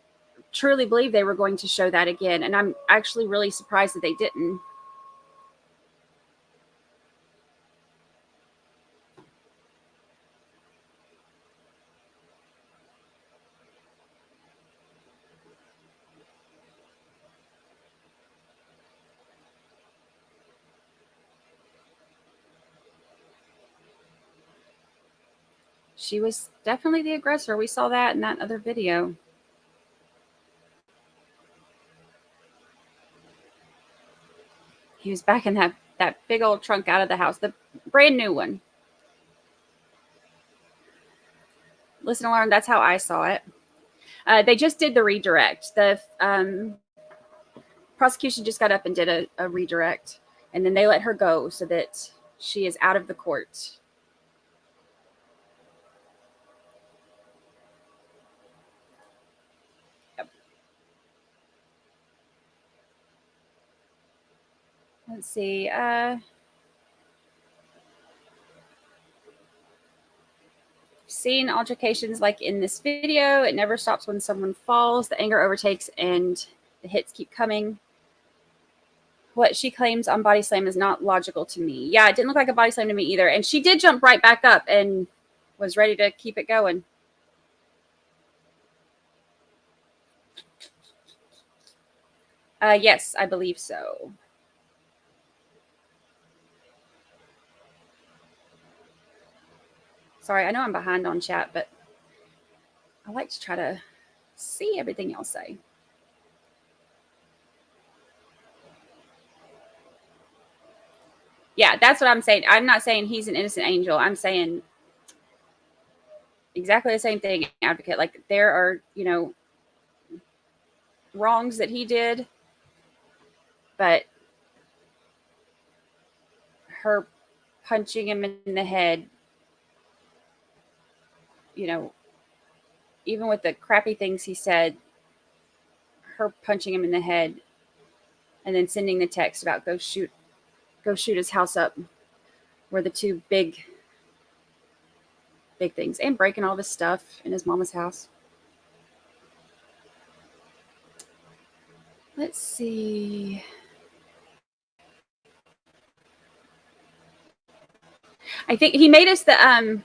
truly believe they were going to show that again, and I'm actually really surprised that they didn't. She was definitely the aggressor. We saw that in that other video. He was back in that big old trunk out of the house, the brand new one. Listen and learn, that's how I saw it. They just did the redirect. The prosecution just got up and did a redirect, and then they let her go so that she is out of the court. Let's see. Seen altercations like in this video. It never stops when someone falls. The anger overtakes and the hits keep coming. What she claims on body slam is not logical to me. Yeah, it didn't look like a body slam to me either. And she did jump right back up and was ready to keep it going. Yes, I believe so. Sorry, I know I'm behind on chat, but I like to try to see everything y'all say. Yeah, that's what I'm saying. I'm not saying he's an innocent angel. I'm saying exactly the same thing, advocate. Like, there are, wrongs that he did, but her punching him in the head, even with the crappy things he said, her punching him in the head and then sending the text about go shoot his house up were the two big things, and breaking all this stuff in his mama's house. Let's see. I think he made us the 100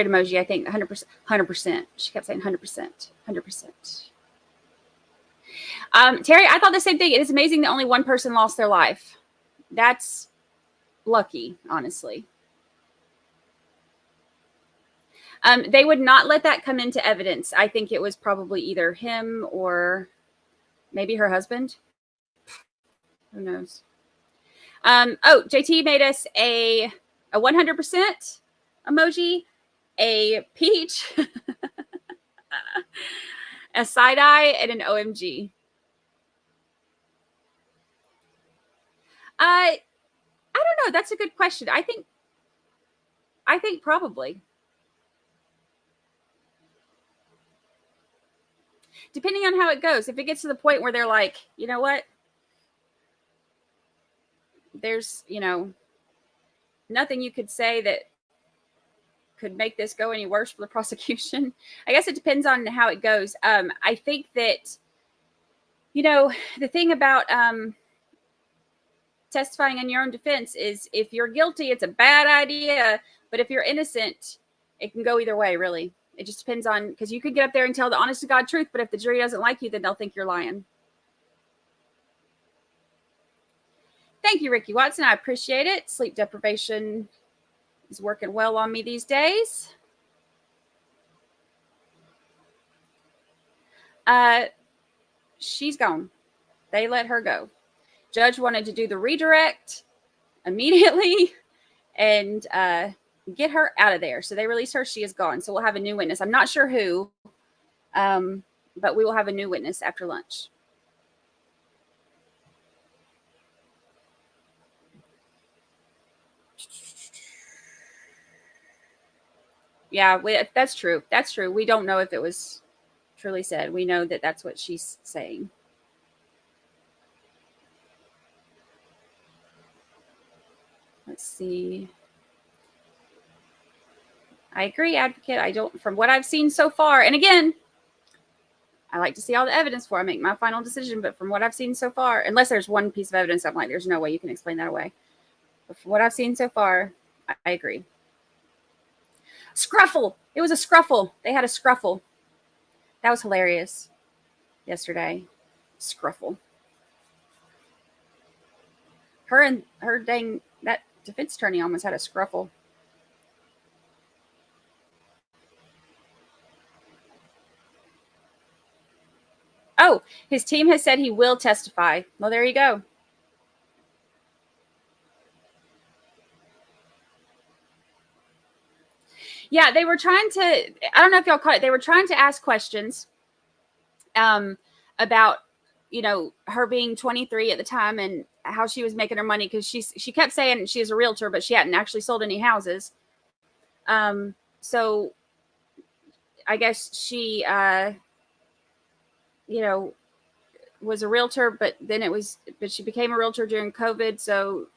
emoji. I think 100%. She kept saying 100%. 100%. Terry, I thought the same thing. It is amazing that only one person lost their life. That's lucky, honestly. They would not let that come into evidence. I think it was probably either him or maybe her husband. Who knows? JT made us a 100% emoji, a peach, a side eye, and an OMG. I don't know. That's a good question. I think probably. Depending on how it goes. If it gets to the point where they're like, you know what? There's, nothing you could say that could make this go any worse for the prosecution. I guess it depends on how it goes. I think that, the thing about testifying in your own defense is if you're guilty, it's a bad idea. But if you're innocent, it can go either way, really. It just depends on, because you could get up there and tell the honest to God truth, but if the jury doesn't like you, then they'll think you're lying. Thank you, Ricky Watson. I appreciate it. Sleep deprivation is working well on me these days. She's gone. They let her go. Judge wanted to do the redirect immediately and get her out of there. So they released her. She is gone. So we'll have a new witness. I'm not sure who, but we will have a new witness after lunch. Yeah, that's true. That's true. We don't know if it was truly said. We know that that's what she's saying. Let's see. I agree, advocate. I don't, from what I've seen so far, and again, I like to see all the evidence before I make my final decision, but from what I've seen so far, unless there's one piece of evidence, I'm like, there's no way you can explain that away. But from what I've seen so far, I agree. Scruffle. It was a scruffle. They had a scruffle. That was hilarious yesterday. Scruffle. Her dang, that defense attorney almost had a scruffle. Oh, his team has said he will testify. Well, there you go. Yeah, they were trying to, I don't know if y'all caught it. They were trying to ask questions about, her being 23 at the time and how she was making her money. Because she kept saying she's a realtor, but she hadn't actually sold any houses. So I guess she, was a realtor, but she became a realtor during COVID. So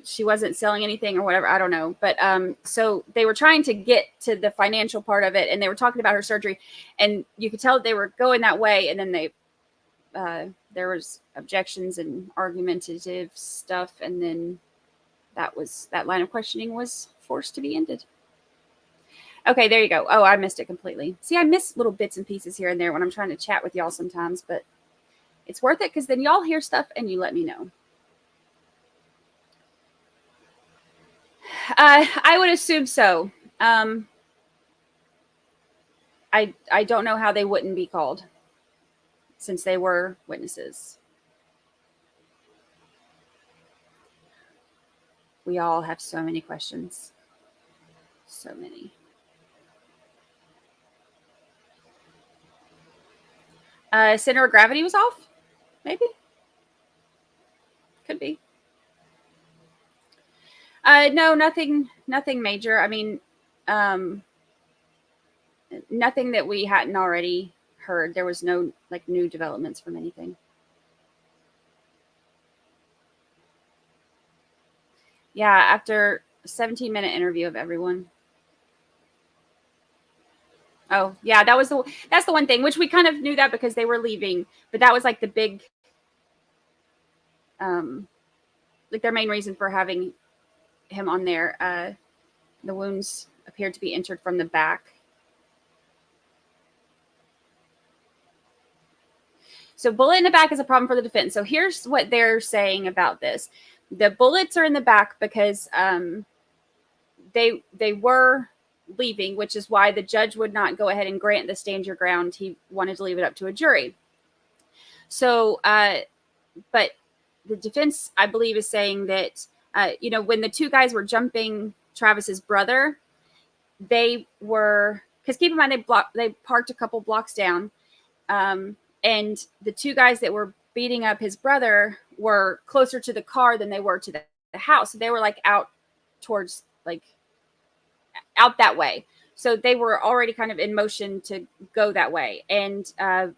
she wasn't selling anything or whatever. I don't know. But so they were trying to get to the financial part of it, and they were talking about her surgery, and you could tell they were going that way. And then there was objections and argumentative stuff. And then that line of questioning was forced to be ended. Okay, there you go. Oh, I missed it completely. See, I miss little bits and pieces here and there when I'm trying to chat with y'all sometimes, but it's worth it because then y'all hear stuff and you let me know. I would assume so. I don't know how they wouldn't be called since they were witnesses. We all have so many questions. So many. Center of gravity was off? Maybe? Could be. No, nothing major. I mean, nothing that we hadn't already heard. There was no new developments from anything. Yeah, after a 17-minute interview of everyone. Oh, yeah, that's the one thing, which we kind of knew that because they were leaving, but that was the big like their main reason for having him on there. The wounds appeared to be entered from the back. So bullet in the back is a problem for the defense. So here's what they're saying about this. The bullets are in the back because they were leaving, which is why the judge would not go ahead and grant the stand your ground. He wanted to leave it up to a jury. So, but the defense, I believe, is saying that, when the two guys were jumping Travis's brother, they were, because keep in mind, they parked a couple blocks down. And the two guys that were beating up his brother were closer to the car than they were to the house. So they were like out towards, like, out that way. So they were already kind of in motion to go that way. And I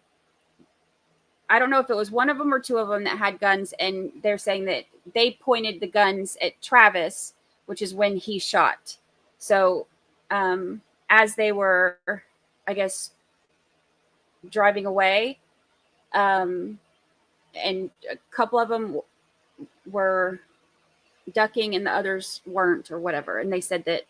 don't know if it was one of them or two of them that had guns. And they're saying that they pointed the guns at Travis, which is when he shot. So as they were, I guess, driving away, and a couple of them were ducking and the others weren't, or whatever. And they said that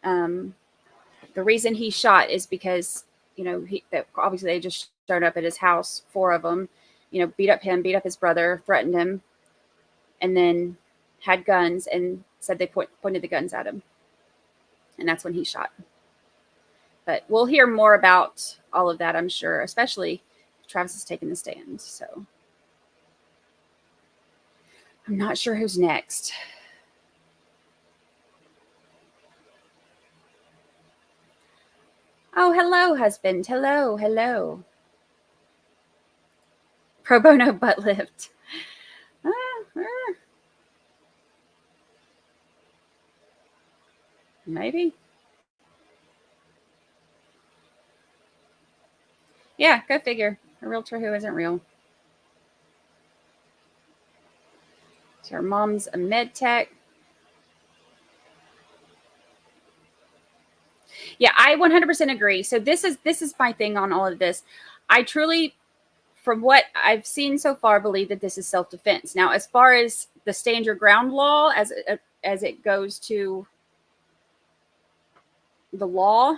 the reason he shot is because, that obviously they just showed up at his house, 4 of them, beat up his brother, threatened him, and then had guns and said they pointed the guns at him. And that's when he shot. But we'll hear more about all of that, I'm sure, especially if Travis has taken the stand. So I'm not sure who's next. Oh, hello, husband. Hello. Pro bono butt lift. Maybe. Yeah, go figure. A realtor who isn't real. So her mom's a med tech. Yeah, I 100% agree. So this is my thing on all of this. I truly, from what I've seen so far, believe that this is self-defense. Now, as far as the stand your ground law, as it goes to the law,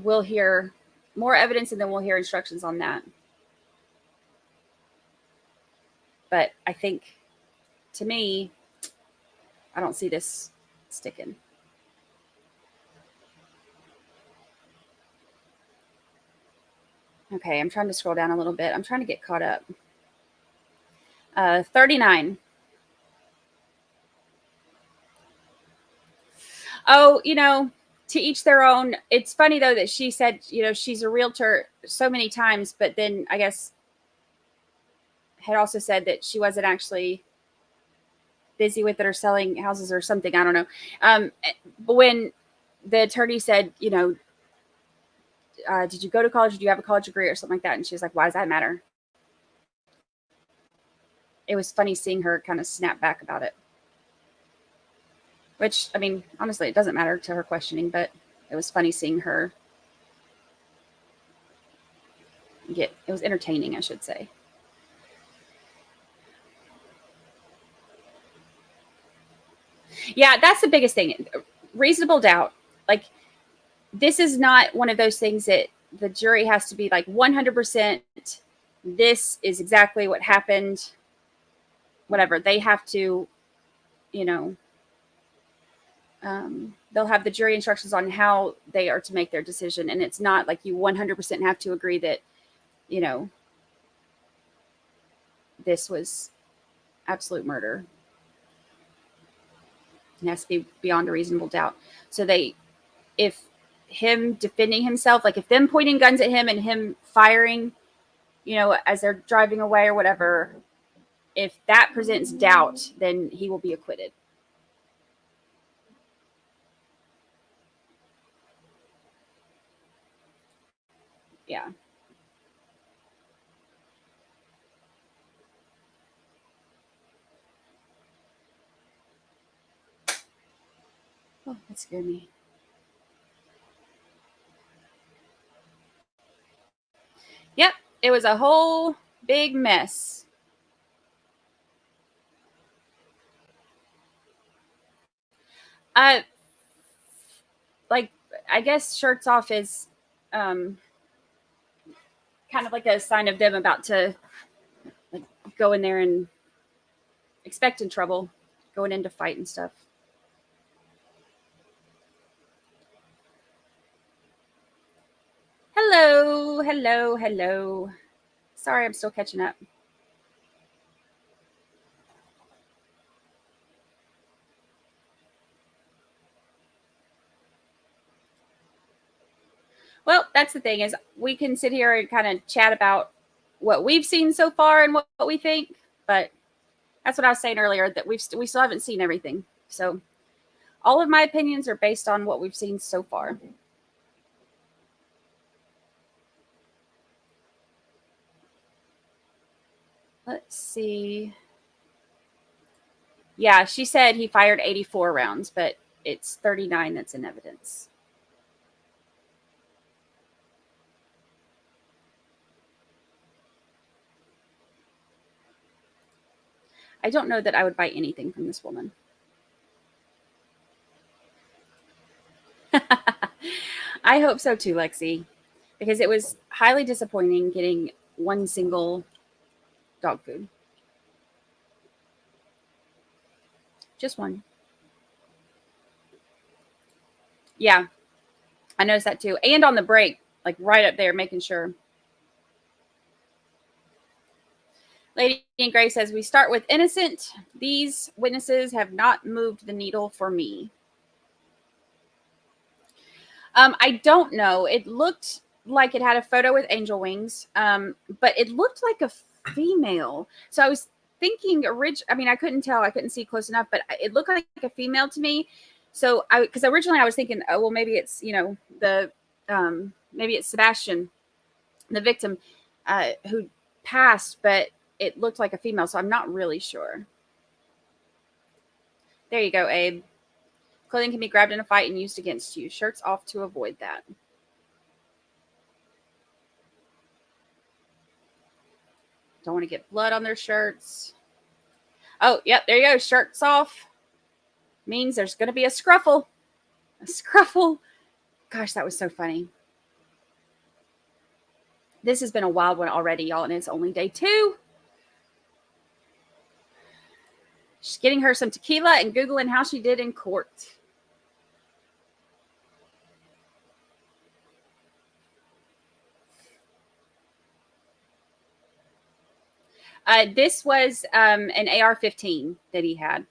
we'll hear more evidence and then we'll hear instructions on that. But I think, to me, I don't see this sticking. Okay, I'm trying to scroll down a little bit. I'm trying to get caught up. 39. Oh, to each their own. It's funny, though, that she said, she's a realtor so many times, but then I guess had also said that she wasn't actually busy with it or selling houses or something. I don't know. But when the attorney said, did you go to college? Do you have a college degree or something like that? And she was like, why does that matter? It was funny seeing her kind of snap back about it. Which, I mean, honestly, it doesn't matter to her questioning, but it was funny seeing her it was entertaining, I should say. Yeah, that's the biggest thing. Reasonable doubt. Like, this is not one of those things that the jury has to be like 100%. This is exactly what happened. Whatever. They have to, they'll have the jury instructions on how they are to make their decision. And it's not like you 100% have to agree that, this was absolute murder. It has to be beyond a reasonable doubt. So if him defending himself, like if them pointing guns at him and him firing, as they're driving away or whatever, if that presents doubt, then he will be acquitted. Yeah. Oh, that scared me. Yep, it was a whole big mess. Like, I guess shirts off is kind of like a sign of them about to like go in there and expecting trouble, going into fight and stuff. Hello, hello, hello. Sorry, I'm still catching up. Well, that's the thing is we can sit here and kind of chat about what we've seen so far and what we think, but that's what I was saying earlier, that we still haven't seen everything. So all of my opinions are based on what we've seen so far. Let's see. Yeah, she said he fired 84 rounds, but it's 39 that's in evidence. I don't know that I would buy anything from this woman. I hope so too, Lexi, because it was highly disappointing getting one single dog food. Just one. Yeah, I noticed that too. And on the break, like right up there, making sure. Lady in Gray says, we start with innocent. These witnesses have not moved the needle for me. I don't know. It looked like it had a photo with angel wings, but it looked like a female. So I was thinking, I mean, I couldn't tell. I couldn't see close enough, but it looked like a female to me. So because originally I was thinking, oh, well, maybe it's, maybe it's Sebastien, the victim, who passed, but it looked like a female. So I'm not really sure. There you go, Abe. Clothing can be grabbed in a fight and used against you. Shirts off to avoid that. Don't want to get blood on their shirts. Oh, yep, there you go. Shirts off. Means there's going to be a scruffle. A scruffle. Gosh, that was so funny. This has been a wild one already, y'all, and it's only day 2. She's getting her some tequila and Googling how she did in court. This was an AR-15 that he had.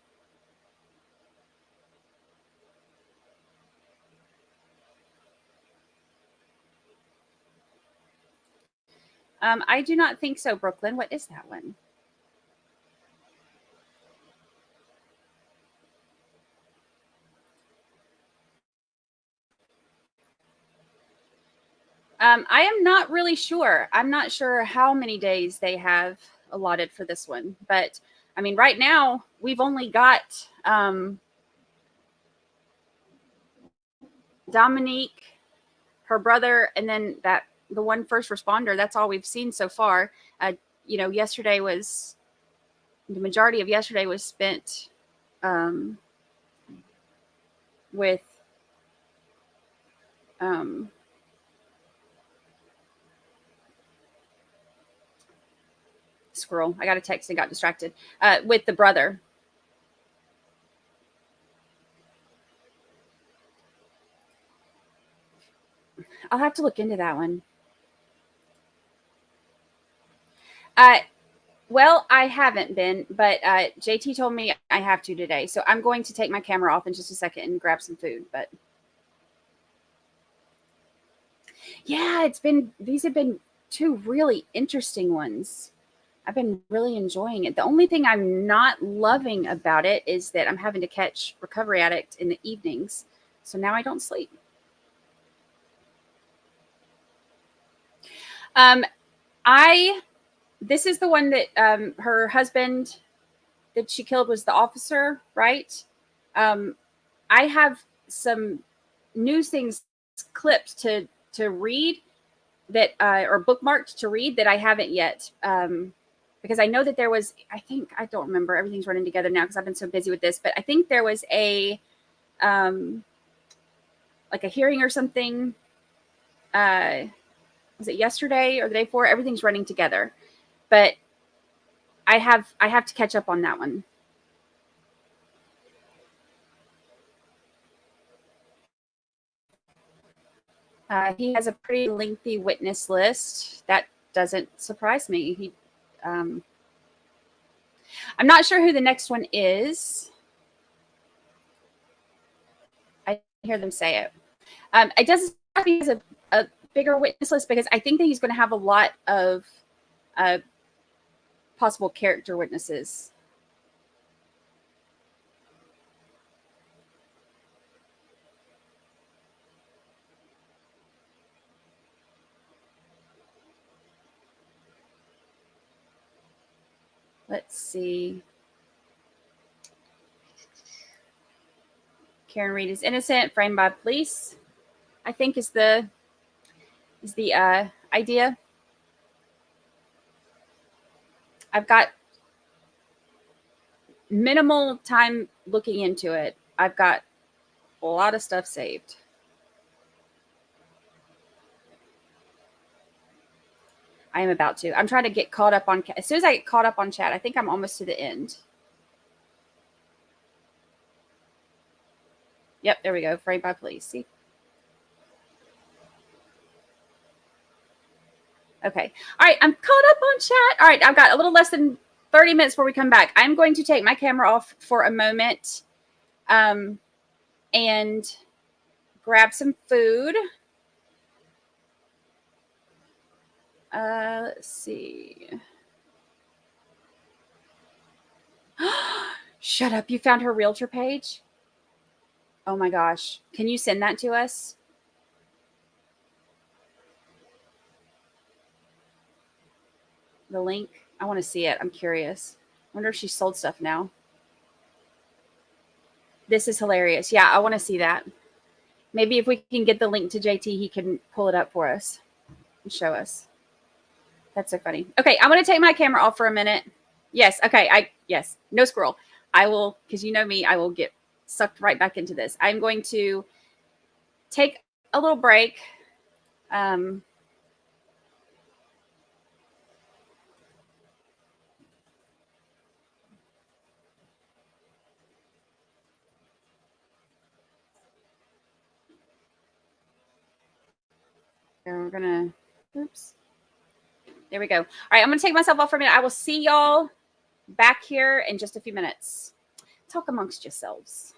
I do not think so, Brooklyn. What is that one? I am not really sure. I'm not sure how many days they have allotted for this one. But, I mean, right now, we've only got Dominique, her brother, and then the one first responder. That's all we've seen so far. Yesterday was, the majority of yesterday was spent with squirrel. I got a text and got distracted with the brother. I'll have to look into that one. Well, I haven't been, but JT told me I have to today. So I'm going to take my camera off in just a second and grab some food. But yeah, these have been 2 really interesting ones. I've been really enjoying it. The only thing I'm not loving about it is that I'm having to catch Recovery Addict in the evenings. So now I don't sleep. This is the one that her husband that she killed was the officer, right? I have some news things clipped to read that or bookmarked to read that I haven't yet. Because I know that there was, I don't remember. Everything's running together now because I've been so busy with this. But I think there was a like a hearing or something. Was it yesterday or the day before? Everything's running together, but I have to catch up on that one. He has a pretty lengthy witness list. That doesn't surprise me. I'm not sure who the next one is. I hear them say it. It doesn't surprise me as a bigger witness list because I think that he's going to have a lot of possible character witnesses. Let's see. Karen Reed is innocent, framed by police, I think is the idea. I've got minimal time looking into it. I've got a lot of stuff saved. I am about to. I'm trying to get caught up on, as soon as I get caught up on chat, I think I'm almost to the end. Yep, there we go. Framed by police. See? Okay. All right, I'm caught up on chat. All right, I've got a little less than 30 minutes before we come back. I'm going to take my camera off for a moment and grab some food. Let's see. Shut up. You found her realtor page? Oh my gosh. Can you send that to us? The link? I want to see it. I'm curious. I wonder if she sold stuff now. This is hilarious. Yeah, I want to see that. Maybe if we can get the link to JT, he can pull it up for us and show us. That's so funny. Okay, I'm going to take my camera off for a minute. Yes, okay. Yes, no squirrel. I will, because you know me, I will get sucked right back into this. I'm going to take a little break. We're gonna, oops. There we go. All right, I'm gonna take myself off for a minute. I will see y'all back here in just a few minutes. Talk amongst yourselves.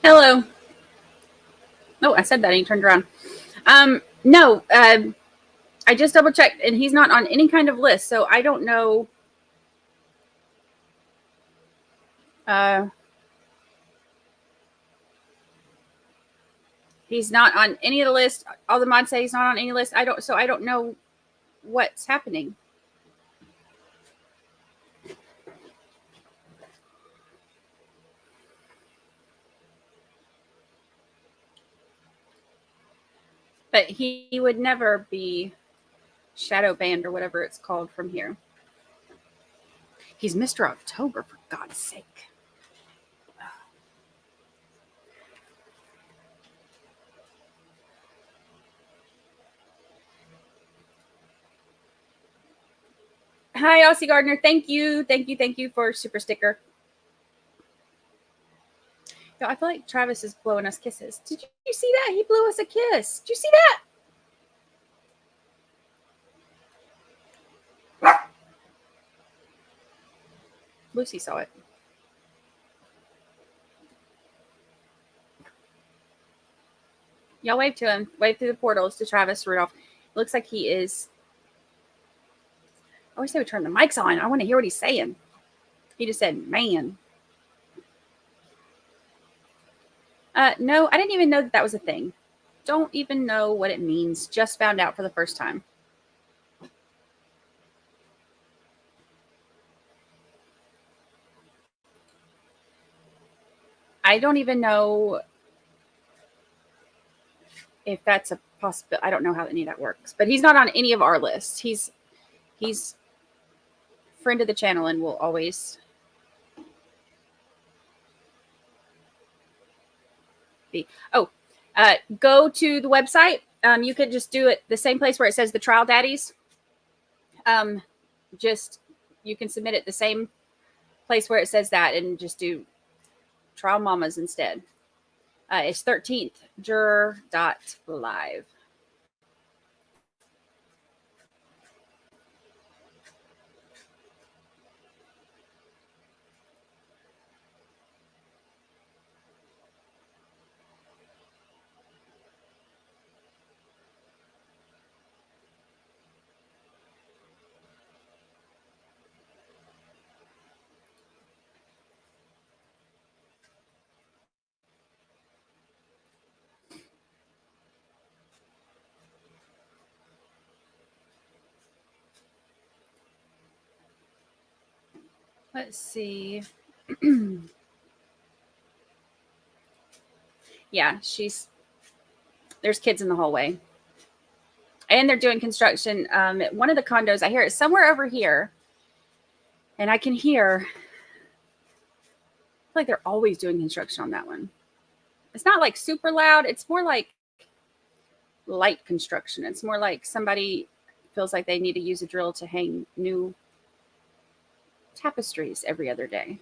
Hello. Oh, I said that and he turned around. No, I just double checked and he's not on any kind of list. So I don't know. He's not on any of the list. All the mods say he's not on any list. I don't know what's happening. But he would never be shadow banned or whatever it's called from here. He's Mr. October, for God's sake. Hi, Aussie Gardner. Thank you for super sticker. Yo, I feel like Travis is blowing us kisses. Did you see that? He blew us a kiss. Did you see that? Lucy saw it. Y'all wave to him. Wave through the portals to Travis Rudolph. Looks like he is. I wish they would turn the mics on. I want to hear what he's saying. He just said, man. No, I didn't even know that was a thing. Don't even know what it means. Just found out for the first time. I don't even know if that's a possibility. I don't know how any of that works. But he's not on any of our lists. He's friend of the channel and will always be. Oh, go to the website. You could just do it the same place where it says the trial daddies. Just you can submit it the same place where it says that and just do trial mamas instead. It's 13th juror.live. Let's see. Yeah, there's kids in the hallway. And they're doing construction at one of the condos. I hear it somewhere over here. And I can hear, I feel like they're always doing construction on that one. It's not like super loud. It's more like light construction. It's more like somebody feels like they need to use a drill to hang new tapestries every other day.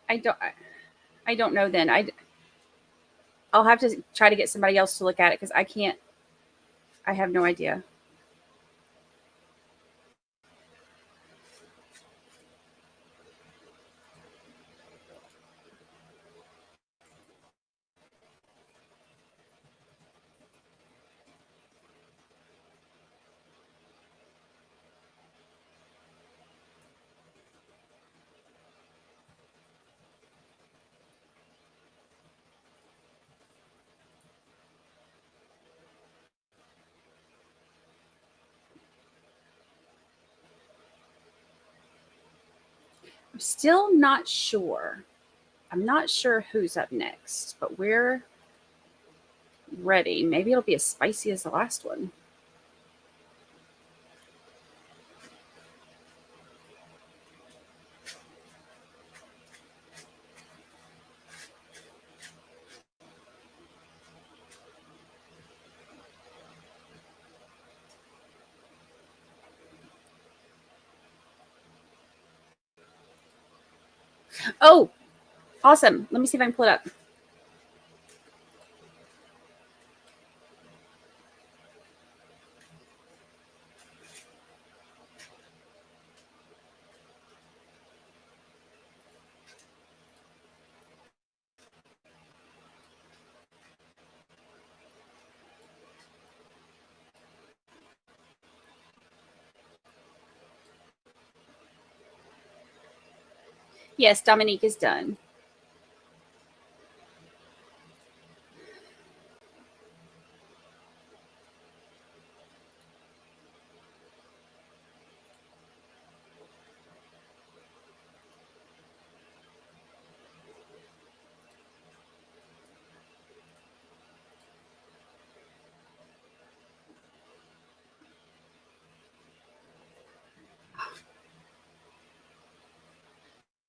I don't know then. I'll have to try to get somebody else to look at it because I have no idea. I'm still not sure. I'm not sure who's up next, but we're ready. Maybe it'll be as spicy as the last one. Oh, awesome. Let me see if I can pull it up. Yes, Dominique is done.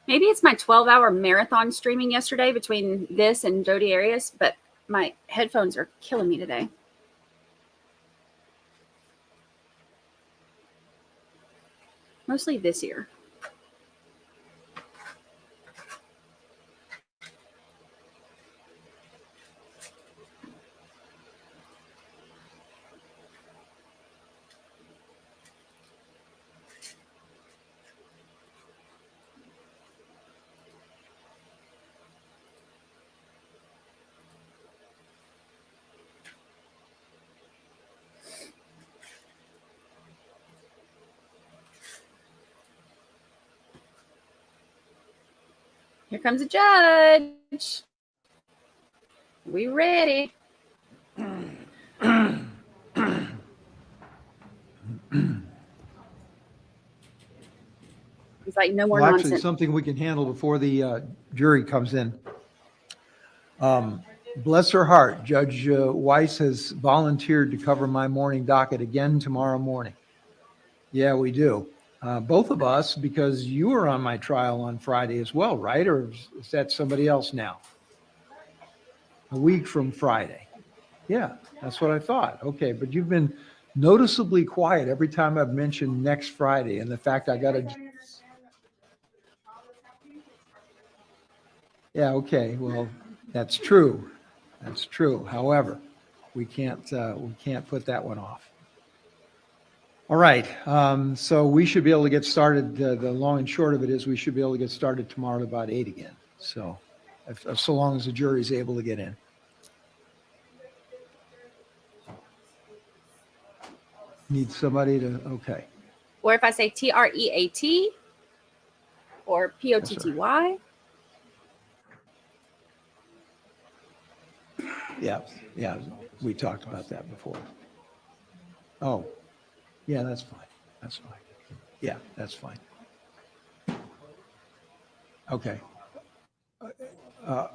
Maybe it's my 12-hour marathon streaming yesterday between this and Jodi Arias, but my headphones are killing me today. Mostly this ear. Here comes a judge. We ready? He's like, no more Well, actually, nonsense. something we can handle before the jury comes in. Bless her heart, Judge Weiss has volunteered to cover my morning docket again tomorrow morning. Yeah, we do. Both of us, because you were on my trial on Friday as well, right? Or is that somebody else now? A week from Friday. Yeah, that's what I thought. Okay, but you've been noticeably quiet every time I've mentioned next Friday, and the fact I got to. Yeah, okay, well, that's true. That's true. However, we can't put that one off. All right, so we should be able to get started. The long and short of it is we should be able to get started tomorrow at about 8 again. So, so long as the jury's able to get in. Need somebody to, okay. Or if I say TREAT or POTTY. Yeah, yeah, we talked about that before. Oh, yeah, that's fine. That's fine. Yeah, that's fine. Okay. You're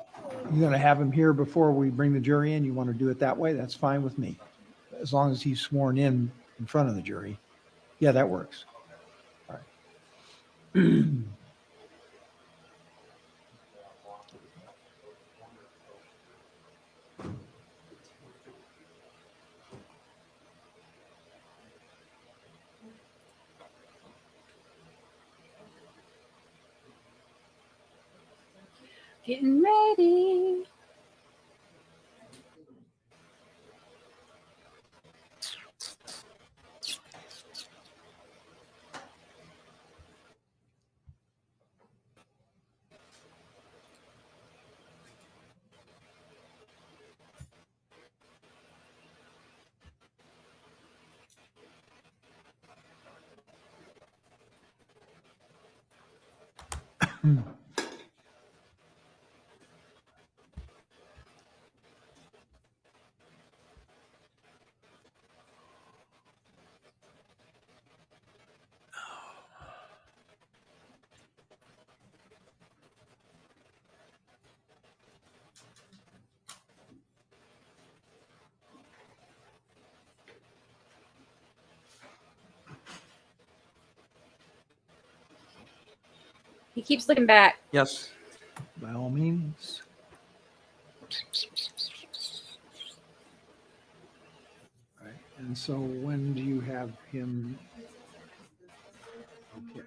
going to have him here before we bring the jury in? You want to do it that way? That's fine with me. As long as he's sworn in front of the jury. Yeah, that works. All right. Getting ready. He keeps looking back. Yes, by all means. All right. And so when do you have him? Okay.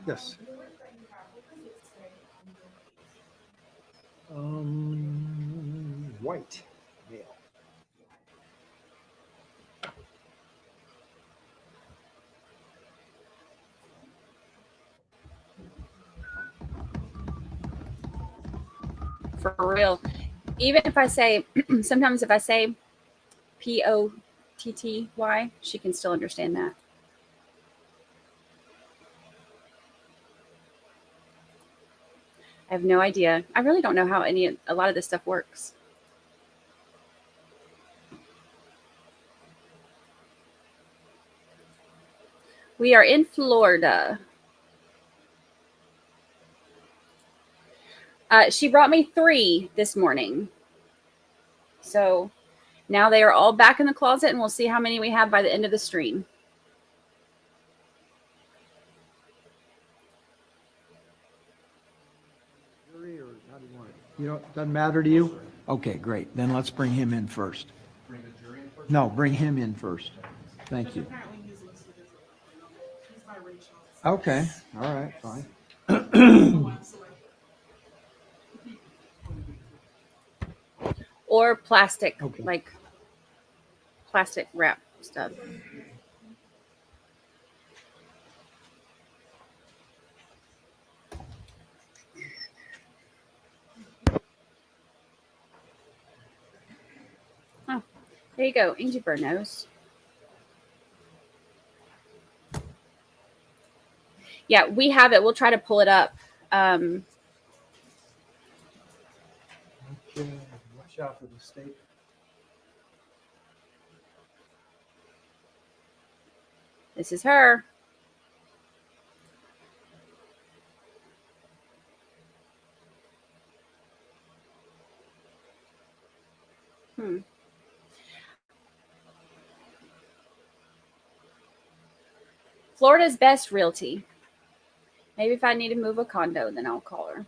Yes. White male. For real. Even if I say, sometimes if I say Potty, she can still understand that. I have no idea. I really don't know how a lot of this stuff works. We are in Florida. She brought me 3 this morning. So now they are all back in the closet, and we'll see how many we have by the end of the stream. You know, it doesn't matter to you? Okay, great. Then let's bring him in first. No, bring him in first. Thank you. Apparently he's listed as he's biracial. Okay, all right, fine. Or plastic, Okay. like plastic wrap stuff. Oh, there you go. Angie Bird knows. Yeah, we have it. We'll try to pull it up. Okay, watch out for the state. This is her. Florida's best realty. Maybe if I need to move a condo, then I'll call her.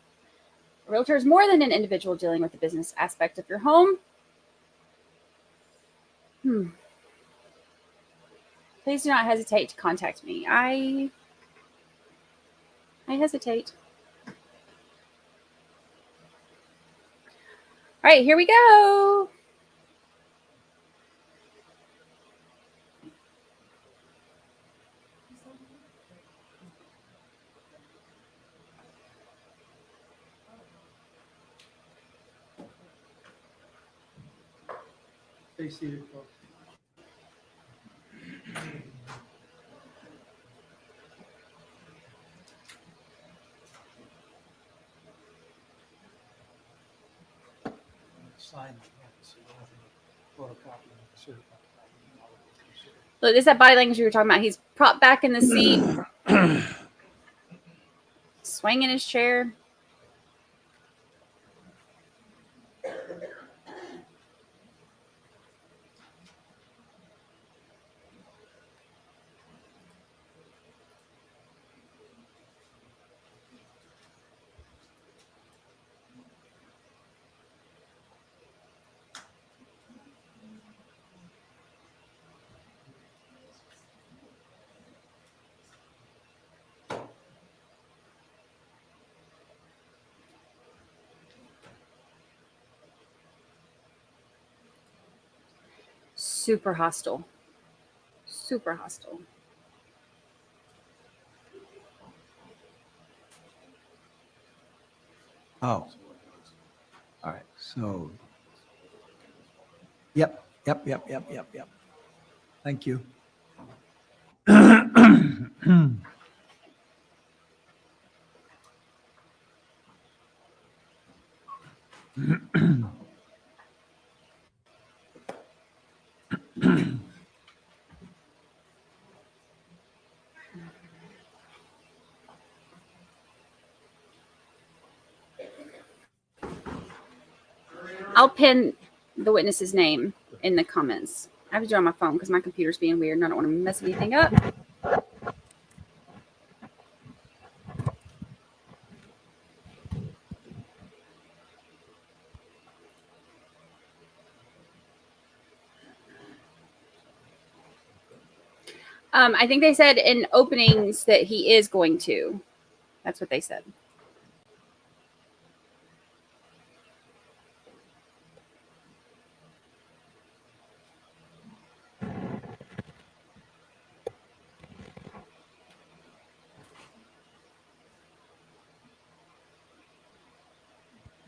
A realtor is more than an individual dealing with the business aspect of your home. Please do not hesitate to contact me. I hesitate. All right, here we go. Stay seated, folks. Sign it, so you have a photocopy of the certified copy. Look, this is that body language we were talking about. He's propped back in the seat, swinging his chair. Super hostile. Super hostile. Oh. All right, so. Yep. Thank you. I'll pin the witness's name in the comments. I have to do it on my phone because my computer's being weird and I don't want to mess anything up. I think they said in openings that he is going to. That's what they said.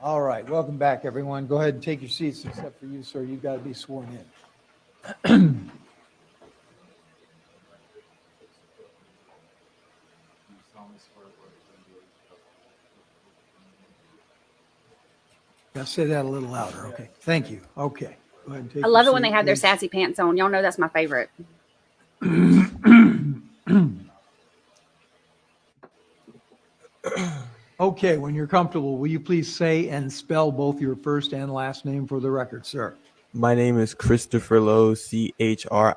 All right, welcome back, everyone. Go ahead and take your seats, except for you, sir. You've got to be sworn in. Gotta say that a little louder. Okay, thank you. Okay, go ahead and take I your love it when they seat, have their please. sassy pants on. Y'all know that's my favorite. Okay, when you're comfortable, will you please say and spell both your first and last name for the record, sir? My name is Christopher Lowe, ChristopherLowe.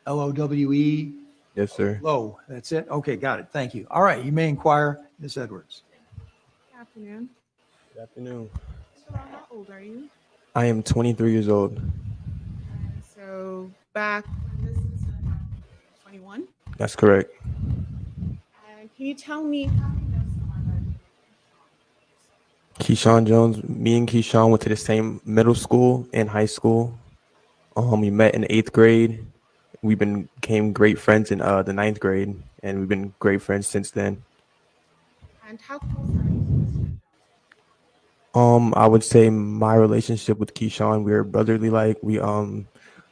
Lowe. Yes, sir. Lowe, that's it? Okay, got it. Thank you. All right, you may inquire, Ms. Edwards. Good afternoon. Good afternoon. Mr. Law, how old are you? I am 23 years old. And so back when this incident happened, you were 21. That's correct. And can you tell me how you know someone by the name of Keyshawn Jones, me and Keyshawn went to the same middle school and high school. We met in 8th grade. Became great friends in the 9th grade, and we've been great friends since then. And how close are you to Mr. Jones? I would say my relationship with Keyshawn, we're brotherly like.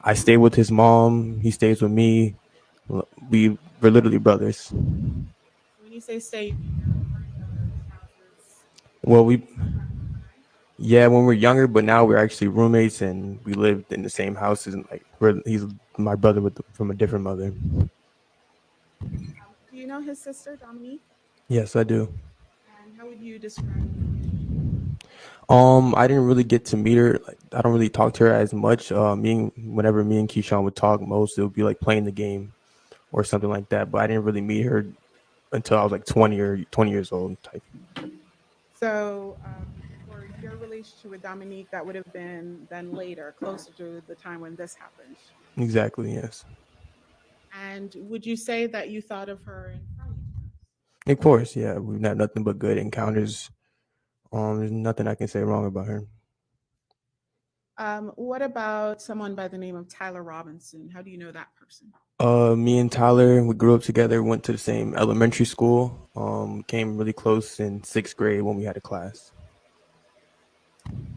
I stay with his mom, he stays with me. We're literally brothers. When you say stay, you mean you're over each other's houses Well, overnight? yeah, when we're younger, but now we're actually roommates and we lived in the same houses, and he's my brother from a different mother. Do you know his sister, Dominique? Yes, I do. And how would you describe your relationship? I didn't really get to meet her. Like, I don't really talk to her as much. Whenever me and Keyshawn would talk most, it would be like playing the game or something like that. But I didn't really meet her until I was like 20 years old type. So for your relationship with Dominique, that would have been then later, closer to the time when this happened. Exactly, yes. And would you say that you thought of her in friendly terms? Of course, yeah. We've had nothing but good encounters. There's nothing I can say wrong about her. What about someone by the name of Tyler Robinson? How do you know that person? Me and Tyler, we grew up together, went to the same elementary school, came really close in 6th grade when we had a class.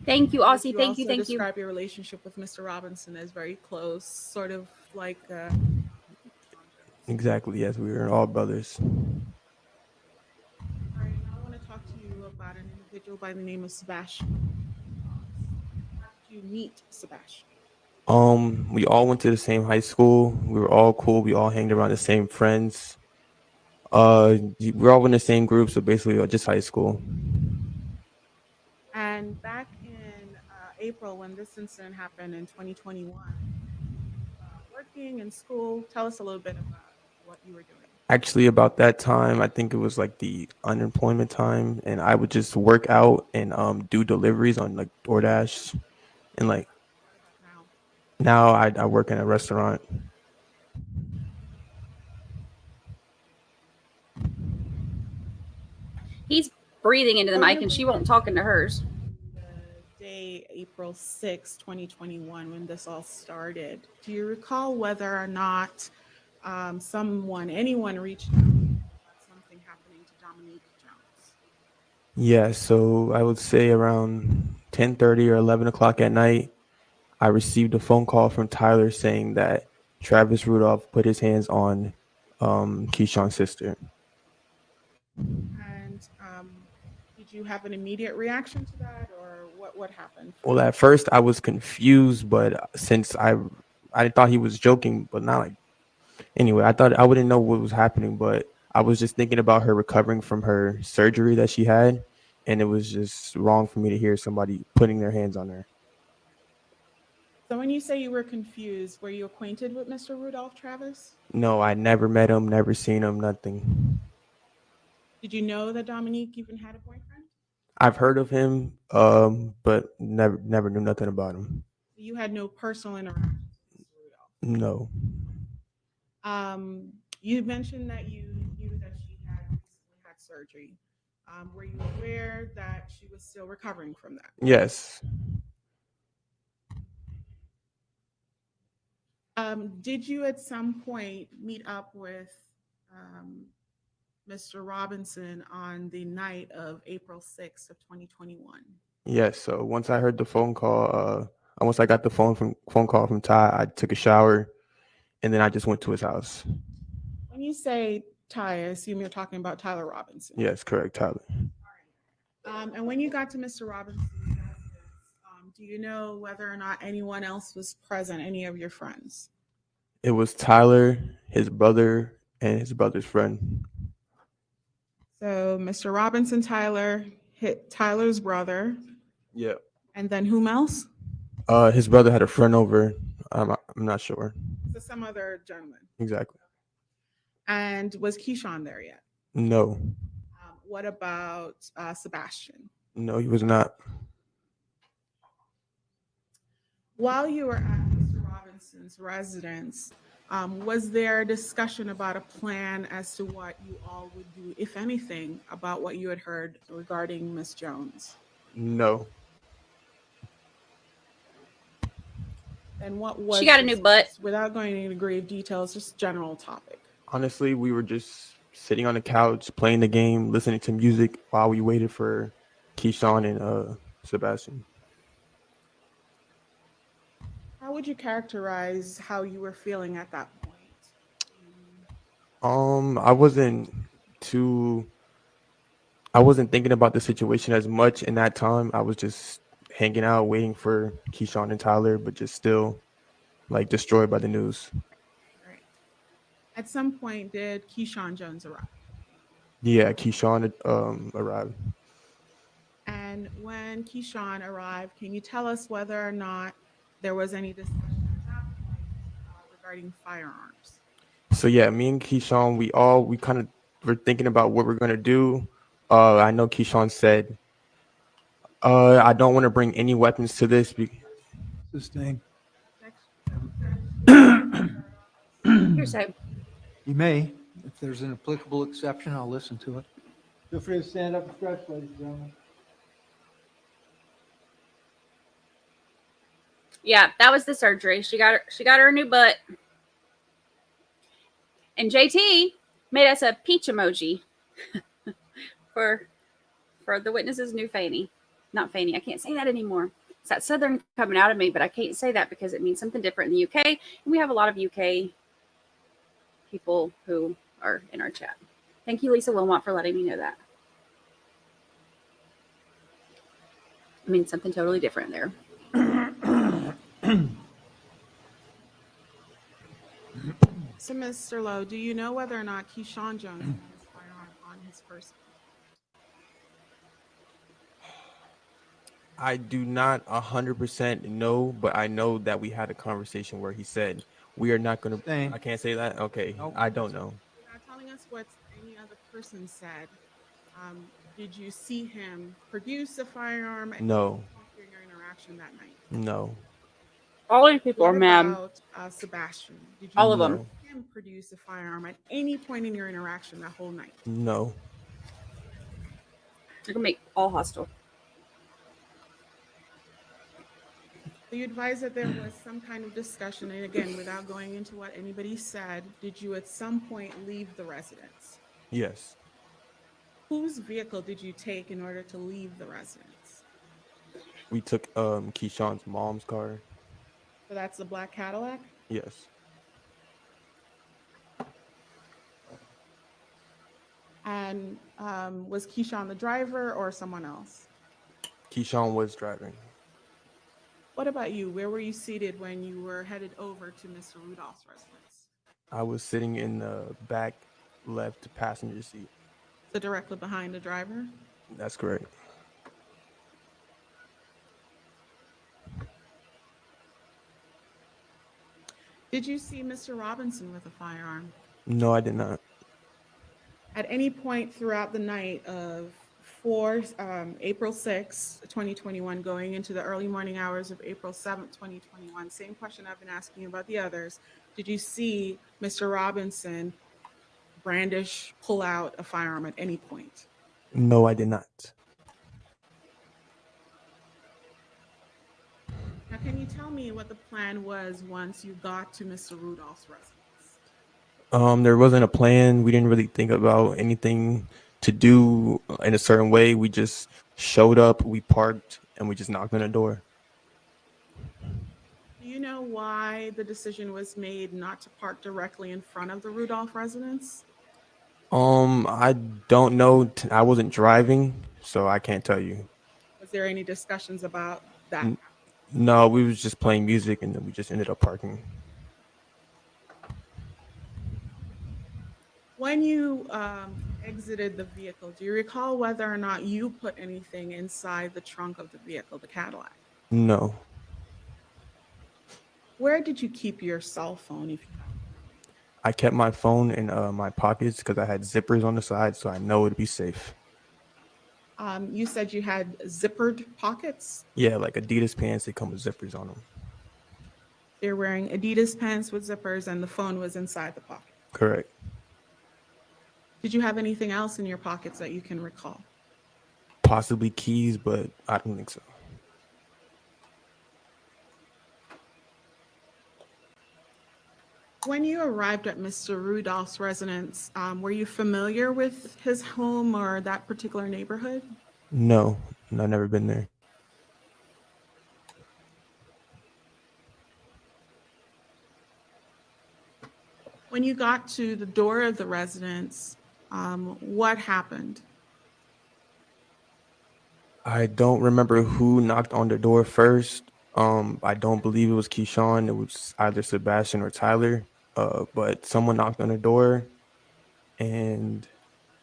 Thank you, Would Aussie. you Thank you. also Thank you. describe your relationship with Mr. Robinson as very close, sort of like Exactly, yes. We were all brothers. all right, now I want to talk to you about an individual by the name of Sebastien. How did you meet Sebastien? We all went to the same high school. We were all cool. We all hanged around the same friends. We're all in the same group, so basically just high school. And back in April, when this incident happened in 2021, working in school, tell us a little bit about what you were doing. Actually, about that time, I think it was like the unemployment time, and I would just work out and do deliveries on like DoorDash, and like What about now? now I work in a restaurant. He's breathing into the mic and she won't talk into hers. The day, April 6, 2021, when this all started, do you recall whether or not anyone reached out about something happening to Dominique Jones? Yeah, so I would say around 10:30 or 11 o'clock at night, I received a phone call from Tyler saying that Travis Rudolph put his hands on Keyshawn's sister. And did you have an immediate reaction to that, or what happened? Well, at first I was confused, but since I thought he was joking, but not like anyway, I thought I wouldn't know what was happening, but I was just thinking about her recovering from her surgery that she had, and it was just wrong for me to hear somebody putting their hands on her. So when you say you were confused, were you acquainted with Mr. Rudolph, Travis? No, I never met him, never seen him, nothing. Did you know that Dominique even had a boyfriend? I've heard of him, but never knew nothing about him. You had no personal interaction with Mr. Rudolph? No. You mentioned that you knew that she had recently had surgery. Were you aware that she was still recovering from that? Yes. Did you at some point meet up with Mr. Robinson on the night of April 6th of 2021? Yes. So once I heard the phone call, once I got the phone call from Ty, I took a shower, and then I just went to his house. When you say Ty, I assume you're talking about Tyler Robinson. Yes, correct, Tyler. And when you got to Mr. Robinson's residence, do you know whether or not anyone else was present, any of your friends? It was Tyler, his brother, and his brother's friend. So Mr. Robinson, Tyler, hit Tyler's brother, Yeah. and then whom else? His brother had a friend over. I'm not sure So some other gentleman. exactly. And was Keyshawn there yet? No, What about Sebastien? no, he was not. While you were at Mr. Robinson's residence, was there a discussion about a plan as to what you all would do, if anything, about what you had heard regarding Miss Jones? No. And what was She got a new butt. discussed, without going into grave details, just general topic? Honestly, we were just sitting on the couch, playing the game, listening to music while we waited for Keyshawn and Sebastien. How would you characterize how you were feeling at that point? I wasn't thinking about the situation as much in that time. I was just hanging out, waiting for Keyshawn and Tyler, but just still like destroyed by the news. Right. At some point, did Keyshawn Jones arrive? Yeah, Keyshawn arrived. And when Keyshawn arrived, can you tell us whether or not there was any discussion at that point regarding firearms? So yeah, me and Keyshawn, we kind of were thinking about what we're gonna do. I know Keyshawn said, I don't want to bring any weapons to this. Sustain. You're so. You may. If there's an applicable exception, I'll listen to it. Feel free to stand up and stretch, ladies and gentlemen. Yeah, that was the surgery. She got her new butt. And JT made us a peach emoji for the witness's new fanny. Not fanny. I can't say that anymore. It's that Southern coming out of me, but I can't say that because it means something different in the UK. And we have a lot of UK people who are in our chat. Thank you, Lisa Wilmot, for letting me know that. It means something totally different there. So, Mr. Lowe, do you know whether or not Keyshawn Jones had his firearm on his person? I do not 100% know, but I know that we had a conversation where he said, we are not going to, I can't say that? Okay, Nope. I don't know. Without telling us what any other person said, did you see him produce a firearm at No. any point during your interaction that night? No. All these people What are mad. about Sebastien? Did you All of see them. him produce a firearm at any point in your interaction that whole night? No. They're going to make all hostile. So you advised that there was some kind of discussion, and again, without going into what anybody said, did you at some point leave the residence? Yes. Whose vehicle did you take in order to leave the residence? We took Keyshawn's mom's car. So that's the black Cadillac? Yes. And was Keyshawn the driver or someone else? Keyshawn was driving. What about you? Where were you seated when you were headed over to Mr. Rudolph's residence? I was sitting in the back left passenger seat. So directly behind the driver? That's correct. Did you see Mr. Robinson with a firearm? No, I did not. At any point throughout the night of April 6, 2021, going into the early morning hours of April 7th, 2021, same question I've been asking about the others, did you see Mr. Robinson brandish, pull out a firearm at any point? No, I did not. Now, can you tell me what the plan was once you got to Mr. Rudolph's residence? There wasn't a plan. We didn't really think about anything to do in a certain way. We just showed up, we parked, and we just knocked on the door. Do you know why the decision was made not to park directly in front of the Rudolph residence? I don't know. I wasn't driving, so I can't tell you. Was there any discussions about that? N- No, we was just playing music, and then we just ended up parking. When you exited the vehicle, do you recall whether or not you put anything inside the trunk of the vehicle, the Cadillac? No, Where did you keep your cell phone? If you I kept my phone in my pockets because I had zippers on the side, so I know it'd be safe. You said you had zippered pockets. Yeah, like Adidas pants, they come with zippers on them. They're wearing Adidas pants with zippers, and the phone was inside the pocket. Correct. Did you have anything else in your pockets that you can recall? Possibly keys, but I don't think so. When you arrived at Mr. Rudolph's residence, were you familiar with his home or that particular neighborhood? No, I've never been there. When you got to the door of the residence, what happened? I don't remember who knocked on the door first. I don't believe it was Keyshawn. It was either Sebastian or Tyler. But someone knocked on the door, and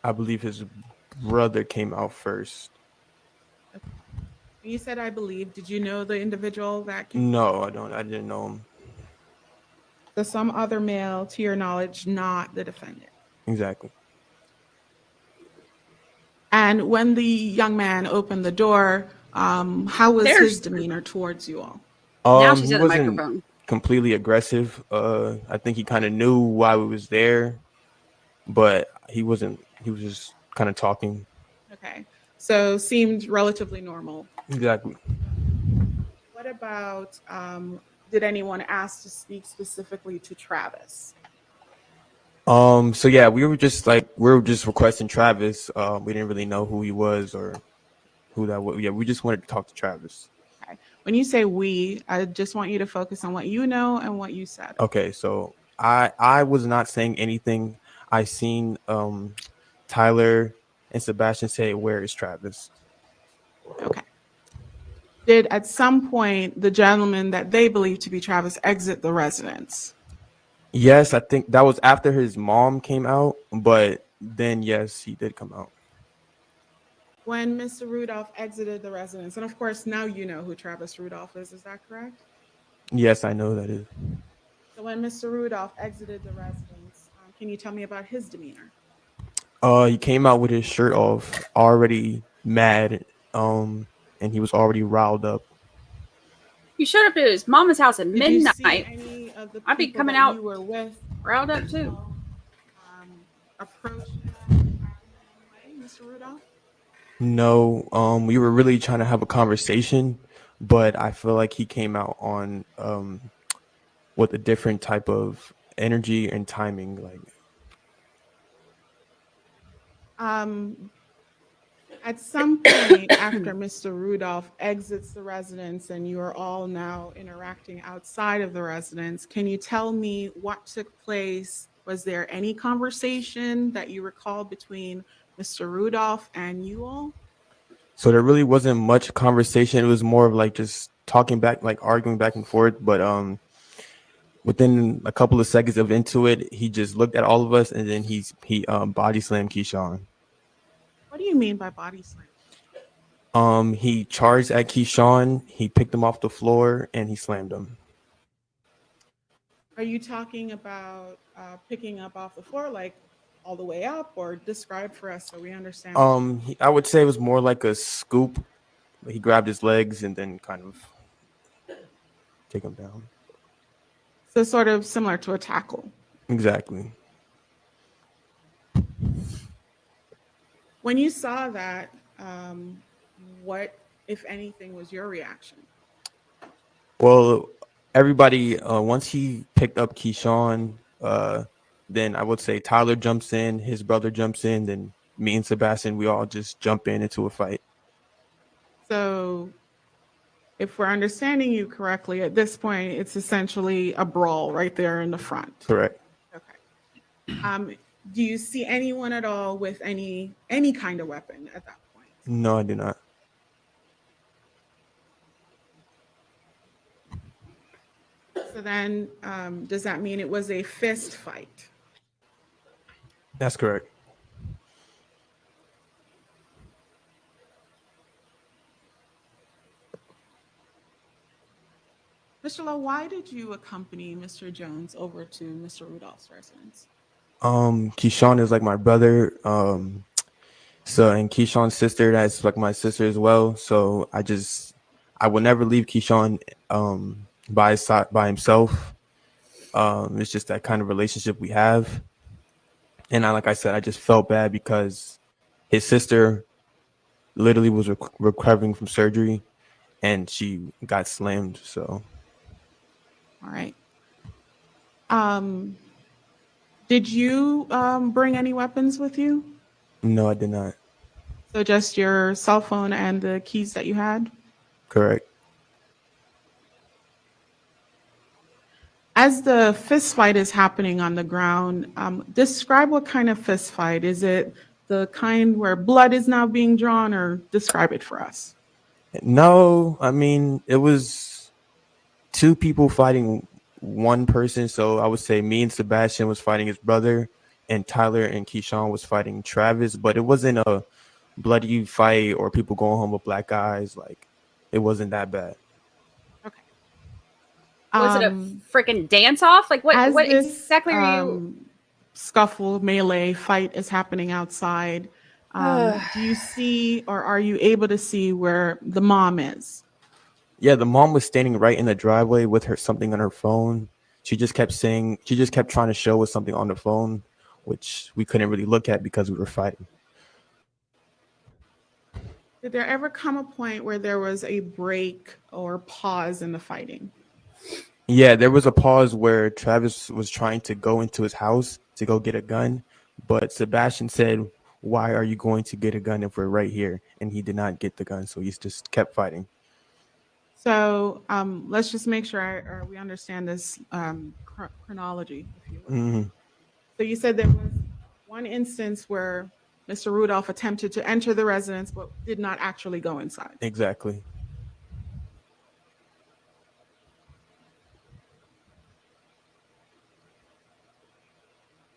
I believe his brother came out first. You said, I believe. Did you know the individual that came? No, I didn't know him. So some other male, to your knowledge, not the defendant. Exactly. And when the young man opened the door, how was his demeanor towards you all? Now she's He at the wasn't microphone. completely aggressive. I think he kind of knew why we was there, but he wasn't. He was just kind of talking. Okay. So seemed relatively normal. Exactly. What about, did anyone ask to speak specifically to Travis? So yeah, we were just requesting Travis. We didn't really know who he was or who that was. Yeah, we just wanted to talk to Travis. Okay. When you say we, I just want you to focus on what you know and what you said. Okay, so I was not saying anything. I seen Tyler and Sebastian say, "Where is Travis?" Okay. Did at some point the gentleman that they believe to be Travis exit the residence? Yes, I think that was after his mom came out, but then yes, he did come out. When Mr. Rudolph exited the residence, and of course now you know who Travis Rudolph is that correct? Yes, I know that is. So when Mr. Rudolph exited the residence, can you tell me about his demeanor? He came out with his shirt off, already mad, and he was already riled up. You showed up at his mama's house at Did you see midnight. any of the I'd be people coming that out you were with riled up too. approach him, Mr. Rudolph? No, we were really trying to have a conversation, but I feel like he came out on with a different type of energy and timing. Like, At some point after Mr. Rudolph exits the residence and you are all now interacting outside of the residence, can you tell me what took place? Was there any conversation that you recall between Mr. Rudolph and you all? so there really wasn't much conversation. It was more of like just talking back, like arguing back and forth. But within a couple of seconds of into it, he just looked at all of us and then he body slammed Keyshawn. What do you mean by body slam? He charged at Keyshawn, he picked him off the floor, and he slammed him. Are you talking about picking up off the floor, like all the way up, or describe for us so we understand? I would say it was more like a scoop. He grabbed his legs and then kind of take him down. So sort of similar to a tackle. Exactly. When you saw that, what, if anything, was your reaction? Well, everybody, once he picked up Keyshawn, Then I would say Tyler jumps in, his brother jumps in, then me and Sebastien, we all just jump into a fight. So if we're understanding you correctly, at this point, it's essentially a brawl right there in the front. Correct. Okay. Do you see anyone at all with any kind of weapon at that point? No, I do not. So then, does that mean it was a fist fight? That's correct. Mr. Lowe, why did you accompany Mr. Jones over to Mr. Rudolph's residence? Keyshawn is like my brother. So and Keyshawn's sister, that's like my sister as well. So I will never leave Keyshawn by his side by himself. It's just that kind of relationship we have. And like I said, I just felt bad because his sister literally was recovering from surgery and she got slammed. So. All right. Did you bring any weapons with you? No, I did not. So just your cell phone and the keys that you had? Correct. As the fist fight is happening on the ground, describe what kind of fist fight. Is it the kind where blood is now being drawn, or describe it for us? No, I mean, it was two people fighting one person. So I would say me and Sebastien was fighting his brother, and Tyler and Keyshawn was fighting Travis. But it wasn't a bloody fight or people going home with black eyes. Like, it wasn't that bad. Okay. Was it a freaking dance off? Like what this, exactly are you? Scuffle, melee fight is happening outside. Do you see, or are you able to see where the mom is? Yeah, the mom was standing right in the driveway with something on her phone. She just kept trying to show us something on the phone, which we couldn't really look at because we were fighting. Did there ever come a point where there was a break or pause in the fighting? Yeah, there was a pause where Travis was trying to go into his house to go get a gun, but Sebastien said, "Why are you going to get a gun if we're right here?" And he did not get the gun, so he just kept fighting. So let's just make sure we understand this chronology, if you will. Mm-hmm. So you said there was one instance where Mr. Rudolph attempted to enter the residence but did not actually go inside. Exactly.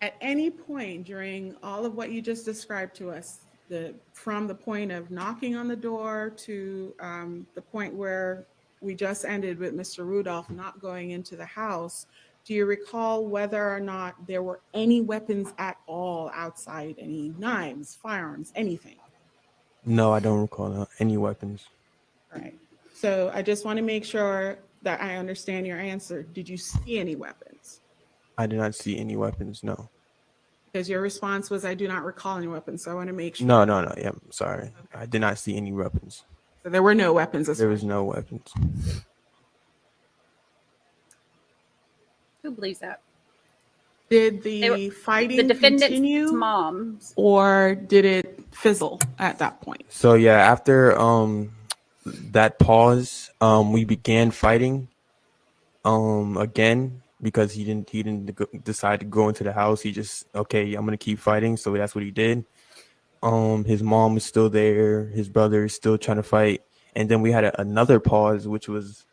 At any point during all of what you just described to us, from the point of knocking on the door to the point where we just ended with Mr. Rudolph not going into the house, do you recall whether or not there were any weapons at all outside, any knives, firearms, anything? No, I don't recall any weapons. All right. So I just want to make sure that I understand your answer. Did you see any weapons? I did not see any weapons, no. Because your response was, I do not recall any weapons, so I want to make sure. No. Yeah, I'm sorry. Okay. I did not see any weapons. So there were no weapons. There was no weapons. Who believes that? Did the fighting the defendant's continue, mom, or did it fizzle at that point? So yeah, after that pause, we began fighting again because he didn't decide to go into the house. He just, okay, I'm gonna keep fighting. So that's what he did. His mom was still there. His brother is still trying to fight. And then we had another pause, which was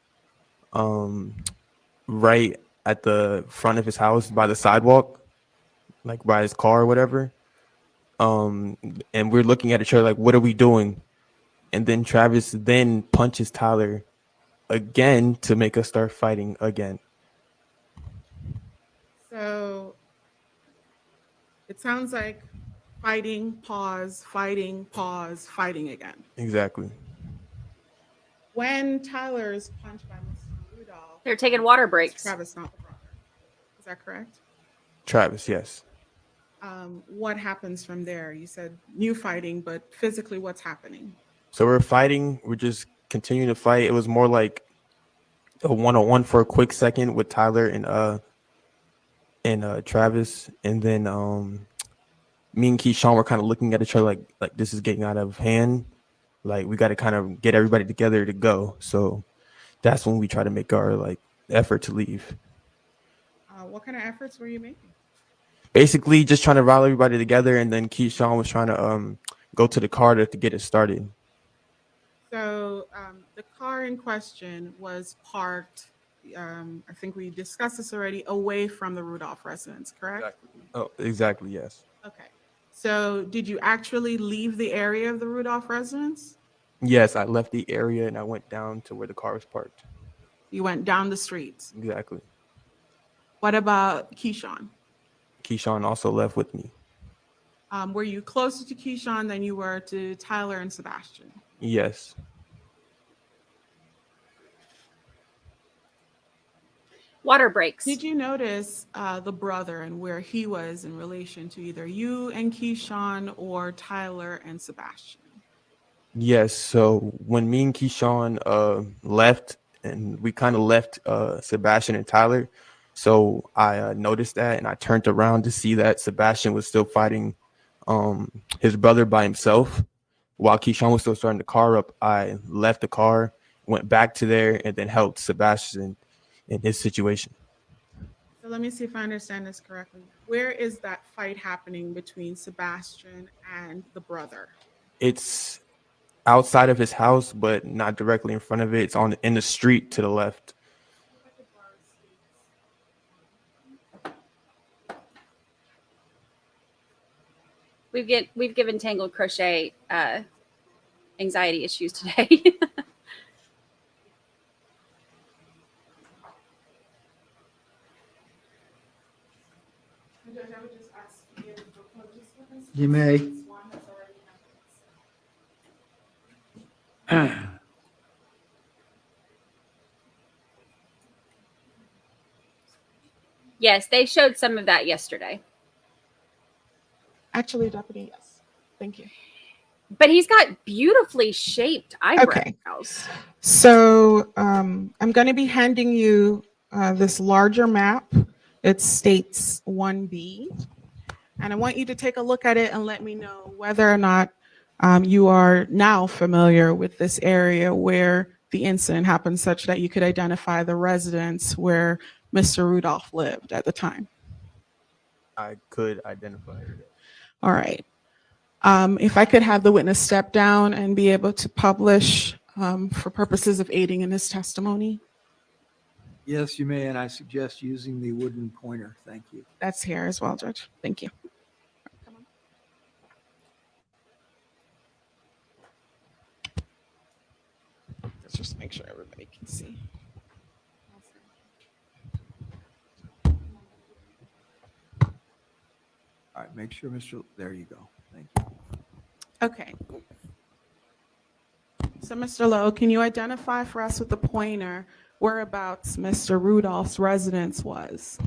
right at the front of his house by the sidewalk, like by his car or whatever. And we're looking at each other like, what are we doing? And then Travis then punches Tyler again to make us start fighting again. So it sounds like fighting, pause, fighting, pause, fighting again. Exactly. When Tyler is punched by Mr. Rudolph, they're taking water breaks. Travis, not the brother. Is that correct? Travis, yes. What happens from there? You said new fighting, but physically what's happening? So we're fighting. We're just continuing to fight. It was more like a one-on-one for a quick second with Tyler and Travis, and then me and Keyshawn were kind of looking at each other like this is getting out of hand. Like we got to kind of get everybody together to go. So that's when we try to make our like effort to leave. What kind of efforts were you making? Basically, just trying to rally everybody together, and then Keyshawn was trying to go to the car to get it started. So the car in question was parked, I think we discussed this already, away from the Rudolph residence, correct? Exactly. Oh, exactly. Yes. Okay. So did you actually leave the area of the Rudolph residence? Yes, I left the area and I went down to where the car was parked. You went down the streets. Exactly. What about Keyshawn? Keyshawn also left with me. Were you closer to Keyshawn than you were to Tyler and Sebastien? Yes. Water breaks. Did you notice the brother and where he was in relation to either you and Keyshawn or Tyler and Sebastien? Yes. So when me and Keyshawn left, and we kind of left Sebastien and Tyler, so I noticed that, and I turned around to see that Sebastien was still fighting his brother by himself, while Keyshawn was still starting the car up. I left the car, went back to there, and then helped Sebastien in his situation. So let me see if I understand this correctly. Where is that fight happening between Sebastien and the brother? It's outside of his house, but not directly in front of it. It's in the street to the left. We've given Tangled Crochet anxiety issues today. You may. Yes, they showed some of that yesterday. Actually, Deputy, yes. Thank you. But he's got beautifully shaped eyebrows. Okay. So I'm going to be handing you this larger map. It states 1B. And I want you to take a look at it and let me know whether or not you are now familiar with this area where the incident happened, such that you could identify the residence where Mr. Rudolph lived at the time. I could identify it. All right. If I could have the witness step down and be able to publish for purposes of aiding in his testimony. Yes, you may, and I suggest using the wooden pointer. Thank you. That's here as well, Judge. Thank you. Let's just make sure everybody can see. All right, make sure, there you go. Thank you. Okay. So, Mr. Lowe, can you identify for us with the pointer whereabouts Mr. Rudolph's residence was?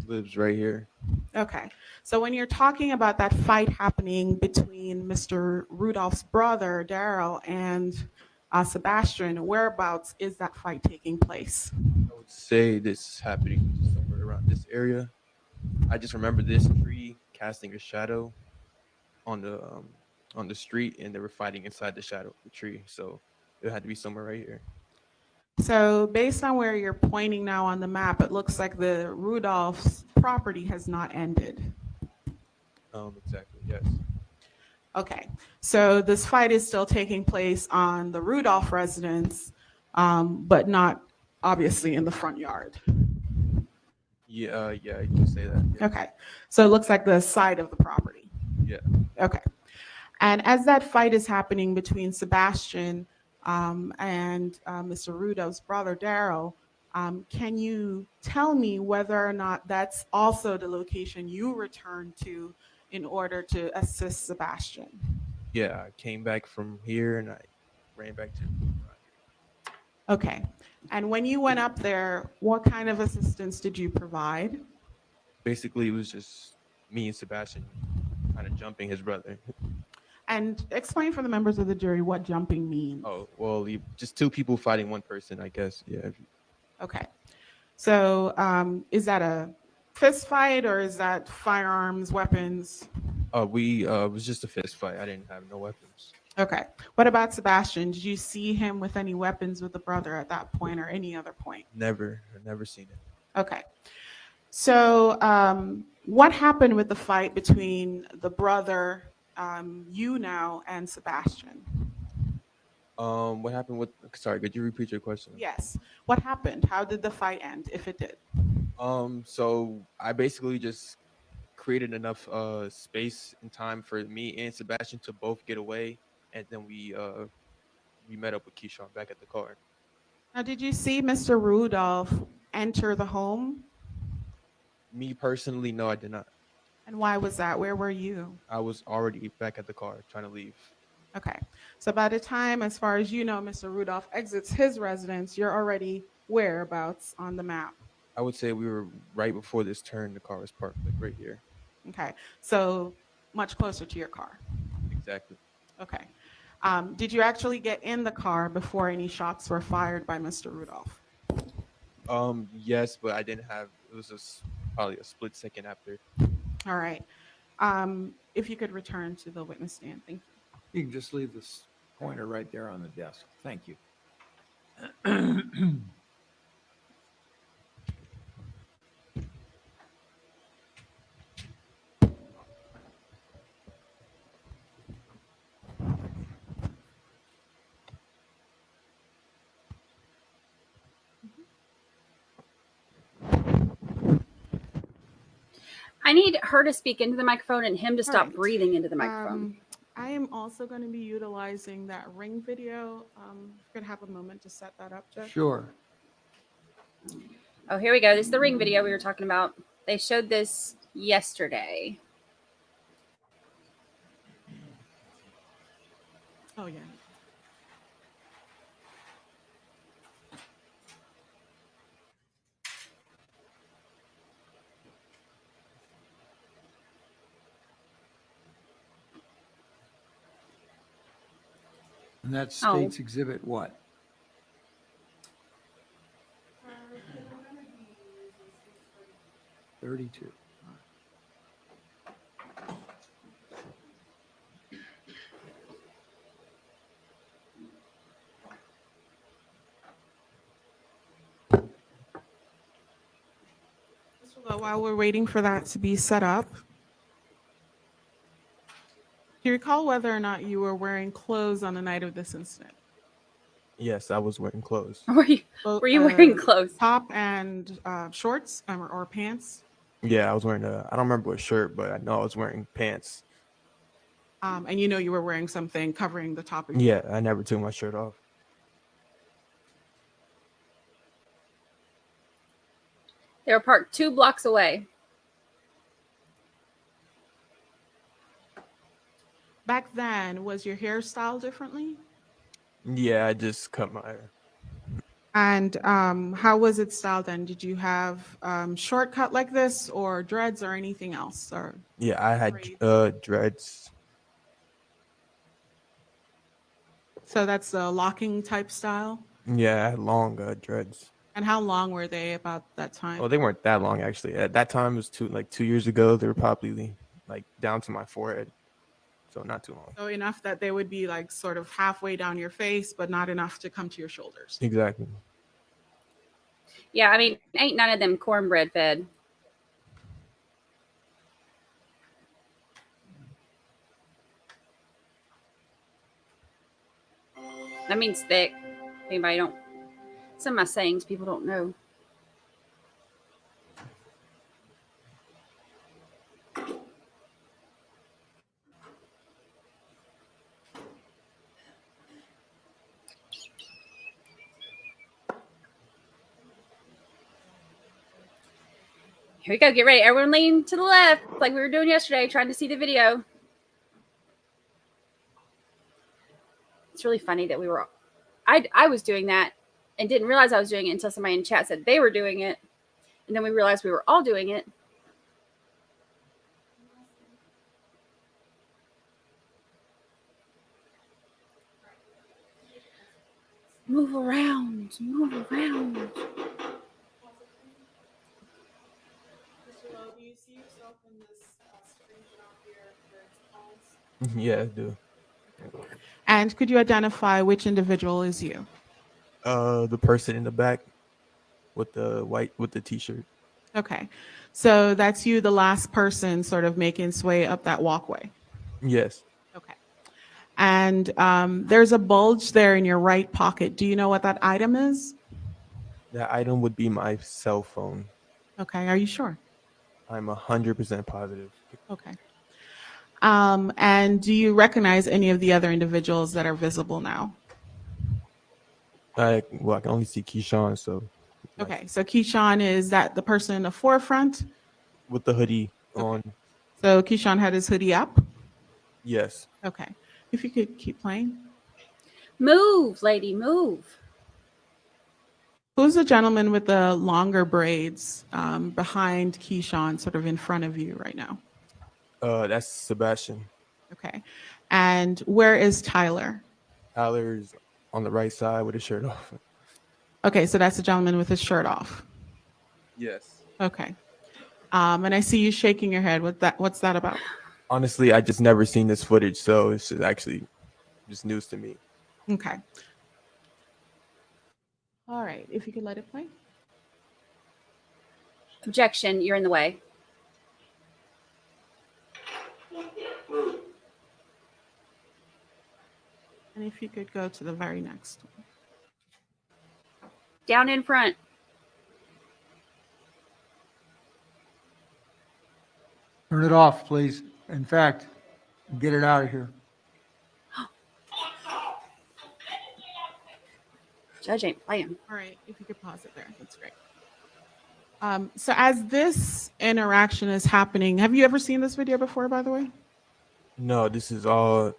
Lives right here. Okay. So when you're talking about that fight happening between Mr. Rudolph's brother, Daryl, and Sebastien, whereabouts is that fight taking place? I would say this is happening somewhere around this area. I just remember this tree casting a shadow on the street, and they were fighting inside the shadow of the tree. So it had to be somewhere right here. So based on where you're pointing now on the map, it looks like the Rudolph's property has not ended. Exactly, yes. Okay, so this fight is still taking place on the Rudolph residence, but not obviously in the front yard. Yeah, you can say that. Yeah. Okay, so it looks like the side of the property. Yeah. Okay, and as that fight is happening between Sebastien and Mr. Rudolph's brother, Daryl, can you tell me whether or not that's also the location you returned to in order to assist Sebastien? Yeah, I came back from here and I ran back to. Okay, and when you went up there, what kind of assistance did you provide? Basically, it was just me and Sebastien kind of jumping his brother. And explain for the members of the jury what jumping means. Oh, well, just two people fighting one person, I guess. Yeah. Okay. So is that a fist fight or is that firearms, weapons? We it was just a fist fight. I didn't have no weapons. Okay. What about Sebastien? Did you see him with any weapons with the brother at that point or any other point? Never seen it. Okay. So, what happened with the fight between the brother, you now, and Sebastien? What happened with? Sorry, could you repeat your question? Yes. What happened? How did the fight end, if it did? So I basically just created enough space and time for me and Sebastien to both get away, and then we met up with Keyshawn back at the car. Now, did you see Mr. Rudolph enter the home? Me personally, no, I did not. And why was that? Where were you? I was already back at the car trying to leave. Okay. So by the time, as far as you know, Mr. Rudolph exits his residence, you're already whereabouts on the map? I would say we were right before this turn. The car was parked like right here. Okay. So much closer to your car. Exactly. Okay. Did you actually get in the car before any shots were fired by Mr. Rudolph? Yes, but I didn't have. It was just probably a split second after. All right. If you could return to the witness stand, thank you. You can just leave this pointer right there on the desk. Thank you. I need her to speak into the microphone and him to stop right. breathing into the microphone. I am also going to be utilizing that ring video. Could have a moment to set that up, Jeff? Sure. Oh, here we go. This is the ring video we were talking about. They showed this yesterday. Oh, yeah. And that states exhibit what? $32. While we're waiting for that to be set up, do you recall whether or not you were wearing clothes on the night of this incident? Yes, I was wearing clothes. Were you wearing clothes? Top and shorts or pants? Yeah, I was wearing I don't remember what shirt, but I know I was wearing pants. And you know you were wearing something covering the top of your Yeah, I never took my shirt off. They were parked 2 blocks away. Back then, was your hairstyle differently? Yeah, I just cut my hair. And how was it styled then? Did you have short cut like this or dreads or anything else? Or Yeah, I had dreads. So that's the locking type style? Yeah, I had long dreads. And how long were they about that time? Oh, they weren't that long actually. At that time, it was 2 years ago. They were probably like down to my forehead, so not too long. So enough that they would be like sort of halfway down your face, but not enough to come to your shoulders. Exactly. Yeah, I mean, ain't none of them cornbread fed. That means thick. Anybody don't. Some of my sayings people don't know. Here we go. Get ready. Everyone lean to the left like we were doing yesterday, trying to see the video. It's really funny that I was doing that and didn't realize I was doing it until somebody in chat said they were doing it. And then we realized we were all doing it. Move around. Move around. you see yourself in this screenshot here where it's phones? Yeah, I do. And could you identify which individual is you? The person in the back with the t-shirt. Okay. So that's you, the last person sort of making its way up that walkway. Yes. Okay. And there's a bulge there in your right pocket. Do you know what that item is? That item would be my cell phone. Okay. Are you sure? I'm 100% positive. Okay. And do you recognize any of the other individuals that are visible now? I can only see Keyshawn, so Okay. So Keyshawn, is that the person in the forefront? with the hoodie on. So Keyshawn had his hoodie up? Yes. Okay. If you could keep playing. Move, lady, move. Who's the gentleman with the longer braids behind Keyshawn, sort of in front of you right now? That's Sebastien. Okay. And where is Tyler? Tyler's on the right side with his shirt off. Okay, so that's the gentleman with his shirt off. Yes. Okay. And I see you shaking your head. What's that about? Honestly, I just never seen this footage, so it's actually just news to me. Okay. All right. If you could let it play. Objection, you're in the way. And if you could go to the very next one. Down in front. Turn it off, please. In fact, get it out of here. Judge ain't playing. All right. If you could pause it there. That's great. So as this interaction is happening, have you ever seen this video before, by the way? No, this is all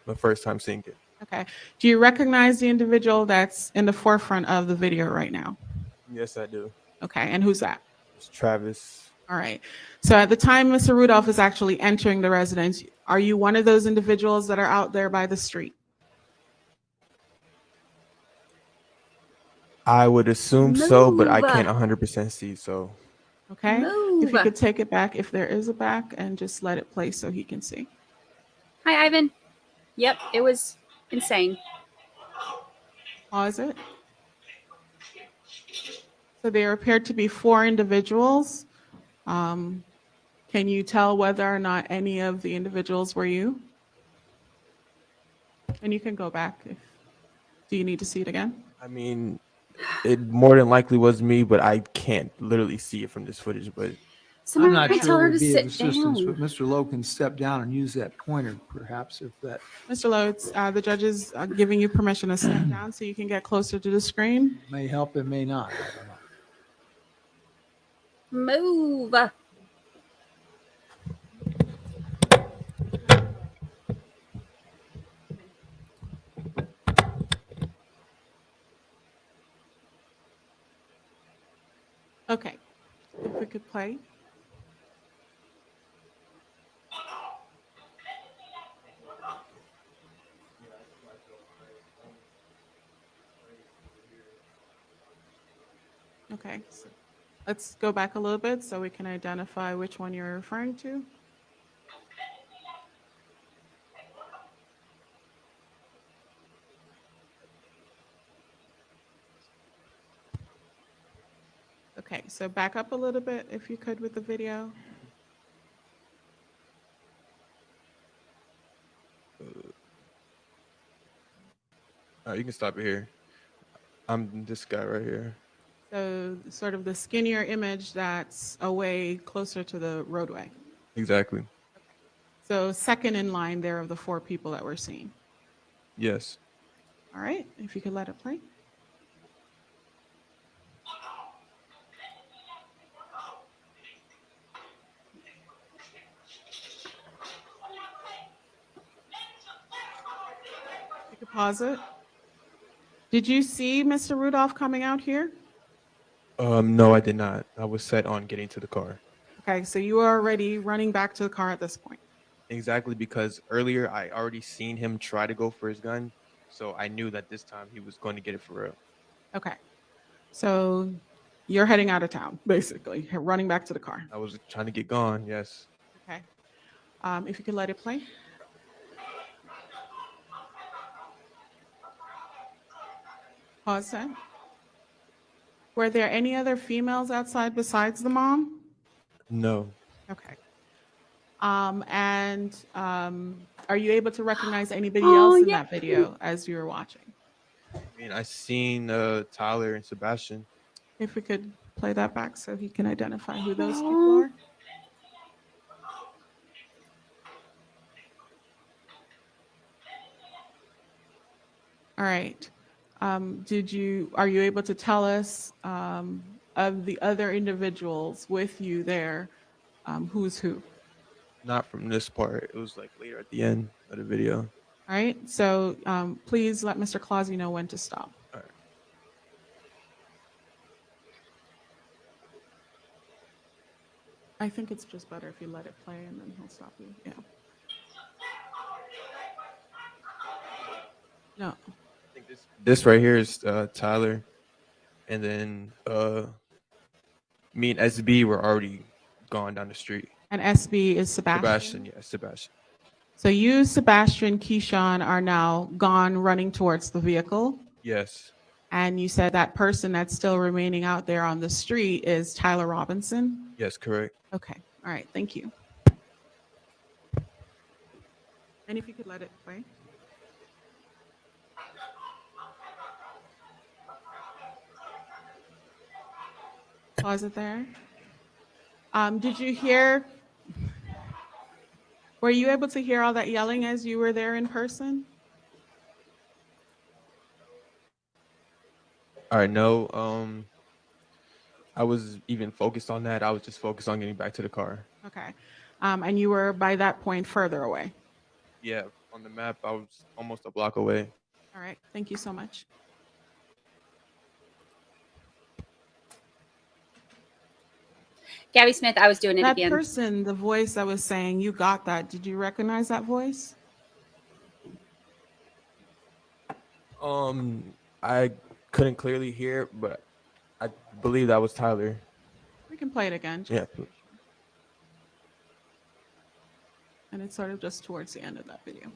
my first time seeing it. Okay. Do you recognize the individual that's in the forefront of the video right now? Yes, I do. Okay. And who's that? It's Travis. All right. So at the time Mr. Rudolph is actually entering the residence, are you one of those individuals that are out there by the street? I would assume so, but I Move. can't 100% see, so. Okay. Move. If you could take it back, if there is a back, and just let it play so he can see. Hi, Ivan. Yep, it was insane. Pause it. So there appeared to be 4 individuals. Can you tell whether or not any of the individuals were you? And you can go back. Do you need to see it again? I mean, it more than likely was me, but I can't literally see it from this footage. But Someone I'm not might tell sure her it would to be of sit assistance, down. but Mr. Lowe can step down and use that pointer, perhaps, if that. Mr. Loads, the judges are giving you permission to step down so you can get closer to the screen. May help, it may not. I don't know. Move. Okay, if we could play. Okay, so let's go back a little bit so we can identify which one you're referring to. Okay, so back up a little bit if you could with the video. you can stop it here. I'm this guy right here. So sort of the skinnier image that's away closer to the roadway. Exactly. So second in line there of the 4 people that we're seeing. Yes. All right, if you could let it play. You could pause it. Did you see Mr. Rudolph coming out here? No, I did not. I was set on getting to the car. Okay, so you are already running back to the car at this point. Exactly, because earlier I already seen him try to go for his gun, so I knew that this time he was going to get it for real. Okay, so You're heading out of town, basically, running back to the car. I was trying to get gone. Yes. Okay. If you could let it play. Pause that. Were there any other females outside besides the mom? No. Okay. Are you able to recognize anybody else in that video as you were watching? I mean, I seen Tyler and Sebastien. If we could play that back so he can identify who those people are. All right. Are you able to tell us of the other individuals with you there, who's who? Not from this part. It was like later at the end of the video. All right. So please let Mr. Clausy know when to stop. All right. I think it's just better if you let it play and then he'll stop you. Yeah. No. I think this right here is Tyler, and then me and SB were already gone down the street. And SB is Sebastien? Sebastien, yeah, Sebastien. So you, Sebastien, Keyshawn are now gone running towards the vehicle. Yes. And you said that person that's still remaining out there on the street is Tyler Robinson? Yes, correct. Okay. All right. Thank you. And if you could let it play. Pause it there. Did you hear? Were you able to hear all that yelling as you were there in person? All right, no. I was even focused on that. I was just focused on getting back to the car. Okay. And you were by that point further away. Yeah, on the map, I was almost a block away. All right. Thank you so much. Gabby Smith, I was doing it That again. person, the voice that was saying, you got that. Did you recognize that voice? I couldn't clearly hear, but I believe that was Tyler. We can play it again. Yeah. And it's sort of just towards the end of that video.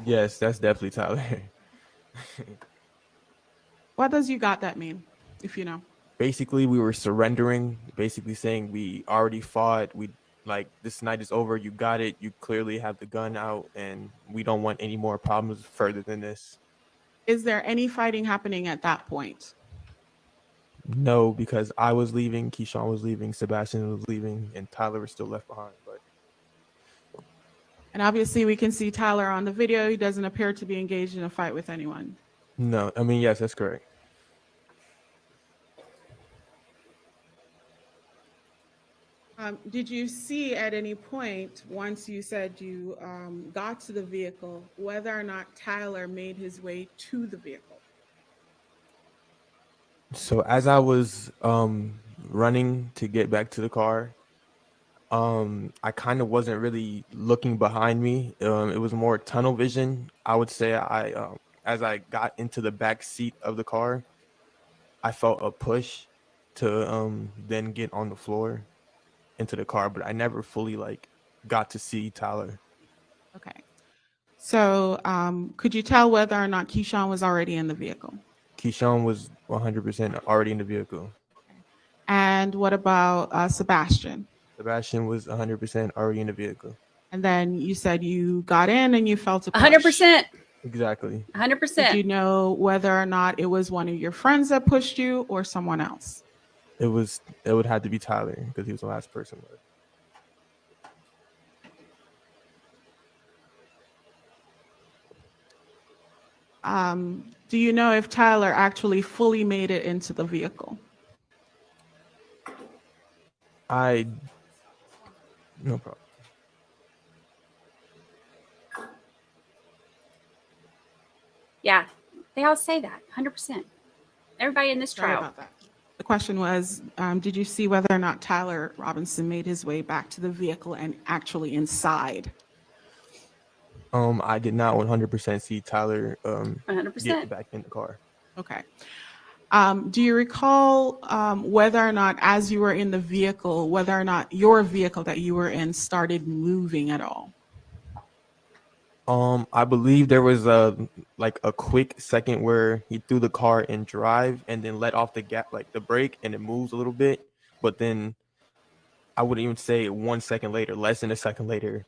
Yes, that's definitely Tyler. What does you got that mean, if you know? Basically, we were surrendering, basically saying we already fought. We like, this night is over. You got it. You clearly have the gun out, and we don't want any more problems further than this. Is there any fighting happening at that point? No, because I was leaving, Keyshawn was leaving, Sebastien was leaving, and Tyler was still left behind. And obviously we can see Tyler on the video. He doesn't appear to be engaged in a fight with anyone. No, I mean, yes, that's correct. Did you see at any point, once you said you got to the vehicle, whether or not Tyler made his way to the vehicle? So as I was running to get back to the car, I kind of wasn't really looking behind me. It was more tunnel vision. I would say as I got into the back seat of the car, I felt a push to then get on the floor into the car, but I never fully got to see Tyler. Okay. So could you tell whether or not Keyshawn was already in the vehicle? Keyshawn was 100% already in the vehicle. And what about Sebastien? Sebastien was 100% already in the vehicle. And then you said you got in and you felt a push. 100%. Exactly. 100%. Did you know whether or not it was one of your friends that pushed you or someone else? It would have to be Tyler because he was the last person. Do you know if Tyler actually fully made it into the vehicle? No problem. Yeah, they all say that, 100%. Everybody in this Sorry trial. about that. The question was, did you see whether or not Tyler Robinson made his way back to the vehicle and actually inside? I did not 100% see Tyler get 100%. back in the car. Okay. Do you recall whether or not, as you were in the vehicle, whether or not your vehicle that you were in started moving at all? I believe there was a quick second where he threw the car in drive and then let off the gap, like the brake, and it moves a little bit. But then I wouldn't even say 1 second later, less than a second later,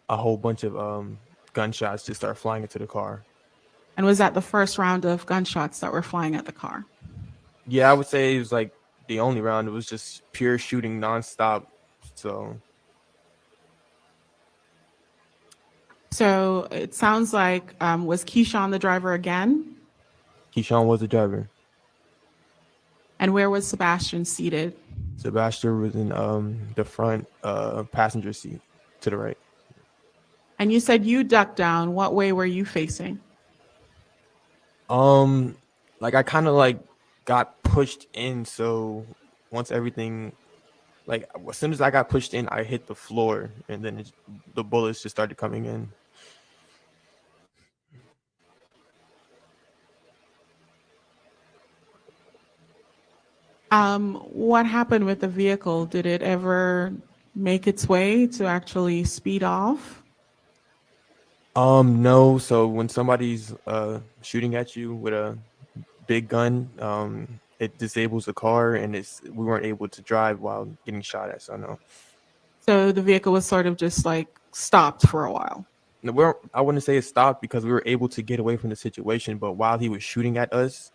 a whole bunch of gunshots just start flying into the car. And was that the first round of gunshots that were flying at the car? Yeah, I would say it was like the only round. It was just pure shooting nonstop. So it sounds like, was Keyshawn the driver again? Keyshawn was the driver. And where was Sebastien seated? Sebastien was in the front passenger seat to the right. And you said you ducked down. What way were you facing? Like I kind of like got pushed in. So once everything, like as soon as I got pushed in, I hit the floor, and then the bullets just started coming in. What happened with the vehicle? Did it ever make its way to actually speed off? No. So when somebody's shooting at you with a big gun, it disables the car, and we weren't able to drive while getting shot at. So no. So the vehicle was sort of just like stopped for a while. No, I wouldn't say it stopped because we were able to get away from the situation. But while he was shooting at us,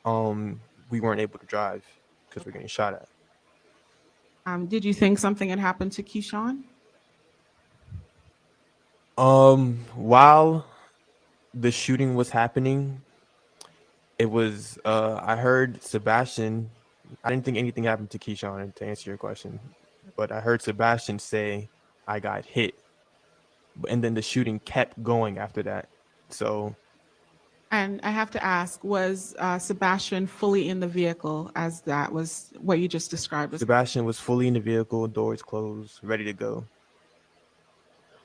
we weren't able to drive because we're getting shot at. Did you think something had happened to Keyshawn? While the shooting was happening, it was I heard Sebastien. I didn't think anything happened to Keyshawn, to answer your question, but I heard Sebastien say I got hit, and then the shooting kept going after that. So. And I have to ask, was Sebastien fully in the vehicle as that was what you just described? Sebastien was fully in the vehicle, doors closed, ready to go.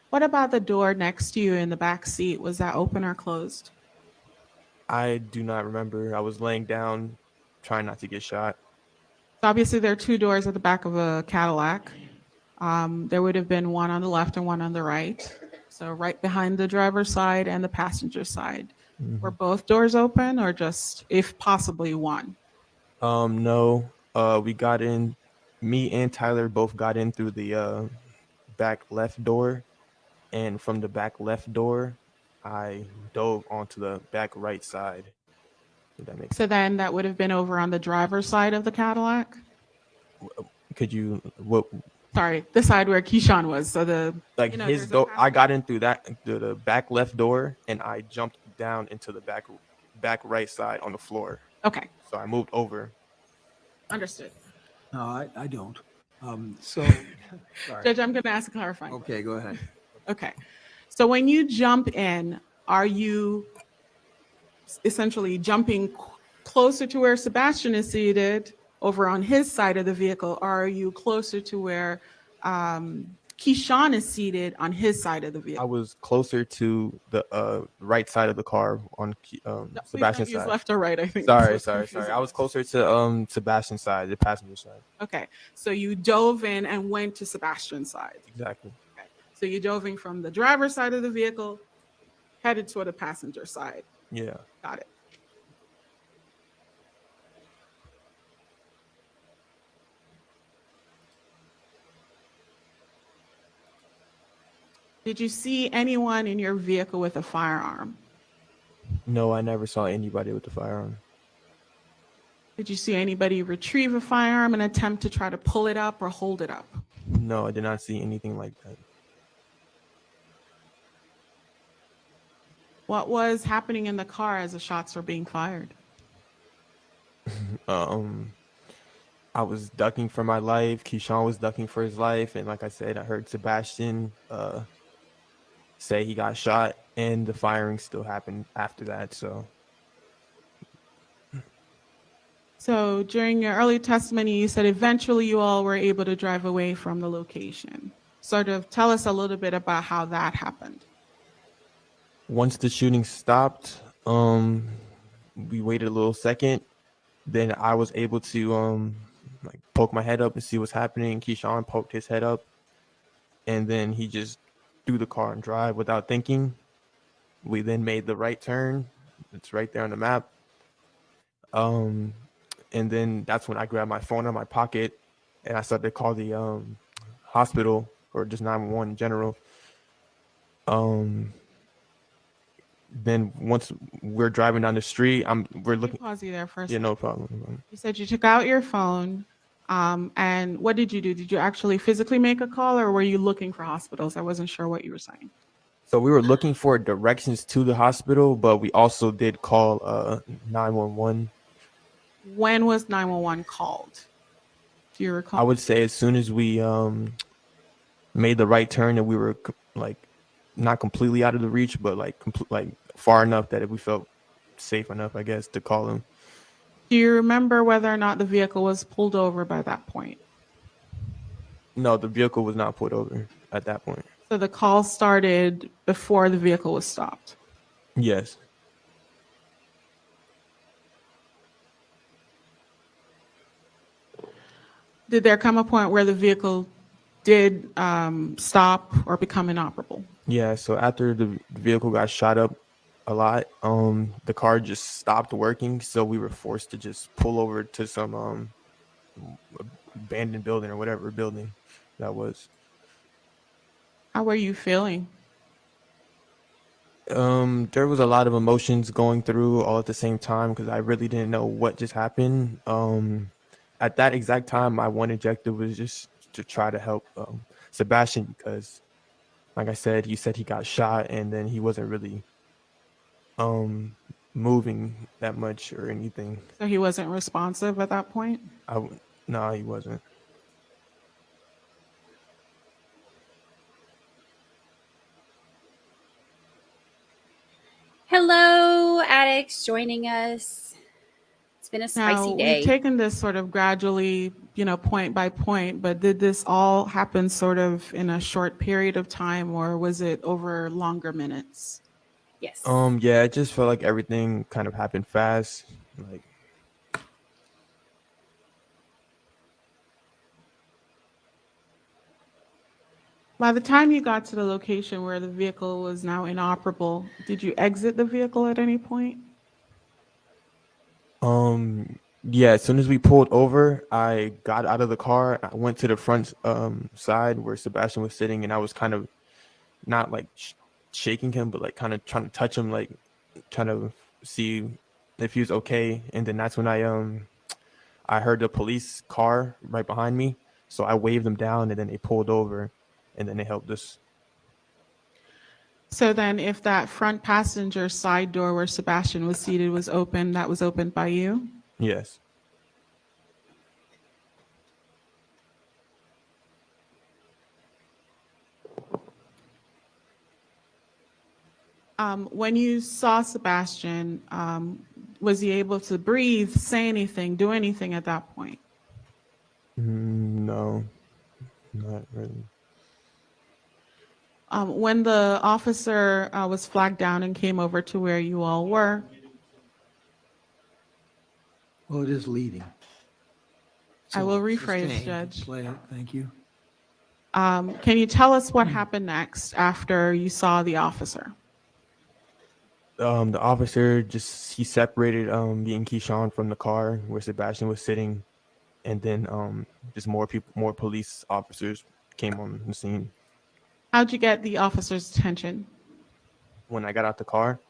What about the door next to you in the back seat? Was that open or closed? I do not remember. I was laying down, trying not to get shot. So obviously, there are two doors at the back of a Cadillac. There would have been one on the left and one on the right. So right behind the driver's side and the passenger side. Mm-hmm. Were both doors open or just, if possibly, one? No. We got in. Me and Tyler both got in through the back left door, and from the back left door, I dove onto the back right side. If that makes sense. So then that would have been over on the driver's side of the Cadillac? Could you what? Sorry, the side where Keyshawn was. So his door. I got in through the back left door, and I jumped down into the back right side on the floor. Okay. So I moved over. Understood. No, I don't. Sorry. Judge, I'm going to ask a clarifying. Okay, go ahead. Okay. So when you jump in, are you essentially jumping closer to where Sebastien is seated over on his side of the vehicle, or are you closer to where Keyshawn is seated on his side of the vehicle? I was closer to the right side of the car on Sebastien's side. Left or right, I think. Sorry. I was closer to Sebastian's side, the passenger side. Okay. So you dove in and went to Sebastian's side. Exactly. Okay. So you dove in from the driver's side of the vehicle, headed toward the passenger side. Yeah. Got it. Did you see anyone in your vehicle with a firearm? No, I never saw anybody with a firearm. Did you see anybody retrieve a firearm and attempt to try to pull it up or hold it up? No, I did not see anything like that. What was happening in the car as the shots were being fired? I was ducking for my life. Keyshawn was ducking for his life. And like I said, I heard Sebastien say he got shot, and the firing still happened after that. So during your early testimony, you said eventually you all were able to drive away from the location. Sort of tell us a little bit about how that happened. Once the shooting stopped, we waited a little second. Then I was able to like poke my head up and see what's happening. Keyshawn poked his head up, and then he just threw the car and drive without thinking. We then made the right turn. It's right there on the map. And then that's when I grabbed my phone out of my pocket and I started to call the hospital or just 911 in general. Then once we're driving down the street, we're looking. Pause you there for a Yeah, second. no problem. You said you took out your phone. And what did you do? Did you actually physically make a call or were you looking for hospitals? I wasn't sure what you were saying. So we were looking for directions to the hospital, but we also did call 911. When was 911 called? Do you recall? I would say as soon as we made the right turn and we were like not completely out of the reach, but like far enough that we felt safe enough, I guess, to call him. Do you remember whether or not the vehicle was pulled over by that point? No, the vehicle was not pulled over at that point. So the call started before the vehicle was stopped. Yes. Did there come a point where the vehicle did stop or become inoperable? Yeah, so after the vehicle got shot up a lot, the car just stopped working, so we were forced to just pull over to some abandoned building or whatever building that was. How were you feeling? There was a lot of emotions going through all at the same time because I really didn't know what just happened. At that exact time, my one objective was just to try to help Sebastien because, like I said, he said he got shot and then he wasn't really moving that much or anything. So he wasn't responsive at that point? No, he wasn't. Hello, addicts joining us. It's been a spicy Now, day. we've taken this sort of gradually, point by point, but did this all happen sort of in a short period of time or was it over longer minutes? Yes. Yeah, it just felt like everything kind of happened fast. Like, by the time you got to the location where the vehicle was now inoperable, did you exit the vehicle at any point? yeah, as soon as we pulled over, I got out of the car. I went to the front side where Sebastien was sitting, and I was kind of not like shaking him, but like kind of trying to touch him, like trying to see if he was okay. And then that's when I heard the police car right behind me, so I waved them down, and then they pulled over, and then they helped us. So then if that front passenger side door where Sebastien was seated was open, that was opened by you? Yes. When you saw Sebastien, was he able to breathe, say anything, do anything at that point? No, not really. When the officer was flagged down and came over to where you all were, Well, it is leading. I will rephrase, sustained. Judge. Play it. Thank you. Can you tell us what happened next after you saw the officer? The officer he separated me and Keyshawn from the car where Sebastien was sitting, and then just more police officers came on the scene. How'd you get the officer's attention? When I got out the car,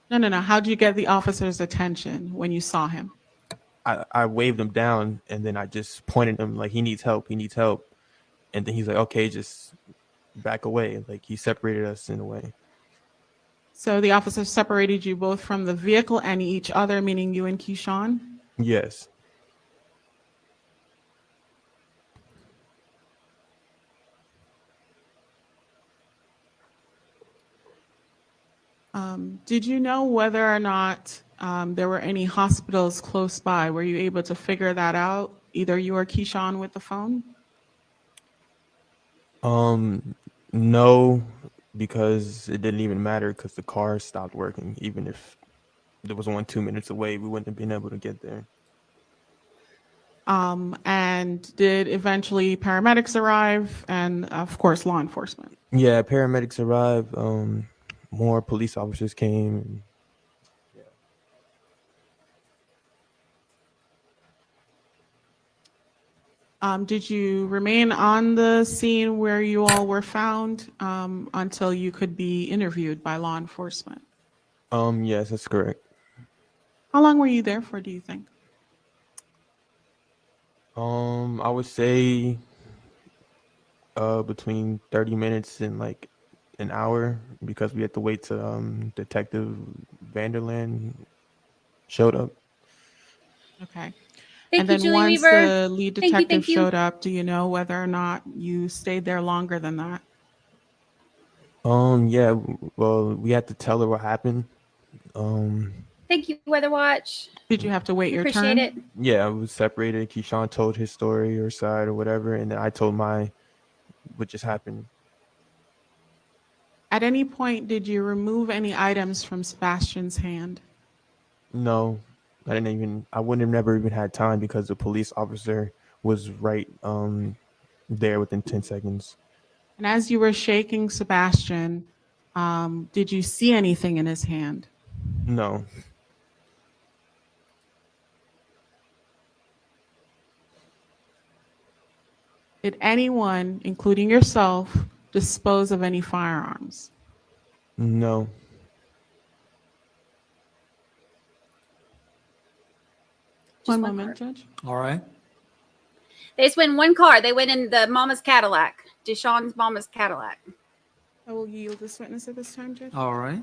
No. How'd you get the officer's attention when you saw him? I waved him down, and then I just pointed him like he needs help, and then he's like, okay, just back away. Like he separated us in a way. So the officer separated you both from the vehicle and each other, meaning you and Keyshawn? Yes. Did you know whether or not there were any hospitals close by? Were you able to figure that out, either you or Keyshawn with the phone? No, because it didn't even matter because the car stopped working. Even if there was one 2 minutes away, we wouldn't have been able to get there. And did eventually paramedics arrive and, of course, law enforcement? Yeah, paramedics arrived. More police officers came. Did you remain on the scene where you all were found until you could be interviewed by law enforcement? Yes, that's correct. How long were you there for, do you think? I would say between 30 minutes and like an hour because we had to wait till Detective Vanderland showed up. Okay. Thank And you, then Julie once Weaver. the lead Thank you, detective thank you. showed up, do you know whether or not you stayed there longer than that? Yeah, well, we had to tell her what happened. Thank you, Weather Watch. Did you have to wait We your appreciate turn? it. Yeah, I was separated. Keyshawn told his story or side or whatever, and then I told my what just happened. At any point, did you remove any items from Sebastian's hand? No, I wouldn't have never even had time because the police officer was right there within 10 seconds. And as you were shaking Sebastian, did you see anything in his hand? No. Did anyone, including yourself, dispose of any firearms? No. One one moment, card. Judge. All right. They just win one car. They went in the Mama's Cadillac, Deshaun's Mama's Cadillac. I will yield this witness at this time, Judge. All right.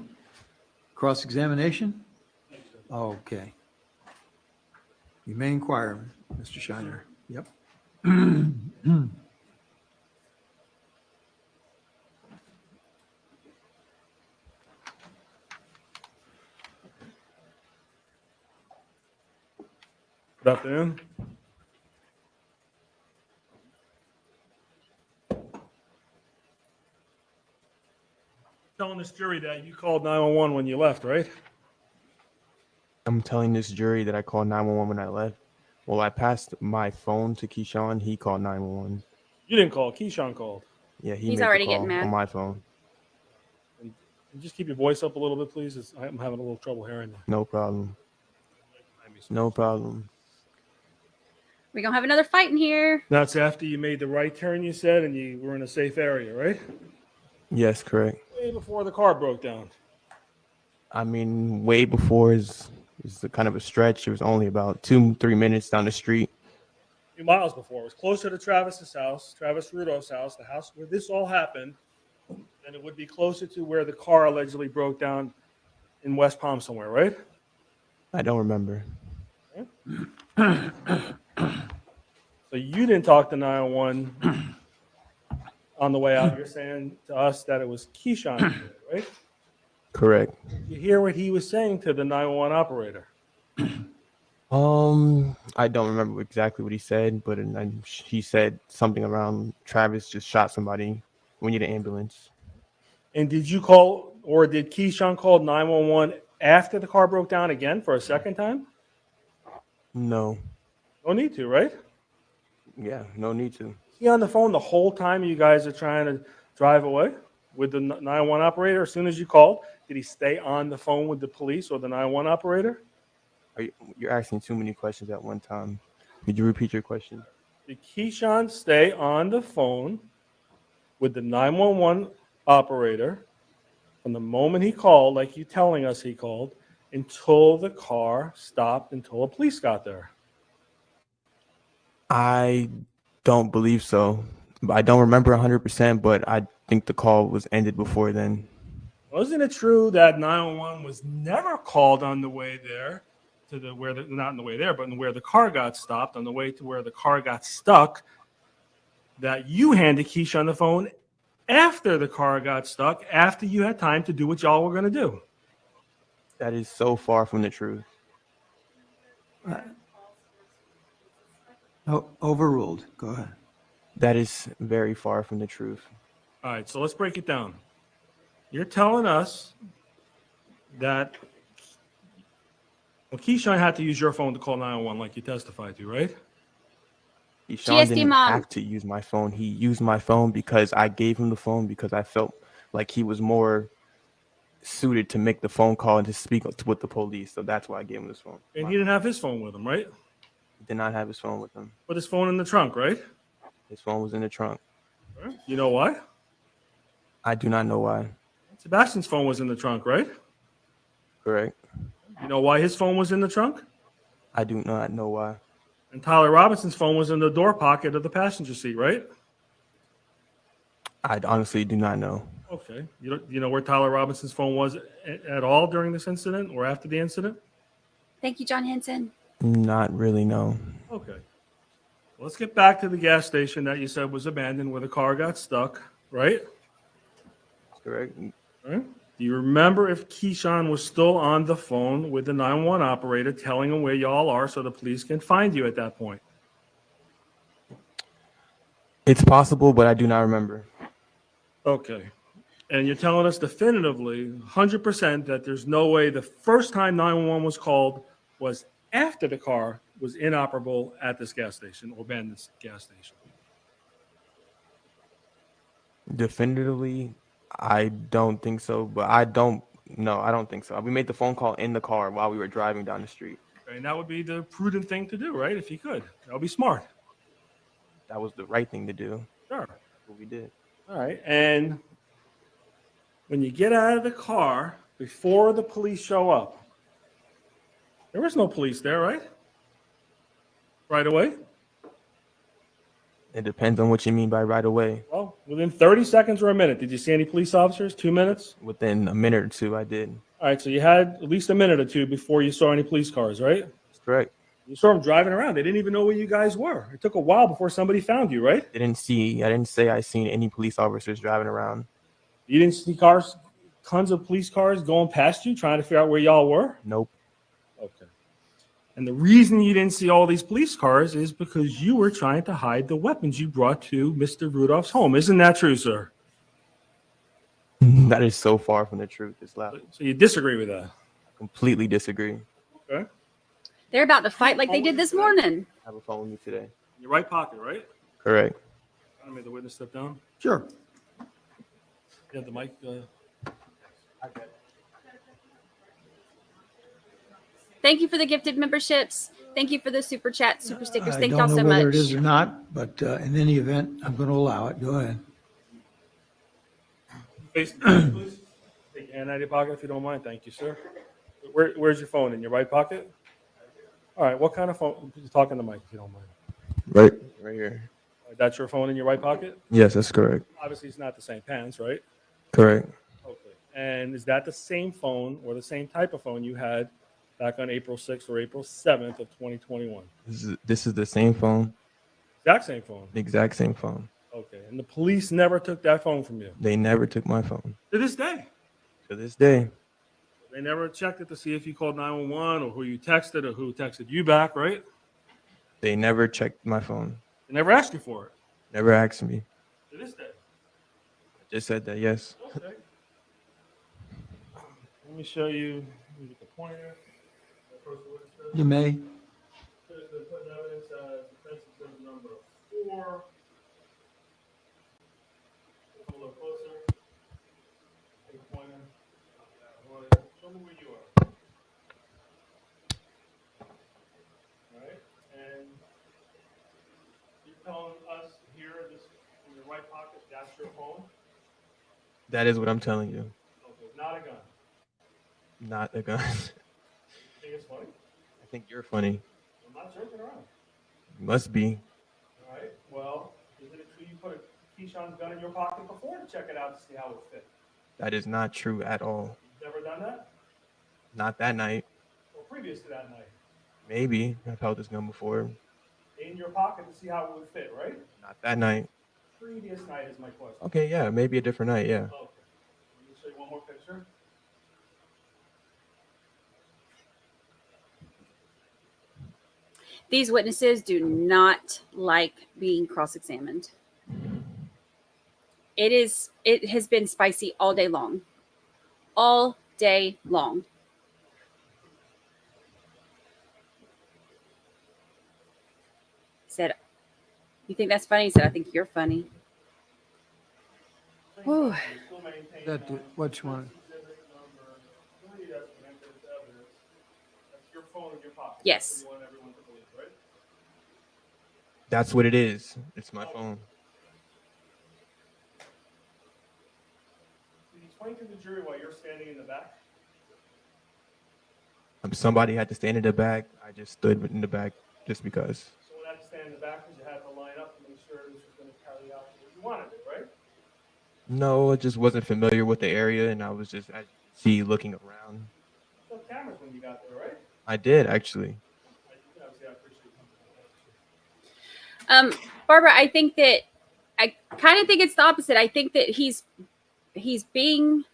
Cross-examination? Okay. You may inquire, Mr. Shiner. Yep. Good afternoon. Telling this jury that you called 911 when you left, right? I'm telling this jury that I called 911 when I left. Well, I passed my phone to Keyshawn. He called 911. You didn't call. Keyshawn called. Yeah, He's made already the call getting mad. on my phone. And just keep your voice up a little bit, please. I'm having a little trouble hearing you. No problem. No problem. We're going to have another fight in here. That's after you made the right turn, you said, and you were in a safe area, right? Yes, correct. Way before the car broke down. I mean, way before is a kind of a stretch. It was only about 2-3 minutes down the street. A few miles before. It was closer to Travis's house, Travis Rudolph's house, the house where this all happened, than it would be closer to where the car allegedly broke down in West Palm somewhere, right? I don't remember. So you didn't talk to 911 on the way out. You're saying to us that it was Keyshawn, right? Correct. You hear what he was saying to the 911 operator. I don't remember exactly what he said, but he said something around Travis just shot somebody. We need an ambulance. And did you call, or did Keyshawn call 911 after the car broke down again for a second time? No. No need to, right? Yeah, no need to. He on the phone the whole time you guys are trying to drive away with the 911 operator? As soon as you called, did he stay on the phone with the police or the 911 operator? You're asking too many questions at one time. Could you repeat your question? Did Keyshawn stay on the phone with the 911 operator from the moment he called, like you telling us he called, until the car stopped, until the police got there? I don't believe so. I don't remember 100%, but I think the call was ended before then. Wasn't it true that 911 was never called on the way there to not on the way there, but where the car got stopped, on the way to where the car got stuck, that you handed Keisha the phone after the car got stuck, after you had time to do what y'all were going to do? That is so far from the truth. Overruled. Go ahead. That is very far from the truth. All right, so let's break it down. You're telling us that Keyshawn had to use your phone to call 911 like you testified to, right? Sean GSD didn't mom. have to use my phone. He used my phone because I gave him the phone because I felt like he was more suited to make the phone call and to speak with the police. So that's why I gave him this phone. And he didn't have his phone with him, right? He did not have his phone with him. Put his phone in the trunk, right? His phone was in the trunk. You know why? I do not know why. Sebastian's phone was in the trunk, right? Correct. You know why his phone was in the trunk? I do not know why. And Tyler Robinson's phone was in the door pocket of the passenger seat, right? I honestly do not know. Okay. You know where Tyler Robinson's phone was at all during this incident or after the incident? Thank you, John Henson. Not really, no. Okay. Let's get back to the gas station that you said was abandoned where the car got stuck, right? Correct. All right. Do you remember if Keyshawn was still on the phone with the 911 operator telling him where y'all are so the police can find you at that point? It's possible, but I do not remember. Okay. And you're telling us definitively, 100%, that there's no way the first time 911 was called was after the car was inoperable at this gas station or abandoned gas station? Definitively, I don't think so, but I don't think so. We made the phone call in the car while we were driving down the street. Okay, and that would be the prudent thing to do, right? If you could. That would be smart. That was the right thing to do. Sure. That's what we did. All right. And when you get out of the car before the police show up, there was no police there, right? Right away? It depends on what you mean by right away. Well, within 30 seconds or a minute, did you see any police officers? 2 minutes? Within a minute or two, I did. All right, so you had at least a minute or two before you saw any police cars, right? That's correct. You saw them driving around. They didn't even know where you guys were. It took a while before somebody found you, right? I didn't say I seen any police officers driving around. You didn't see cars, tons of police cars going past you trying to figure out where y'all were? Nope. Okay. And the reason you didn't see all these police cars is because you were trying to hide the weapons you brought to Mr. Rudolph's home. Isn't that true, sir? That is so far from the truth. It's loud. So you disagree with that? I completely disagree. Okay. They're about to fight like they did this morning. I have a phone with me today. In your right pocket, right? Correct. I made the witness step down. Sure. You have the mic. Thank you for the gifted memberships. Thank you for the super chat, super stickers. Thank I y'all don't so know whether much. it is or not, but in any event, I'm going to allow it. Go ahead. Face, please. Take your hand out of your pocket if you don't mind. Thank you, sir. Where's your phone? In your right pocket? All right. What kind of phone? Talk in the mic if you don't mind. Right here. That's your phone in your right pocket? Yes, that's correct. Obviously, it's not the same pants, right? Correct. Okay. And is that the same phone or the same type of phone you had back on April 6th or April 7th of 2021? This is the same phone. Exact same phone. The exact same phone. Okay. And the police never took that phone from you? They never took my phone. To this day? To this day. They never checked it to see if you called 911 or who you texted or who texted you back, right? They never checked my phone. They never asked you for it? Never asked me. To this day? I just said that, yes. Okay. Let me show you. Let me get the pointer. You may. Put evidence as defense exhibit number 4. A little closer. Take a pointer. Show me where you are. All right. And you're telling us here, this in your right pocket, that's your phone? That is what I'm telling you. Okay. Not a gun. Not a gun. You think it's funny? I think you're funny. I'm not joking around. You must be. All right. Well, isn't it true you put a Keyshawn's gun in your pocket before to check it out to see how it fit? That is not true at all. You've never done that? Not that night. Or previous to that night? Maybe. I've held this gun before. In your pocket to see how it would fit, right? Not that night. Previous night is my question. Okay, yeah. Maybe a different night, yeah. Okay. Let me show you one more picture. These witnesses do not like being cross-examined. It has been spicy all day long. all day long. He said, "You think that's funny?" He said, "I think you're funny." Whew. That what you want? Yes. That's what it is. It's my phone. Can you explain to the jury why you're standing in the back? Somebody had to stand in the back. I just stood in the back just because. So when I had to stand in the back, because you had to line up to make sure this was going to carry out what you wanted it, right? No, I just wasn't familiar with the area, and I was just, as you see, looking around. You took cameras when you got there, right? I did, actually. I appreciate it. Barbara, I think that I kind of think it's the opposite. I think that he's being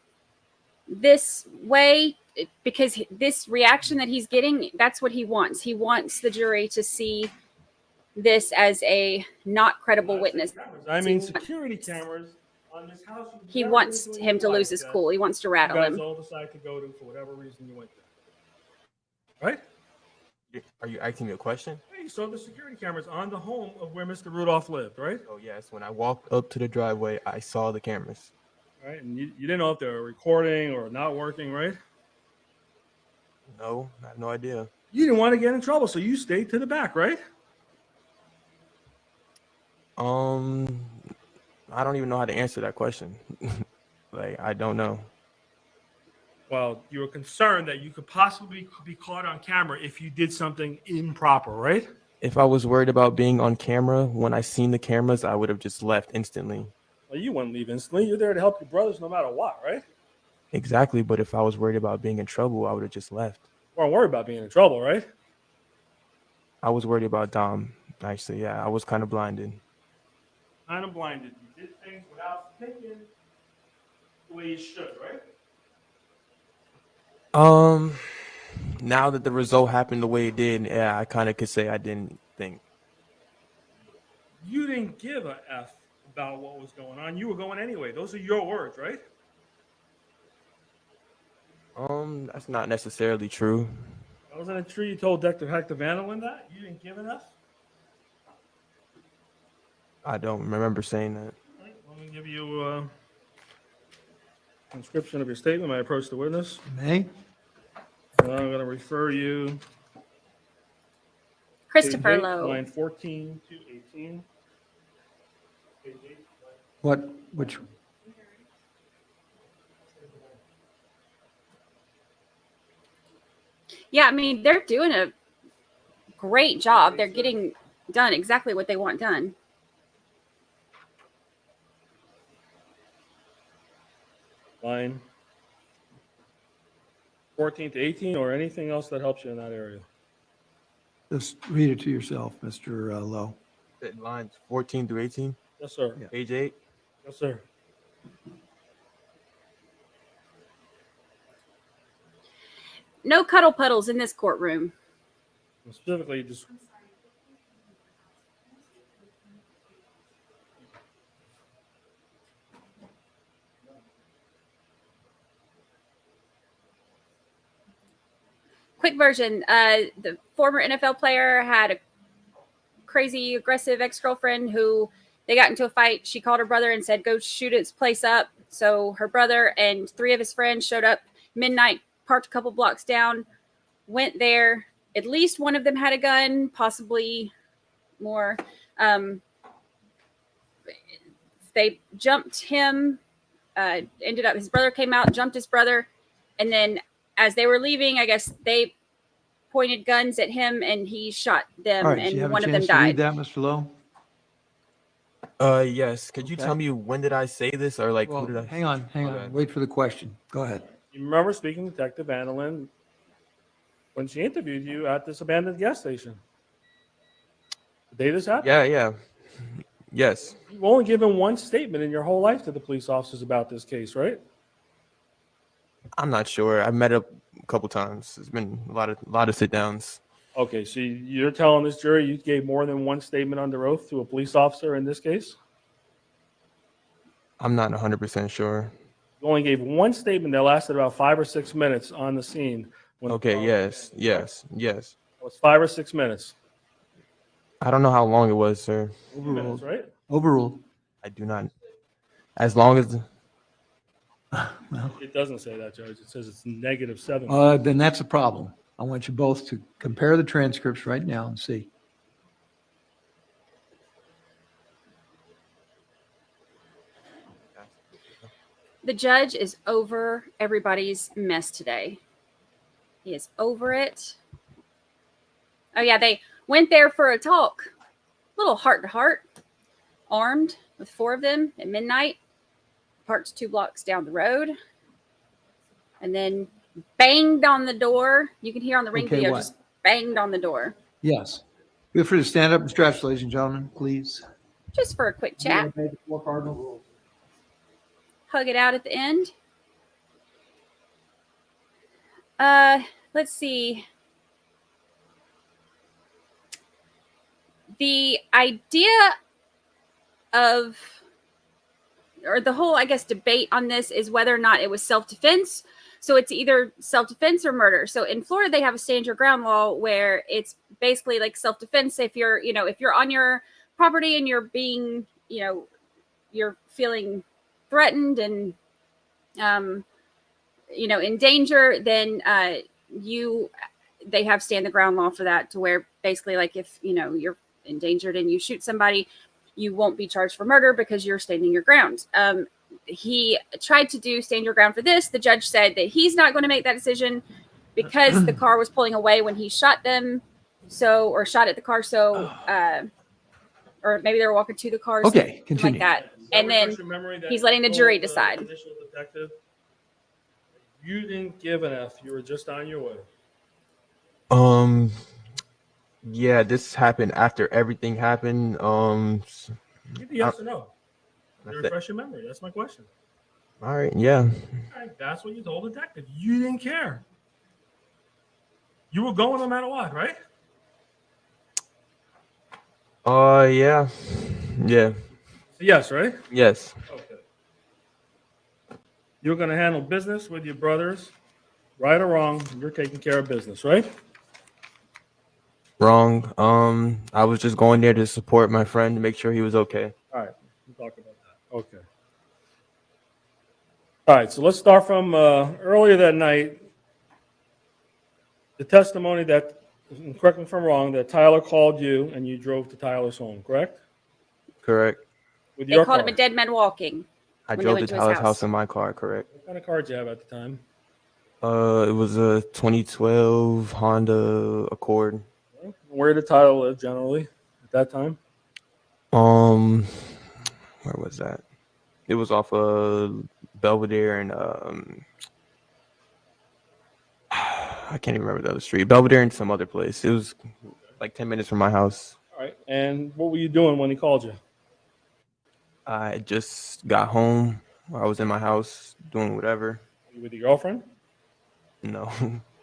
this way because this reaction that he's getting, that's what he wants. He wants the jury to see this as a not credible witness. I mean, security cameras on this house. He wants him to lose his cool. He wants to rattle you guys him. all decide to go to for whatever reason you went there. Right? Are you asking me a question? Hey, so the security cameras on the home of where Mr. Rudolph lived, right? Oh, yes. When I walked up to the driveway, I saw the cameras. Right, and you didn't know if they were recording or not working, right? No, I have no idea. You didn't want to get in trouble, so you stayed to the back, right? I don't even know how to answer that question. Like, I don't know. Well, you were concerned that you could possibly be caught on camera if you did something improper, right? If I was worried about being on camera, when I seen the cameras, I would have just left instantly. Well, you wouldn't leave instantly. You're there to help your brothers no matter what, right? Exactly, but if I was worried about being in trouble, I would have just left. You weren't worried about being in trouble, right? I was worried about Dom, actually. Yeah, I was kind of blinded. Kind of blinded. You did things without thinking the way you should, right? Now that the result happened the way it did, yeah, I kind of could say I didn't think. You didn't give a F about what was going on. You were going anyway. Those are your words, right? That's not necessarily true. Wasn't it true you told Detective Vanderlyn that? You didn't give an F? I don't remember saying that. All right, let me give you a transcription of your statement. I approach the witness. May? I'm going to refer you Christopher to Lowe. line 14 to 18. Page 8. What? Which? Yeah, I mean, they're doing a great job. They're getting done exactly what they want done. Line 14 to 18 or anything else that helps you in that area. Just read it to yourself, Mr. Lowe. Lines 14 through 18? Yes, sir. Yeah. Page 8? Yes, sir. No cuddle puddles in this courtroom. Specifically, just Quick version. The former NFL player had a crazy, aggressive ex-girlfriend who they got into a fight. She called her brother and said, go shoot his place up. So her brother and 3 of his friends showed up midnight, parked a couple blocks down, went there. At least one of them had a gun, possibly more. They jumped him. Ended up, his brother came out, jumped his brother. And then as they were leaving, I guess they pointed guns at him and he shot them. All right, do you have and one a of them chance to read died. that, Mr. Lowe? Yes. Could you Okay. tell me when did I say this or like Well, who did I? hang on. Okay. Wait for the question. Go ahead. you remember speaking to Detective Vanderlyn when she interviewed you at this abandoned gas station. The day this happened? Yeah. Yes. You've only given one statement in your whole life to the police officers about this case, right? I'm not sure. I met up a couple times. It's been a lot of sit downs. Okay, so you're telling this jury you gave more than one statement under oath to a police officer in this case? I'm not 100% sure. You only gave one statement that lasted about 5 or 6 minutes on the scene. When Okay, yes. It was 5 or 6 minutes. I don't know how long it was, sir. 2 minutes, Overruled. right? Overruled. I do not. As long as Well, It doesn't say that, Judge. It says it's -7. then that's a problem. I want you both to compare the transcripts right now and see. The judge is over everybody's mess today. He is over it. Oh, yeah, they went there for a talk. Little heart to heart, armed with 4 of them at midnight, parked 2 blocks down the road, and then banged on the door. You can hear on the ring Okay, video, what? just banged on the door. Yes. Feel free to stand up and stretch, ladies and gentlemen, please. Just for a quick chat. Hug it out at the end. Let's see. The idea of, or the whole, I guess, debate on this is whether or not it was self-defense. So it's either self-defense or murder. So in Florida, they have a stand your ground law where it's basically like self-defense. If you're, if you're on your property and you're being, you're feeling threatened and, in danger, then they have stand the ground law for that, to where basically like if, you're endangered and you shoot somebody, you won't be charged for murder because you're standing your ground. He tried to do stand your ground for this. The judge said that he's not going to make that decision because the car was pulling away when he shot them. Or shot at the car. Or maybe they were walking to the car. Okay, continue. Like that. And then he's letting the jury decide. Initial detective, you didn't give an F. You were just on your way. Yeah, this happened after everything happened. Give me yes or no. Refresh your memory. That's my question. All right, yeah. All right, that's what you told the detective. You didn't care. You were going no matter what, right? Yeah. Yes, right? Yes. Okay. You're going to handle business with your brothers, right or wrong. You're taking care of business, right? Wrong. I was just going there to support my friend to make sure he was okay. All right. We'll talk about that. Okay. All right. So let's start from earlier that night. The testimony that, correct me if I'm wrong, that Tyler called you and you drove to Tyler's home, correct? Correct. With They your called car. him a dead man walking. I when they drove went to his Tyler's house in my car, correct. What kind of car did you have at the time? It was a 2012 Honda Accord. Where did Tyler live generally at that time? Where was that? It was off of Belvedere and I can't even remember the other street. Belvedere and some other place. It was like 10 minutes from my house. All right. And what were you doing when he called you? I just got home. I was in my house doing whatever. Were you with your girlfriend? No,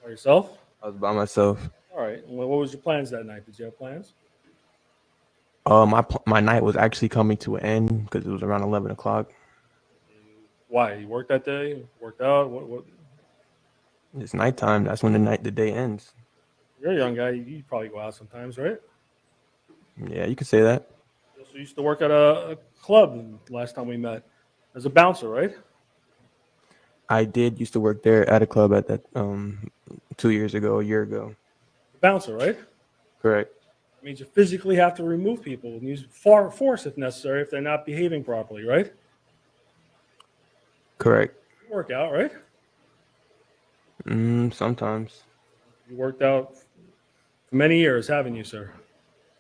By yourself? I was by myself. All right. And what was your plans that night? Did you have plans? My night was actually coming to an end because it was around 11 o'clock. Why? You worked that day? Worked out? What? It's nighttime. That's when the day ends. You're a young guy. You probably go out sometimes, right? Yeah, you could say that. You also used to work at a club last time we met as a bouncer, right? I did used to work there at a club at that 2 years ago, a year ago. Bouncer, right? Correct. It means you physically have to remove people and use force if necessary if they're not behaving properly, right? Correct. You work out, right? Sometimes. You worked out for many years, haven't you, sir?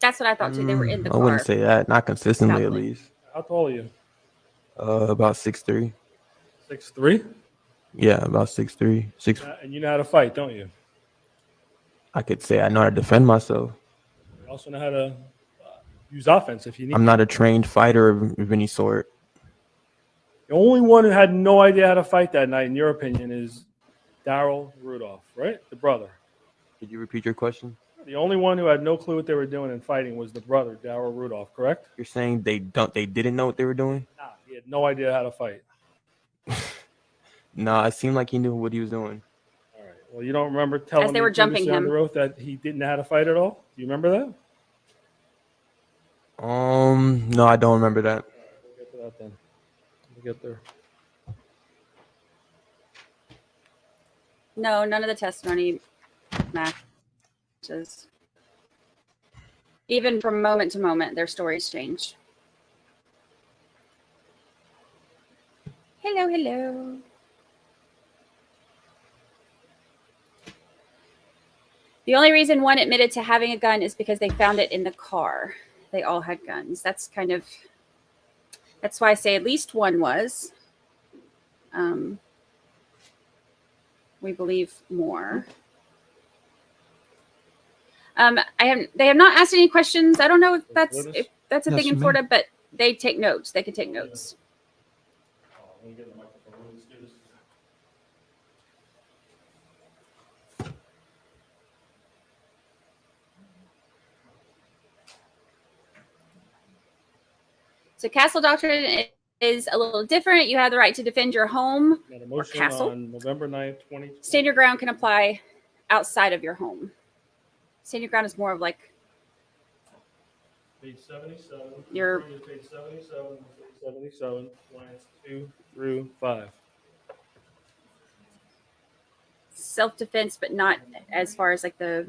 That's what I thought too. They were in the I car. wouldn't say that. Not consistently, at Exactly. least. How tall are you? About 6'3". 6'3"? Yeah, about 6'3". And you know how to fight, don't you? I could say I know how to defend myself. You also know how to use offense if you need. I'm not a trained fighter of any sort. The only one who had no idea how to fight that night, in your opinion, is Darryl Rudolph, right? The brother. Could you repeat your question? The only one who had no clue what they were doing in fighting was the brother, Darryl Rudolph, correct? You're saying they didn't know what they were doing? Nah, he had no idea how to fight. No, it seemed like he knew what he was doing. All right. Well, you don't remember telling they me were jumping previously on the him. oath that he didn't know how to fight at all? Do you remember that? No, I don't remember that. All right, we'll get to that then. We'll get there. No, none of the testimony matches. Even from moment to moment, their stories change. Hello, hello. The only reason one admitted to having a gun is because they found it in the car. They all had guns. That's why I say at least one was. We believe more. They have not asked any questions. I don't know if that's a Yes, thing in ma'am. Florida, but they take notes. They can take notes. Let me get the microphone. Let's do this. So castle doctrine is a little different. You have the right to defend your home. Got a motion castle. on November 9th, 2020. Stand your ground can apply outside of your home. Stand your ground is more of like Page 77. Your- Page 77, 77, lines 2 through 5. self-defense, but not as far as like the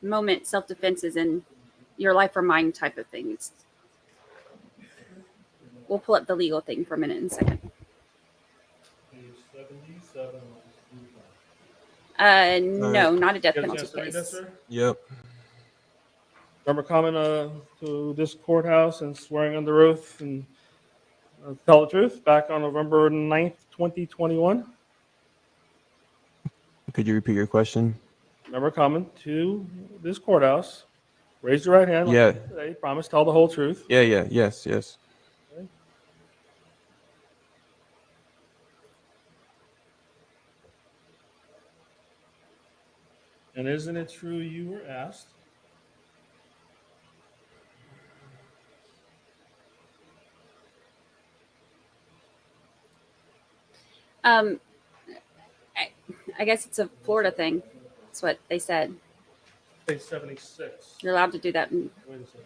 moment self-defense is in your life or mine type of thing. We'll pull up the legal thing for a minute in a second. Page 77, lines 2 through 5. No, not a death Get a penalty chance to read that, case. sir? Yep. Remember coming to this courthouse and swearing under oath and tell the truth back on November 9th, 2021? Could you repeat your question? Remember coming to this courthouse, raise your right hand. Yeah. Like today, promise, tell the whole truth. Yeah, yes. Okay. And isn't it true you were asked? I guess it's a Florida thing. That's what they said. Page 76. You're allowed to do that in Wait a second.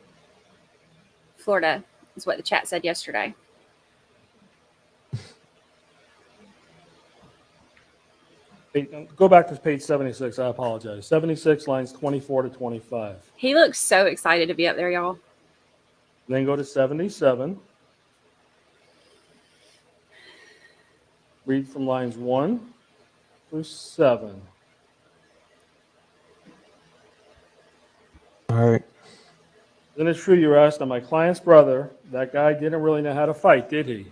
Florida, is what the chat said yesterday. Go back to page 76. I apologize. 76, lines 24 to 25. He looks so excited to be up there, y'all. Then go to 77. Read from lines 1 through 7. All right. Isn't it true you were asked, now my client's brother, that guy didn't really know how to fight, did he?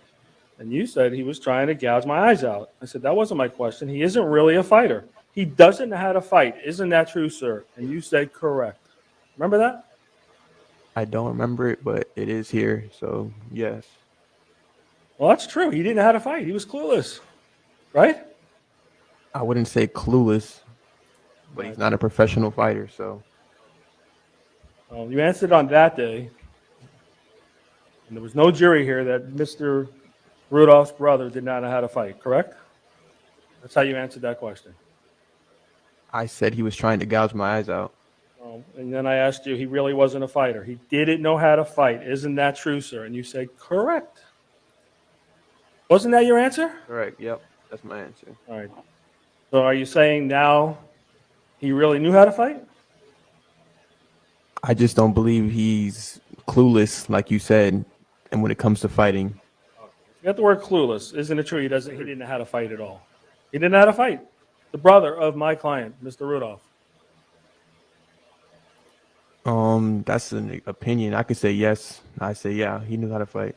And you said he was trying to gouge my eyes out. I said, that wasn't my question. He isn't really a fighter. He doesn't know how to fight. Isn't that true, sir? And you said correct. Remember that? I don't remember it, but it is here. So, yes. Well, that's true. He didn't know how to fight. He was clueless, right? I wouldn't say clueless, but he's not a professional fighter. So, You answered on that day. And there was no jury here that Mr. Rudolph's brother did not know how to fight, correct? That's how you answered that question. I said he was trying to gouge my eyes out. And then I asked you, he really wasn't a fighter. He didn't know how to fight. Isn't that true, sir? And you said, correct. Wasn't that your answer? Correct. Yep. That's my answer. All right. So are you saying now he really knew how to fight? I just don't believe he's clueless, like you said. And when it comes to fighting, You got the word clueless. Isn't it true? He didn't know how to fight at all. He didn't know how to fight. The brother of my client, Mr. Rudolph. that's an opinion. I could say yes. I say yeah. He knew how to fight.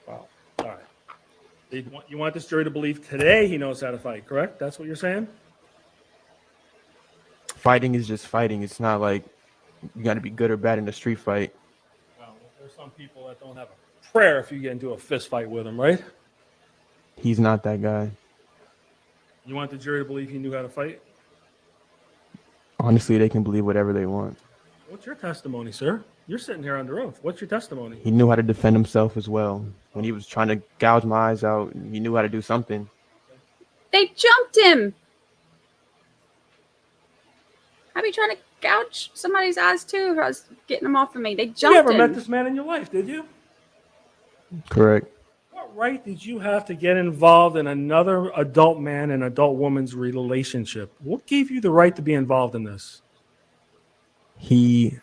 Wow. All right. You want this jury to believe today he knows how to fight, correct? That's what you're saying? Fighting is just fighting. It's not like you got to be good or bad in a street fight. Well, there's some people that don't have a prayer if you get into a fist fight with him, right? He's not that guy. You want the jury to believe he knew how to fight? Honestly, they can believe whatever they want. What's your testimony, sir? You're sitting here under oath. What's your testimony? He knew how to defend himself as well. When he was trying to gouge my eyes out, he knew how to do something. They jumped him. I'd be trying to gouge somebody's eyes too if I was getting them off of me. They You jumped never him. met this man in your life, did you? Correct. What right did you have to get involved in another adult man and adult woman's relationship? What gave you the right to be involved in this? He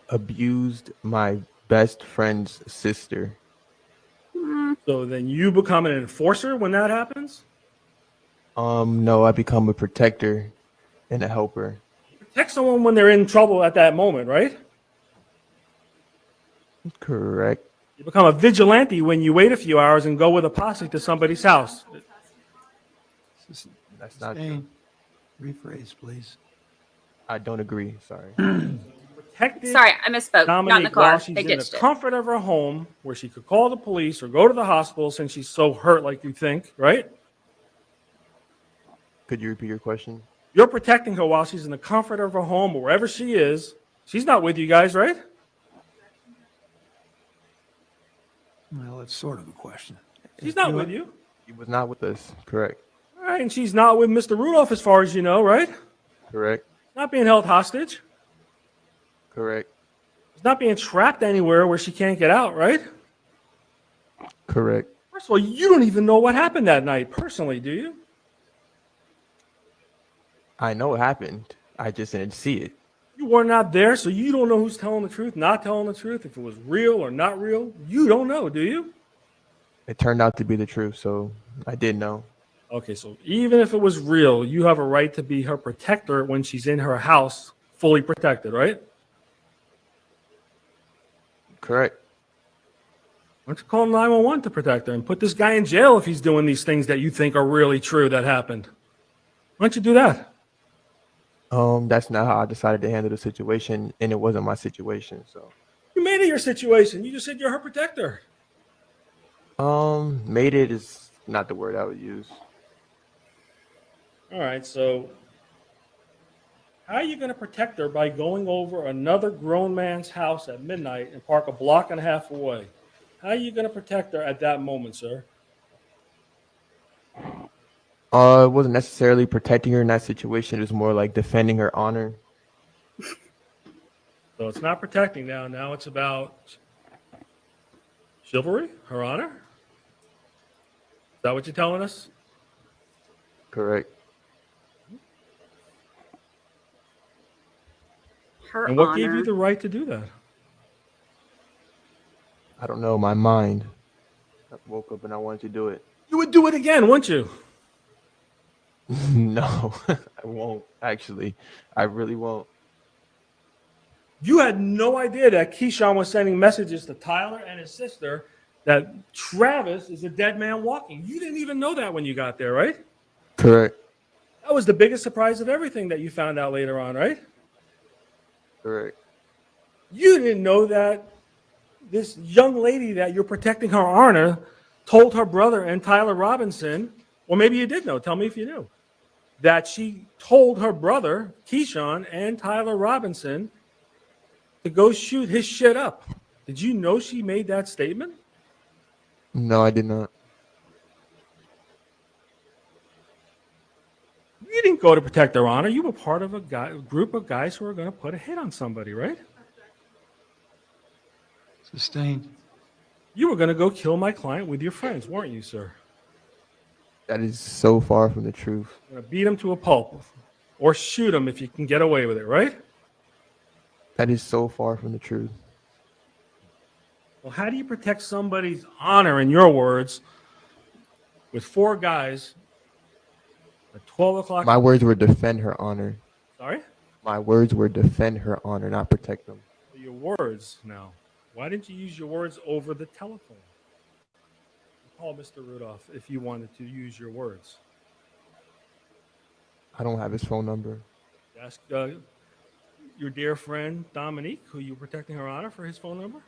abused my best friend's sister. So then you become an enforcer when that happens? No, I become a protector and a helper. Protect someone when they're in trouble at that moment, right? Correct. You become a vigilante when you wait a few hours and go with a posse to somebody's house. That's not true. Sustained. Rephrase, please. I don't agree. Sorry. Protected Sorry, I misspoke. Not in the Dominique car. while she's They in the ditched it. comfort of her home where she could call the police or go to the hospital since she's so hurt like you think, right? Could you repeat your question? You're protecting her while she's in the comfort of her home or wherever she is. She's not with you guys, right? Well, it's sort of a question. She's not with you. He was not with us. Correct. All right, and she's not with Mr. Rudolph as far as you know, right? Correct. Not being held hostage. Correct. She's not being trapped anywhere where she can't get out, right? Correct. First of all, you don't even know what happened that night personally, do you? I know it happened. I just didn't see it. You were not there, so you don't know who's telling the truth, not telling the truth, if it was real or not real. You don't know, do you? It turned out to be the truth, so I did know. Okay, so even if it was real, you have a right to be her protector when she's in her house, fully protected, right? Correct. Why don't you call 911 to protect her and put this guy in jail if he's doing these things that you think are really true that happened? Why don't you do that? That's not how I decided to handle the situation, and it wasn't my situation. So, You made it your situation. You just said you're her protector. made it is not the word I would use. All right, so how are you going to protect her by going over another grown man's house at midnight and park a block and a half away? How are you going to protect her at that moment, sir? It wasn't necessarily protecting her in that situation. It was more like defending her honor. So it's not protecting now. Now it's about chivalry, her honor. Is that what you're telling us? Correct. Her And what honor. gave you the right to do that? I don't know. My mind. I woke up and I wanted to do it. You would do it again, wouldn't you? No, I won't. Actually, I really won't. You had no idea that Keyshawn was sending messages to Tyler and his sister that Travis is a dead man walking. You didn't even know that when you got there, right? Correct. That was the biggest surprise of everything that you found out later on, right? Correct. You didn't know that this young lady that you're protecting her honor told her brother and Tyler Robinson, or maybe you did know, tell me if you knew, that she told her brother, Keyshawn, and Tyler Robinson to go shoot his shit up. Did you know she made that statement? No, I did not. You didn't go to protect their honor. You were part of a group of guys who were going to put a hit on somebody, right? Sustained. You were going to go kill my client with your friends, weren't you, sir? That is so far from the truth. You're going to beat him to a pulp or shoot him if you can get away with it, right? That is so far from the truth. Well, how do you protect somebody's honor, in your words, with four guys at 12 o'clock? My words were defend her honor. Sorry? My words were defend her honor, not protect them. Your words now. Why didn't you use your words over the telephone? Call Mr. Rudolph if you wanted to use your words. I don't have his phone number. Ask your dear friend Dominique, who you're protecting her honor, for his phone number.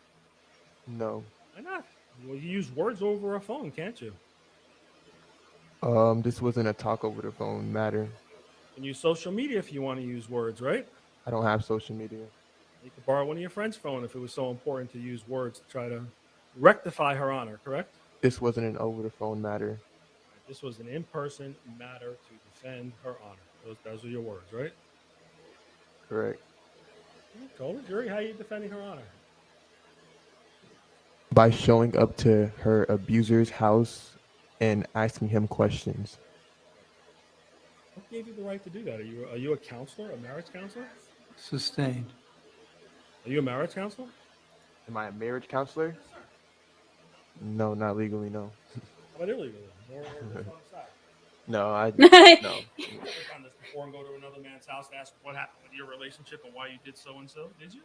No. Why not? Well, you use words over a phone, can't you? This wasn't a talk over the phone matter. You can use social media if you want to use words, right? I don't have social media. You could borrow one of your friend's phone if it was so important to use words to try to rectify her honor, correct? This wasn't an over the phone matter. This was an in-person matter to defend her honor. Those are your words, right? Correct. You told the jury how you defending her honor. By showing up to her abuser's house and asking him questions. What gave you the right to do that? Are you a counselor, a marriage counselor? Sustained. Are you a marriage counselor? Am I a marriage counselor? No, not legally, no. How about illegally? Or just on the side? No, no. You ever done this before and go to another man's house and ask what happened with your relationship and why you did so and so? Did you?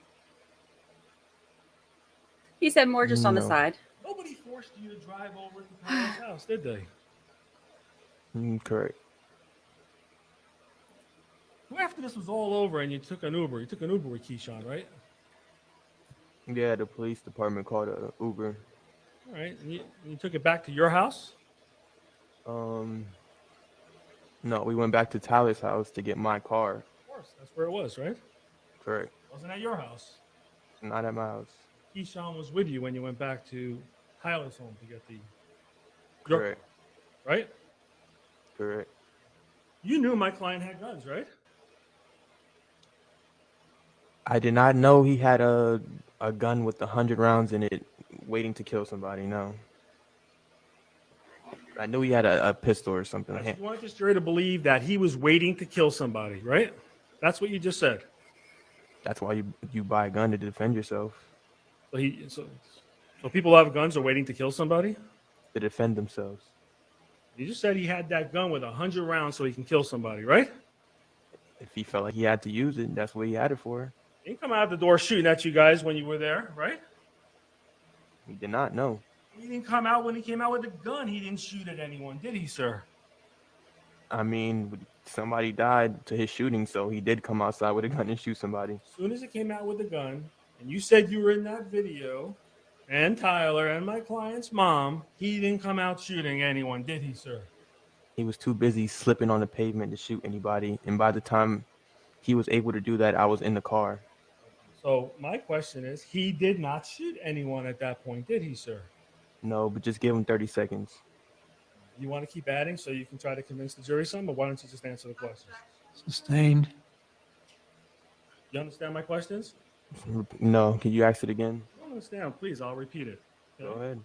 He said more just on the No. side. Nobody forced you to drive over to Tyler's house, did they? Correct. Well, after this was all over and you took an Uber with Keyshawn, right? Yeah, the police department called a Uber. All right. And you took it back to your house? No, we went back to Tyler's house to get my car. Of course. That's where it was, right? Correct. Wasn't at your house. Not at my house. Keyshawn was with you when you went back to Tyler's home to get the... Correct. Right? Correct. You knew my client had guns, right? I did not know he had a gun with 100 rounds in it waiting to kill somebody, no. I knew he had a pistol or something. Right, so you want this jury to believe that he was waiting to kill somebody, right? That's what you just said. That's why you buy a gun to defend yourself, So people who have guns are waiting to kill somebody? to defend themselves. You just said he had that gun with 100 rounds so he can kill somebody, right? If he felt like he had to use it, that's what he had it for. He didn't come out the door shooting at you guys when you were there, right? He did not know. He didn't come out when he came out with a gun. He didn't shoot at anyone, did he, sir? I mean, somebody died to his shooting, so he did come outside with a gun and shoot somebody. As soon as he came out with a gun, and you said you were in that video, and Tyler and my client's mom, he didn't come out shooting anyone, did he, sir? He was too busy slipping on the pavement to shoot anybody, and by the time he was able to do that, I was in the car. So my question is, he did not shoot anyone at that point, did he, sir? No, but just give him 30 seconds. You want to keep adding so you can try to convince the jury some, or why don't you just answer the questions? Sustained. You understand my questions? No, can you ask it again? I don't understand. Please, I'll repeat it. Go ahead.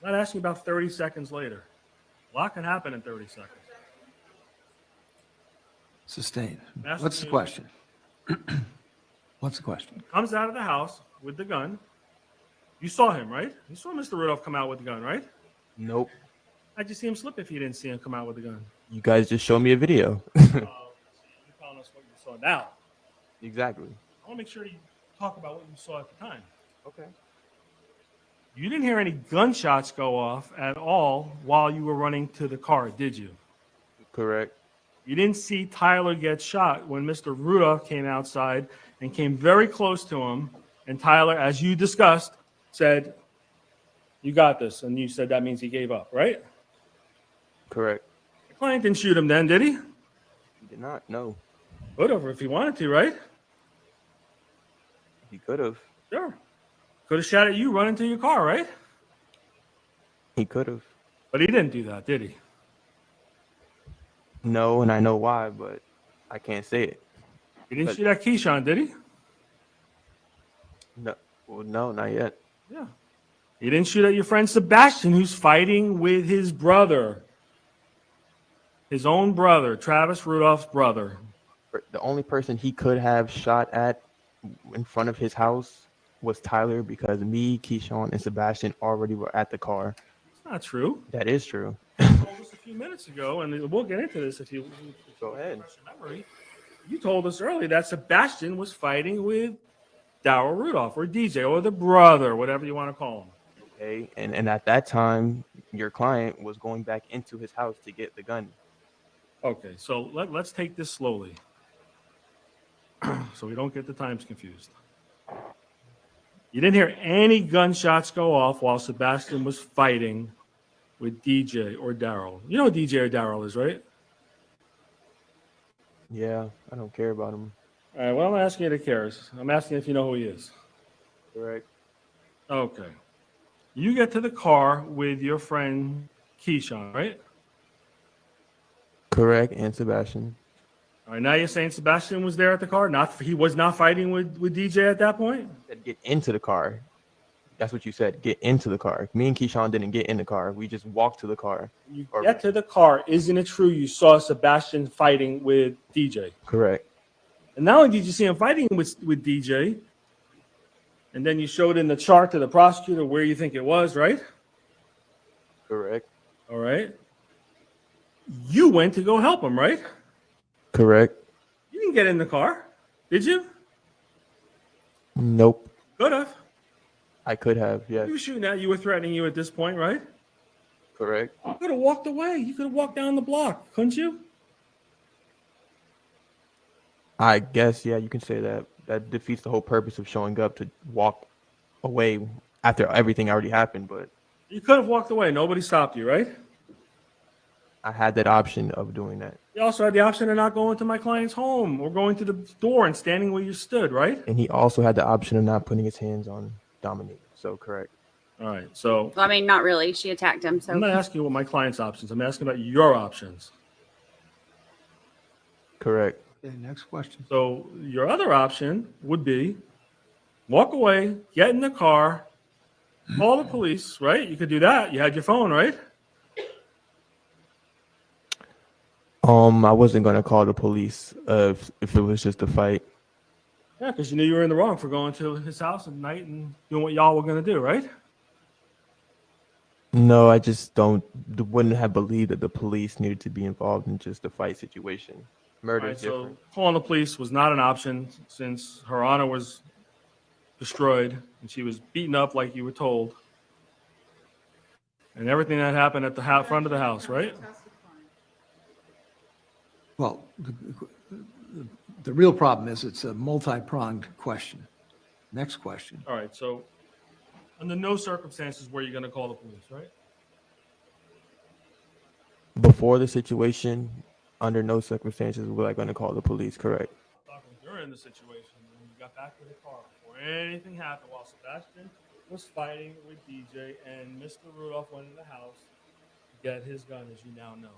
I'm not asking about 30 seconds later. A lot can happen in 30 seconds. Sustained. That's What's the you. question? What's the question? Comes out of the house with the gun. You saw him, right? You saw Mr. Rudolph come out with the gun, right? Nope. How'd you see him slip if you didn't see him come out with the gun? You guys just showed me a video. You're telling us what you saw now. Exactly. I want to make sure you talk about what you saw at the time. Okay. You didn't hear any gunshots go off at all while you were running to the car, did you? Correct. You didn't see Tyler get shot when Mr. Rudolph came outside and came very close to him. And Tyler, as you discussed, said, "You got this." And you said that means he gave up, right? Correct. The client didn't shoot him then, did he? He did not. No. Could have if he wanted to, right? He could have. Sure. Could have shot at you running to your car, right? He could have. But he didn't do that, did he? No, and I know why, but I can't say it. He didn't But- shoot at Keyshawn, did he? No. Well, no, not yet. Yeah. He didn't shoot at your friend Sebastien, who's fighting with his brother. His own brother, Travis Rudolph's brother. The only person he could have shot at in front of his house was Tyler, because me, Keyshawn, and Sebastien already were at the car. It's not true. That is true. You told us a few minutes ago, and we'll get into this if you Go ahead. refresh your memory. You told us earlier that Sebastien was fighting with Darryl Rudolph, or DJ, or the brother, whatever you want to call him. Okay. And at that time, your client was going back into his house to get the gun. Okay, so let's take this slowly so we don't get the times confused. You didn't hear any gunshots go off while Sebastien was fighting with DJ or Darryl. You know who DJ or Darryl is, right? Yeah, I don't care about him. All right, well, I'm asking you to care. I'm asking if you know who he is. Correct. Okay. You get to the car with your friend Keyshawn, right? Correct. And Sebastien. All right, now you're saying Sebastien was there at the car? He was not fighting with DJ at that point? Said get into the car. That's what you said. Get into the car. Me and Keyshawn didn't get in the car. We just walked to the car. You get to the car. Isn't it true you saw Sebastien fighting with DJ? Correct. And not only did you see him fighting with DJ, and then you showed in the chart to the prosecutor where you think it was, right? Correct. All right. You went to go help him, right? Correct. You didn't get in the car, did you? Nope. Could have. I could have, yes. You were shooting at you, were threatening you at this point, right? Correct. You could have walked away. You could have walked down the block, couldn't you? I guess, yeah, you can say that. That defeats the whole purpose of showing up, to walk away after everything already happened. But You could have walked away. Nobody stopped you, right? I had that option of doing that. You also had the option of not going to my client's home or going to the door and standing where you stood, right? And he also had the option of not putting his hands on Dominique. So correct. All right. So Well, I mean, not really. She attacked him. So I'm not asking you what my client's options. I'm asking about your options. Correct. Okay, next question. So your other option would be walk away, get in the car, call the police, right? You could do that. You had your phone, right? I wasn't gonna call the police if it was just a fight. Yeah, because you knew you were in the wrong for going to his house at night and doing what y'all were going to do, right? No, I just wouldn't have believed that the police needed to be involved in just a fight situation. Murder Right, is so different. calling the police was not an option since her honor was destroyed and she was beaten up like you were told. And everything that happened at the front of the house, right? Well, the real problem is it's a multi-pronged question. Next question. All right, so under no circumstances were you going to call the police, right? Before the situation, under no circumstances was I gonna call the police. Correct. I'm talking during the situation when you got back to the car before anything happened while Sebastien was fighting with DJ and Mr. Rudolph went in the house to get his gun, as you now know.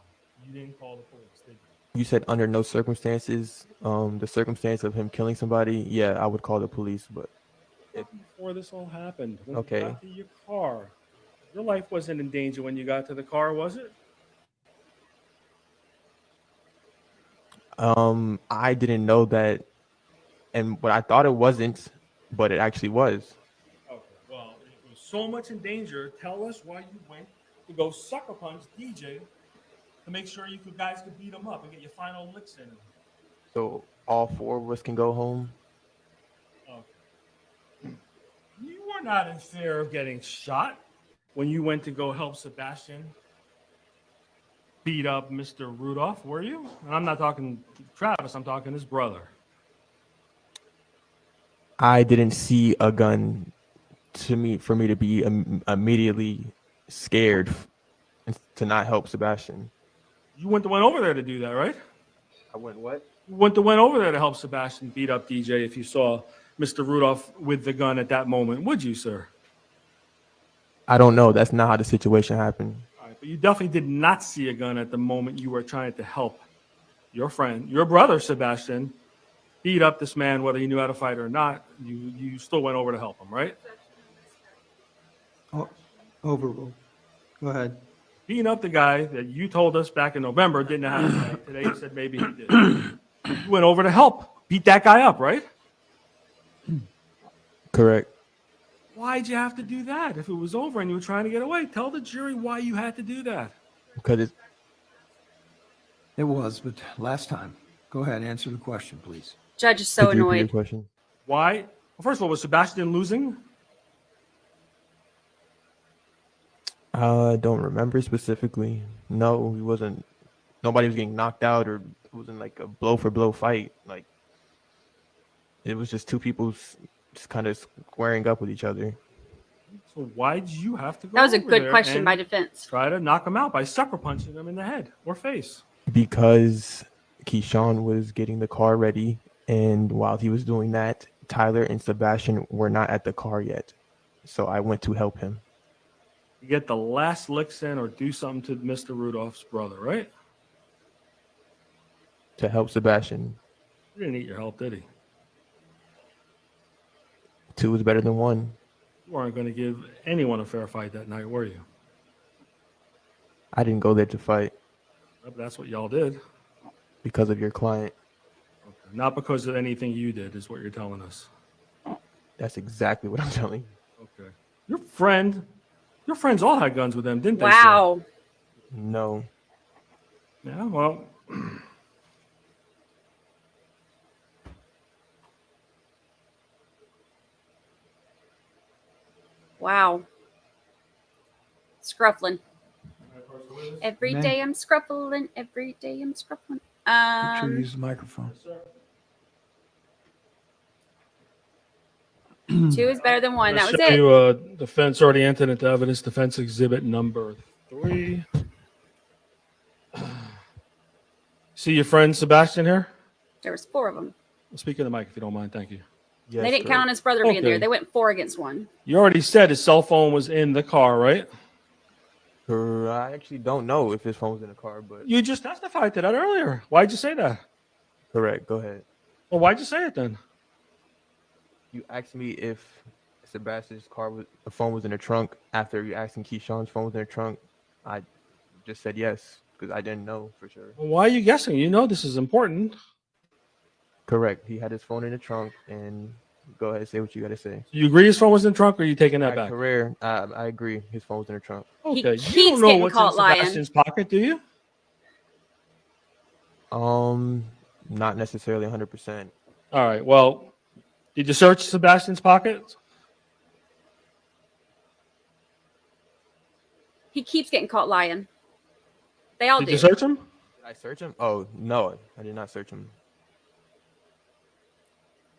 You didn't call the police, did you? You said under no circumstances. The circumstance of him killing somebody, yeah, I would call the police. But Before this all happened, when Okay. you got to your car, your life wasn't in danger when you got to the car, was it? I didn't know that, and what I thought it wasn't, but it actually was. Okay, well, it was so much in danger. Tell us why you went to go sucker punch DJ to make sure you guys could beat him up and get your final licks in him. So all four of us can go home. Okay. You were not in fear of getting shot when you went to go help Sebastien beat up Mr. Rudolph, were you? And I'm not talking Travis, I'm talking his brother. I didn't see a gun for me to be immediately scared to not help Sebastien. You went over there to do that, right? I went what? You went over there to help Sebastien beat up DJ if you saw Mr. Rudolph with the gun at that moment, would you, sir? I don't know. That's not how the situation happened. All right, but you definitely did not see a gun at the moment you were trying to help your friend, your brother, Sebastien, beat up this man, whether he knew how to fight or not. You still went over to help him, right? Oh, overruled. Go ahead. Beating up the guy that you told us back in November didn't know how to fight. Today you said maybe he did. You went over to help beat that guy up, right? Correct. Why'd you have to do that if it was over and you were trying to get away? Tell the jury why you had to do that. Because It was, but last time. Go ahead, answer the question, please. Judge is so Could you repeat your annoyed. question? Why? Well, first of all, was Sebastien losing? I don't remember specifically. No, he wasn't. Nobody was getting knocked out, or it wasn't like a blow for blow fight. Like, it was just two people just kind of squaring up with each other. So why did you have to go That was a over good there question and by defense. try to knock him out by sucker punching him in the head or face? Because Keyshawn was getting the car ready, and while he was doing that, Tyler and Sebastien were not at the car yet. So I went to help him. You get the last licks in or do something to Mr. Rudolph's brother, right? to help Sebastian. He didn't need your help, did he? 2 is better than 1 You weren't going to give anyone a fair fight that night, were you? I didn't go there to fight But that's what y'all did. because of your client. Okay. Not because of anything you did, is what you're telling us. That's exactly what I'm telling you. Okay. Your friends all had guns with them, didn't they? Wow. No. Sir? Yeah, well. Wow. Scruffling. Every Amen. day I'm scruffling. Every day I'm scruffling. Make sure you use the microphone. 2 is better than 1. That was show it. you defense oriented into evidence, defense exhibit number 3. See your friend Sebastian here? There was 4 of them. Speak in the mic if you don't mind. Thank you. Yes, They didn't correct. count on his brother being Okay. there. They went 4 against 1. You already said his cell phone was in the car, right? I actually don't know if his phone was in the car, but You just testified to that earlier. Why'd you say that? correct. Go ahead. Well, why'd you say it then? You asked me if Sebastian's the phone was in the trunk. After you asking Keyshawn's phone was in the trunk, I just said yes because I didn't know for sure. Well, why are you guessing? You know this is important. Correct. He had his phone in the trunk, and go ahead, say what you got to say. You agree his phone was in the trunk, or are you taking that At back? career, I agree. His phone was in the trunk. Okay. He You keeps don't know getting what's caught in lying. Sebastian's pocket, do you? Not necessarily 100%. All right. Well, did you search Sebastian's pockets? He keeps getting caught lying. They all Did do. you search him? Did I search him? Oh no, I did not search him.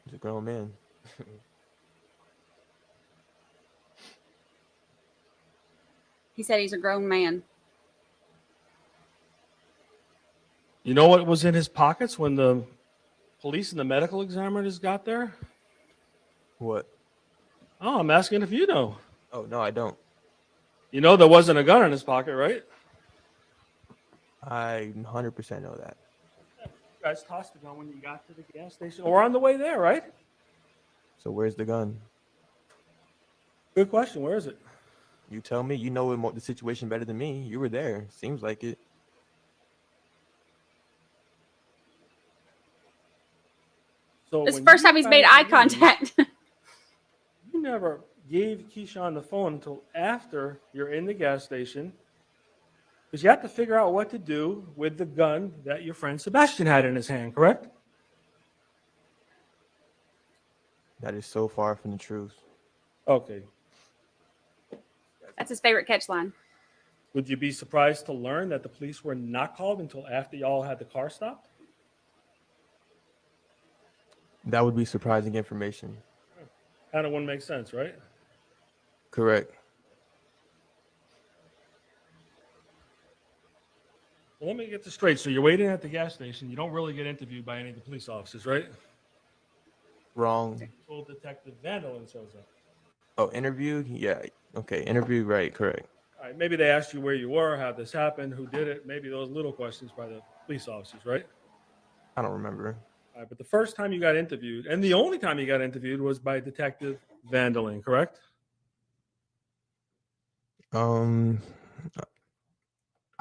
He's a grown man. He said he's a grown man. You know what was in his pockets when the police and the medical examiners got there? What? Oh, I'm asking if you know. Oh no, I don't. You know there wasn't a gun in his pocket, right? I 100% know that. You guys tossed the gun when you got to the gas station or on the way there, right? So where's the gun? Good question. Where is it? You tell me. You know the situation better than me. You were there. Seems like it. So It's the when first you time he's made guys eye leave, contact. You never gave Keyshawn the phone until after you're in the gas station, because you have to figure out what to do with the gun that your friend Sebastian had in his hand, correct? That is so far from the truth. Okay. That's his favorite catch line. Would you be surprised to learn that the police were not called until after y'all had the car stopped? That would be surprising information. Kind of wouldn't make sense, right? Correct. Well, let me get this straight. So you're waiting at the gas station. You don't really get interviewed by any of the police officers, right? Wrong. Until Detective Vandalin shows up. Oh, interview? Yeah. Okay. Interview. Right. Correct. All right, maybe they asked you where you were, how this happened, who did it. Maybe those little questions by the police officers, right? I don't remember. All right, but the first time you got interviewed, and the only time you got interviewed, was by Detective Vandalin, correct? I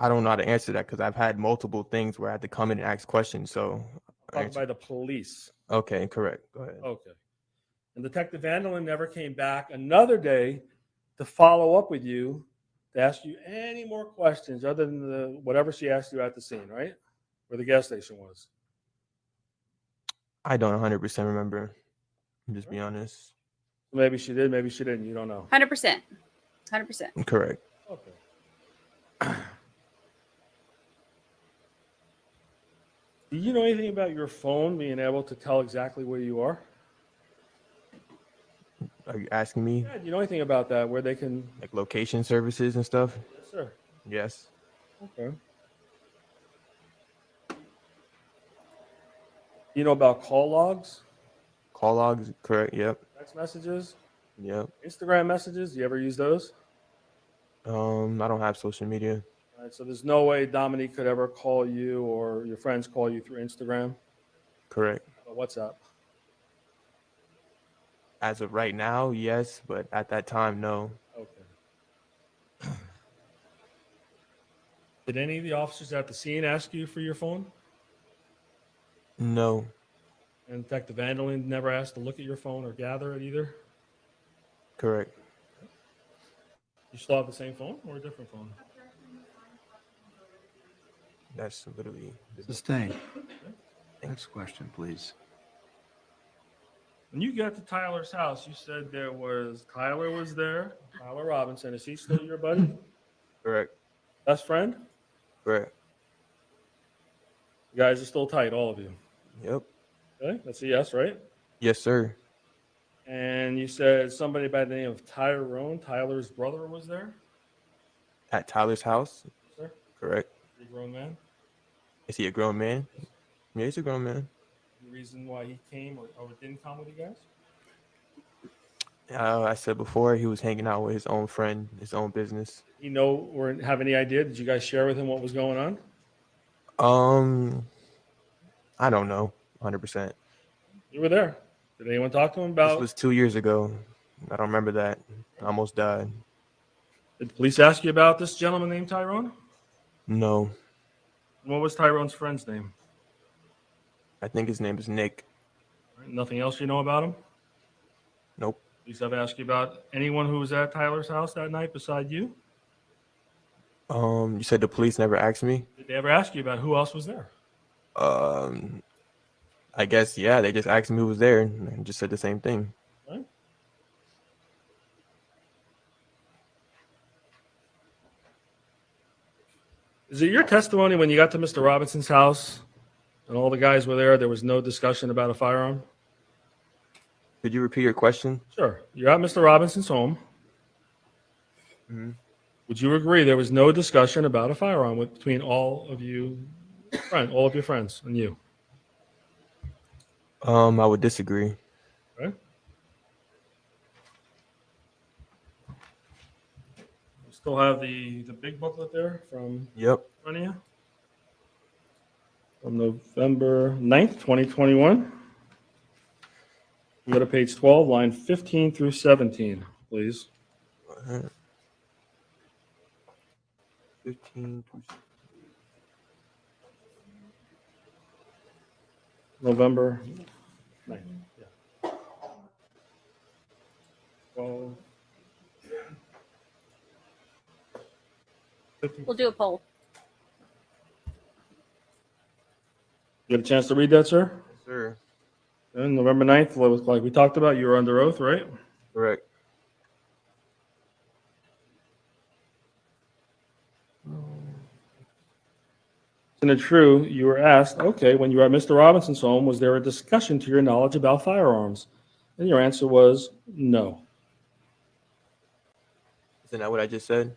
don't know how to answer that because I've had multiple things where I had to come in and ask questions. So, By the police. okay, correct. Go ahead. Okay. And Detective Vandalin never came back another day to follow up with you to ask you any more questions other than the whatever she asked you at the scene, right? Where the gas station was. I don't 100% remember. Just be honest. Maybe she did, maybe she didn't. You don't know. 100%. 100%. Correct. Okay. Do you know anything about your phone being able to tell exactly where you are? Are you asking me Yeah, do you know anything about that, where they can... like location services and stuff? Yes, sir. Yes. Okay. You know about call logs, Call logs? Correct. Yep. text messages, Yep. Instagram messages? Do you ever use those? I don't have social media. right, so there's no way Dominique could ever call you or your friends call you through Instagram Correct. or WhatsApp. As of right now, yes, but at that time, no. Okay. Did any of the officers at the scene ask you for your phone? No. And Detective Vanderlyn never asked to look at your phone or gather it either? Correct. You still have the same phone or a different phone? That's literally. Sustained. Next question, please. When you got to Tyler's house, you said Tyler was there, Tyler Robinson. Is he still your buddy? Correct. Best friend? Correct. You guys are still tight, all of you. Yep. Okay, that's a yes, right? Yes, sir. And you said somebody by the name of Tyrone, Tyler's brother, was there? At Tyler's house. Sir? Correct. Is he a grown man? Is he a grown man? Yeah, he's a grown man. The reason why he came or didn't come with you guys? I said before, he was hanging out with his own friend, his own business. You know or have any idea? Did you guys share with him what was going on? I don't know, 100%. You were there. Did anyone talk to him This about? was 2 years ago. I don't remember that. I almost died. Did the police ask you about this gentleman named Tyrone? No, What was Tyrone's friend's name? I think his name is Nick. Nothing else you know about him? Nope. Police have asked you about anyone who was at Tyler's house that night beside you? You said the police never asked me? Did they ever ask you about who else was there? I guess, yeah, they just asked me who was there and just said the same thing. Right. Is it your testimony when you got to Mr. Robinson's house and all the guys were there was no discussion about a firearm? Could you repeat your question? Sure. You're at Mr. Robinson's home. Mm-hmm. Would you agree there was no discussion about a firearm between all of your friends and you? I would disagree. Okay. You still have the big booklet there from Yep. in front of you? From November 9th, 2021. Go to page 12, line 15 through 17, please. 15. November 9th. Yeah. 12. 15. We'll do a poll. You get a chance to read that, sir? Yes, sir. And November 9th, like we talked about, you were under oath, right? Correct. Isn't it true you were asked, okay, when you were at Mr. Robinson's home, was there a discussion to your knowledge about firearms? And your answer was no. Isn't that what I just said?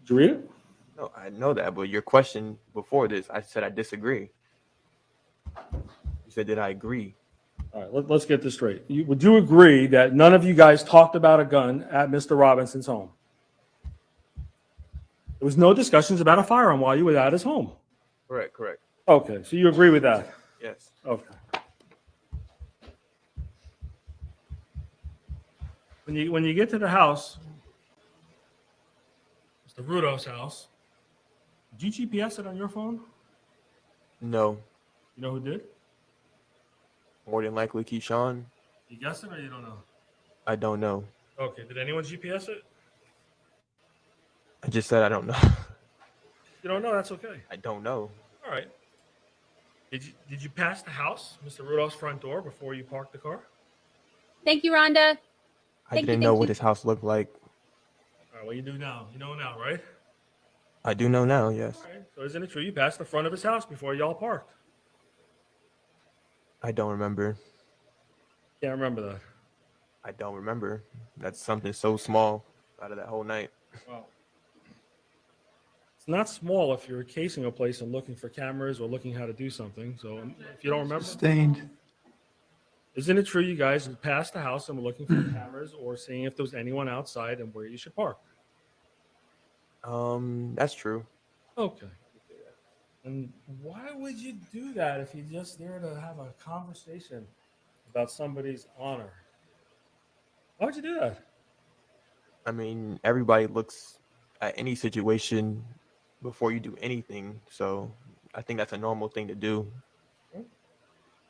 Did you read it? No, I know that, but your question before this, I said I disagree. You said, did I agree? All right, let's get this straight. Would you agree that none of you guys talked about a gun at Mr. Robinson's home? There was no discussions about a firearm while you were at his home. Correct, correct. Okay, so you agree with that? Yes. Okay. When you get to the house, Mr. Rudolph's house, did you GPS it on your phone? No. You know who did? More than likely, Keyshawn. You guess it or you don't know? I don't know. Okay, did anyone GPS it? I just said I don't know. You don't know, that's okay. I don't know. All right. Did you pass the house, Mr. Rudolph's front door, before you parked the car? Thank you, Rhonda. I didn't know what his house looked like. All right, well, you do now. You know now, right? I do know now, yes. All right. So isn't it true you passed the front of his house before y'all parked? I don't remember. Can't remember that. I don't remember. That's something so small out of that whole night. Well, it's not small if you're casing a place and looking for cameras or looking how to do something. So if you don't remember, Sustained. isn't it true you guys passed the house and were looking for cameras or seeing if there was anyone outside and where you should park? That's true. Okay. And why would you do that if you're just there to have a conversation about somebody's honor? Why would you do that? I mean, everybody looks at any situation before you do anything, so I think that's a normal thing to do.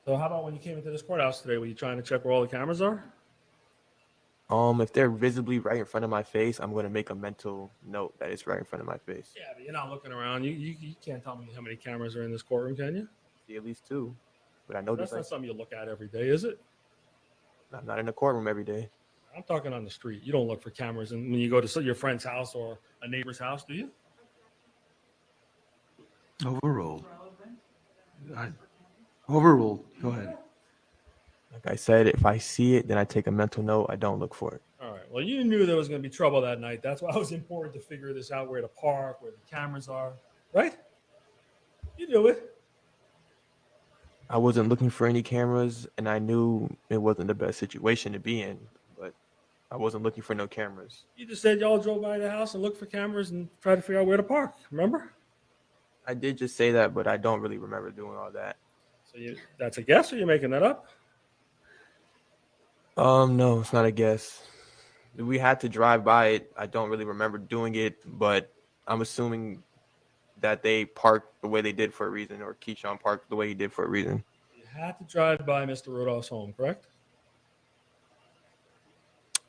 So how about when you came into this courthouse today, were you trying to check where all the cameras are? If they're visibly right in front of my face, I'm gonna make a mental note that it's right in front of my face. Yeah, but you're not looking around. You can't tell me how many cameras are in this courtroom, can you? See at least 2, but I know That's this. not something you look at every day, is it? I'm not in the courtroom every day. I'm talking on the street. You don't look for cameras and when you go to your friend's house or a neighbor's house, do you? Overruled. Overruled. Go ahead. Like I said, if I see it, then I take a mental note. I don't look for it. All right. Well, you knew there was going to be trouble that night. That's why it was important to figure this out, where to park, where the cameras are, right? You knew it. I wasn't looking for any cameras, and I knew it wasn't the best situation to be in, but I wasn't looking for no cameras. You just said y'all drove by the house and looked for cameras and tried to figure out where to park. Remember? I did just say that, but I don't really remember doing all that. So that's a guess, or you're making that up? No, it's not a guess. We had to drive by it. I don't really remember doing it, but I'm assuming that they parked the way they did for a reason, or Keyshawn parked the way he did for a reason. You had to drive by Mr. Rudolph's home, correct?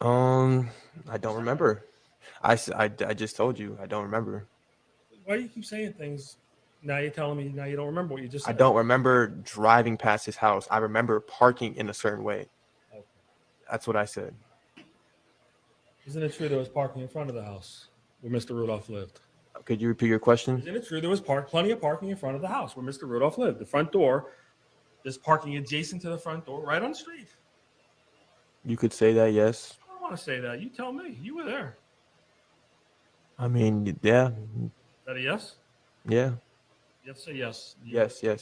I don't remember. I just told you I don't remember. Why do you keep saying things? Now you're telling me now you don't remember what you just said. I don't remember driving past his house. I remember parking in a certain way. Okay. That's what I said. Isn't it true there was parking in front of the house where Mr. Rudolph lived? Could you repeat your question? Isn't it true there was plenty of parking in front of the house where Mr. Rudolph lived? The front door, there's parking adjacent to the front door, right on the street. You could say that, yes. I don't want to say that. You tell me. You were there. I mean, yeah, Is that a yes? yeah, You have to say yes.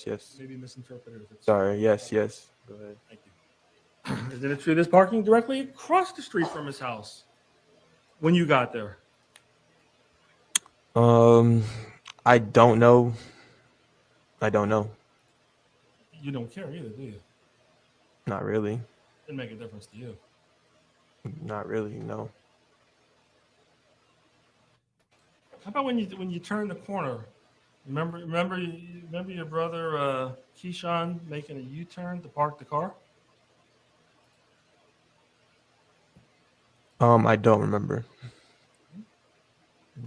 yes. Maybe misinterpreted. If it's Sorry, yes. Go ahead. Thank you. Isn't it true there's parking directly across the street from his house when you got there? I don't know. You don't care either, do you? Not really. Didn't make a difference to you. Not really, no. How about when you turn the corner? Remember your brother Keyshawn making a U-turn to park the car? I don't remember.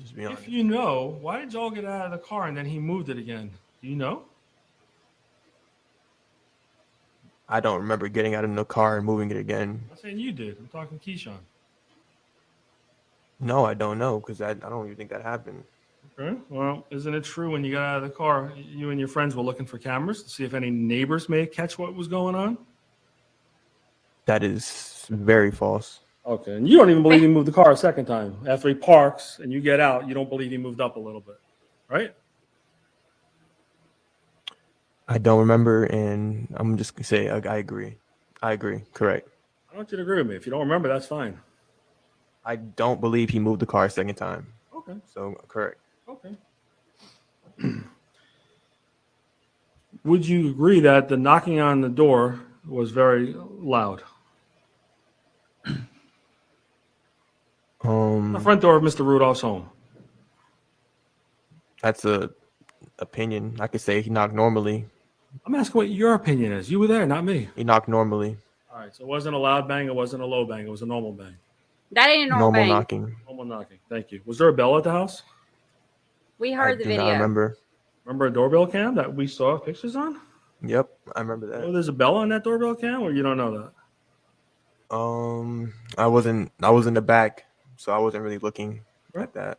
Just be honest. If you know, why did y'all get out of the car and then he moved it again? Do you know? I don't remember getting out of the car and moving it again. I'm not saying you did. I'm talking Keyshawn. No, I don't know, because I don't even think that happened. Okay. Well, isn't it true when you got out of the car, you and your friends were looking for cameras to see if any neighbors may catch what was going on? That is very false. Okay. And you don't even believe he moved the car a second time. After he parks and you get out, you don't believe he moved up a little bit, right? I don't remember, and I'm just going to say I agree. I agree. Correct. I want you to agree with me. If you don't remember, that's fine. I don't believe he moved the car a second time. Okay. So, correct. Okay. Would you agree that the knocking on the door was very loud? The front door of Mr. Rudolph's home. That's a opinion. I could say he knocked normally. I'm asking what your opinion is. You were there, not me. He knocked normally. All right. So it wasn't a loud bang. It wasn't a low bang. It was a normal bang. That ain't a normal bang. knocking. Normal knocking. Thank you. Was there a bell at the house? We I heard the do video. not remember. Remember a doorbell cam that we saw pictures on? Yep, I remember that. Oh, there's a bell on that doorbell cam, or you don't know that? I was in the back, so I wasn't really looking at that.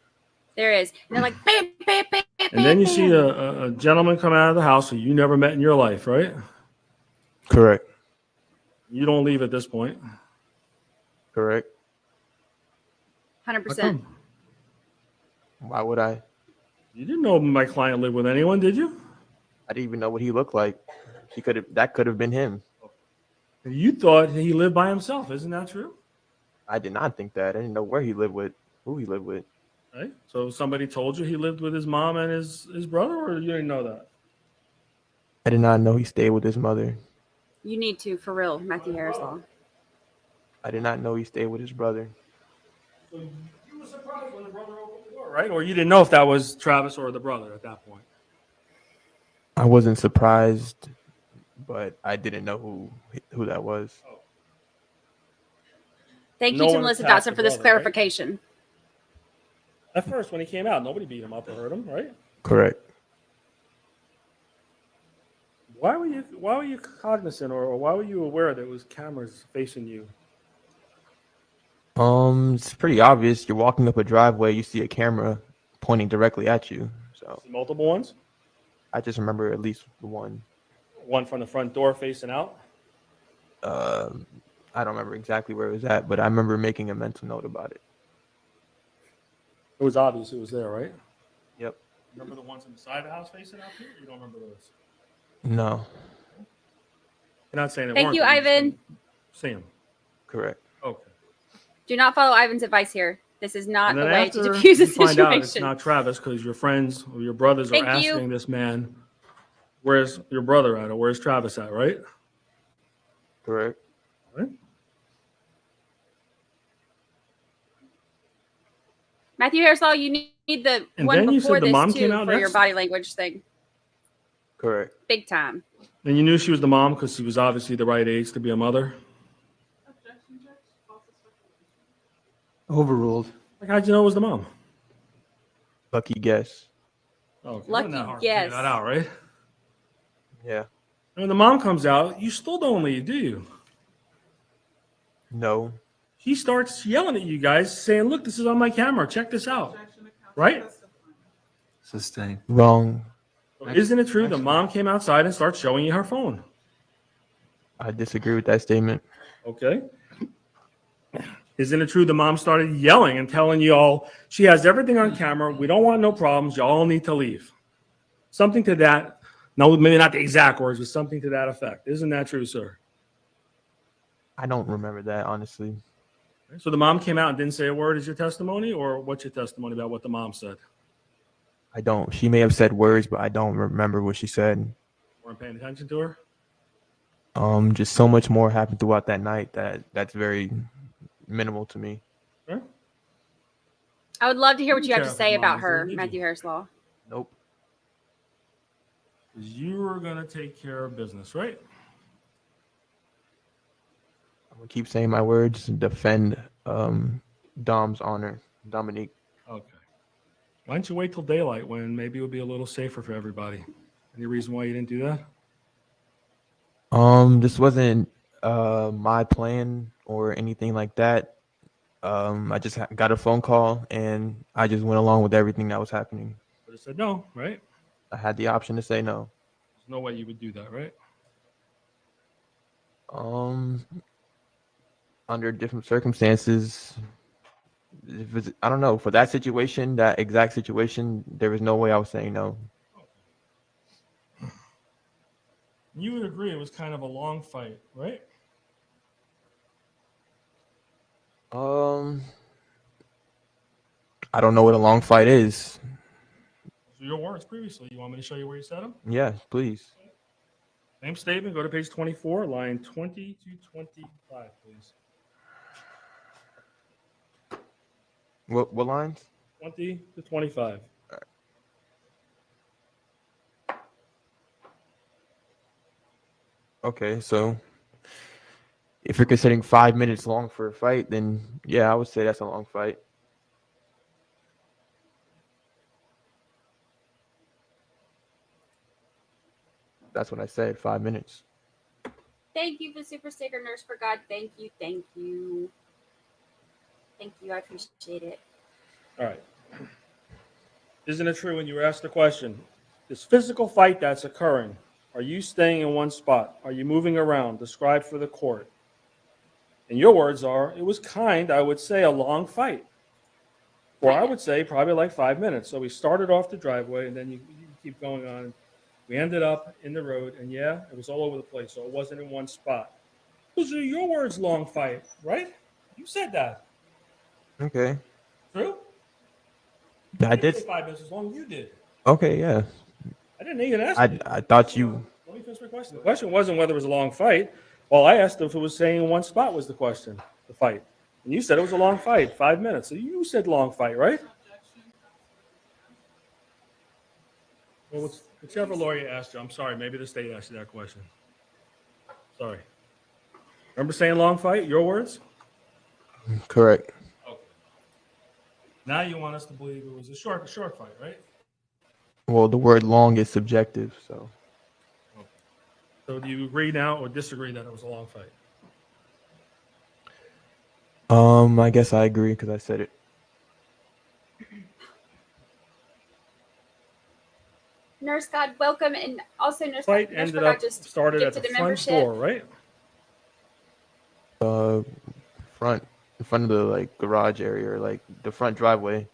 There is. And they're like, bam, bam, bam, bam, And then you bam. see a gentleman come out of the house who you never met in your life, right? Correct. You don't leave at this point. Correct. 100%. Why would I? You didn't know my client lived with anyone, did you? I didn't even know what he looked like. That could have been him. You thought he lived by himself. Isn't that true? I did not think that. I didn't know where he lived with, who he lived with. Right? So somebody told you he lived with his mom and his brother, or you didn't know that? I did not know he stayed with his mother. You need to, for real, Matthew Harrislaw. I did not know he stayed with his brother. So you were surprised when the brother opened the door, right? Or you didn't know if that was Travis or the brother at that point? I wasn't surprised, but I didn't know who that was. Oh. Thank No you to one Melissa attacked Dotson the for this brother, right? clarification. At first, when he came out, nobody beat him up or hurt him, right? Correct. Why were you cognizant, or why were you aware there was cameras facing you? It's pretty obvious. You're walking up a driveway, you see a camera pointing directly at you. So Multiple ones? I just remember at least the one. One from the front door facing out? I don't remember exactly where it was at, but I remember making a mental note about it. It was obvious it was there, right? Yep. Remember the ones on the side of the house facing out too? You don't remember those? No. You're not saying it Thank weren't, you, but just Ivan. didn't see them. Correct. Okay. Do not follow Ivan's advice here. This is not And the then way to after diffuse a you find out it's situation. not Travis because your friends or your brothers are Thank asking you. this man, where's your brother at or where's Travis at, right? Correct. Right? Matthew Harrislaw, you need the And one then you before said the this mom too came out for your next? body language thing. Correct. Big time. And you knew she was the mom because she was obviously the right age to be a mother? Overruled. Like, how'd you know it was the mom? Lucky guess. Oh, okay. Lucky Wasn't that hard to figure guess. that out, right? Yeah. And when the mom comes out, you still don't leave, do you? No. She starts yelling at you guys, saying, "Look, this is on my camera. Check this out." Right? Sustained. Wrong. Isn't it true the mom came outside and started showing you her phone? I disagree with that statement. Okay. Isn't it true the mom started yelling and telling you all she has everything on camera? We don't want no problems. Y'all need to leave. Something to that. No, maybe not the exact words, but something to that effect. Isn't that true, sir? I don't remember that, honestly. So the mom came out and didn't say a word as your testimony, or what's your testimony about what the mom said? I don't. She may have said words, but I don't remember what she said. Weren't paying attention to her? Just so much more happened throughout that night that's very minimal to me. Sure. I would love to hear what you have to Careful, say about Mom, her, did you? Matthew Harrislaw. Nope. Because you were going to take care of business, right? I'm gonna keep saying my words and defend Dom's honor, Dominique. Okay. Why don't you wait till daylight when maybe it would be a little safer for everybody? Any reason why you didn't do that? This wasn't my plan or anything like that. I just got a phone call and I just went along with everything that was happening. But it said no, right? I had the option to say no. There's no way you would do that, right? Under different circumstances, I don't know. For that situation, that exact situation, there was no way I was saying no. You would agree it was kind of a long fight, right? I don't know what a long fight is. So your words previously, you want me to show you where you said them? Yeah, please. Same statement. Go to page 24, line 20 to 25, please. What lines? 20 to 25. Okay, so if you're considering 5 minutes long for a fight, then yeah, I would say that's a long fight. That's what I said, 5 minutes. Thank you for Super Sticker Nurse for God. Thank you. Thank you. Thank you. I appreciate it. All right. Isn't it true when you were asked the question, this physical fight that's occurring, are you staying in one spot? Are you moving around? Described for the court. And your words are, it was I would say, a long fight. Or I would say probably like 5 minutes. So we started off the driveway and then you keep going on. We ended up in the road and yeah, it was all over the place. So it wasn't in one spot. Those are your words, long fight, right? You said that. Okay. True? I did. 5 minutes as long as you did. Okay, yeah. I didn't even ask you. I thought you. Let me finish my question. The question wasn't whether it was a long fight. Well, I asked if it was staying in one spot was the question, the fight. And you said it was a long fight, 5 minutes. So you said long fight, right? Well, whichever lawyer asked you, I'm sorry, maybe the state asked you that question. Sorry. Remember saying long fight? Your words? Correct. Okay. Now you want us to believe it was a short fight, right? Well, the word long is subjective, so. Okay. So do you agree now or disagree that it was a long fight? I guess I agree because I said it. Nurse God, welcome, and also Nurse God, Fight Nurse ended forgot up just started get at to the the front membership. door, right? In front of the like garage area or like the front driveway.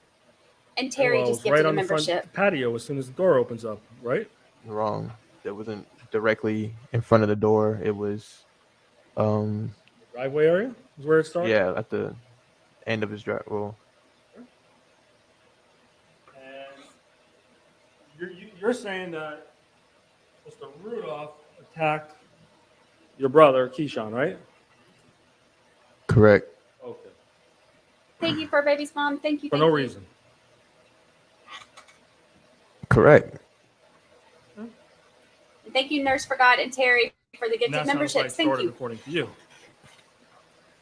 And Terry Well, just it's get right to the on the front membership. patio as soon as the door opens up, right? Wrong. That wasn't directly in front of the door. It was, The driveway area is where it started. yeah, at the end of his drive. Well, And you're saying that Mr. Rudolph attacked your brother Keyshawn, right? correct. Okay. Thank you for baby's mom. Thank you. For Thank no you. reason. Correct. And thank you, Nurse Forgot and Terry, for the And gifted that's how the fight memberships. Thank started, you. according to you.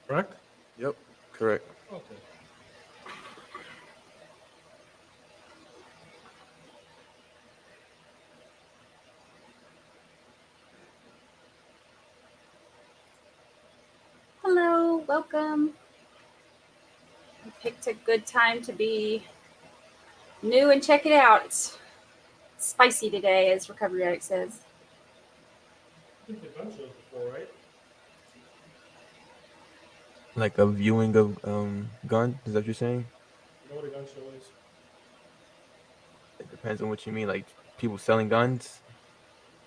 Correct? Yep. Correct. Okay. Hello, welcome. I picked a good time to be new and check it out. It's spicy today, as Recovery Addict says. You've been to gun shows before, right? Like a viewing of gun. Is that what you're saying? You know what a gun show is? It depends on what you mean. Like people selling guns.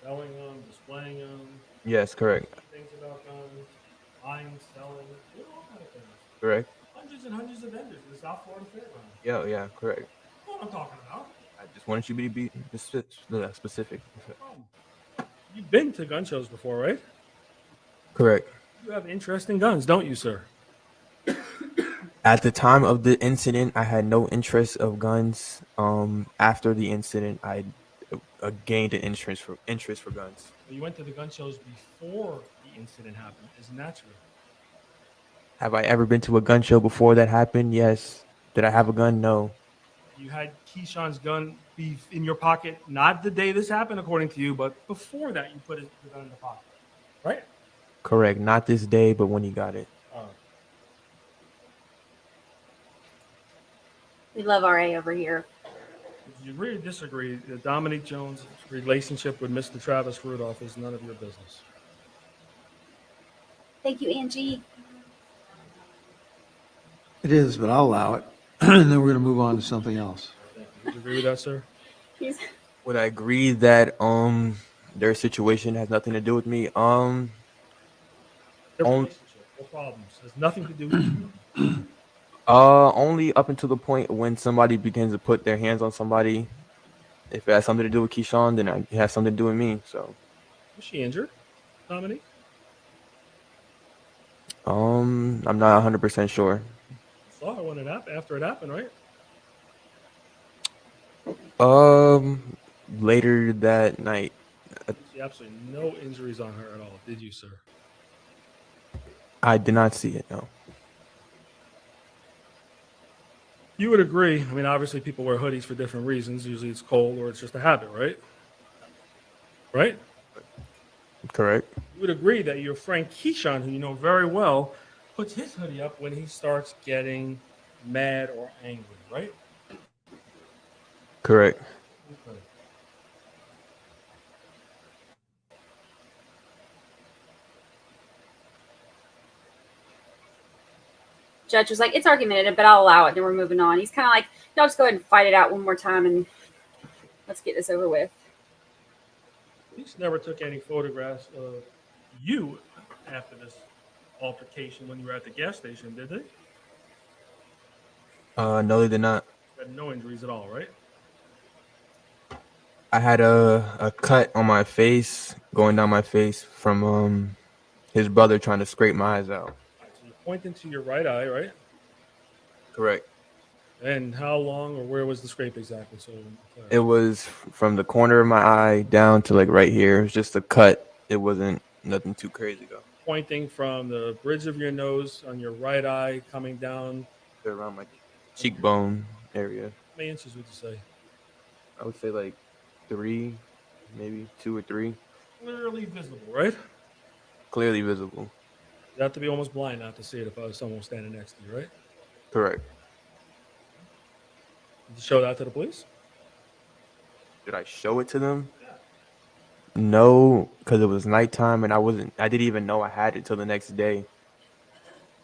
Selling them, displaying them, Yes, correct. things about guns, buying, selling, all kind of things. Correct. Hundreds and hundreds of vendors in the South Florida Fairgrounds. Yeah, yeah, correct. You know what I'm talking about. I just wanted you to be specific. You've been to gun shows before, right? Correct. You have interest in guns, don't you, sir? At the time of the incident, I had no interest of guns. After the incident, I gained an interest for guns. You went to the gun shows before the incident happened. Isn't that true? Have I ever been to a gun show before that happened? Yes. Did I have a gun? No. You had Keyshawn's gun be in your pocket, not the day this happened, according to you, but before that, you put the gun in the pocket, right? Correct. Not this day, but when he got it. We love RA over here. Do you agree or disagree that Dominique Jones' relationship with Mr. Travis Rudolph is none of your business? Thank you, Angie. It is, but I'll allow it. And then we're going to move on to something else. Would you agree with that, sir? Would I agree that their situation has nothing to do with me? Their relationship, no problems. Has nothing to do with you. Only up until the point when somebody begins to put their hands on somebody. If it has something to do with Keyshawn, then it has something to do with me. So, Was she injured, Dominique? I'm not 100% sure. Saw her when it happened. After it happened, right? Later that night. You see absolutely no injuries on her at all, did you, sir? I did not see it. No. You would agree. I mean, obviously, people wear hoodies for different reasons. Usually, it's cold or it's just a habit, right? Right? Correct. You would agree that your friend Keyshawn, who you know very well, puts his hoodie up when he starts getting mad or angry, right? Correct. Okay. Judge was like, it's argumentative, but I'll allow it. Then we're moving on. He's kind of like, y'all just go ahead and fight it out one more time and let's get this over with. Police never took any photographs of you after this altercation when you were at the gas station, did they? No, they did not. You had no injuries at all, right? I had a cut on my face, going down my face from his brother trying to scrape my eyes out. All right, so you're pointing to your right eye, right? Correct. And how long or where was the scrape exactly? So It was from the corner of my eye down to like right here. It was just a cut. It wasn't nothing too crazy though. pointing from the bridge of your nose on your right eye coming down. Around my cheekbone area. How many inches would you say? I would say like 3, maybe 2 or 3. Clearly visible, right? Clearly visible. You have to be almost blind not to see it if someone was standing next to you, right? Correct. Did you show that to the police? Did I show it to them? No, because it was nighttime and I didn't even know I had it till the next day.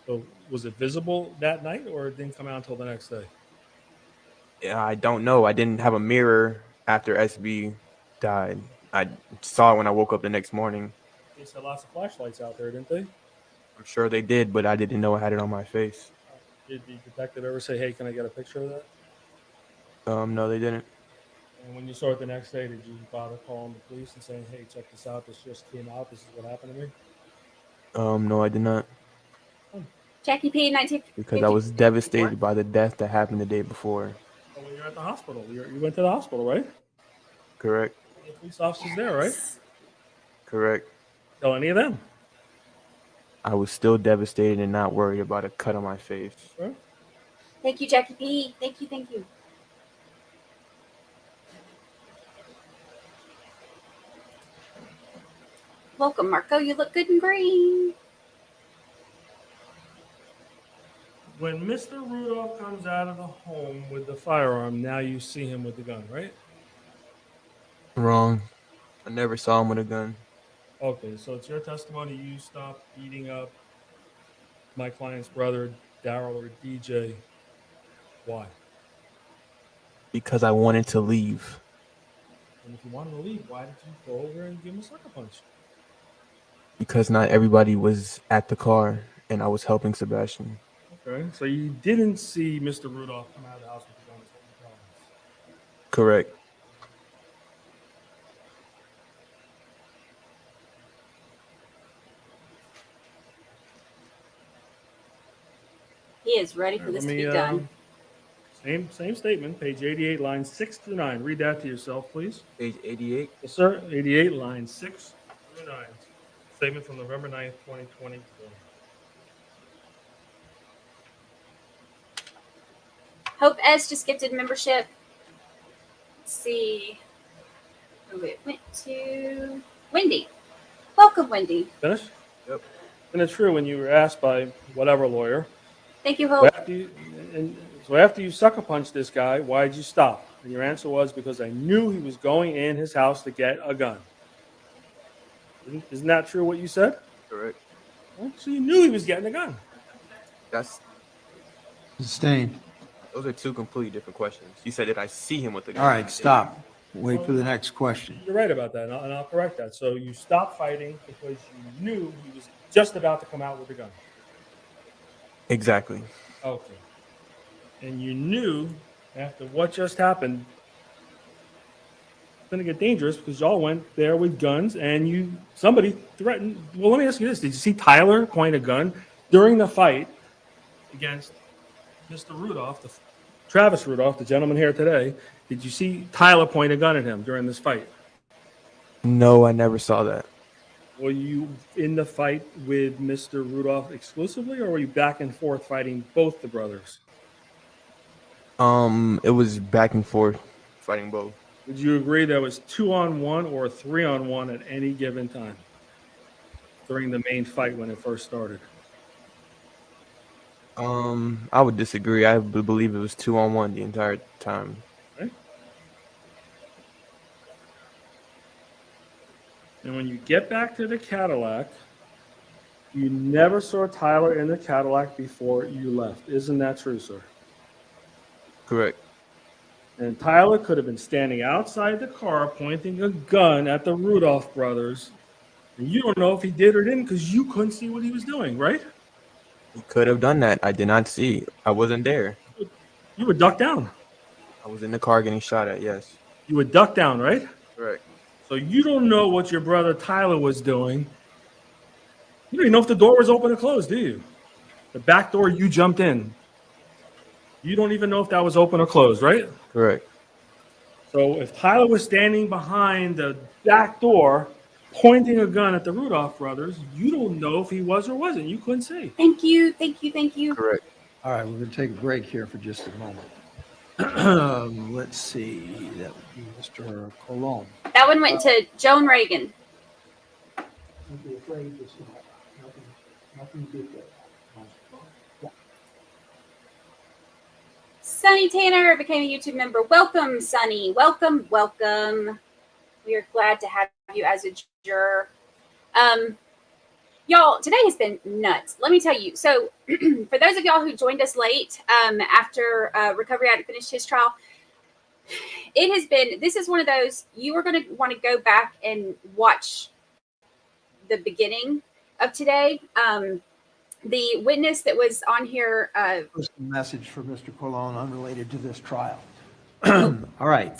So was it visible that night or it didn't come out until the next day? Yeah, I don't know. I didn't have a mirror after SB died. I saw it when I woke up the next morning. They said lots of flashlights out there, didn't they? I'm sure they did, but I didn't know I had it on my face. Did the detective ever say, hey, can I get a picture of that? No, they didn't. And when you saw it the next day, did you bother calling the police and saying, hey, check this out, this just came out, this is what happened to me? No, I did not. Jackie P. 19. Because I was devastated by the death that happened the day before. Oh, when you're at the hospital, you went to the hospital, right? Correct. The police officers there, right? Correct. Tell any of them. I was still devastated and not worried about a cut on my face. Right? Thank you, Jackie P. Thank you, thank you. Welcome, Marco. You look good and green. When Mr. Rudolph comes out of the home with the firearm, now you see him with the gun, right? Wrong. I never saw him with a gun. Okay, so it's your testimony you stopped beating up my client's brother, Daryl or DJ. Why? Because I wanted to leave. And if you wanted to leave, why did you go over and give him a sucker punch? Because not everybody was at the car and I was helping Sebastien. Okay, so you didn't see Mr. Rudolph come out of the house with the gun. Correct. He is ready for this to be done. Same statement, page 88, lines 6 through 9. Read that to yourself, please. Page 88. Yes, sir. 88, lines 6 through 9. Statement from November 9th, 2024. Hope S just gifted membership. Let's see who it went to. Wendy. Welcome, Wendy. Finish? Yep. And it's true when you were asked by whatever lawyer. Thank you, So Hope. after you sucker punched this guy, why did you stop? And your answer was because I knew he was going in his house to get a gun. Isn't that true what you said? Correct. Well, so you knew he was getting a gun. That's Sustained. Those are two completely different questions. You said, did I see him with the gun? All right, stop. Wait for the next question. You're right about that, and I'll correct that. So you stopped fighting because you knew he was just about to come out with a gun. Exactly. Okay. And you knew after what just happened, it's going to get dangerous because y'all went there with guns and somebody threatened. Well, let me ask you this. Did you see Tyler point a gun during the fight against Mr. Rudolph, Travis Rudolph, the gentleman here today? Did you see Tyler point a gun at him during this fight? No, I never saw that. Were you in the fight with Mr. Rudolph exclusively, or were you back and forth fighting both the brothers? It was back and forth, fighting both. Would you agree there was 2-on-1 or 3-on-1 at any given time during the main fight when it first started? I would disagree. I would believe it was 2-on-1 the entire time. Okay. And when you get back to the Cadillac, you never saw Tyler in the Cadillac before you left. Isn't that true, sir? Correct. And Tyler could have been standing outside the car pointing a gun at the Rudolph brothers. And you don't know if he did or didn't because you couldn't see what he was doing, right? He could have done that. I did not see. I wasn't there. You were ducked down. I was in the car getting shot at. Yes. You would duck down, right? Correct. So you don't know what your brother Tyler was doing. You don't even know if the door was open or closed, do you? The back door you jumped in. You don't even know if that was open or closed, right? Correct. So if Tyler was standing behind the back door, pointing a gun at the Rudolph brothers, you don't know if he was or wasn't. You couldn't see. Thank you, thank you, thank you. Correct. All right, we're going to take a break here for just a moment. Let's see. That would be Mr. Colon. That one went to Joan Reagan. Don't be afraid. Just nothing to do with it. Sunny Tanner became a YouTube member. Welcome, Sunny. Welcome, welcome. We are glad to have you as a juror. Y'all, today has been nuts. Let me tell you. So for those of y'all who joined us late after Recovery hadn't finished his trial, this is one of those, you are going to want to go back and watch the beginning of today. The witness that was on here. First message for Mr. Colon unrelated to this trial. All right.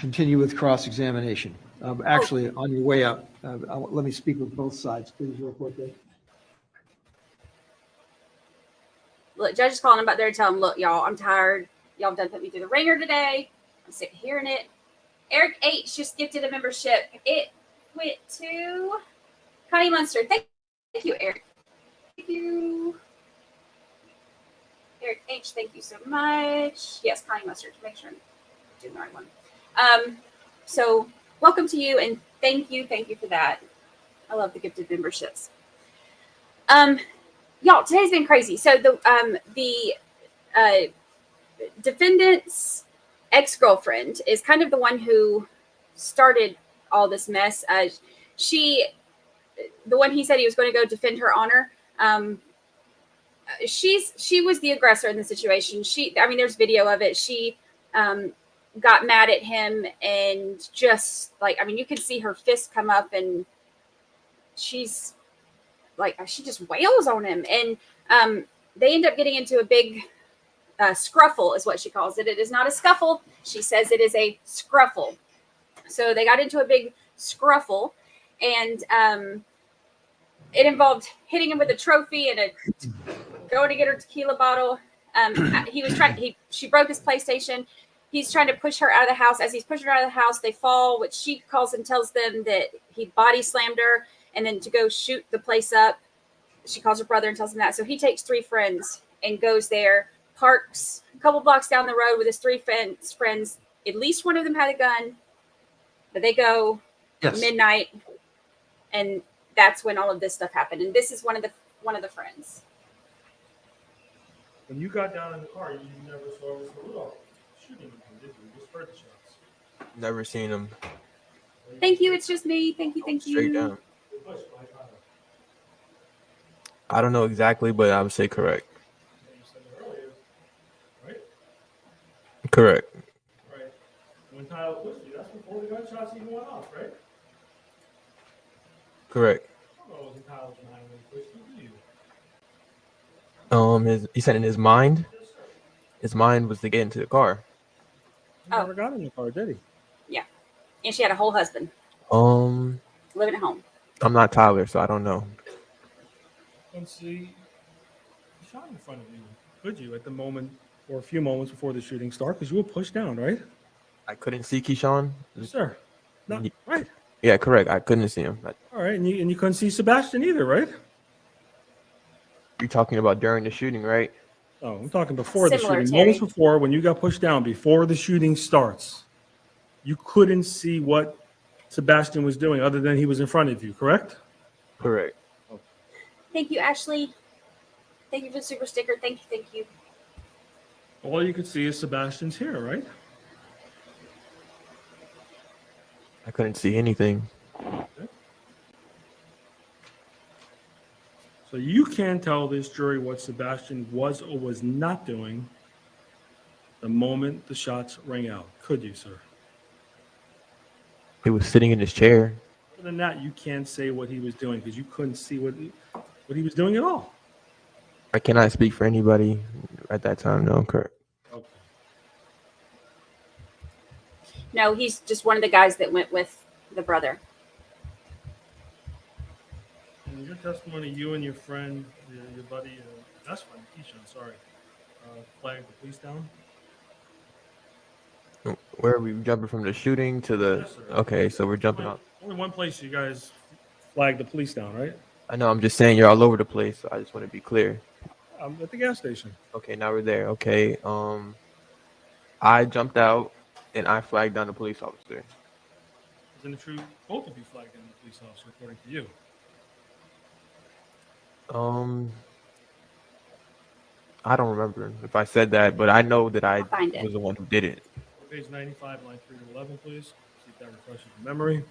Continue with cross-examination. Actually, on your way up, let me speak with both sides, please, real quickly. Look, judge is calling him back there to tell him, look, y'all, I'm tired. Y'all done put me through the ringer today. I'm sick of hearing it. Eric H. just gifted a membership. It went to Connie Munster. Thank you, Eric. Thank you. Eric H., thank you so much. Yes, Connie Mustard, to make sure I'm doing the right one. So welcome to you, and thank you for that. I love the gifted memberships. Y'all, today's been crazy. So the defendant's ex-girlfriend is kind of the one who started all this mess. The one he said he was going to go defend her honor. She was the aggressor in the situation. There's video of it. She got mad at him and just you can see her fist come up, and she's like, she just wails on him. And they end up getting into a big scruffle is what she calls it. It is not a scuffle. She says it is a scruffle. So they got into a big scruffle, and it involved hitting him with a trophy and going to get her tequila bottle. She broke his PlayStation. He's trying to push her out of the house. As he's pushing her out of the house, they fall, which she calls and tells them that he body slammed her, and then to go shoot the place up. She calls her brother and tells him that. So he takes 3 friends and goes there, parks a couple blocks down the road with his 3 friends. At least one of them had a gun, but they go midnight, and that's when all of this stuff happened. And this is one of the friends. When you got down in the car, you never saw Mr. Rudolph shooting him, did you? You just heard the shots. Never seen him. Thank you. It's just me. Thank you. Straight down. I don't know exactly, but I would say correct. You said it earlier, right? Correct. Right. When Tyler pushed you, that's before the gunshots even went off, right? Correct. I don't know what was in Tyler's mind when he pushed you, do you? He said in his mind. Yes, sir. His mind was to get into the car. He never got in the car, did he? Yeah. And she had a whole husband living at home. I'm not Tyler, so I don't know. And see, he shot in front of you. Could you at the moment or a few moments before the shooting started? Because you were pushed down, right? I couldn't see Keyshawn. Yes, sir. No, right. Yeah, correct. I couldn't see him. All right, and you couldn't see Sebastien either, right? You're talking about during the shooting, right? Oh, I'm talking before the Similar, shooting. Terry. Moments before, when you got pushed down, before the shooting starts, you couldn't see what Sebastien was doing other than he was in front of you, correct? Correct. Thank you, Ashley. Thank you for the super sticker. Thank you. All you could see is Sebastian's hair, right? I couldn't see anything. So you can't tell this jury what Sebastien was or was not doing the moment the shots rang out, could you, sir? He was sitting in his chair. Other than that, you can't say what he was doing because you couldn't see what he was doing at all. I cannot speak for anybody at that time. No, correct. Okay. No, he's just one of the guys that went with the brother. In your testimony, you and your friend, your buddy, best friend, Keisha, sorry, flagged the police down? Where are we jumping from the shooting to the? Yes, sir. Okay, so we're jumping up. Only one place you guys flagged the police down, right? I know. I'm just saying you're all over the place. So I just want to be clear. At the gas station. Okay, now we're there. Okay. I jumped out and I flagged down the police officer. Isn't it true? Both of you flagged down the police officer, according to you. I don't remember if I said that, but I know that I I'll find it. was the one who did it. Page 95, line 3 to 11, please. See if that refreshes your memory.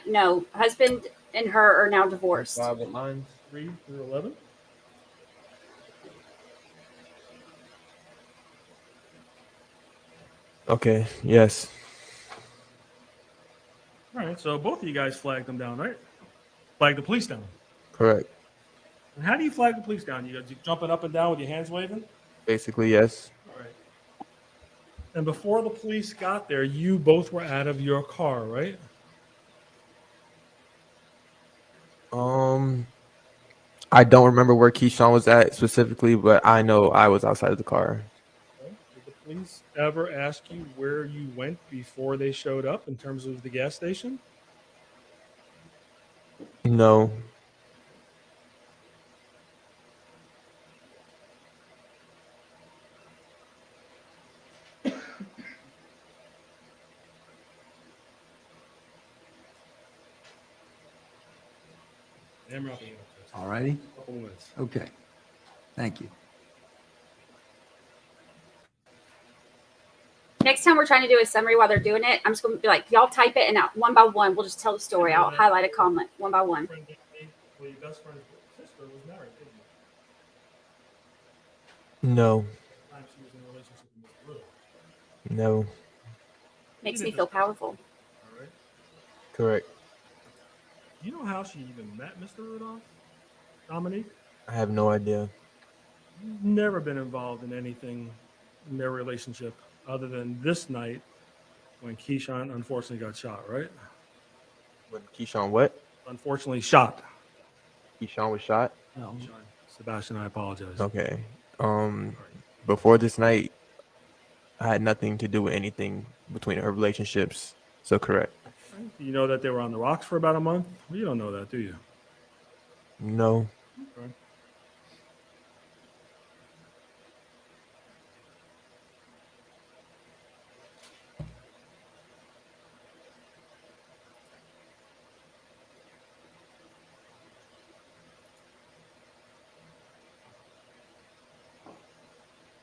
No, husband and her are now divorced. Lines 3 through 11. Okay. Yes. All right, so both of you guys flagged them down, right? Flagged the police down. Correct. And how do you flag the police down? You jumping up and down with your hands waving? Basically, yes. All right. And before the police got there, you both were out of your car, right? I don't remember where Keyshawn was at specifically, but I know I was outside of the car. Okay. Did the police ever ask you where you went before they showed up in terms of the gas station? No. All righty. Couple minutes. Okay. Thank you. Next time we're trying to do a summary while they're doing it, I'm just going to be like, y'all type it, and one by one, we'll just tell the story. I'll highlight a comment one by one. Well, your best friend's sister was married, didn't you? No. Time she was in a relationship with Mr. Rudolph. No. Makes me feel powerful. All right. Correct. Do you know how she even met Mr. Rudolph? Dominique? I have no idea. You've never been involved in anything in their relationship other than this night when Keyshawn unfortunately got shot, right? When Keyshawn what? Unfortunately shot. Keyshawn was shot? No. Sebastian, I apologize. Okay. Before this night, I had nothing to do with anything between her relationships. So correct. Do you know that they were on the rocks for about a month? Well, you don't know that, do you? No. Okay.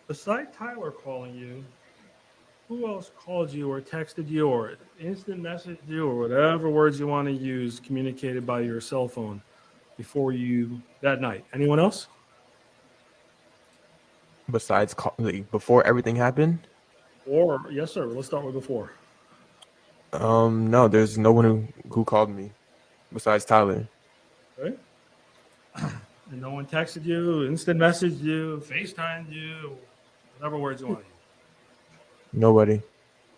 Besides Tyler calling you, who else called you or texted you or instant messaged you or whatever words you want to use communicated by your cell phone before you that night? Anyone else? Besides, before everything happened? Or, yes, sir. Let's start with before. No, there's no one who called me besides Tyler. Okay. And no one texted you, instant messaged you, FaceTimed you, whatever words you want to use. Nobody.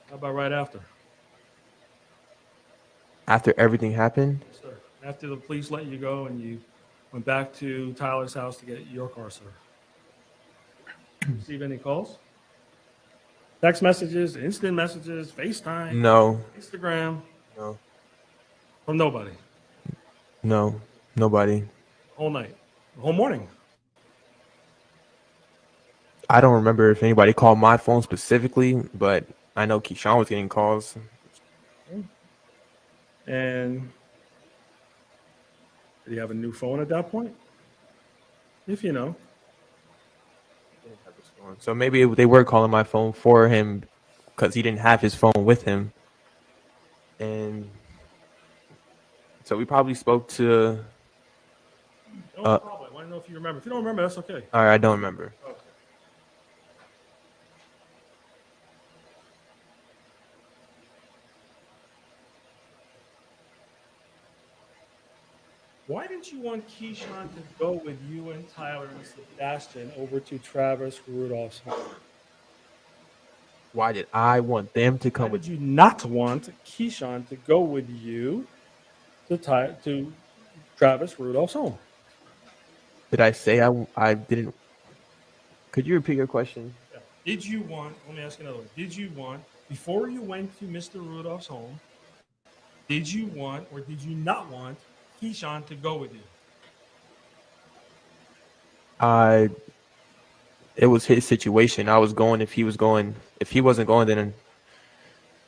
How about right after? After everything happened? Yes, sir. After the police let you go and you went back to Tyler's house to get your car, sir. Receive any calls? Text messages, instant messages, FaceTime, No. Instagram? No. From nobody? No. Nobody. Whole night? The whole morning? I don't remember if anybody called my phone specifically, but I know Keyshawn was getting calls. And did he have a new phone at that point? If you know. So maybe they were calling my phone for him because he didn't have his phone with him. And so we probably spoke to... No problem. I want to know if you remember. If you don't remember, that's okay. All right, I don't remember. Okay. Why didn't you want Keyshawn to go with you and Tyler and Sebastian over to Travis Rudolph's home? Why did I want them to Why come would with? you not want Keyshawn to go with you to Travis Rudolph's home? Did I say I didn't? Could you repeat your question? Yeah. Did you want, let me ask you another one. Did you want, before you went to Mr. Rudolph's home, did you want or did you not want Keyshawn to go with you? It was his situation. I was going if he was going. If he wasn't going,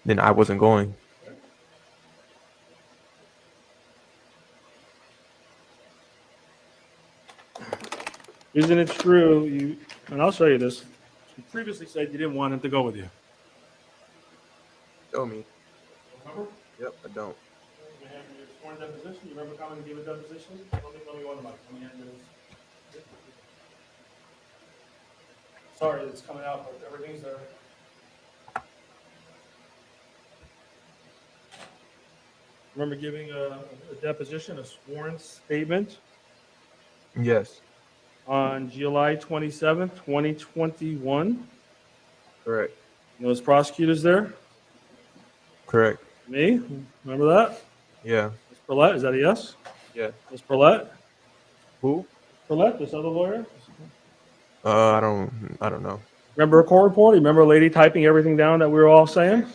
then I wasn't going. Isn't it true? And I'll show you this. You previously said you didn't want him to go with you. Show me. Remember? Yep, I don't. You have your sworn deposition. You remember coming to give a deposition? Let me go on the mic. Let me hand you this. Sorry, it's coming out, but everything's there. Remember giving a deposition, a sworn statement Yes, on July 27th, 2021? correct. And those prosecutors there? Correct. Me? Remember that? Yeah. Ms. Perlette, is that a yes? Yeah. Ms. Perlette? Who? Perlette, this other lawyer? I don't know. Remember a court report? Remember a lady typing everything down that we were all saying?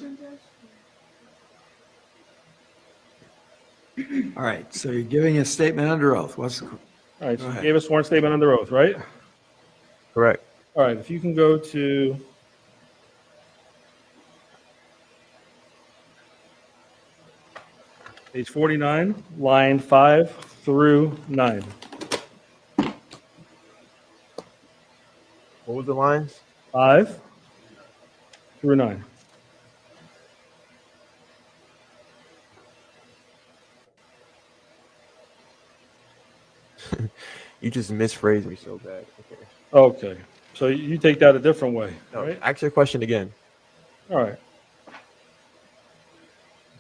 All right, so you're giving a statement under oath. What's the, All right, Go so you ahead. gave a sworn statement under oath, right? Correct. All right, if you can go to page 49, line 5 through 9. What was the lines? 5 through 9. You just misphrased me so bad. Okay. Okay, so you take that a different way, No, right? ask your question again. All right.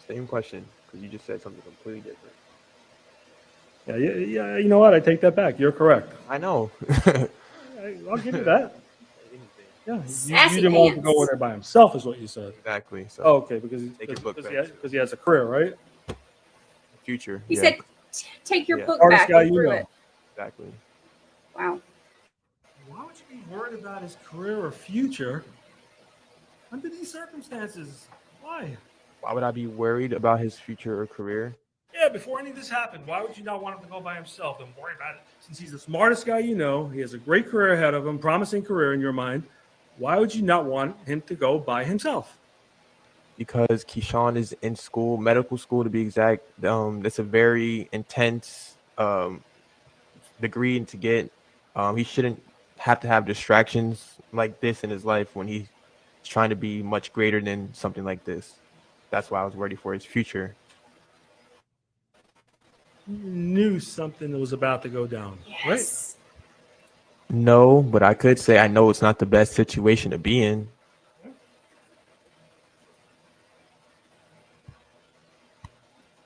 Same question, because you just said something completely different. Yeah, you know what? I take that back. You're correct. I know. I'll give you that. Yeah, you Sassy didn't want him to pants. go in there by himself, is what you said. Exactly. So Oh, okay, because Take your book back. he has a career, right? future. He yeah, said, "Take your Yeah. book Hardest back." guy and you threw know. it. exactly. Wow. Why would you be worried about his career or future under these circumstances? Why? Why would I be worried about his future or career? Yeah, before any of this happened, why would you not want him to go by himself and worry about it? Since he's the smartest guy you know, he has a great career ahead of him, promising career in your mind. Why would you not want him to go by himself? Because Keyshawn is in school, medical school to be exact. It's a very intense degree to get. He shouldn't have to have distractions like this in his life when he's trying to be much greater than something like this. That's why I was worried for his future. You knew something that was about to go down, right? Yes. No, but I could say I know it's not the best situation to be in.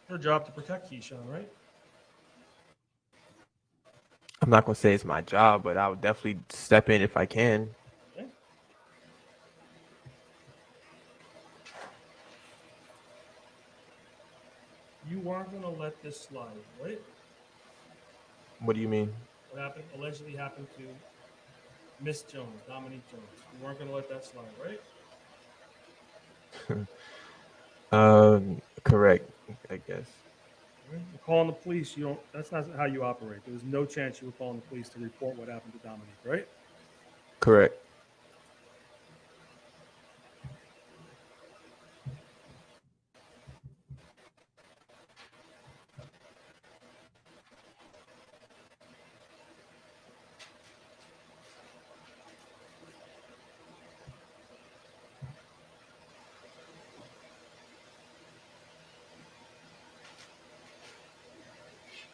Your job to protect Keyshawn, right? I'm not gonna say it's my job, but I would definitely step in if I can. Okay. You weren't going to let this slide, right? What do you mean? What allegedly happened to Miss Jones, Dominique Jones. You weren't going to let that slide, right? Correct, I guess. You're calling the police. You don't. That's not how you operate. There was no chance you were calling the police to report what happened to Dominique, right? Correct.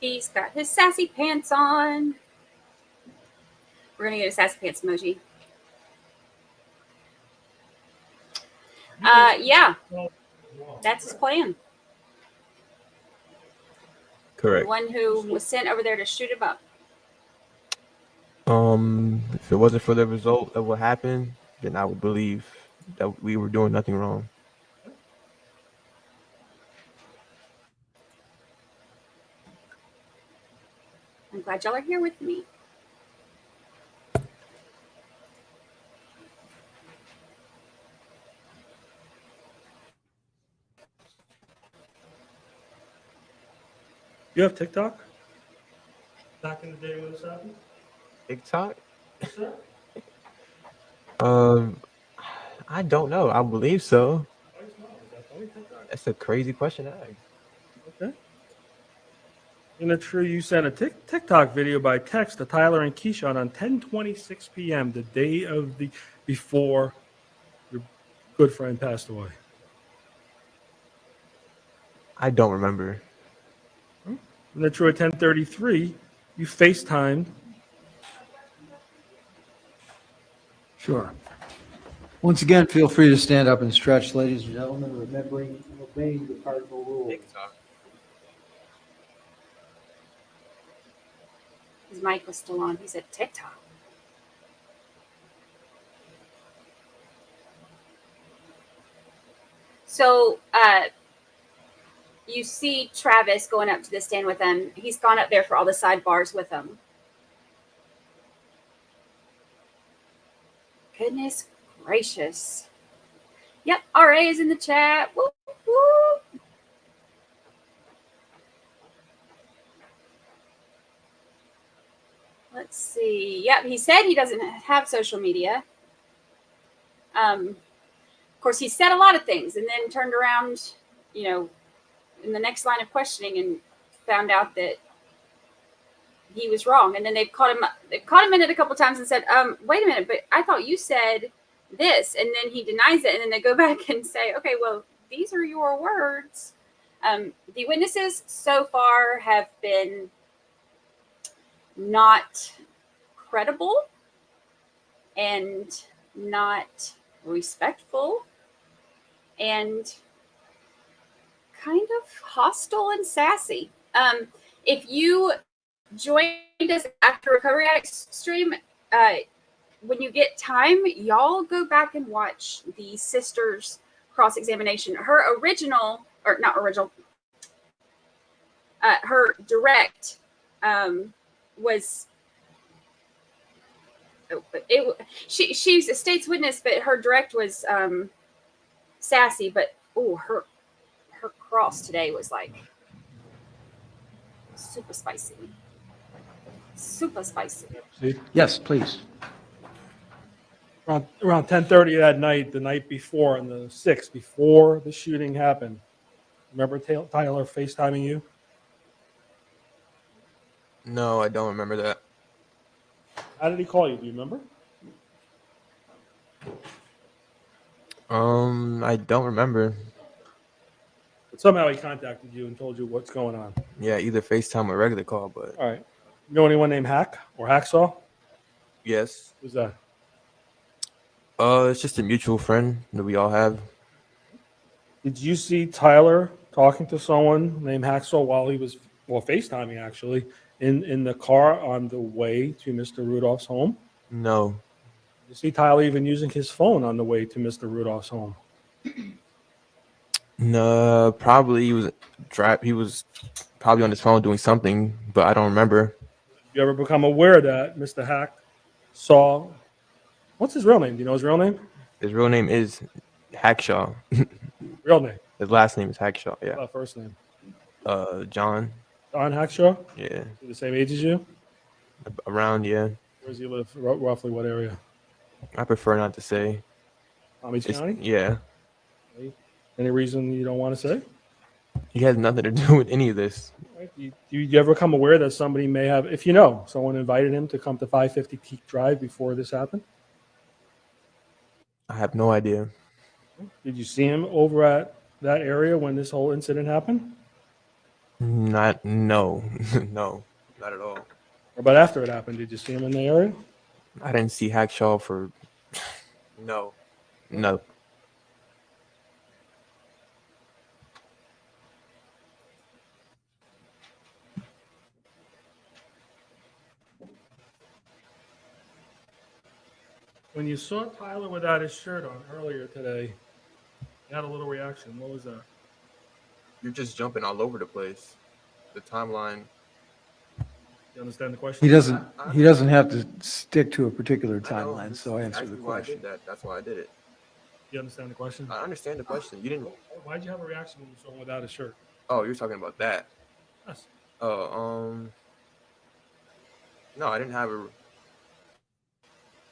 He's got his sassy pants on. We're gonna get a sassy pants emoji. Yeah, that's his plan. Correct. The one who was sent over there to shoot him up. If it wasn't for the result of what happened, then I would believe that we were doing nothing wrong. I'm glad y'all are here with me. You have TikTok? Back in the day when this happened? TikTok? Yes, sir. I don't know. I believe so. Why is that funny, TikTok? That's a crazy question to ask. Okay. In the true, you sent a TikTok video by text to Tyler and Keyshawn on 10:26 p.m. the day of the before your good friend passed away. I don't remember. In the true, at 10:33, you FaceTimed. Sure. Once again, feel free to stand up and stretch, ladies and gentlemen, remembering and obeying the cardinal rule. His mic was still on. He said TikTok. So you see Travis going up to the stand with them. He's gone up there for all the sidebars with them. Goodness gracious. Yep, RA is in the chat. Woo, woo. Let's see. Yep, he said he doesn't have social media. Of course, he said a lot of things and then turned around, in the next line of questioning and found out that he was wrong. And then they've caught him in it a couple of times and said, wait a minute, but I thought you said this. And then he denies it. And then they go back and say, okay, well, these are your words. The witnesses so far have been not credible and not respectful and kind of hostile and sassy. If you joined us after Recovery Addicts stream, when you get time, y'all go back and watch the sister's cross-examination. Her direct was she's a state's witness, but her direct was sassy, but her cross today was like super spicy. See? Yes, please. Around 10:30 that night, the night before, on the 6th, before the shooting happened. Remember Tyler FaceTiming you? No, I don't remember that. How did he call you? Do you remember? I don't remember. But somehow he contacted you and told you what's going on. Yeah, either FaceTime or regular call, but All right. You know anyone named Hack or Hacksaw? yes. Who's that? It's just a mutual friend that we all have. Did you see Tyler talking to someone named Hacksaw while he was FaceTiming actually in the car on the way to Mr. Rudolph's home? No. You see Tyler even using his phone on the way to Mr. Rudolph's home. No, probably he was probably on his phone doing something, but I don't remember. You ever become aware that Mr. Hack saw, what's his real name? Do you know his real name? His real name is Hackshaw. Real name. His last name is Hackshaw. What Yeah. about first name? John. John Hackshaw? Yeah. He the same age as you? Around, yeah. Where does he live? Roughly what area? I prefer not to say. Palm Beach County? Yeah. Any reason you don't want to say? He has nothing to do with any of this. Right. Do you ever come aware that somebody may have, if you know, someone invited him to come to 550 Teak Drive before this happened? I have no idea. Did you see him over at that area when this whole incident happened? No, no, not at all. Or about after it happened, did you see him in the area? I didn't see Hackshaw for no. When you saw Tyler without his shirt on earlier today, you had a little reaction. What was that? You're just jumping all over the place. The timeline. You understand the question? He doesn't have to stick to a particular I know, timeline, this so is answer the exactly why I question. did that. That's why I did it. You understand the question? I understand the question. You didn't. Why'd you have a reaction when you saw him without his shirt? Oh, you're talking about that. Yes. Oh, no, I didn't have a.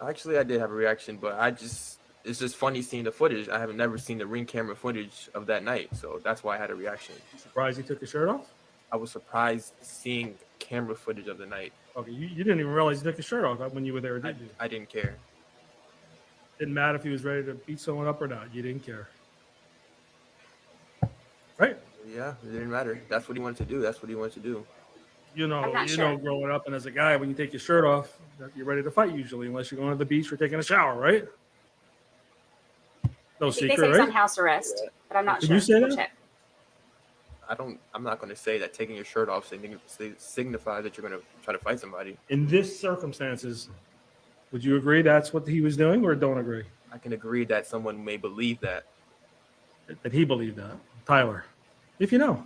Actually, I did have a reaction, but it's just funny seeing the footage. I have never seen the ring camera footage of that night, so that's why I had a reaction. You surprised he took his shirt off? I was surprised seeing camera footage of the night. Okay, you didn't even realize he took his shirt off when you were there, did you? I didn't care. Didn't matter if he was ready to beat someone up or not. You didn't care. Right? Yeah, it didn't matter. That's what he wanted to do. That's what he wanted to do. You know, I'm not sure. growing up and as a guy, when you take your shirt off, you're ready to fight usually, unless you're going to the beach or taking a shower, right? No I think they secret, say he's on right? house arrest, but I'm not Did sure. you say We'll that? check. I'm not going to say that taking your shirt off signifies that you're going to try to fight somebody. In this circumstances, would you agree that's what he was doing or don't agree? I can agree that someone may believe that. That he believed that. Tyler, if you know.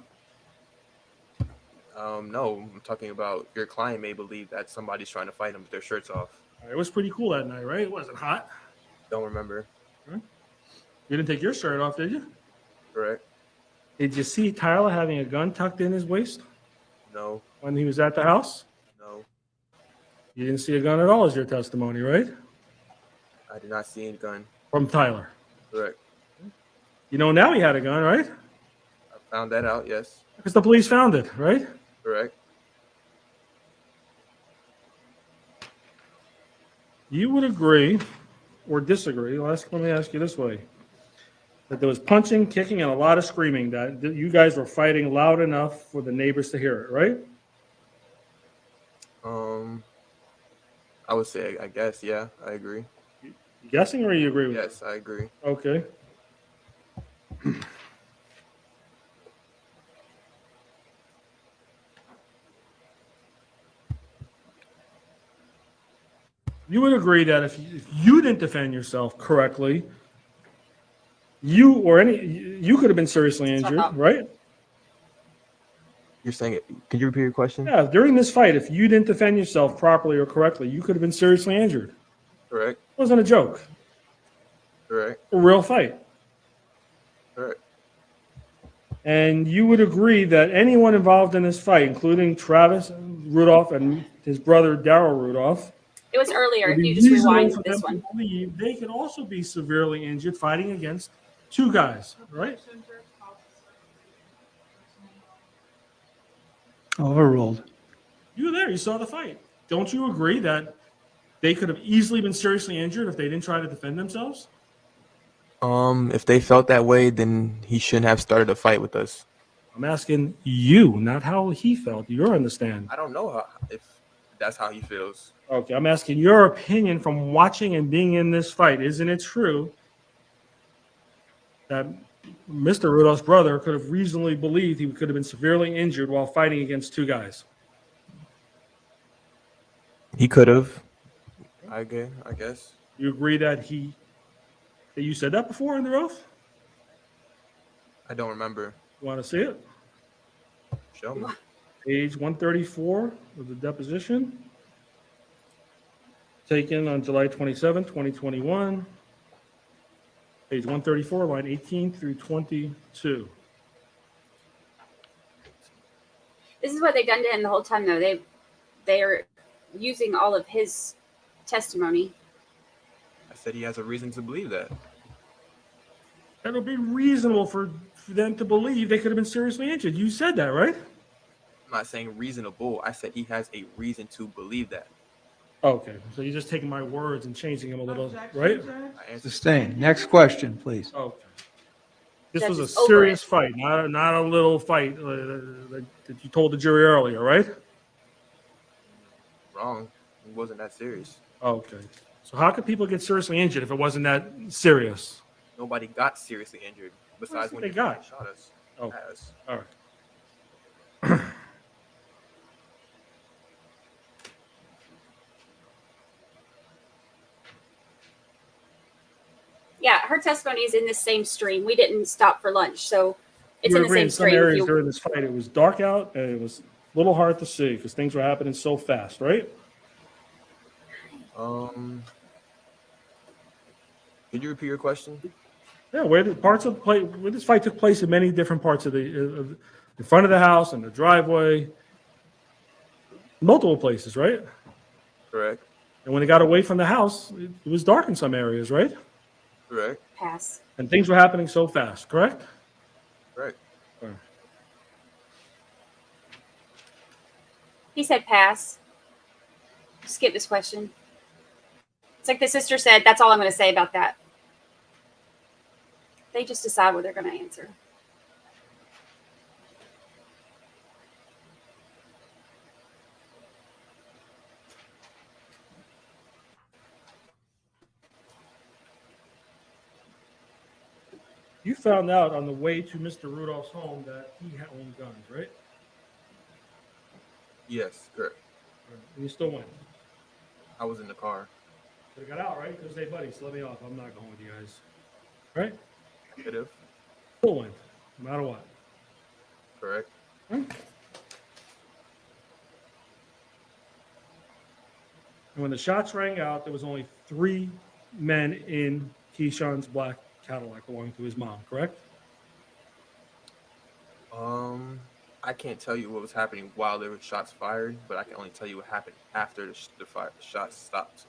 No, I'm talking about your client may believe that somebody's trying to fight him with their shirts off. It was pretty cool that night, right? It wasn't hot. Don't remember. You didn't take your shirt off, did you? Correct? Did you see Tyler having a gun tucked in his waist No. when he was at the house? No. You didn't see a gun at all, is your testimony, right? I did not see any gun. From Tyler. Correct. You know now he had a gun, right? I found that out, yes. Because the police found it, right? Correct. You would agree or disagree, let me ask you this way, that there was punching, kicking, and a lot of screaming, that you guys were fighting loud enough for the neighbors to hear it, right? I would say, I guess, yeah, I agree. You guessing or you agree with Yes, I agree. that? Okay. You would agree that if you didn't defend yourself correctly, you could have been seriously injured, right? You're saying it. Can you repeat your question? Yeah, during this fight, if you didn't defend yourself properly or correctly, you could have been seriously injured. Correct. It wasn't a joke. Correct. A real fight. Correct. And you would agree that anyone involved in this fight, including Travis Rudolph and his brother Daryl Rudolph, It was earlier. would If be you just reasonable rewind for this them one. to believe they could also be severely injured fighting against two guys, right? Overruled. You were there. You saw the fight. Don't you agree that they could have easily been seriously injured if they didn't try to defend themselves? If they felt that way, then he shouldn't have started a fight with us. I'm asking you, not how he felt. You understand. I don't know if that's how he feels. Okay, I'm asking your opinion from watching and being in this fight. Isn't it true that Mr. Rudolph's brother could have reasonably believed he could have been severely injured while fighting against two guys? He could have. I guess. You agree that you said that before in the oath? I don't remember. You want to see it? Show me. Page 134 of the deposition. Taken on July 27, 2021. Page 134, line 18 through 22. This is what they've done to him the whole time, though. They are using all of his testimony. I said he has a reason to believe that. That would be reasonable for them to believe they could have been seriously injured. You said that, right? I'm not saying reasonable. I said he has a reason to believe that. Okay, so you're just taking my words and changing them a little, right? I answered. Sustained. Next question, please. Okay. This That's was a just over serious it. fight, not a little fight that you told the jury earlier, right? Wrong. It wasn't that serious. Okay. So how could people get seriously injured if it wasn't that serious? Nobody got seriously injured besides what when they your got. friend shot us. Oh, At us. all right. her testimony is in the same stream. We didn't stop for lunch, so it's You in the agree same some stream. If areas you- during this fight, it was dark out and it was a little hard to see because things were happening so fast, right? Could you repeat your question? Yeah, where this fight took place in many different parts of the in front of the house and the driveway, multiple places, right? Correct. And when it got away from the house, it was dark in some areas, right? Correct. Pass. And things were happening so fast, correct? Correct. He said pass. Skip this question. It's like the sister said, that's all I'm going to say about that. They just decide what they're going to answer. You found out on the way to Mr. Rudolph's home that he owned guns, right? Yes, correct. And you still went. I was in the car. Could have got out, right? Because, hey, buddy, let me off. I'm not going with you guys. Right? Could have. Still went, no matter what. Correct. And when the shots rang out, there was only 3 men in Keyshawn's black Cadillac belonging to his mom, correct? I can't tell you what was happening while there were shots fired, but I can only tell you what happened after the shots stopped.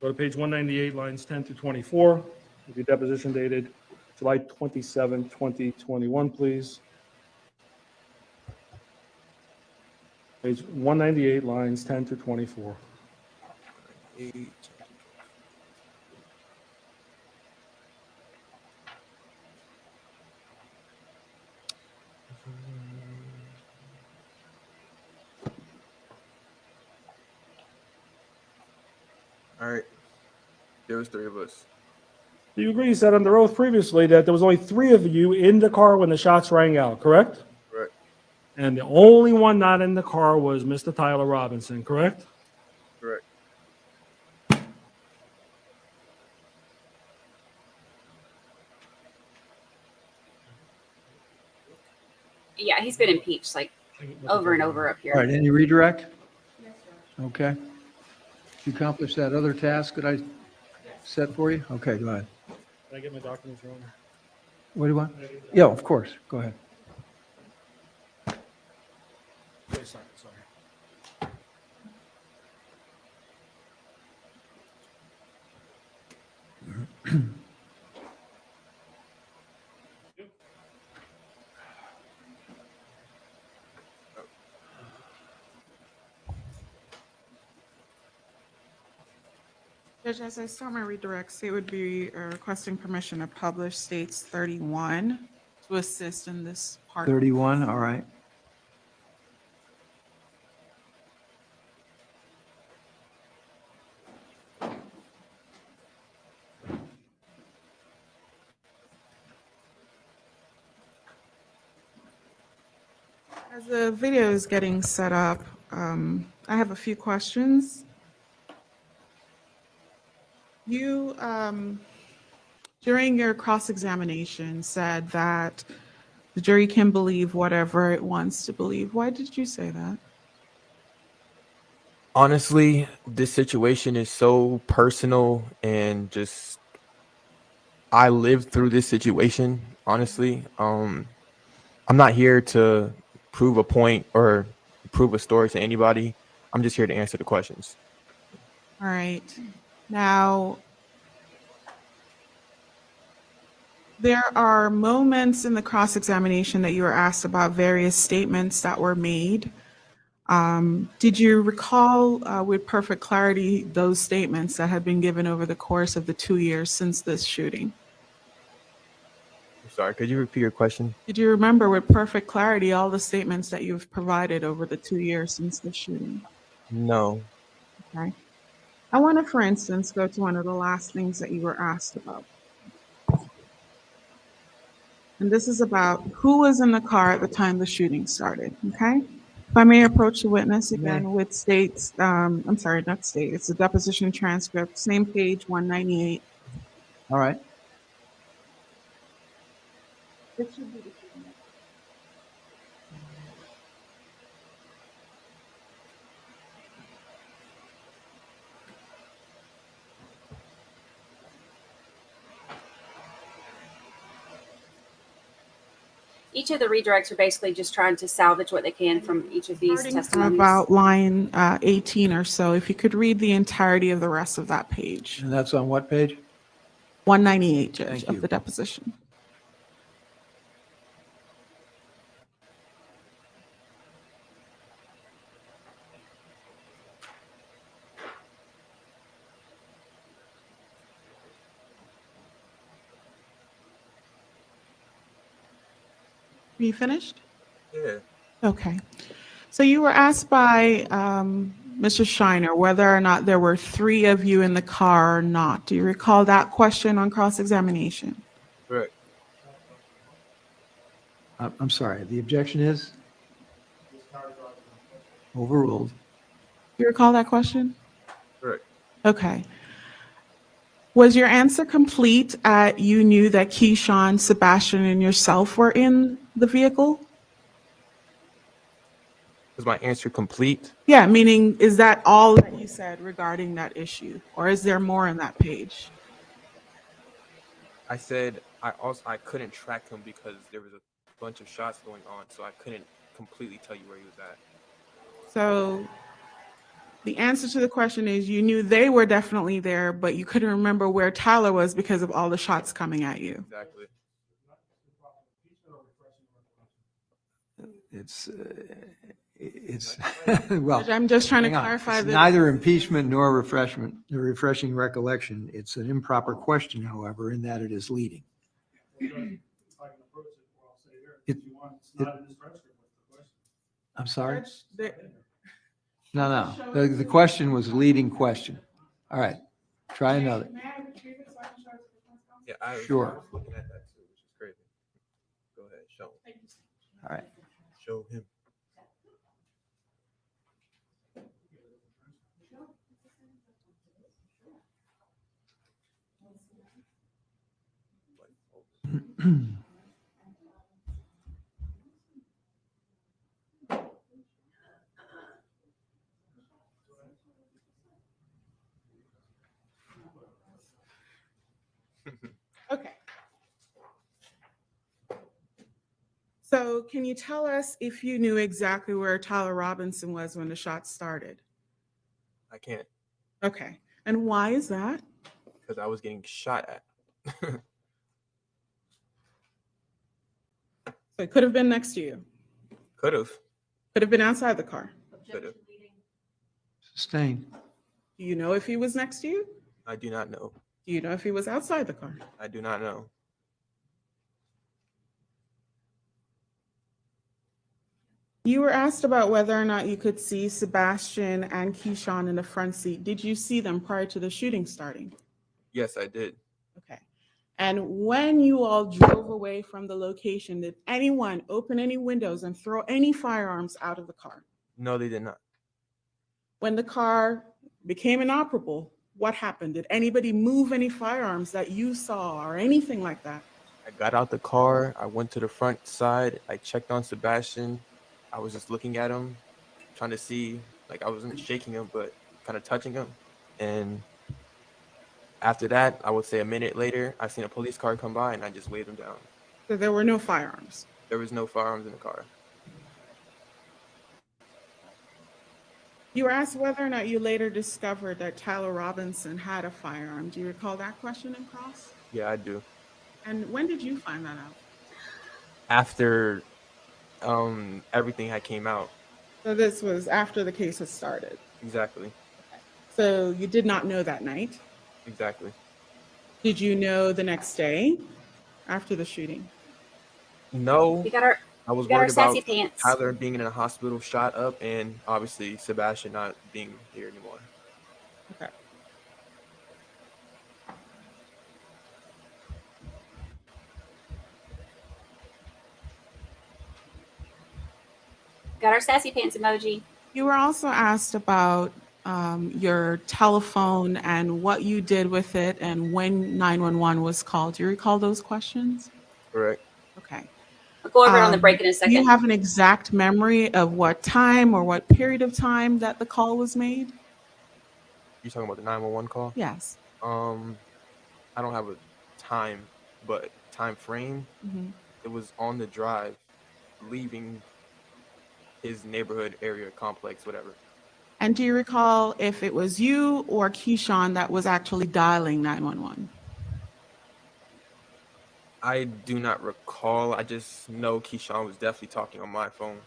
Go to page 198, lines 10 through 24. With your deposition dated July 27, 2021, please. Page 198, lines 10 through 24. 8. All right. There was 3 of us. Do you agree, you said under oath previously that there was only 3 of you in the car when the shots rang out, correct? Correct. And the only one not in the car was Mr. Tyler Robinson, correct? Correct. Yeah, he's been impeached like over and over up here. All right, any redirect? Okay. You accomplished that other task that I set for you? Okay, go ahead. Did I get my documents wrong? What do you want? Yeah, of course. Go ahead. Wait a second, sorry. Judge, as I start my redirect, state would be requesting permission to publish states 31 to assist in this part. 31, all right. As the video is getting set up, I have a few questions. You, during your cross-examination, said that the jury can believe whatever it wants to believe. Why did you say that? Honestly, this situation is so personal and just I lived through this situation, honestly. I'm not here to prove a point or prove a story to anybody. I'm just here to answer the questions. All right. Now, there are moments in the cross-examination that you were asked about various statements that were made. Did you recall with perfect clarity those statements that had been given over the course of the 2 years since this shooting? I'm sorry, could you repeat your question? Did you remember with perfect clarity all the statements that you've provided over the 2 years since the shooting? No. Okay. I want to, for instance, go to one of the last things that you were asked about. And this is about who was in the car at the time the shooting started, okay? If I may approach the witness again with states, I'm sorry, not state, it's a deposition transcript, same page 198. All right. It should be the shooting. Each of the redirects are basically just trying to salvage what they can from each of these Starting from testimonies. about line 18 or so, if you could read the entirety of the rest of that page. And that's on what page? 198, Judge, Thank of you. the deposition. Are you finished? Yeah. Okay. So you were asked by Mr. Shiner whether or not there were 3 of you in the car or not. Do you recall that question on cross-examination? Correct. I'm sorry, the objection is? Overruled. Do you recall that question? Correct. Okay. Was your answer complete at you knew that Keyshawn, Sebastien, and yourself were in the vehicle? Was my answer complete? Yeah, meaning is that all that you said regarding that issue? Or is there more in that page? I said I couldn't track him because there was a bunch of shots going on, so I couldn't completely tell you where he was at. So the answer to the question is you knew they were definitely there, but you couldn't remember where Tyler was because of all the shots coming at you. Exactly. It's well, I'm just trying to hang on. clarify It's that. neither impeachment nor refreshing recollection. It's an improper question, however, in that it is leading. I'm sorry? No. The question was a leading question. All right, try another. Yeah, I Sure. was looking at that too, which is crazy. Go ahead, show him. All right. Show him. Okay. So can you tell us if you knew exactly where Tyler Robinson was when the shots started? I can't, Okay. And why is that? because I was getting shot at. So it could have been next to you. Could have. Could have been outside the car. Could have. Sustained. Do you know if he was next to you? I do not know. Do you know if he was outside the car? I do not know. You were asked about whether or not you could see Sebastien and Keyshawn in the front seat. Did you see them prior to the shooting starting? Yes, I did. Okay. And when you all drove away from the location, did anyone open any windows and throw any firearms out of the car? No, they did not. When the car became inoperable, what happened? Did anybody move any firearms that you saw or anything like that? I got out the car. I went to the front side. I checked on Sebastien. I was just looking at him, trying to see, like I wasn't shaking him, but kind of touching him. And after that, I would say a minute later, I seen a police car come by and I just waved him down. So there were no firearms. There was no firearms in the car. You were asked whether or not you later discovered that Tyler Robinson had a firearm. Do you recall that question in cross? Yeah, I do. And when did you find that out? After everything had came out. So this was after the case had started. Exactly. So you did not know that night. Exactly. Did you know the next day after the shooting? No, We got our I was got our worried about sassy pants. Tyler being in a hospital shot up and obviously Sebastien not being here anymore. Okay. Got our sassy pants emoji. You were also asked about your telephone and what you did with it and when 911 was called. Do you recall those questions? Correct. Okay. go over it on the break in a Do you second. have an exact memory of what time or what period of time that the call was made? You talking about the 911 call? Yes. I don't have a time, but time frame. Mhm. It was on the drive, leaving his neighborhood area complex, whatever. And do you recall if it was you or Keyshawn that was actually dialing 911? I do not recall. I just know Keyshawn was definitely talking on my phone.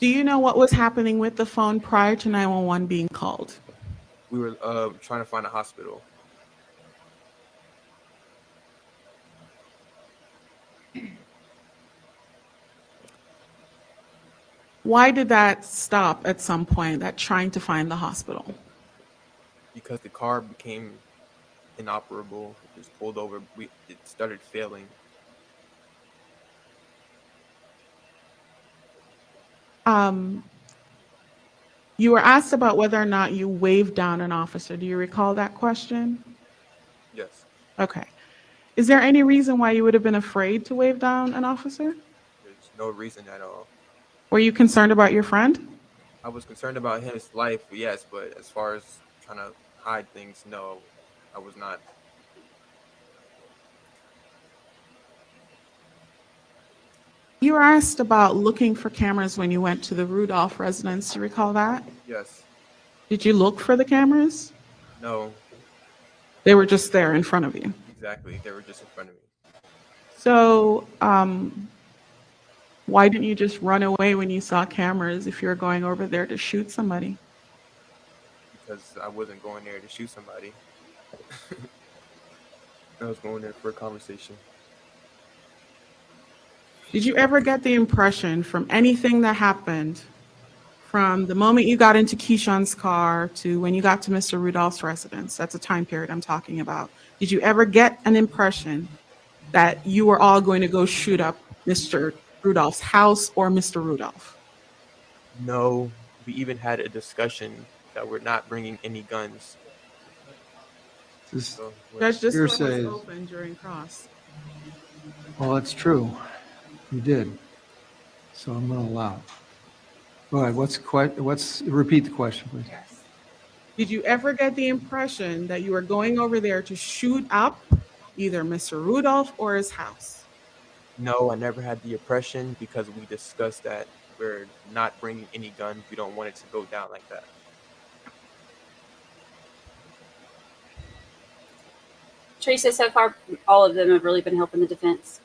Do you know what was happening with the phone prior to 911 being called? We were trying to find a hospital. Why did that stop at some point, that trying to find the hospital? Because the car became inoperable. It was pulled over. It started failing. You were asked about whether or not you waved down an officer. Do you recall that question? Yes. Okay. Is there any reason why you would have been afraid to wave down an officer? There's no reason at all. Were you concerned about your friend? I was concerned about his life, yes, but as far as trying to hide things, no, I was not. You were asked about looking for cameras when you went to the Rudolph residence. Do you recall that? Yes. Did you look for the cameras? No, They were just there in front of you. exactly. They were just in front of me. So, why didn't you just run away when you saw cameras if you were going over there to shoot somebody? Because I wasn't going there to shoot somebody. I was going there for a conversation. Did you ever get the impression from anything that happened from the moment you got into Keyshawn's car to when you got to Mr. Rudolph's residence? That's a time period I'm talking about. Did you ever get an impression that you were all going to go shoot up Mr. Rudolph's house or Mr. Rudolph? No, we even had a discussion that we're not bringing any guns. This, So, Judge, this door Hearsay was is- open during cross. well, that's true. You did. So I'm going to allow it. Go ahead. Repeat the question, please. Did you ever get the impression that you were going over there to shoot up either Mr. Rudolph or his house? no, I never had the impression because we discussed that we're not bringing any guns. We don't want it to go down like that. Teresa, so far, all of them have really been helping the defense.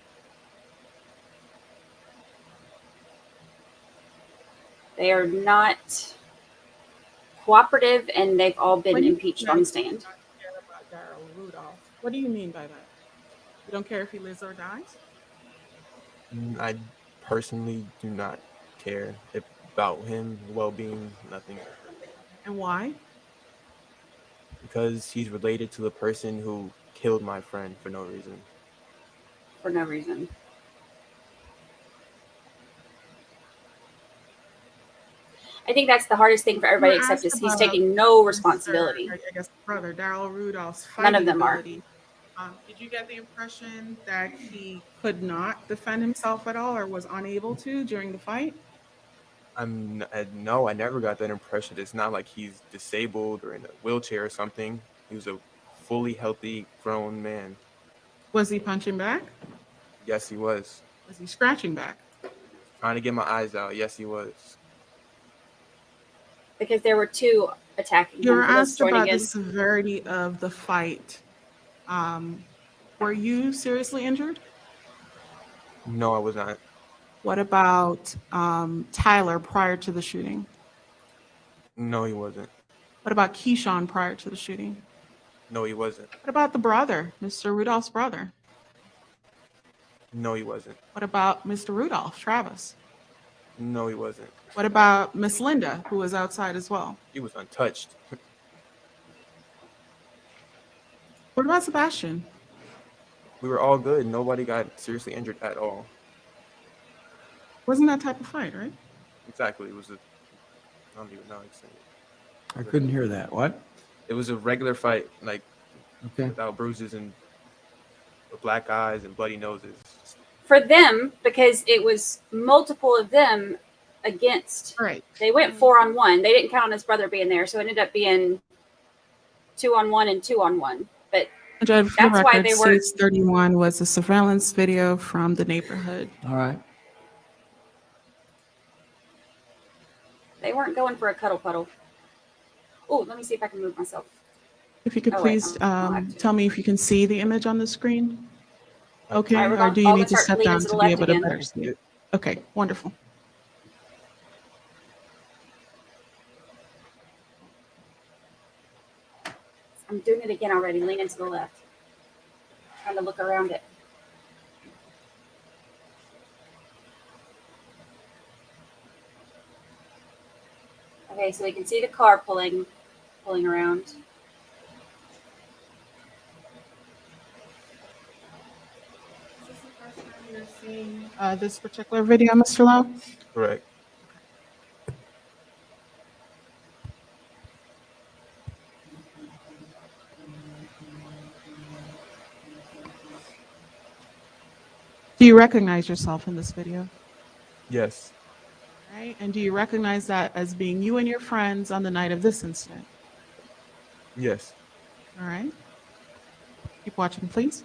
They are not cooperative, and they've all been When you impeached say on you the stand. don't care about Darrell Rudolph, what do you mean by that? You don't care if he lives or dies? I personally do not care about him, well-being, nothing. And why? Because he's related to the person who killed my friend for no reason. For no reason. I think that's the hardest thing for everybody, You were except asked is he's about taking no Mr. responsibility. I guess brother Darrell Rudolph's None of fighting them are. ability. Did you get the impression that he could not defend himself at all or was unable to during the fight? No, I never got that impression. It's not like he's disabled or in a wheelchair or something. He was a fully healthy, grown man. Was he punching back? Yes, he was. Was he scratching back? Trying to get my eyes out. Yes, he was. Because there were two attacking You him. were For those asked joining about the in. severity of the fight. Were you seriously injured? No, I was not. What about Tyler prior to the shooting? No, he wasn't. What about Keyshawn prior to the shooting? No, he wasn't. What about the brother, Mr. Rudolph's brother? No, he wasn't. What about Mr. Rudolph, Travis? No, he wasn't. What about Miss Linda, who was outside as well? He was untouched. What about Sebastien? We were all good. Nobody got seriously injured at all. Wasn't that type of fight, right? Exactly. It was a. I don't even know how to say it. I couldn't hear that. What? It was a regular fight, like Okay. without bruises and black eyes and bloody noses. for them, because it was multiple of them against. Right. They went 4-on-1. They didn't count on his brother being there, so it ended up being 2-on-1 and 2-on-1. But Judge, for the that's why record, they were. CS31 was a surveillance video from the neighborhood. All right. They weren't going for a cuddle puddle. Oh, let me see if I can move myself. If you could Oh, wait, please I'll have to. tell me if you can see the image on the screen. Okay, All right, we're or do gonna you need to start step leaning down to the to be left able to again. better see it? Okay, wonderful. I'm doing it again already. Leaning to the left. Trying to look around it. Okay, so we can see the car pulling around. Is this the first time you're seeing this particular video, Mr. Lowe? Correct. Do you recognize yourself in this video? Yes. Right, and do you recognize that as being you and your friends on the night of this incident? Yes. All right. Keep watching, please.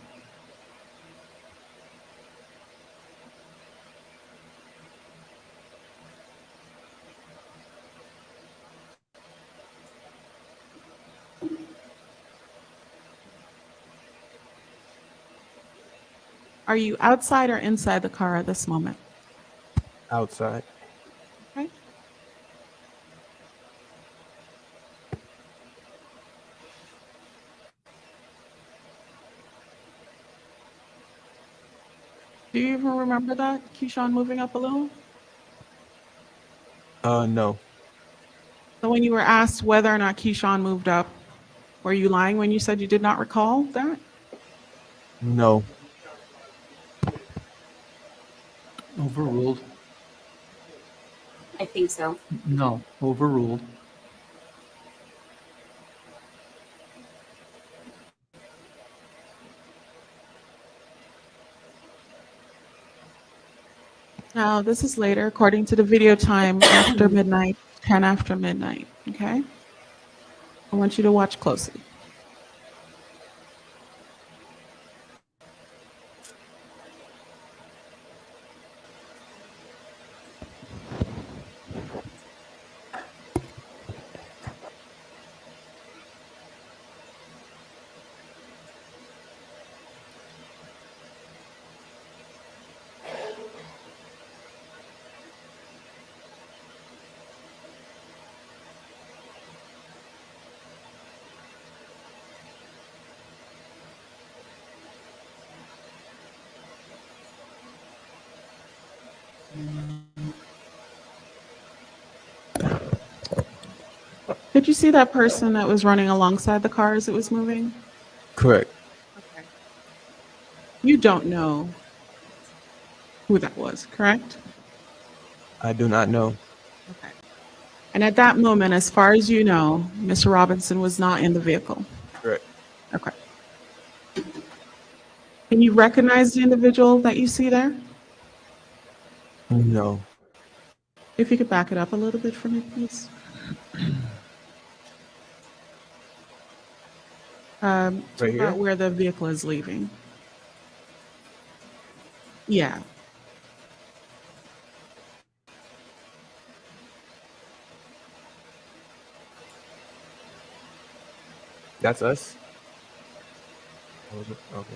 Are you outside or inside the car at this moment? Outside. Okay. Do you even remember that, Keyshawn, moving up a little? No. So when you were asked whether or not Keyshawn moved up, were you lying when you said you did not recall that? No. Overruled. I think so. No, overruled. Now, this is later, according to the video time, after midnight, 10 after midnight, okay? I want you to watch closely. Did you see that person that was running alongside the car as it was moving? Correct. Okay. You don't know who that was, correct? I do not know. Okay. And at that moment, as far as you know, Mr. Robinson was not in the vehicle. Correct. Okay. Can you recognize the individual that you see there? No. If you could back it up a little bit for me, please. Right here? About where the vehicle is leaving. Yeah. That's us? Okay.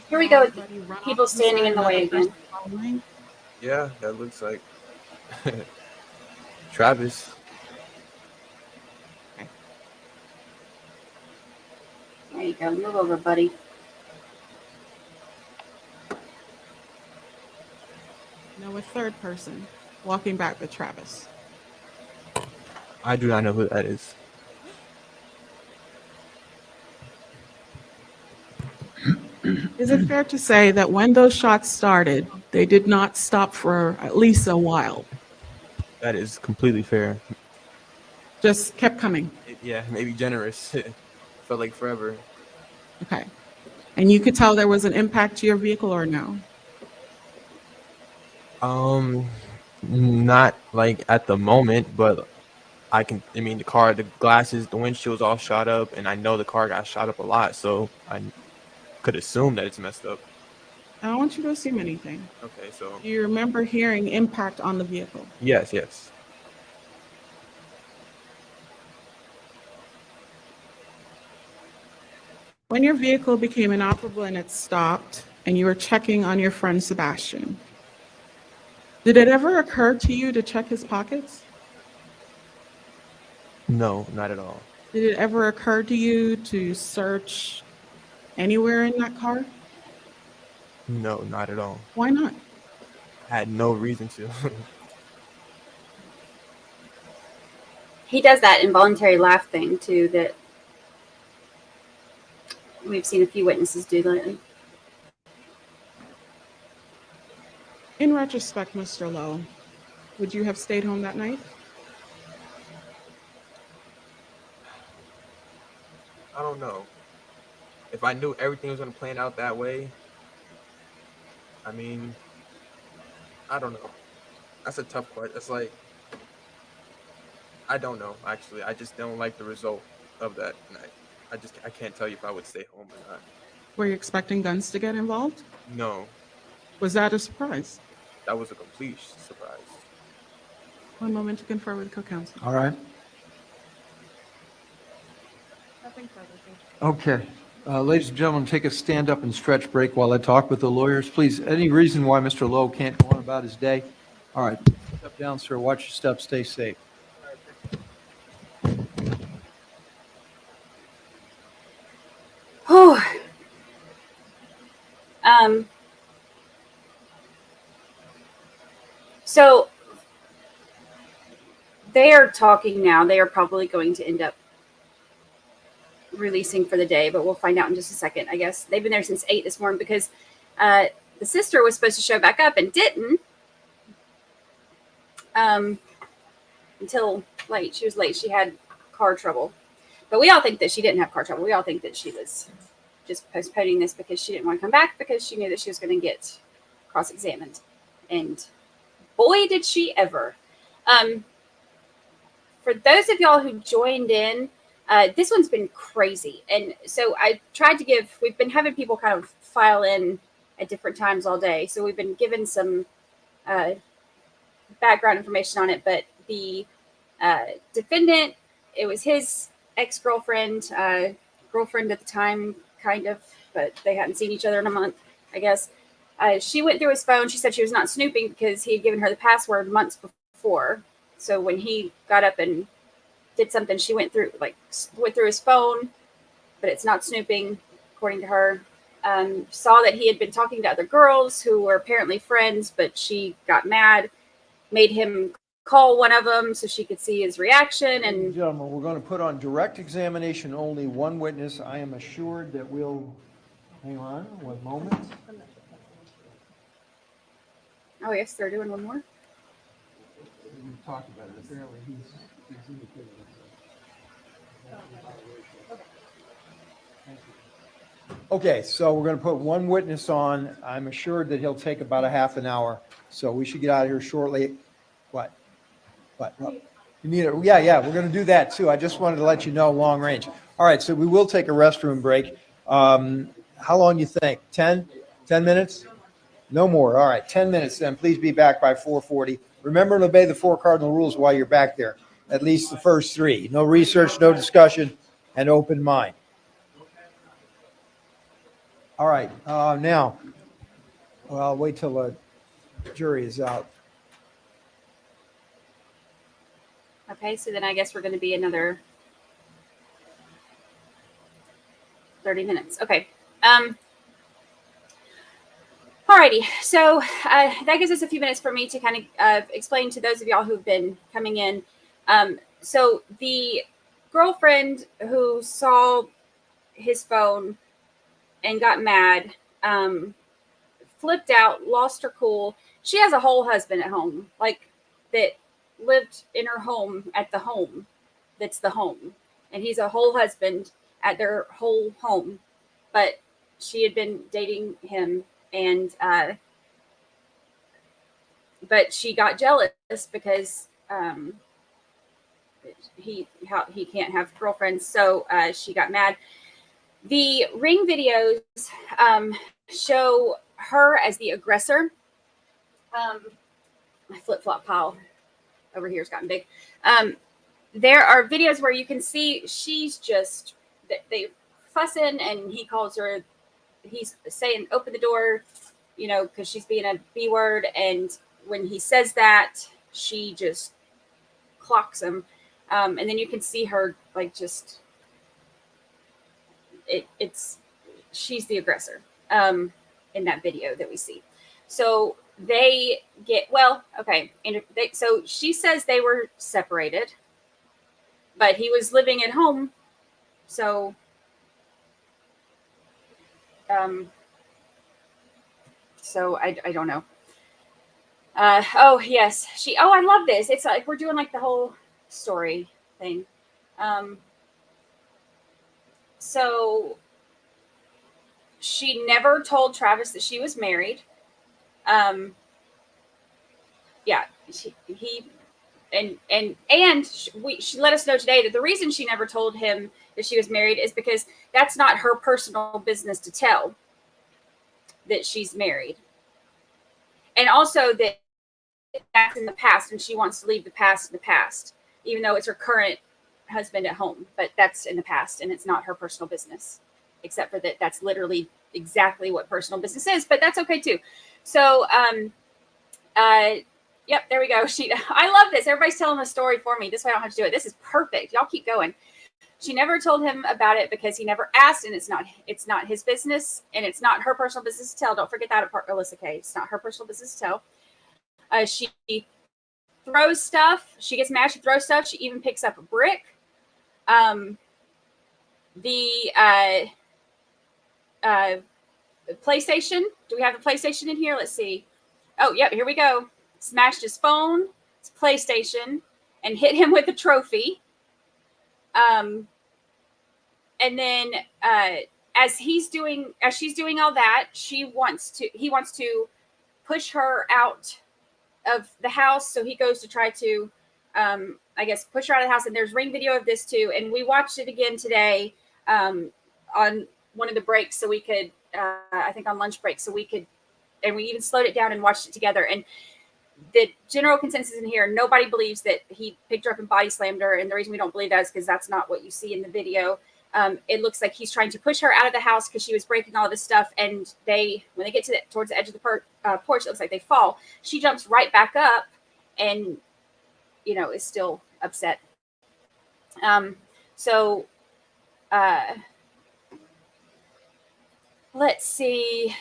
Here we go with people standing in the way again. Yeah, that looks like Travis. There you go. Move over, buddy. No, a third person walking back with Travis. I do not know who that is. Is it fair to say that when those shots started, they did not stop for at least a while? That is completely fair. Just kept coming. Yeah, maybe generous. felt like forever. Okay. And you could tell there was an impact to your vehicle or no? Not like at the moment, but I mean, the glasses, the windshield's all shot up, and I know the car got shot up a lot, so I could assume that it's messed up. I don't want you to assume anything. Okay, so Do you remember hearing impact on the vehicle? yes. When your vehicle became inoperable and it stopped, and you were checking on your friend Sebastien, did it ever occur to you to check his pockets? No, not at all. Did it ever occur to you to search anywhere in that car? No, not at all. Why not? I had no reason to. He does that involuntary laugh thing too that we've seen a few witnesses do lately. In retrospect, Mr. Lowe, would you have stayed home that night? I don't know. If I knew everything was going to plan out that way, I mean, I don't know. That's a tough question. It's like, I don't know, actually. I just don't like the result of that night. I can't tell you if I would stay home or not. Were you expecting guns to get involved? No, Was that a surprise? that was a complete surprise. One moment to confer with co-counsel. All right. Nothing further, thank you. Okay. Ladies and gentlemen, take a stand up and stretch break while I talk with the lawyers. Please, any reason why Mr. Lowe can't go on about his day? All right. Step down, sir. Watch your step. Stay safe. Whew. So they are talking now. They are probably going to end up releasing for the day, but we'll find out in just a second. I guess they've been there since 8 this morning because the sister was supposed to show back up and didn't until late. She was late. She had car trouble. But we all think that she didn't have car trouble. We all think that she was just postponing this because she didn't want to come back because she knew that she was going to get cross-examined. And boy, did she ever. For those of y'all who joined in, this one's been crazy. And so I tried to we've been having people kind of file in at different times all day. So we've been given some background information on it. But the defendant, it was his ex-girlfriend, girlfriend at the time, kind of, but they hadn't seen each other in a month, I guess. She went through his phone. She said she was not snooping because he had given her the password months before. So when he got up and did something, she went through his phone, but it's not snooping, according to her. Saw that he had been talking to other girls who were apparently friends, but she got mad, made him call one of them so she could see his reaction. Ladies and And gentlemen, we're going to put on direct examination only one witness. I am assured that we'll, hang on one moment. oh yes, they're doing one more. We talked about it. Apparently he's indicated. Okay, so we're going to put one witness on. I'm assured that he'll take about a half an hour. So we should get out of here shortly. What? You need it? Yeah, we're going to do that too. I just wanted to let you know long range. All right, so we will take a restroom break. How long do you think? 10 minutes? No more. All right, 10 minutes then. Please be back by 4:40. Remember to obey the 4 cardinal rules while you're back there. At least the first 3. No research, no discussion, and open mind. All right, now, well, I'll wait till the jury is out. Okay, so then I guess we're going to be another 30 minutes. Okay. Alrighty, so that gives us a few minutes for me to kind of explain to those of y'all who've been coming in. So the girlfriend who saw his phone and got mad, flipped out, lost her cool. She has a whole husband at home, like that lived in her home at the home that's the home. And he's a whole husband at their whole home, but she had been dating him, and but she got jealous because he can't have girlfriends, so she got mad. The ring videos show her as the aggressor. My flip-flop pile over here has gotten big. There are videos where you can see she's just, they fussing, and he calls her, he's saying, open the door, you know, because she's being a B word. And when he says that, she just clocks him. And then you can see her like just, she's the aggressor in that video that we see. So they get, well, okay. And so she says they were separated, but he was living at home. So, I don't know. Oh yes. I love this. It's like, we're doing like the whole story thing. So she never told Travis that she was married. She let us know today that the reason she never told him that she was married is because that's not her personal business to tell that she's married. And also that that's in the past, and she wants to leave the past in the past, even though it's her current husband at home. But that's in the past, and it's not her personal business, except for that that's literally exactly what personal business is. But that's okay too. So, yep, there we go. I love this. Everybody's telling a story for me. This way I don't have to do it. This is perfect. Y'all keep going. She never told him about it because he never asked, and it's not his business, and it's not her personal business to tell. Don't forget that part, Alyssa Kay. It's not her personal business to tell. She throws stuff. She gets mad. She throws stuff. She even picks up a brick. The PlayStation. Do we have the PlayStation in here? Let's see. Oh, yep. Here we go. Smashed his phone, his PlayStation, and hit him with a trophy. And then as she's doing all that, he wants to push her out of the house. So he goes to try to, push her out of the house. And there's ring video of this too. And we watched it again today on one of the breaks, so we could, I think on lunch break, so we could, and we even slowed it down and watched it together. And the general consensus in here, nobody believes that he picked her up and body slammed her. And the reason we don't believe that is because that's not what you see in the video. It looks like he's trying to push her out of the house because she was breaking all this stuff. And when they get towards the edge of the porch, it looks like they fall. She jumps right back up and, is still upset. Let's see.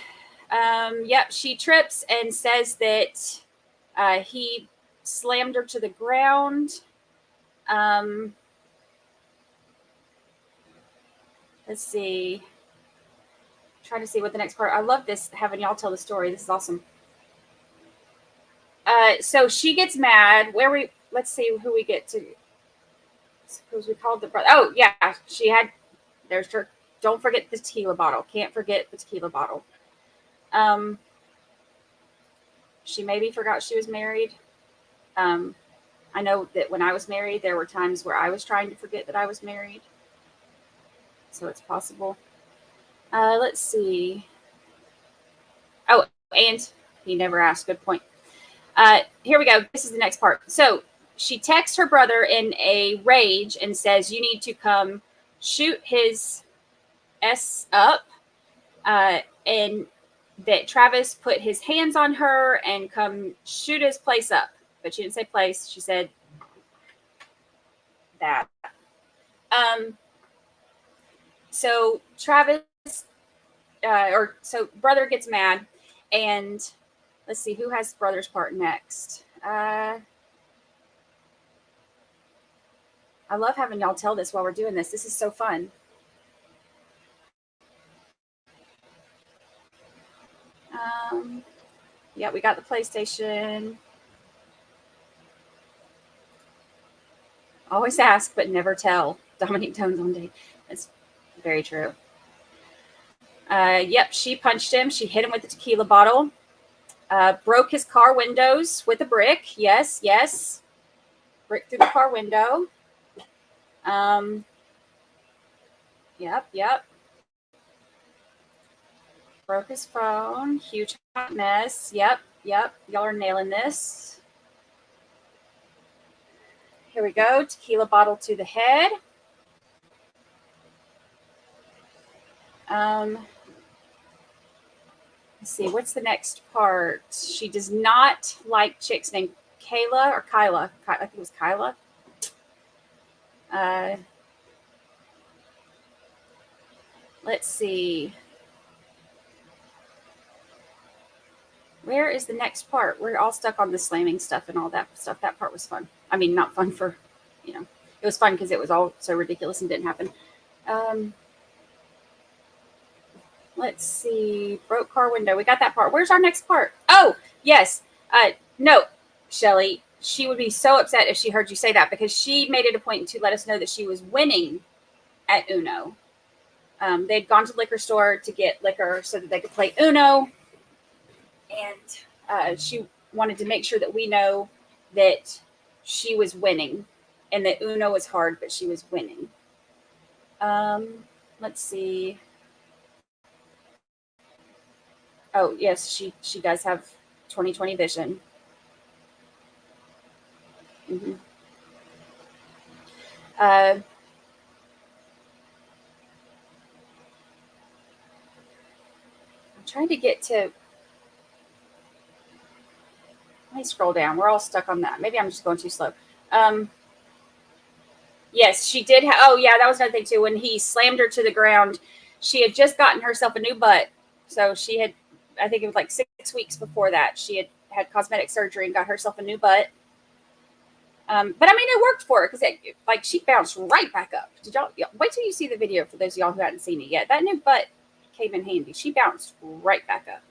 Yep, she trips and says that he slammed her to the ground. Let's see. Trying to see what the next part. I love this, having y'all tell the story. This is awesome. So she gets mad. Let's see who we get to. Suppose we called the brother. Oh, yeah. There's her. Don't forget the tequila bottle. Can't forget the tequila bottle. She maybe forgot she was married. I know that when I was married, there were times where I was trying to forget that I was married. So it's possible. Let's see. Oh, and he never asked. Good point. Here we go. This is the next part. So she texts her brother in a rage and says, "You need to come shoot his S up." And that Travis put his hands on her and come shoot his place up. But she didn't say place. She said that. So Travis, so brother gets mad, and let's see who has brother's part next. I love having y'all tell this while we're doing this. This is so fun. Yeah, we got the PlayStation. Always ask, but never tell. Dominique Tones on day. Very true. Yep, she punched him. She hit him with a tequila bottle. Broke his car windows with a brick. Yes, yes. Brick through the car window. Yep. Broke his phone. Huge hot mess. Yep. Y'all are nailing this. Here we go. Tequila bottle to the head. Let's see. What's the next part? She does not like chicks named Kayla or Kyla. I think it was Kyla. Let's see. Where is the next part? We're all stuck on the slamming stuff and all that stuff. That part was fun. I mean, not fun for, it was fun because it was all so ridiculous and didn't happen. Let's see. Broke car window. We got that part. Where's our next part? Oh, yes. No, Shelly. She would be so upset if she heard you say that because she made it a point to let us know that she was winning at Uno. They'd gone to the liquor store to get liquor so that they could play Uno. And she wanted to make sure that we know that she was winning and that Uno was hard, but she was winning. Let's see. Oh, yes, she does have 20/20 vision. Mm-hmm. I'm trying to get to... Let me scroll down. We're all stuck on that. Maybe I'm just going too slow. Yes, she did. Oh, yeah, that was another thing, too. When he slammed her to the ground, she had just gotten herself a new butt. So she had, I think it was like 6 weeks before that, she had cosmetic surgery and got herself a new butt. But, I mean, it worked for her because, she bounced right back up. Did y'all wait till you see the video for those of y'all who hadn't seen it yet. That new butt came in handy. She bounced right back up.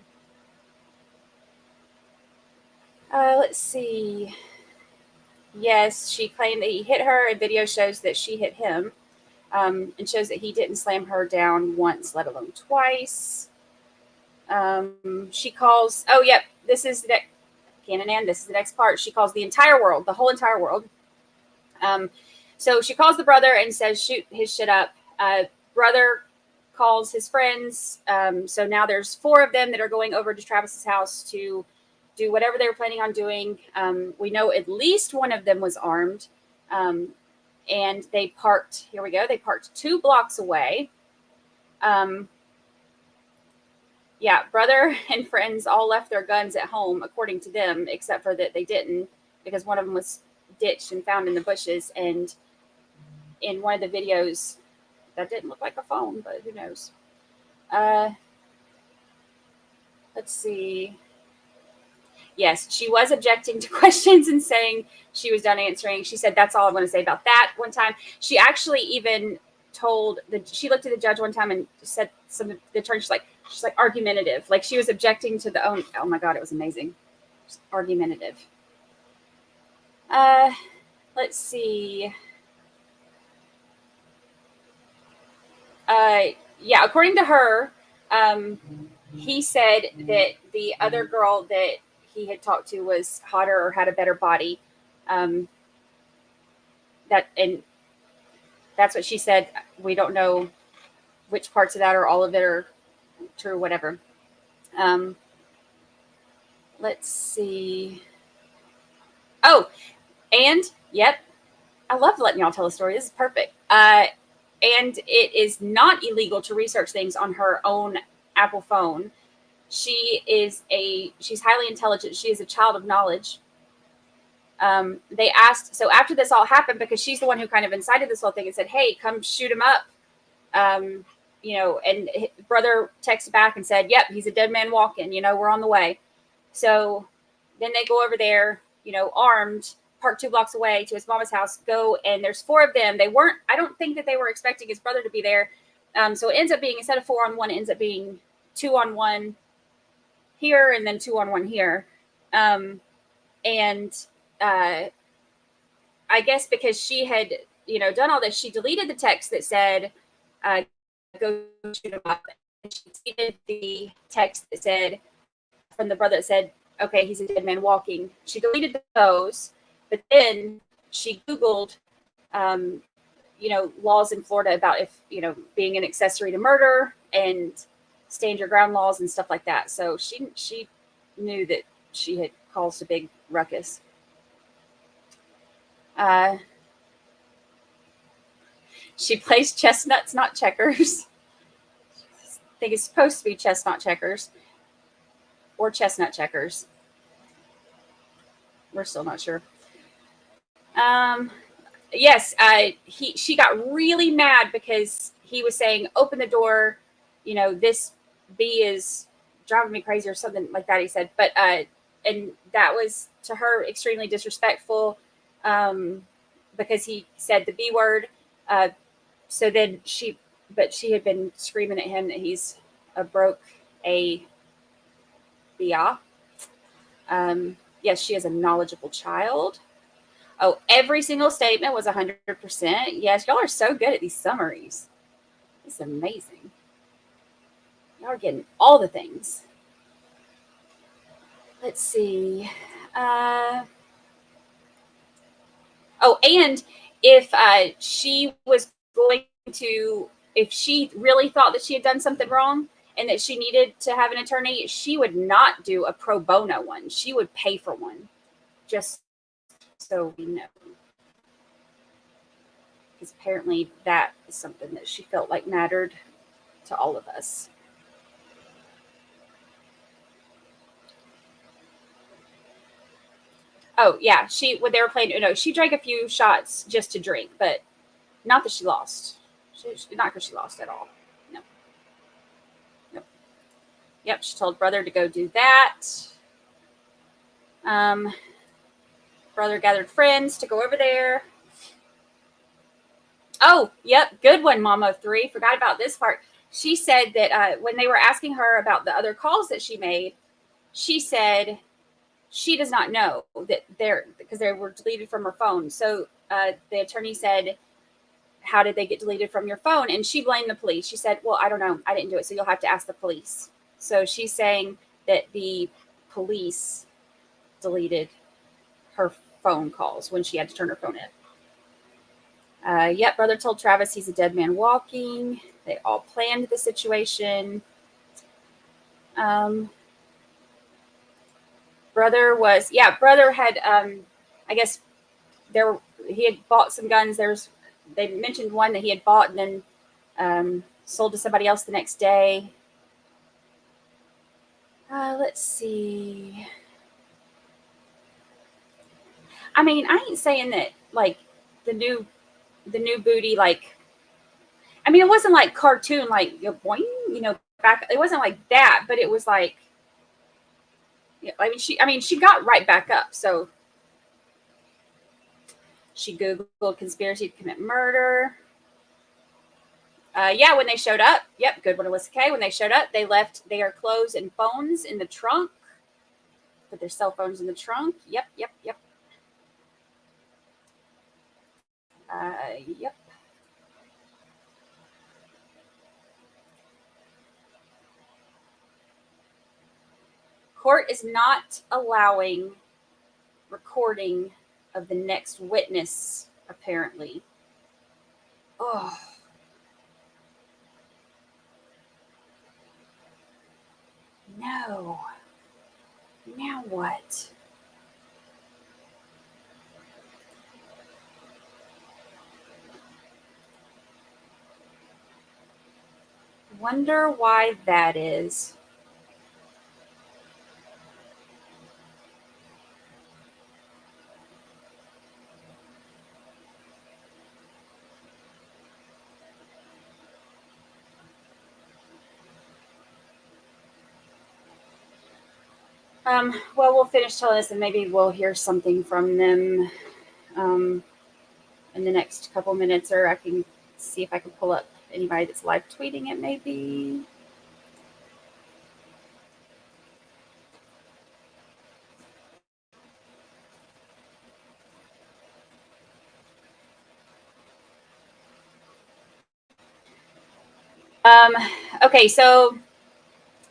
Let's see. Yes, she claimed that he hit her, and video shows that she hit him, and shows that he didn't slam her down once, let alone twice. She calls, oh, yep, this is the this is the next part. She calls the entire world, the whole entire world. So she calls the brother and says, shoot his shit up. Brother calls his friends. So now there's 4 of them that are going over to Travis's house to do whatever they were planning on doing. We know at least one of them was armed. And they parked, here we go, they parked 2 blocks away. Yeah, brother and friends all left their guns at home, according to them, except for that they didn't, because one of them was ditched and found in the bushes. And in one of the videos, that didn't look like a phone, but who knows? Let's see. Yes, she was objecting to questions and saying she was done answering. She said, that's all I'm going to say about that one time. She actually even she looked at the judge one time and said the attorney, she's like argumentative. Like she was objecting to the own. Oh my God, it was amazing. Just argumentative. Let's see. Yeah, according to her, he said that the other girl that he had talked to was hotter or had a better body. And that's what she said. We don't know which parts of that or all of it are true, whatever. Let's see. Oh, and yep, I love letting y'all tell a story. This is perfect. And it is not illegal to research things on her own Apple phone. She's highly intelligent. She is a child of knowledge. They asked, so after this all happened, because she's the one who kind of incited this whole thing and said, hey, come shoot him up. And his brother texted back and said, yep, he's a dead man walking, we're on the way. So then they go over there, armed, parked 2 blocks away to his mama's house, go, and there's 4 of them. I don't think that they were expecting his brother to be there. So it ends up being, instead of 4-on-1, it ends up being 2-on-1 here and then 2-on-1 here. I guess because she had, done all this, she deleted the text that said, go shoot him up. And she tweeted the text that said, from the brother that said, okay, he's a dead man walking. She deleted those, but then she Googled, laws in Florida about if, being an accessory to murder and stand your ground laws and stuff like that. So she knew that she had caused a big ruckus. She plays chestnuts, not checkers. I think it's supposed to be chestnut checkers or chestnut checkers. We're still not sure. Yes, she got really mad because he was saying, open the door, this bee is driving me crazy or something like that, he said. But and that was to her extremely disrespectful because he said the B word. So then she had been screaming at him that he's a broke a bia. Yes, she is a knowledgeable child. Oh, every single statement was 100%. Yes, y'all are so good at these summaries. It's amazing. Y'all are getting all the things. Let's see. And if she was going to, if she really thought that she had done something wrong and that she needed to have an attorney, she would not do a pro bono one. She would pay for one, just so we know. Because apparently that is something that she felt like mattered to all of us. Oh, yeah. When they were playing Uno, she drank a few shots just to drink, but not that she lost. Not because she lost at all. No. Nope. Yep, she told brother to go do that. Brother gathered friends to go over there. Oh, yep. Good one, Mama of Three. Forgot about this part. She said that when they were asking her about the other calls that she made, she said she does not know that because they were deleted from her phone. So the attorney said, how did they get deleted from your phone? And she blamed the police. She said, well, I don't know. I didn't do it. So you'll have to ask the police. So she's saying that the police deleted her phone calls when she had to turn her phone in. Yep, brother told Travis he's a dead man walking. They all planned the situation. Brother had, I guess he had bought some guns. They mentioned one that he had bought and then sold to somebody else the next day. Let's see. I mean, I ain't saying that like the new booty, like, I mean, it wasn't like cartoon, like boing, back. It wasn't like that, but it was like, she got right back up. So she Googled conspiracy to commit murder. When they showed up, yep, good one, Alyssa K. When they showed up, they left their clothes and phones in the trunk. Put their cell phones in the trunk. Yep. Yep. Court is not allowing recording of the next witness, apparently. Oh. No. Now what? Wonder why that is. Well, we'll finish telling us and maybe we'll hear something from them in the next couple minutes, or I can see if I can pull up anybody that's live tweeting it maybe. Okay, so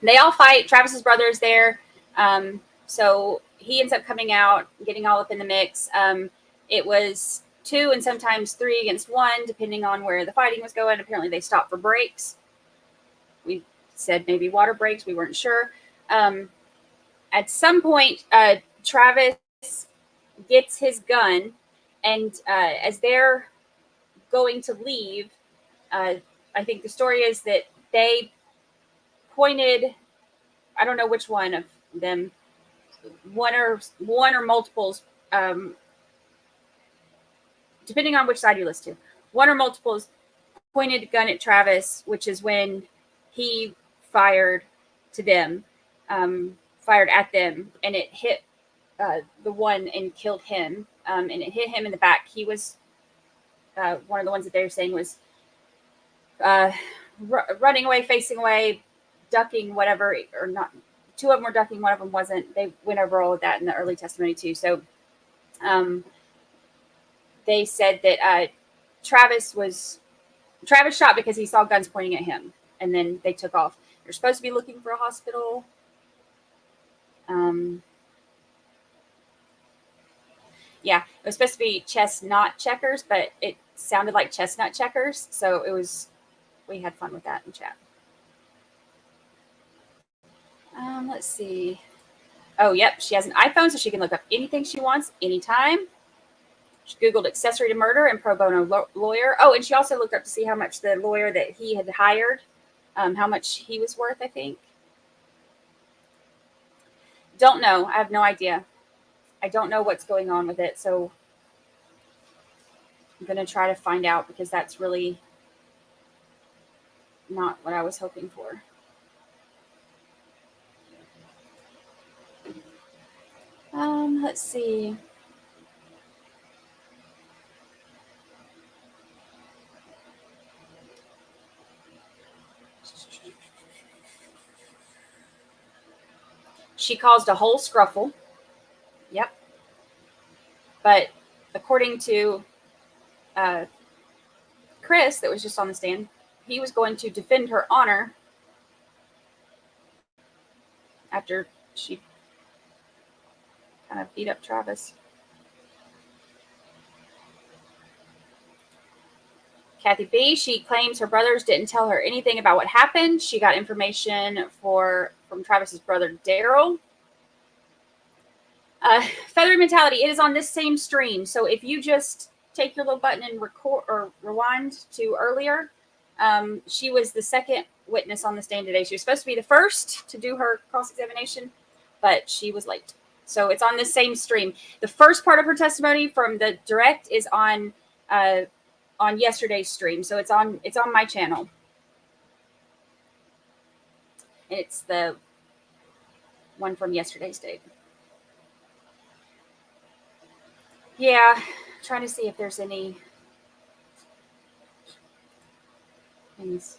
they all fight. Travis's brother is there. So he ends up coming out, getting all up in the mix. It was 2 and sometimes 3 against 1, depending on where the fighting was going. Apparently, they stopped for breaks. We said maybe water breaks. We weren't sure. At some point, Travis gets his gun, and as they're going to leave, I think the story is that they pointed, I don't know which one of them, one or multiples, depending on which side you listen to, one or multiples pointed a gun at Travis, which is when he fired to them, fired at them, and it hit the one and killed him, and it hit him in the back. He was one of the ones that they were saying was running away, facing away, ducking, whatever, or not. 2 of them were ducking, one of them wasn't. They went over all of that in the early testimony too. So they said that Travis shot because he saw guns pointing at him, and then they took off. They're supposed to be looking for a hospital. Yeah, it was supposed to be chestnut checkers, but it sounded like chestnut checkers. So we had fun with that in chat. Let's see. Oh, yep. She has an iPhone, so she can look up anything she wants anytime. She Googled accessory to murder and pro bono lawyer. Oh, and she also looked up to see how much the lawyer that he had hired, how much he was worth, I think. Don't know. I have no idea. I don't know what's going on with it, so I'm going to try to find out, because that's really not what I was hoping for. Let's see. She caused a whole scruffle. Yep. But according to Chris, that was just on the stand, he was going to defend her honor after she kind of beat up Travis. Kathy B., she claims her brothers didn't tell her anything about what happened. She got information from Travis's brother, Daryl. Feathery Mentality, it is on this same stream. So if you just take your little button and record or rewind to earlier, she was the second witness on the stand today. She was supposed to be the first to do her cross-examination, but she was late. So it's on this same stream. The first part of her testimony from the direct is on yesterday's stream. So it's on my channel. And it's the one from yesterday's date. Yeah, trying to see if there's any things.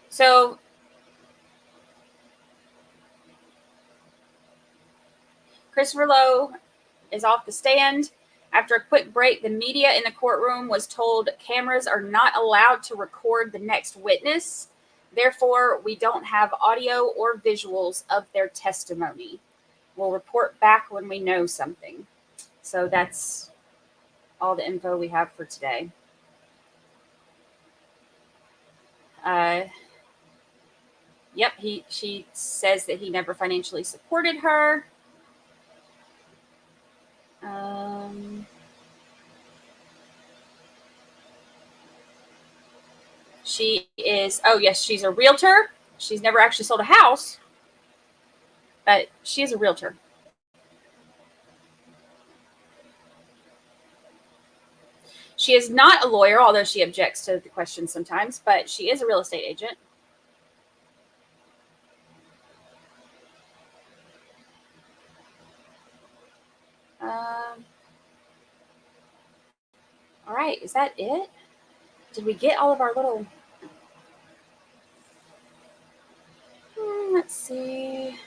So Christopher Lowe is off the stand. After a quick break, the media in the courtroom was told cameras are not allowed to record the next witness. Therefore, we don't have audio or visuals of their testimony. We'll report back when we know something. So that's all the info we have for today. Yep, she says that he never financially supported her. She is, oh yes, she's a realtor. She's never actually sold a house, but she is a realtor. She is not a lawyer, although she objects to the questions sometimes, but she is a real estate agent. All right, is that it? Did we get all of our little... let's see.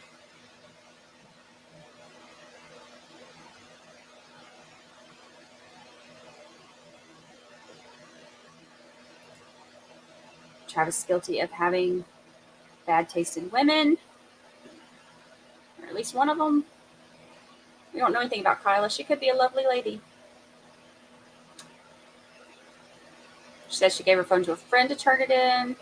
Travis is guilty of having bad taste in women, or at least one of them. We don't know anything about Kyla. She could be a lovely lady. She says she gave her phone to a friend to turn it in.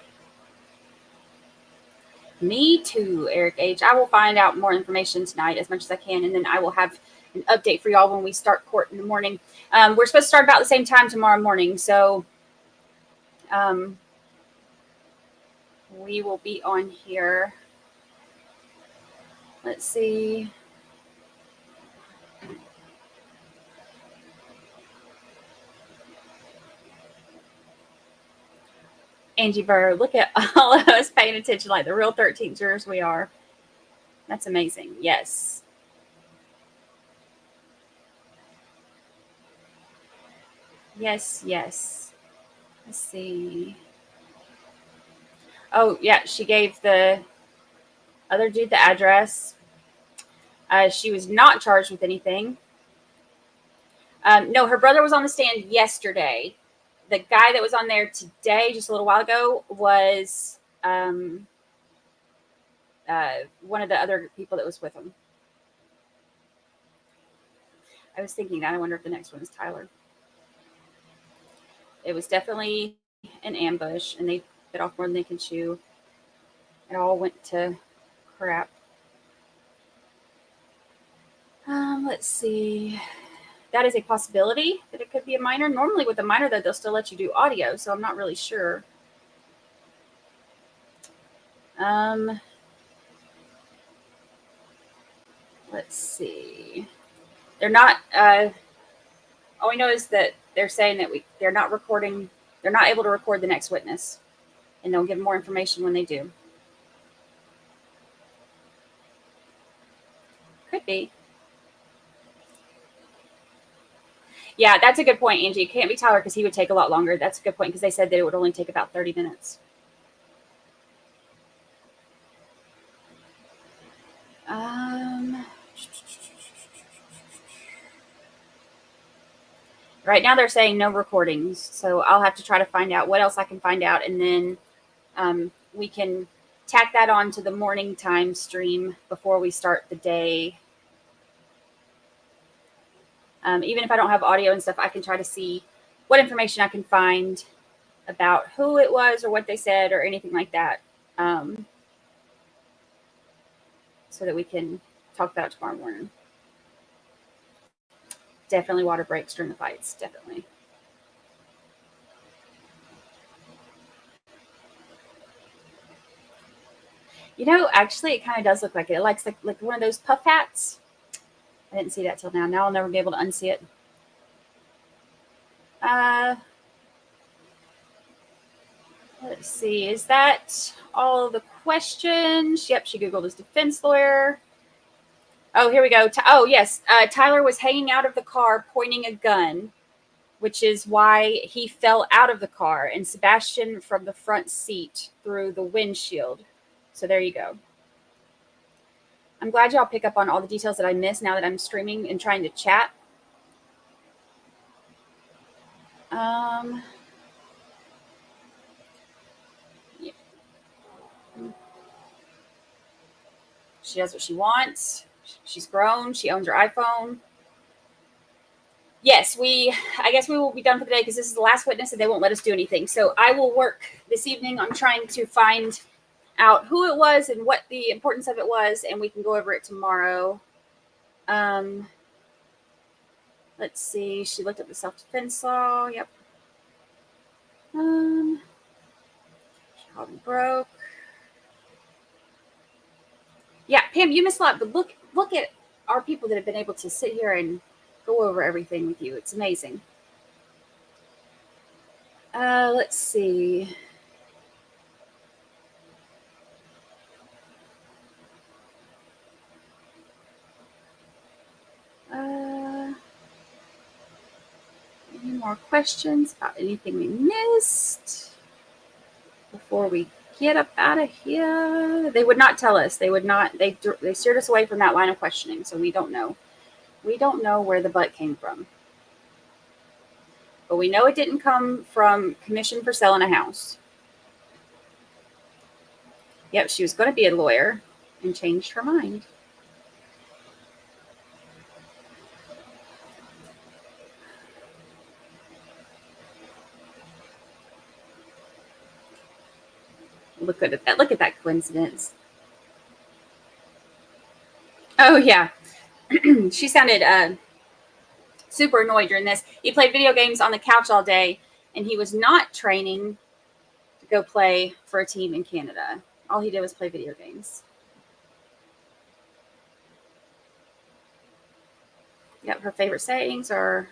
Me too, Eric H. I will find out more information tonight as much as I can, and then I will have an update for y'all when we start court in the morning. We're supposed to start about the same time tomorrow morning, so we will be on here. Let's see. Angie Burr, look at all of us paying attention like the real 13th jurors we are. That's amazing. Yes. Yes, yes. Let's see. Oh, yeah, she gave the other dude the address. She was not charged with anything. No, her brother was on the stand yesterday. The guy that was on there today, just a little while ago, was one of the other people that was with him. I was thinking that. I wonder if the next one is Tyler. It was definitely an ambush, and they bit off more than they can chew. It all went to crap. Let's see. That is a possibility that it could be a minor. Normally with a minor, though, they'll still let you do audio, so I'm not really sure. Let's see. They're not. All we know is that they're saying that they're not recording. They're not able to record the next witness, and they'll give more information when they do. Could be. Yeah, that's a good point, Angie. It can't be Tyler because he would take a lot longer. That's a good point because they said that it would only take about 30 minutes. Right now they're saying no recordings, so I'll have to try to find out what else I can find out, and then we can tack that on to the morning time stream before we start the day. Even if I don't have audio and stuff, I can try to see what information I can find about who it was or what they said or anything like that, so that we can talk about it tomorrow morning. Definitely water breaks during the fights. Definitely. You know, actually, it kind of does look like it. It looks like one of those puff hats. I didn't see that till now. Now I'll never be able to unsee it. Let's see. Is that all the questions? Yep, she Googled his defense lawyer. Oh, here we go. Oh, yes. Tyler was hanging out of the car pointing a gun, which is why he fell out of the car, and Sebastien from the front seat through the windshield. So there you go. I'm glad y'all pick up on all the details that I missed now that I'm streaming and trying to chat. Yeah. She does what she wants. She's grown. She owns her iPhone. Yes, I guess we will be done for the day because this is the last witness and they won't let us do anything. So I will work this evening on trying to find out who it was and what the importance of it was, and we can go over it tomorrow. Let's see. She looked up the self-defense law. Yep. She called him broke. Yeah, Pam, you missed a lot, but look at our people that have been able to sit here and go over everything with you. It's amazing. Let's see. Any more questions about anything we missed before we get up out of here? They would not tell us. They would not. They steered us away from that line of questioning, so we don't know. We don't know where the butt came from. But we know it didn't come from commission for selling a house. Yep, she was going to be a lawyer and changed her mind. Look at that. Look at that coincidence. Oh, yeah. She sounded super annoyed during this. He played video games on the couch all day, and he was not training to go play for a team in Canada. All he did was play video games. Yep, her favorite sayings are,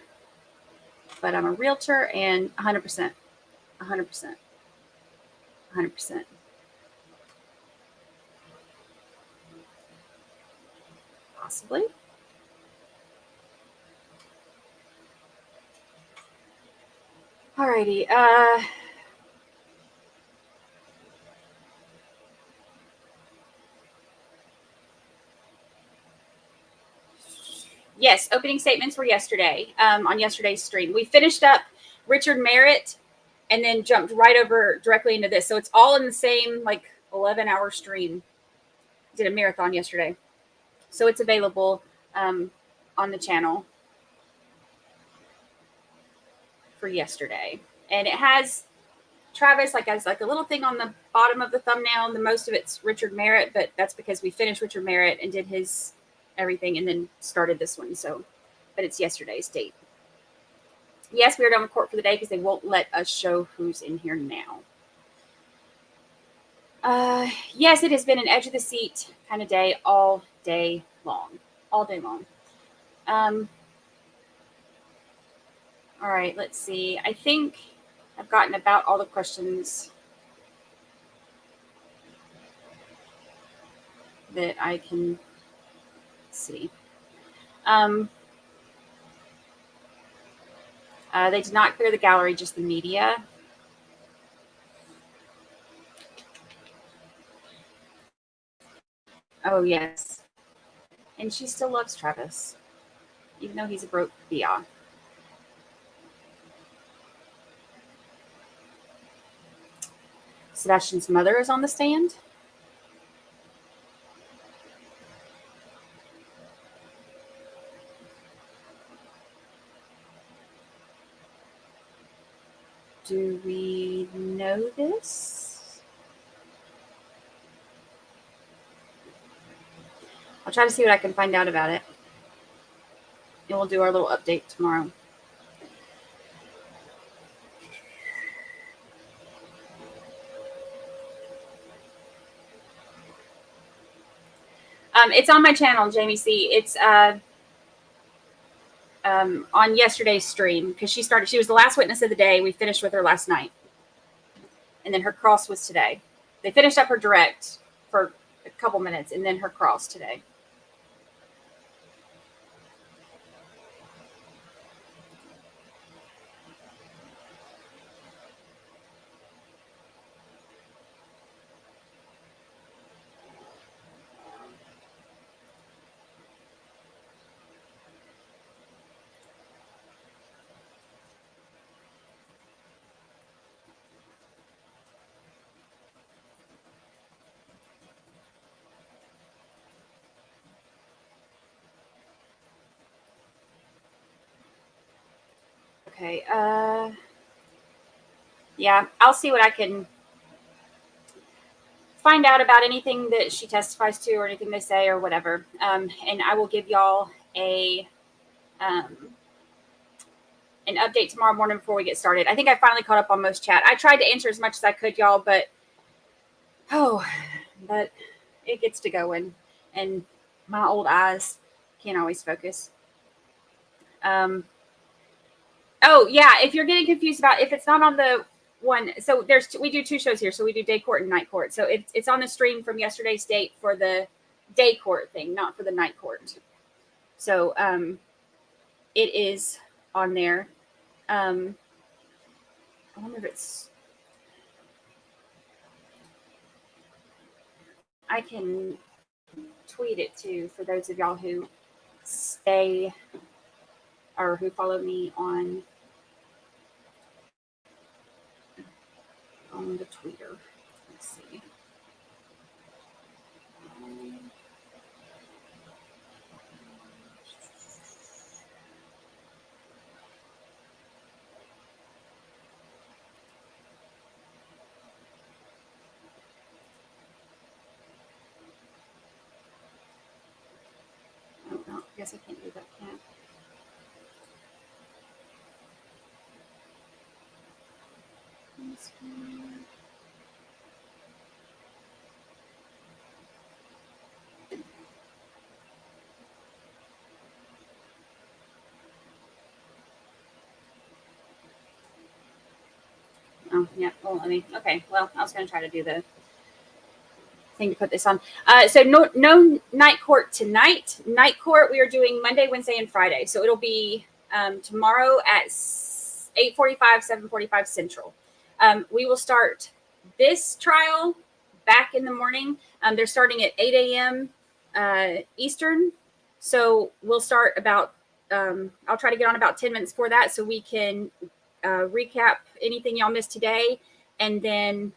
but I'm a realtor and 100%, 100%, 100%. Possibly. Alrighty. Yes, opening statements were yesterday, on yesterday's stream. We finished up Richard Merritt and then jumped right over directly into this. So it's all in the same, like, 11-hour stream. Did a marathon yesterday. So it's available on the channel for yesterday. And it has Travis, like, as like a little thing on the bottom of the thumbnail. And the most of it's Richard Merritt, but that's because we finished Richard Merritt and did his everything and then started this one. So, but it's yesterday's date. Yes, we are done with court for the day because they won't let us show who's in here now. Yes, it has been an edge of the seat kind of day all day long. All day long. All right, let's see. I think I've gotten about all the questions that I can see. They did not clear the gallery, just the media. Oh, yes. And she still loves Travis, even though he's a broke BR. Sebastian's mother is on the stand. Do we know this? I'll try to see what I can find out about it. And we'll do our little update tomorrow. It's on my channel, Jamie C. It's on yesterday's stream because she was the last witness of the day. We finished with her last night. And then her cross was today. They finished up her direct for a couple minutes and then her cross today. Okay. Yeah, I'll see what I can find out about anything that she testifies to or anything they say or whatever. And I will give y'all an update tomorrow morning before we get started. I think I finally caught up on most chat. I tried to answer as much as I could, y'all, but it gets to going, and my old eyes can't always focus. Oh yeah, if you're getting confused about if it's not on the one, so we do two shows here, so we do day court and night court. So it's on the stream from yesterday's date for the day court thing, not for the night court. So it is on there. I wonder if it's. I can tweet it too for those of y'all who stay or who follow me on the Twitter. Let's see. Oh, no, I guess I can't do that. Can't. Oh, yeah. Well, okay. Well, I was going to try to do the thing to put this on. So no night court tonight. Night court we are doing Monday, Wednesday, and Friday. So it'll be tomorrow at 8:45, 7:45 Central. We will start this trial back in the morning. They're starting at 8 a.m. Eastern. So we'll start about, I'll try to get on about 10 minutes for that so we can recap anything y'all missed today. And then,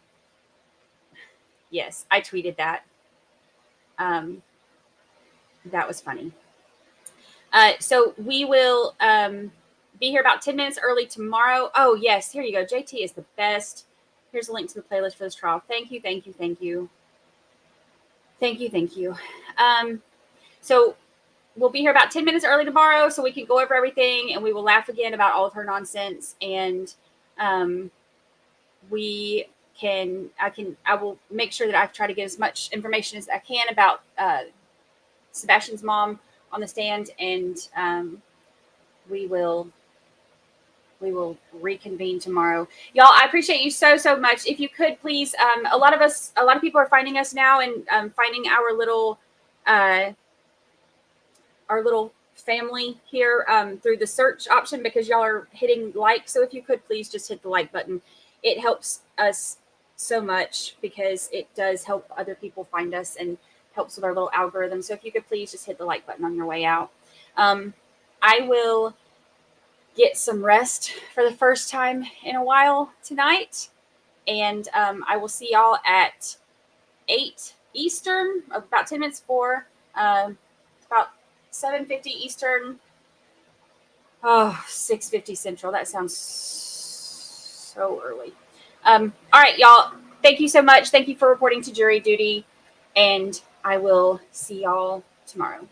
yes, I tweeted that. That was funny. So we will be here about 10 minutes early tomorrow. Oh, yes, here you go. JT is the best. Here's a link to the playlist for this trial. Thank you, thank you, thank you. Thank you, thank you. So we'll be here about 10 minutes early tomorrow so we can go over everything and we will laugh again about all of her nonsense. And I will make sure that I try to get as much information as I can about Sebastian's mom on the stand, and we will reconvene tomorrow. Y'all, I appreciate you so much. If you could please, a lot of people are finding us now and finding our little family here through the search option because y'all are hitting like. So if you could please just hit the like button. It helps us so much because it does help other people find us and helps with our little algorithm. So if you could please just hit the like button on your way out. I will get some rest for the first time in a while tonight. And I will see y'all at 8 Eastern, about 10 minutes before, about 7:50 Eastern, 6:50 Central. That sounds so early. All right, y'all. Thank you so much. Thank you for reporting to jury duty. And I will see y'all tomorrow.